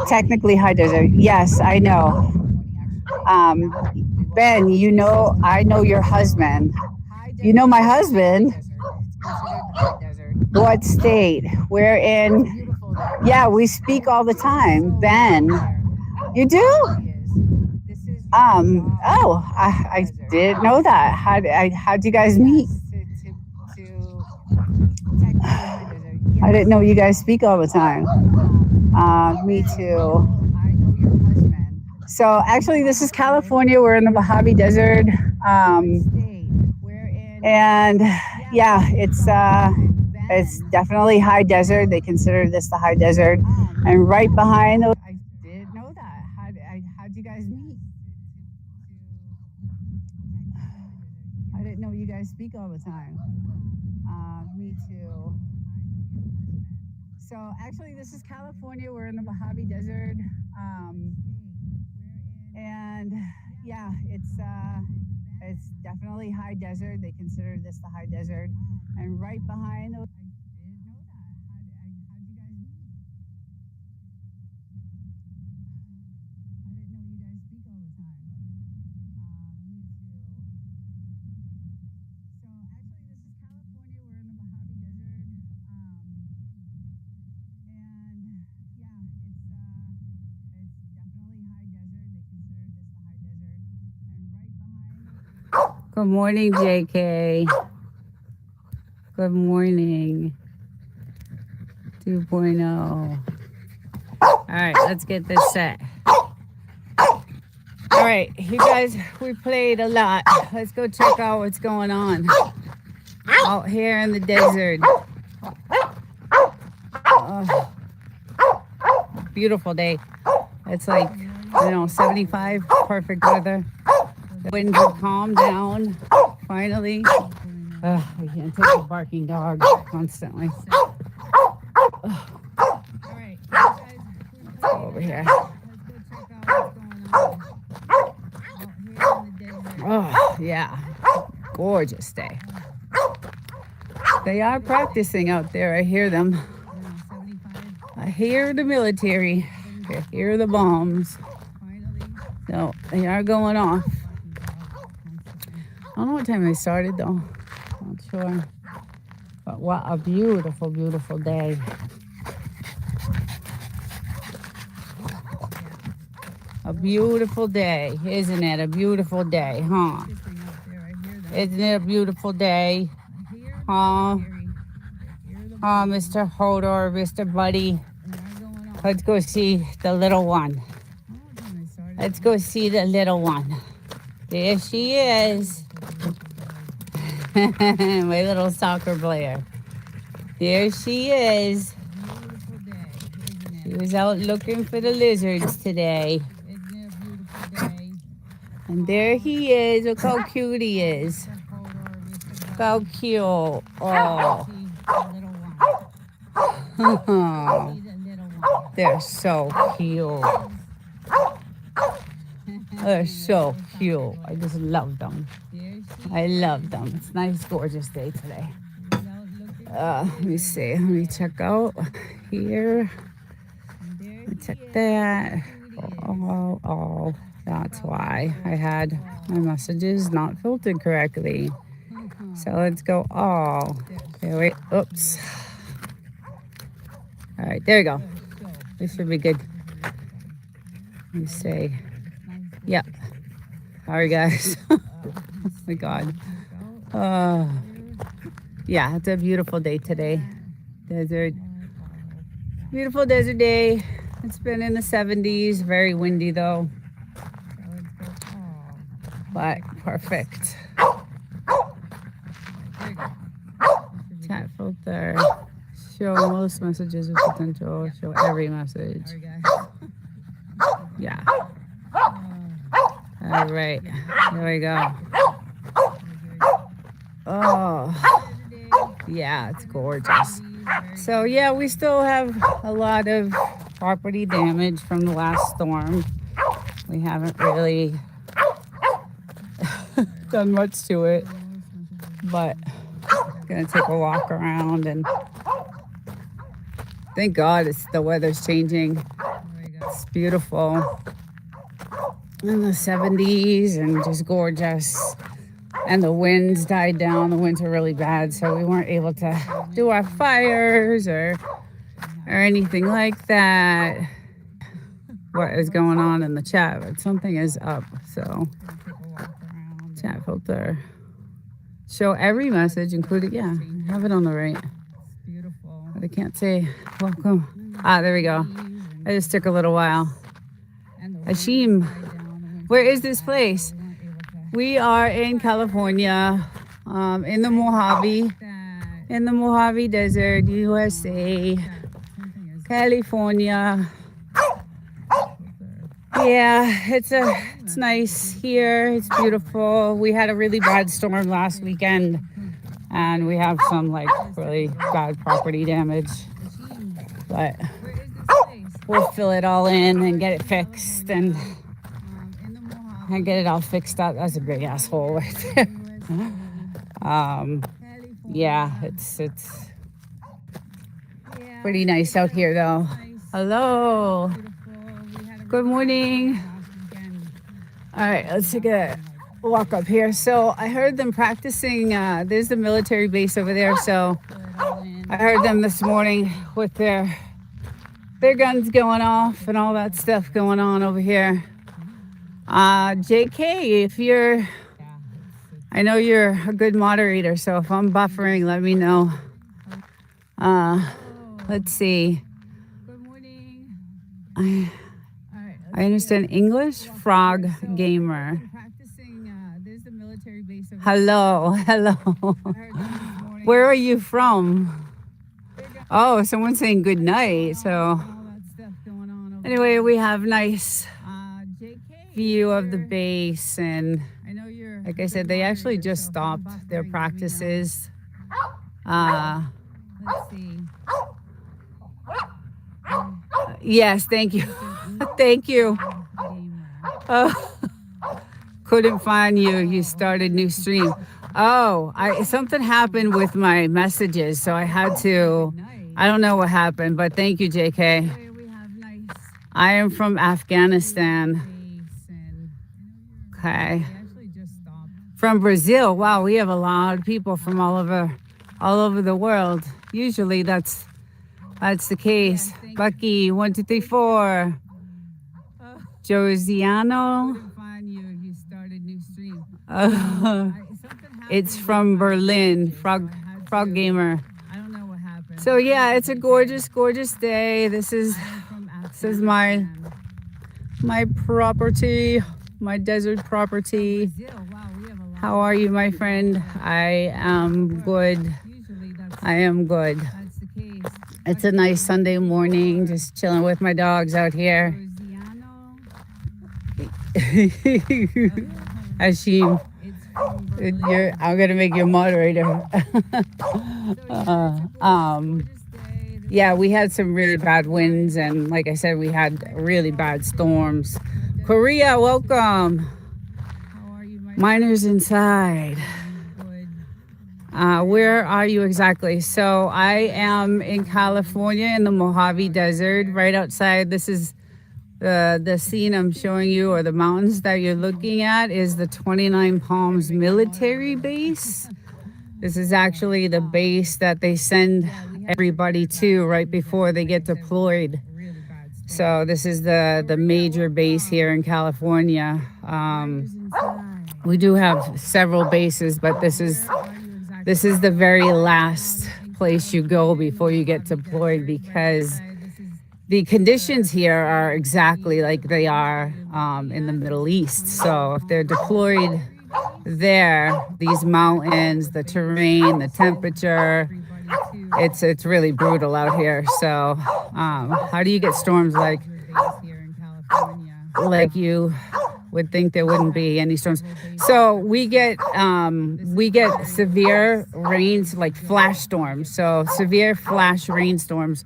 technically high desert. Yes, I know. Ben, you know, I know your husband. You know my husband. What state? We're in. Yeah, we speak all the time. Ben, you do? I didn't know that. How'd you guys meet? I didn't know you guys speak all the time. Me too. So actually, this is California. We're in the Mojave Desert, and yeah, it's definitely high desert. They consider this the high desert, and right behind those. I did know that. How'd you guys meet? I didn't know you guys speak all the time. Me too. So actually, this is California. We're in the Mojave Desert, and yeah, it's definitely high desert. They consider this the high desert, and right behind those. I didn't know that. How'd you guys meet? I didn't know you guys speak all the time. Me too. So actually, this is California. We're in the Mojave Desert, and yeah, it's definitely high desert. They consider this the high desert, and right behind. Good morning, JK. Good morning. 2.0. All right, let's get this set. All right, you guys, we played a lot. Let's go check out what's going on out here in the desert. Beautiful day. It's like, 75, perfect weather. The winds have calmed down, finally. We can't take a barking dog constantly. Over here. Oh, yeah. Gorgeous day. They are practicing out there. I hear them. I hear the military. I hear the bombs. So they are going off. I don't know what time they started though. Not sure. But what a beautiful, beautiful day. A beautiful day, isn't it? A beautiful day, huh? Isn't it a beautiful day? Huh? Mr. Hodor, Mr. Buddy. Let's go see the little one. Let's go see the little one. There she is. My little soccer player. There she is. She was out looking for the lizards today. And there he is. Look how cute he is. Look how cute. Oh. They're so cute. They're so cute. I just love them. I love them. It's a nice, gorgeous day today. Let me see. Let me check out here. Let me check that. Oh, that's why I had my messages not filtered correctly. So let's go all. Okay, wait. Oops. All right, there you go. This should be good. Let me see. Yep. Sorry, guys. Oh my God. Yeah, it's a beautiful day today. Desert. Beautiful desert day. It's been in the 70s. Very windy though. But perfect. Chat filter. Show most messages with potential. Show every message. Yeah. All right. Here we go. Oh, yeah, it's gorgeous. So, yeah, we still have a lot of property damage from the last storm. We haven't really done much to it, but gonna take a walk around, and thank God the weather's changing. It's beautiful in the 70s and just gorgeous. And the winds died down. The winds were really bad, so we weren't able to do our fires or anything like that. What is going on in the chat? But something is up. So chat filter. Show every message, including, yeah, I have it on the right. But I can't say welcome. Ah, there we go. It just took a little while. Hashim, where is this place? We are in California, in the Mojave Desert, USA, California. Yeah, it's nice here. It's beautiful. We had a really bad storm last weekend, and we have some like really bad property damage. But we'll fill it all in and get it fixed and get it all fixed up. That's a big asshole right there. Yeah, it's pretty nice out here though. Hello. Good morning. All right, let's take a walk up here. So I heard them practicing. There's the military base over there. So I heard them this morning with their guns going off and all that stuff going on over here. JK, I know you're a good moderator, so if I'm buffering, let me know. Let's see. I understand English. Frog Gamer. Hello. Where are you from? Oh, someone's saying good night. So anyway, we have nice view of the base, and like I said, they actually just stopped their practices. Let's see. Yes, thank you. Thank you. Couldn't find you. You started new stream. Oh, something happened with my messages, so I had to. I don't know what happened, but thank you, JK. I am from Afghanistan. Okay. From Brazil. Wow, we have a lot of people from all over the world. Usually that's the case. Bucky, 1, 2, 3, 4. Josiano. It's from Berlin. Frog Gamer. So yeah, it's a gorgeous day. This is my property, my desert property. How are you, my friend? I am good. It's a nice Sunday morning, just chilling with my dogs out here. Hashim, I'm gonna make you a moderator. Yeah, we had some really bad winds, and like I said, we had really bad storms. Korea, welcome. Miners inside. Where are you exactly? So I am in California in the Mojave Desert, right outside. This is the scene I'm showing you, or the mountains that you're looking at, is the 29 Palms military base. This is actually the base that they send everybody to right before they get deployed. So this is the major base here in California. We do have several bases, but this is this is the very last place you go before you get deployed, because the conditions here are exactly like they are in the Middle East. So if they're deployed there, these mountains, the terrain, the temperature, it's really brutal out here. So how do you get storms like you would think there wouldn't be any storms? So we get severe rains, like flash storms. So severe flash rainstorms.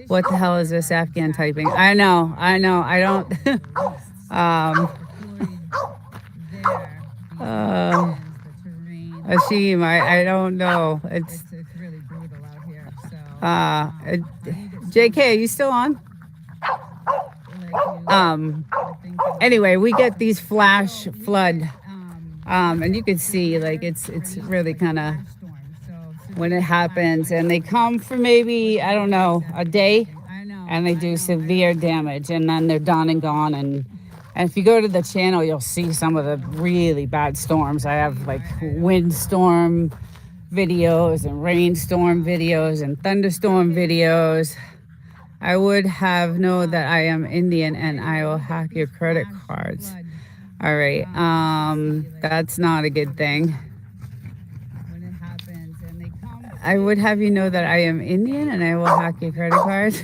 What the hell is this Afghan typing? I know. I don't. Ashim, I don't know. It's really brutal out here. So JK, are you still on? Anyway, we get these flash flood, and you can see like it's really kind of when it happens, and they come for maybe, I don't know, a day, and they do severe damage, and then they're done and gone. And if you go to the channel, you'll see some of the really bad storms. I have like windstorm videos and rainstorm videos and thunderstorm videos. I would have known that I am Indian and I will hack your credit cards. All right. That's not a good thing. I would have you know that I am Indian and I will hack your credit cards.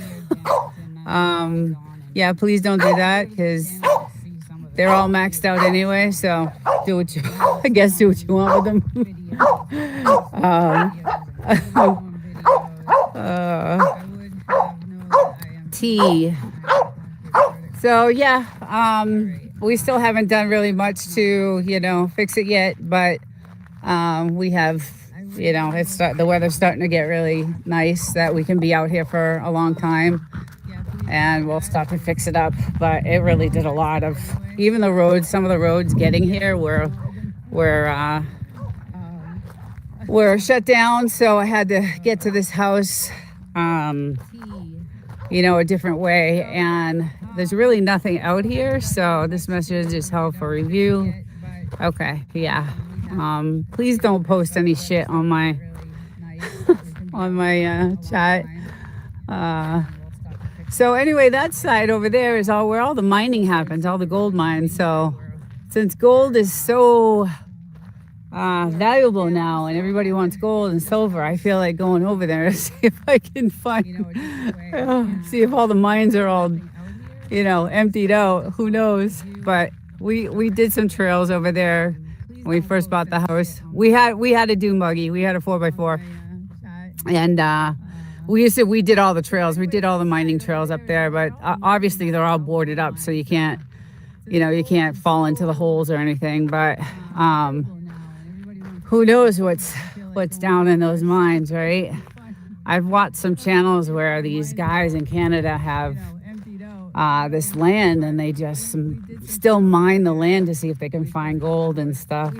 Yeah, please don't do that, because they're all maxed out anyway. So do what you, I guess, do what you want with them. T. So yeah, we still haven't done really much to, fix it yet, but we have, the weather's starting to get really nice that we can be out here for a long time, and we'll stop and fix it up. But it really did a lot of, even the roads, some of the roads getting here were shut down. So I had to get to this house, a different way, and there's really nothing out here. So this message is held for review. Okay, yeah. Please don't post any shit on my on my chat. So anyway, that side over there is where all the mining happens, all the gold mines. So since gold is so valuable now and everybody wants gold and silver, I feel like going over there to see if I can find, see if all the mines are all, emptied out. Who knows? But we did some trails over there when we first bought the house. We had a dune buggy. We had a 4x4, and we did all the trails. We did all the mining trails up there, but obviously they're all boarded up, so you can't fall into the holes or anything. But who knows what's down in those mines, right? I've watched some channels where these guys in Canada have this land, and they just still mine the land to see if they can find gold and stuff.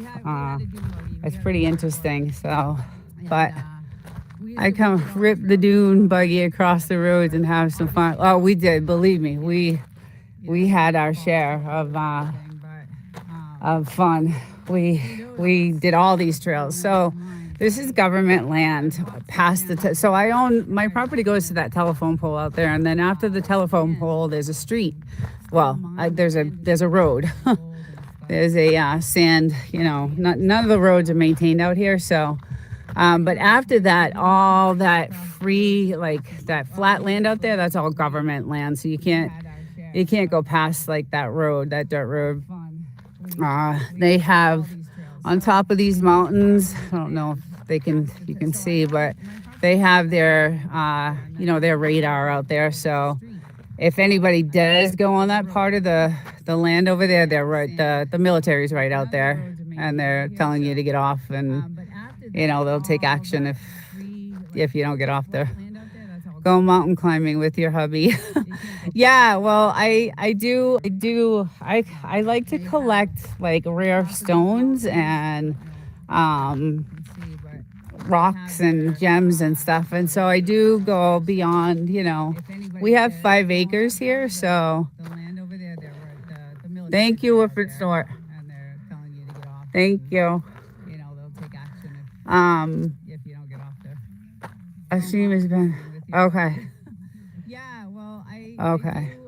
It's pretty interesting. So, but I come rip the dune buggy across the roads and have some fun. Oh, we did. Believe me, we had our share of fun. We did all these trails. So this is government land past the so I own, my property goes to that telephone pole out there, and then after the telephone pole there's a street. Well, there's a road. There's a sand, none of the roads are maintained out here. So but after that, all that free, like that flat land out there, that's all government land. So you can't go past like that road, that dirt road. They have on top of these mountains, I don't know if you can see, but they have their their radar out there. So if anybody does go on that part of the land over there, they're right, the military's right out there, and they're telling you to get off, and they'll take action if you don't get off there. Go mountain climbing with your hubby. Yeah, well, I like to collect like rare stones and rocks and gems and stuff, and so I do go beyond. We have 5 acres here, so thank you, Wilfred Snort. Thank you. If you don't get off there. A stream has been okay. Yeah, well, okay.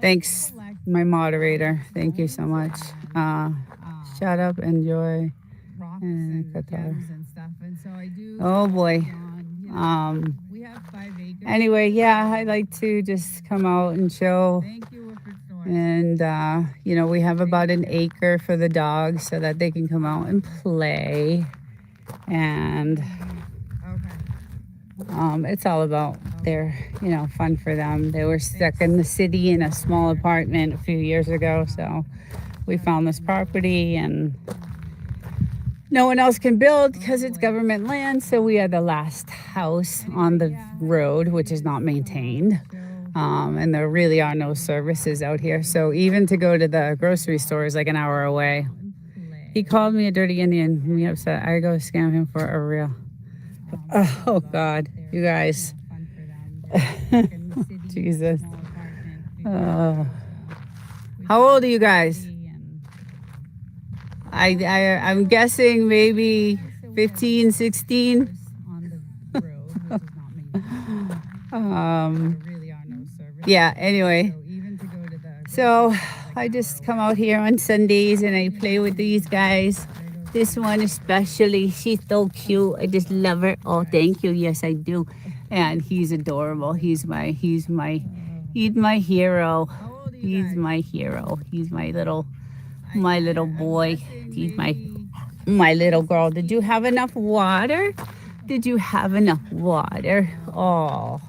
Thanks, my moderator. Thank you so much. Shut up, enjoy, and Qatar. Oh boy. Anyway, yeah, I like to just come out and chill. And you know, we have about an acre for the dogs so that they can come out and play. And it's all about their, you know, fun for them. They were stuck in the city in a small apartment a few years ago, so we found this property and no one else can build because it's government land, so we are the last house on the road, which is not maintained. And there really are no services out here, so even to go to the grocery store is like an hour away. He called me a dirty Indian, me upset. I go scam him for a real. Oh God, you guys. Jesus. How old are you guys? I'm guessing maybe 15, 16. Yeah, anyway. So I just come out here on Sundays and I play with these guys. This one especially, she's so cute. I just love her. Oh, thank you. Yes, I do. And he's adorable. He's my hero. He's my hero. He's my little boy. He's my little girl. Did you have enough water? Did you have enough water? Oh,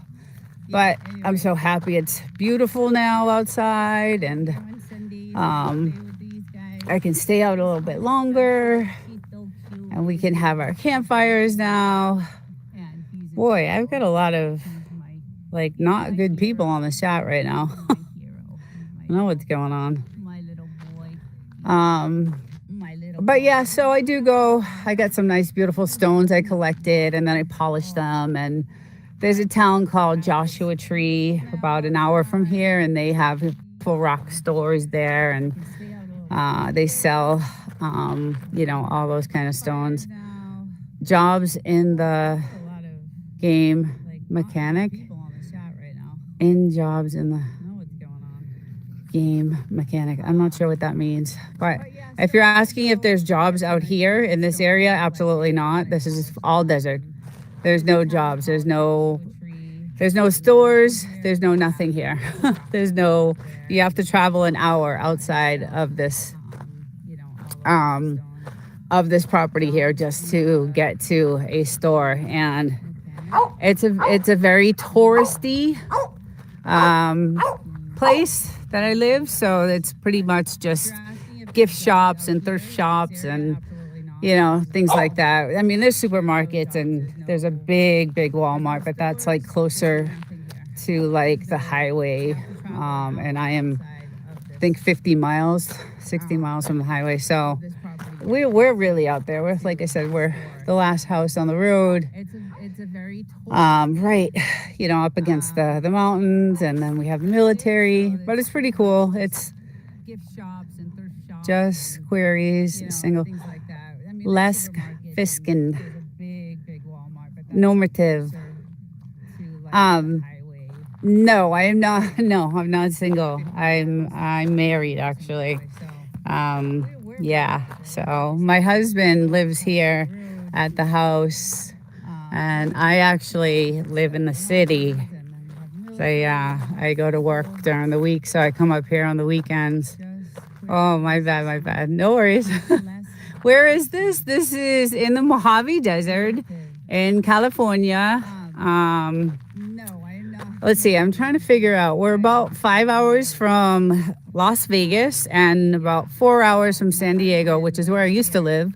but I'm so happy it's beautiful now outside, and I can stay out a little bit longer, and we can have our campfires now. Boy, I've got a lot of like not good people on the chat right now. I don't know what's going on. But yeah, so I do go. I got some nice, beautiful stones I collected, and then I polished them. And there's a town called Joshua Tree, about an hour from here, and they have full rock stores there, and they sell, you know, all those kind of stones. Jobs in the game mechanic. Jobs in the game mechanic. I'm not sure what that means, but if you're asking if there's jobs out here in this area, absolutely not. This is all desert. There's no jobs. There's no stores. There's no nothing here. You have to travel an hour outside of this property here just to get to a store. And it's a very touristy place that I live, so it's pretty much just gift shops and thrift shops and, you know, things like that. I mean, there's supermarkets and there's a big Walmart, but that's like closer to like the highway, and I think 60 miles from the highway, so we're really out there. We're, like I said, we're the last house on the road, right, you know, up against the mountains, and then we have the military, but it's pretty cool. It's just queries, single, less fiskin, normative. No, I am not. No, I'm not single. I'm married, actually. Yeah. So my husband lives here at the house, and I actually live in the city. So I go to work during the week, so I come up here on the weekends. Oh, my bad. No worries. Where is this? This is in the Mojave Desert in California. Let's see, I'm trying to figure out. We're about 5 hours from Las Vegas and about 4 hours from San Diego, which is where I used to live.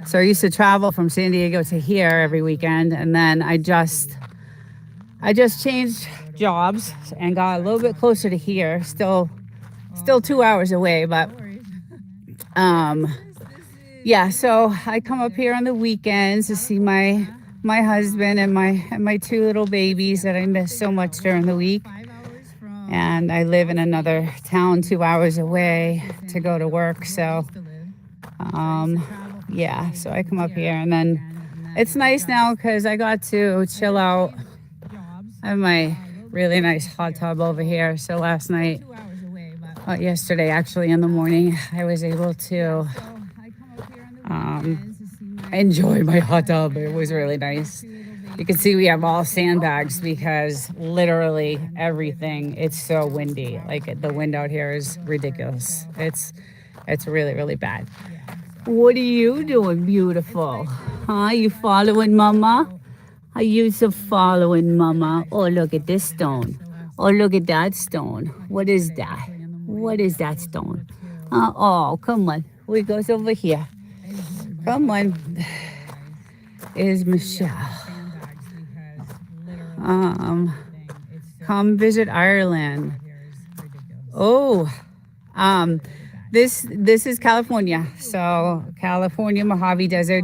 So I used to travel from San Diego to here every weekend, and then I just changed jobs and got a little bit closer to here. Still 2 hours away, but yeah. So I come up here on the weekends to see my husband and my two little babies that I miss so much during the week. And I live in another town 2 hours away to go to work. So yeah, so I come up here, and then it's nice now because I got to chill out. I have my really nice hot tub over here. So last night, yesterday actually in the morning, I was able to enjoy my hot tub. It was really nice. You can see we have all sandbags because literally everything, it's so windy. Like the wind out here is ridiculous. It's really, really bad. What are you doing, beautiful? Huh? You following mama? Are you so following mama? Oh, look at this stone. Oh, look at that stone. What is that? What is that stone? Oh, come on. We goes over here. Come on. Is Michelle. Come visit Ireland. Oh, this is California. So California, Mojave Desert.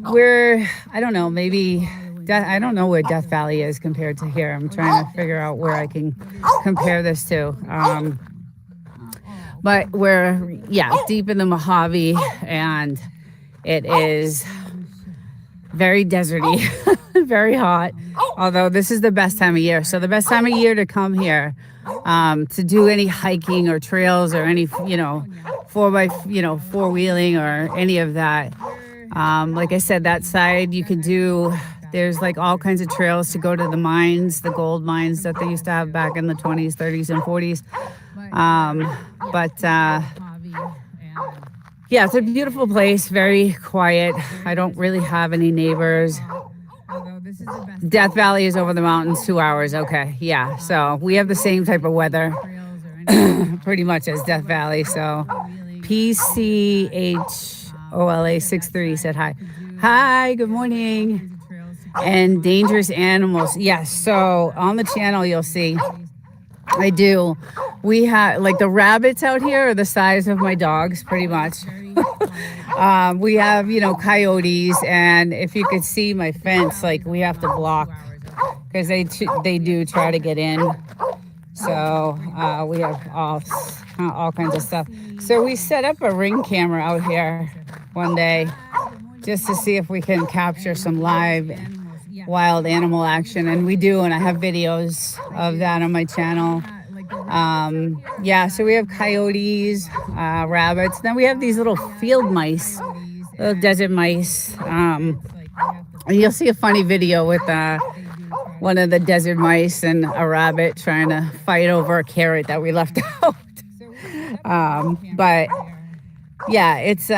I don't know, maybe I don't know where Death Valley is compared to here. I'm trying to figure out where I can compare this to. But we're deep in the Mojave, and it is very deserty, very hot. Although this is the best time of year. So the best time of year to come here to do any hiking or trails or any, four wheeling or any of that. Like I said, that side you could do. There's like all kinds of trails to go to the mines, the gold mines that they used to have back in the 20s, 30s, and 40s. Yeah, it's a beautiful place, very quiet. I don't really have any neighbors. Death Valley is over the mountains, 2 hours. Okay, yeah. So we have the same type of weather pretty much as Death Valley. So PCHOLA63 said hi. Hi, good morning. And dangerous animals. Yes, so on the channel you'll see I do. We have like the rabbits out here are the size of my dogs pretty much. We have, coyotes, and if you could see my fence, like we have to block because they do try to get in. So we have all kinds of stuff. So we set up a Ring camera out here one day just to see if we can capture some live wild animal action, and we do, and I have videos of that on my channel. So we have coyotes, rabbits, then we have these little field mice, little desert mice. And you'll see a funny video with one of the desert mice and a rabbit trying to fight over a carrot that we left out. But yeah, it's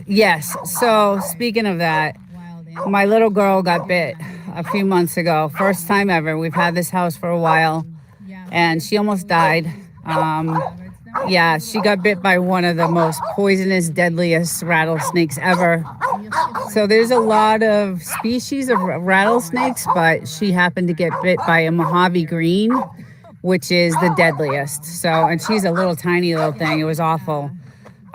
yes. So speaking of that, my little girl got bit a few months ago. First time ever. We've had this house for a while, and she almost died. She got bit by one of the most poisonous, deadliest rattlesnakes ever. So there's a lot of species of rattlesnakes, but she happened to get bit by a Mojave green, which is the deadliest. So, and she's a little tiny little thing. It was awful.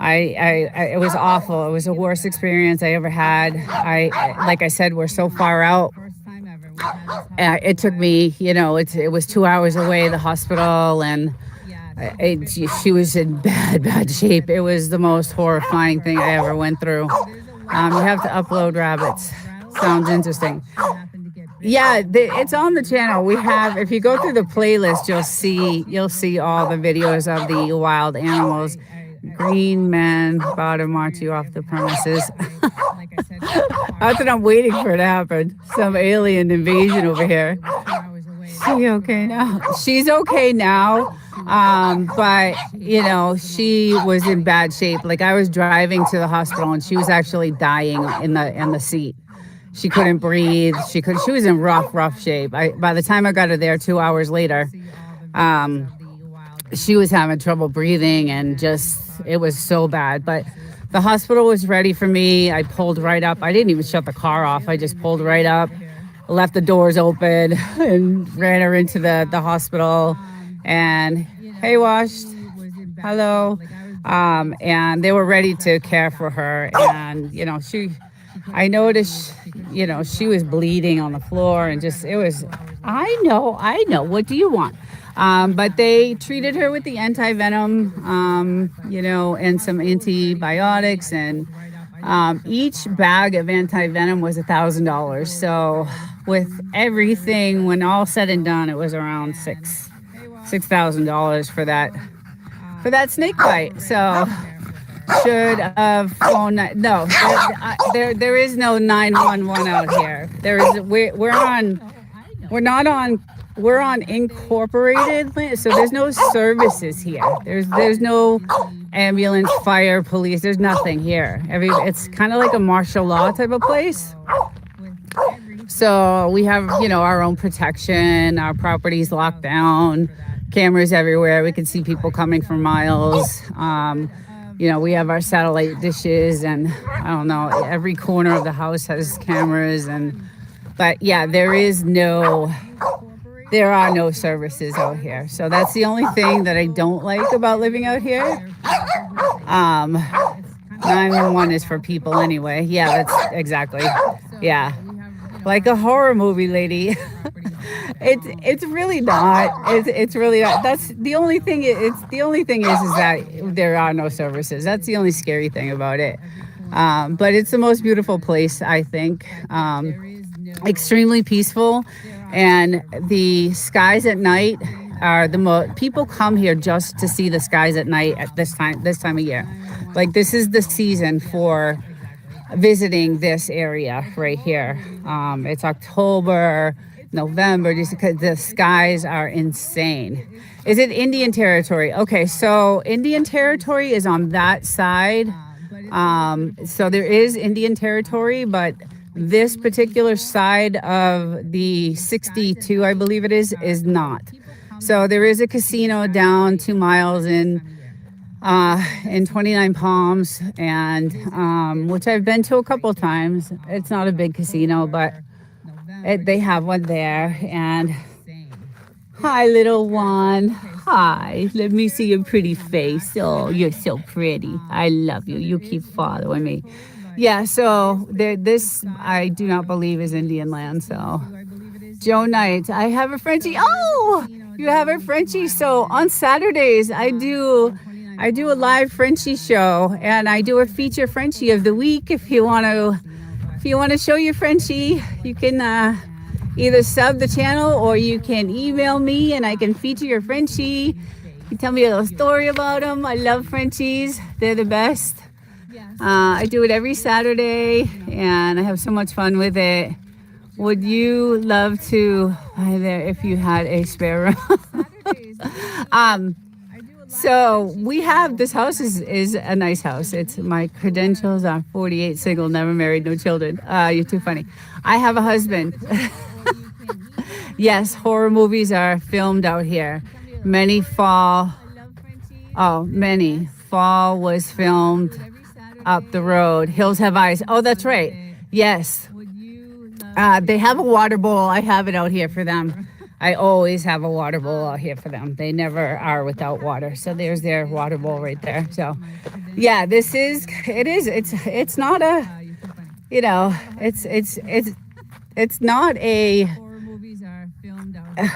It was awful. It was the worst experience I ever had. Like I said, we're so far out. It took me, it was 2 hours away, the hospital, and she was in bad shape. It was the most horrifying thing I ever went through. You have to upload rabbits. Sounds interesting. Yeah, it's on the channel. We have, if you go through the playlist, you'll see all the videos of the wild animals. Green man about to march you off the premises. That's what I'm waiting for to happen. Some alien invasion over here. She okay now? She's okay now. But she was in bad shape. Like I was driving to the hospital and she was actually dying in the seat. She couldn't breathe. She was in rough shape. By the time I got her there 2 hours later, she was having trouble breathing, and it was so bad. But the hospital was ready for me. I pulled right up. I didn't even shut the car off. I just pulled right up, left the doors open, and ran her into the hospital. And hey, Washed, hello. And they were ready to care for her. And I noticed, she was bleeding on the floor, and I know. What do you want? But they treated her with the anti-venom, and some antibiotics, and Each bag of anti-venom was $1,000. So with everything, when all said and done, it was around $6,000 for that snake bite. So should have phone. No, there is no 911 out here. We're on incorporated land, so there's no services here. There's no ambulance, fire, police. There's nothing here. It's kind of like a martial law type of place. So we have, our own protection. Our property's locked down. Cameras everywhere. We can see people coming for miles. We have our satellite dishes, and I don't know, every corner of the house has cameras. But yeah, there are no services out here. So that's the only thing that I don't like about living out here. 911 is for people anyway. Yeah, that's exactly. Yeah. Like a horror movie, lady. It's really not. It's really not. That's the only thing. The only thing is that there are no services. That's the only scary thing about it. But it's the most beautiful place, I think. Extremely peaceful, and the skies at night are the most. People come here just to see the skies at night at this time of year. Like, this is the season for visiting this area right here. It's October, November, just because the skies are insane. Is it Indian Territory? Okay, so Indian Territory is on that side. So there is Indian Territory, but this particular side of the 62, I believe it is not. So there is a casino down 2 miles in 29 Palms, and which I've been to a couple times. It's not a big casino, but they have one there. And hi, little one. Hi, let me see your pretty face. Oh, you're so pretty. I love you. You keep following me. Yeah, so this I do not believe is Indian land. So Joe Knight, I have a Frenchie. Oh, you have a Frenchie. So on Saturdays I do a live Frenchie show, and I do a feature Frenchie of the week. If you want to show your Frenchie, you can either sub the channel, or you can email me and I can feature your Frenchie. You tell me a little story about them. I love Frenchies. They're the best. I do it every Saturday, and I have so much fun with it. Would you love to buy there if you had a spare room? So we have, this house is a nice house. It's, my credentials are 48, single, never married, no children. You're too funny. I have a husband. Yes, horror movies are filmed out here. Many Fall was filmed up the road. Hills Have Eyes. Oh, that's right. Yes. They have a water bowl. I have it out here for them. I always have a water bowl out here for them. They never are without water. So there's their water bowl right there. So yeah, it's not a, it's not a,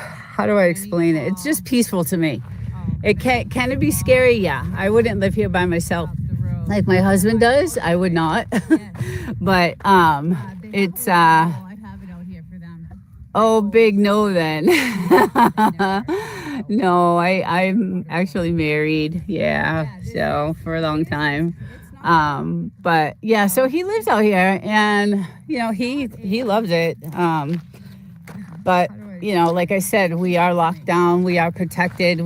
how do I explain it? It's just peaceful to me. Can it be scary? Yeah. I wouldn't live here by myself like my husband does. I would not. But it's oh, big no then. No, I'm actually married. Yeah. So for a long time. But yeah, so he lives out here, and he loves it. But like I said, we are locked down, we are protected.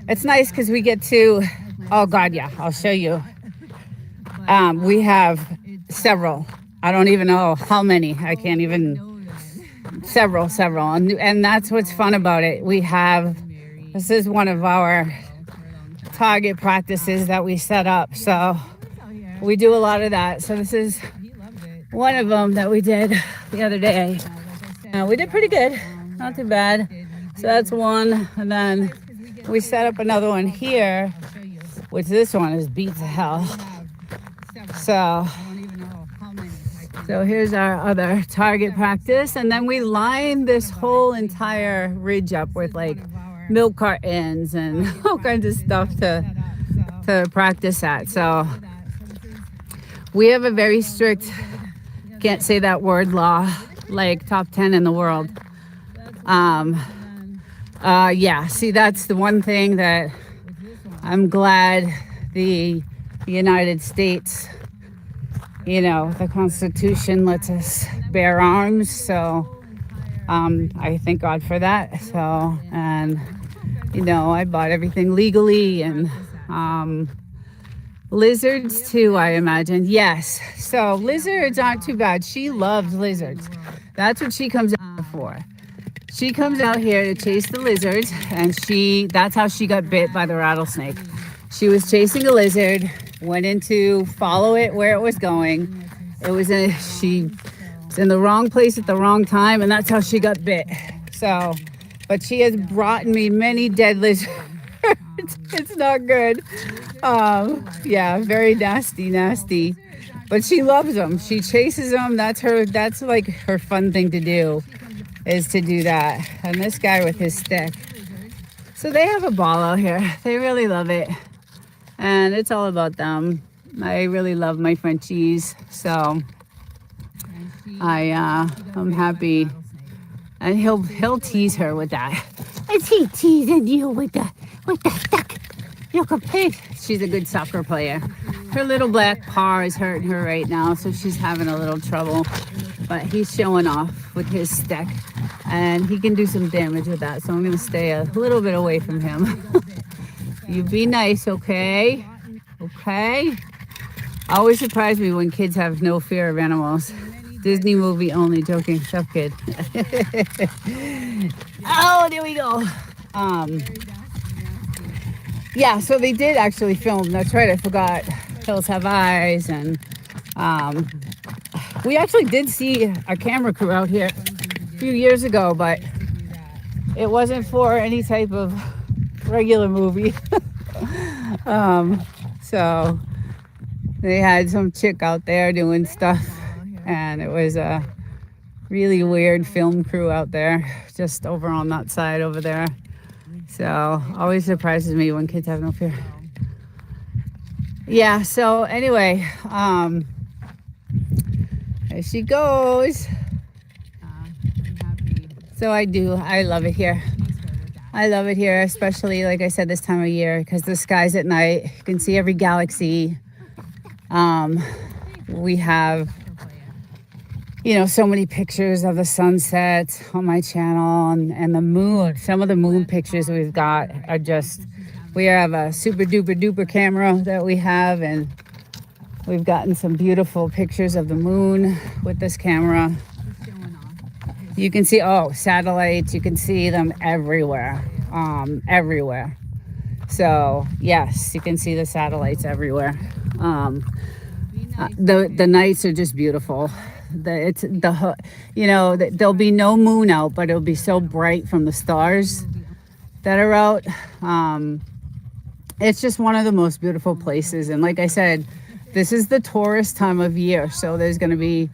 It's nice because we get to, oh God, yeah, I'll show you. We have several. I don't even know how many. I can't even. Several. And that's what's fun about it. This is one of our target practices that we set up. So we do a lot of that. So this is one of them that we did the other day. We did pretty good. Not too bad. So that's one. And then we set up another one here, which this one is beat to hell. So here's our other target practice. And then we line this whole entire ridge up with like milk cartons and all kinds of stuff to practice at. So We have a very strict, can't say that word law, like top 10 in the world. Yeah, see, that's the one thing that I'm glad the United States, the Constitution lets us bear arms. So I thank God for that. So, and, I bought everything legally, and lizards too, I imagine. Yes. So lizards aren't too bad. She loves lizards. That's what she comes out for. She comes out here to chase the lizards, and that's how she got bit by the rattlesnake. She was chasing a lizard, went in to follow it where it was going. She was in the wrong place at the wrong time, and that's how she got bit. So, but she has brought me many dead lizards. It's not good. Yeah, very nasty. But she loves them. She chases them. That's like her fun thing to do, is to do that. And this guy with his stick. So they have a ball out here. They really love it. And it's all about them. I really love my Frenchies. So I'm happy. And he'll tease her with that. Is he teasing you with the stick? Look a pig. She's a good soccer player. Her little black paw is hurting her right now, so she's having a little trouble. But he's showing off with his stick, and he can do some damage with that. So I'm going to stay a little bit away from him. You be nice, okay? Okay? Always surprise me when kids have no fear of animals. Disney movie only, joking. Tough kid. Oh, there we go. Yeah, so they did actually film. That's right, I forgot. Hills Have Eyes, and we actually did see a camera crew out here a few years ago, but it wasn't for any type of regular movie. So they had some chick out there doing stuff, and it was a really weird film crew out there, just over on that side over there. So always surprises me when kids have no fear. Yeah, so anyway, there she goes. So I love it here. I love it here, especially, like I said, this time of year, because the skies at night, you can see every galaxy. We have, so many pictures of the sunset on my channel, and the moon. Some of the moon pictures we've got are we have a super duper camera that we have, and we've gotten some beautiful pictures of the moon with this camera. You can see, satellites, you can see them everywhere. So yes, you can see the satellites everywhere. The nights are just beautiful. There'll be no moon out, but it'll be so bright from the stars that are out. It's just one of the most beautiful places. And like I said, this is the tourist time of year. So there's going to be,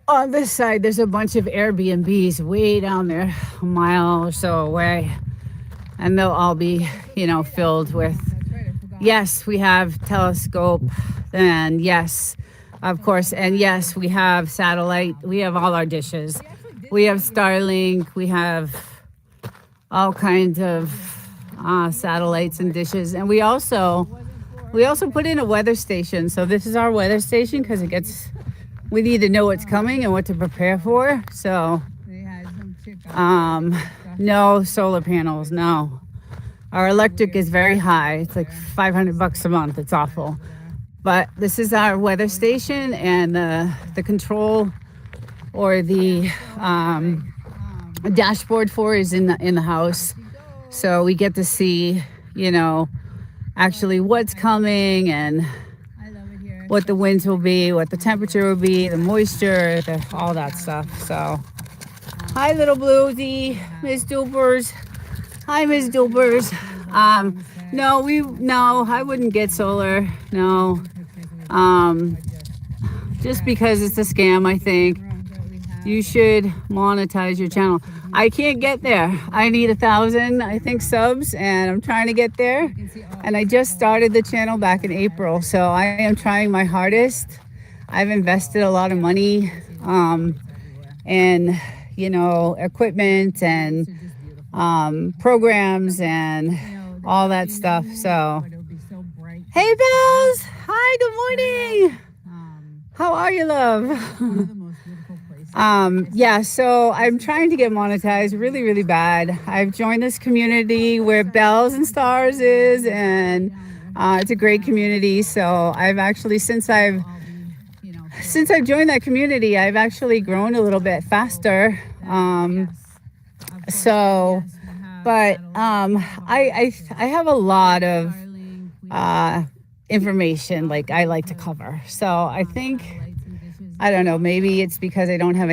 on this side, there's a bunch of Airbnbs way down there, a mile or so away. And they'll all be, filled with, yes, we have telescope, and yes, of course, and yes, we have satellite, we have all our dishes. We have Starlink, we have all kinds of satellites and dishes. And we also put in a weather station. So this is our weather station, because we need to know what's coming and what to prepare for. So no solar panels, no. Our electric is very high. It's like $500 a month. It's awful. But this is our weather station, and the control, or the dashboard for is in the house. So we get to see, actually what's coming, and what the winds will be, what the temperature will be, the moisture, all that stuff. So hi, little Bluesy, Miss Dupers. Hi, Miss Dupers. No, I wouldn't get solar. No. Just because it's a scam, I think. you should monetize your channel. I can't get there. I need 1,000, I think, subs, and I'm trying to get there. And I just started the channel back in April, so I am trying my hardest. I've invested a lot of money in, you know, equipment and programs and all that stuff. So, hey, Bells! Hi, good morning. How are you, love? Yeah, so I'm trying to get monetized really, really bad. I've joined this community where Bells and Stars is, and it's a great community. So I've actually, since I've joined that community, I've actually grown a little bit faster. But I have a lot of information like I like to cover. So I think, I don't know, maybe it's because I don't have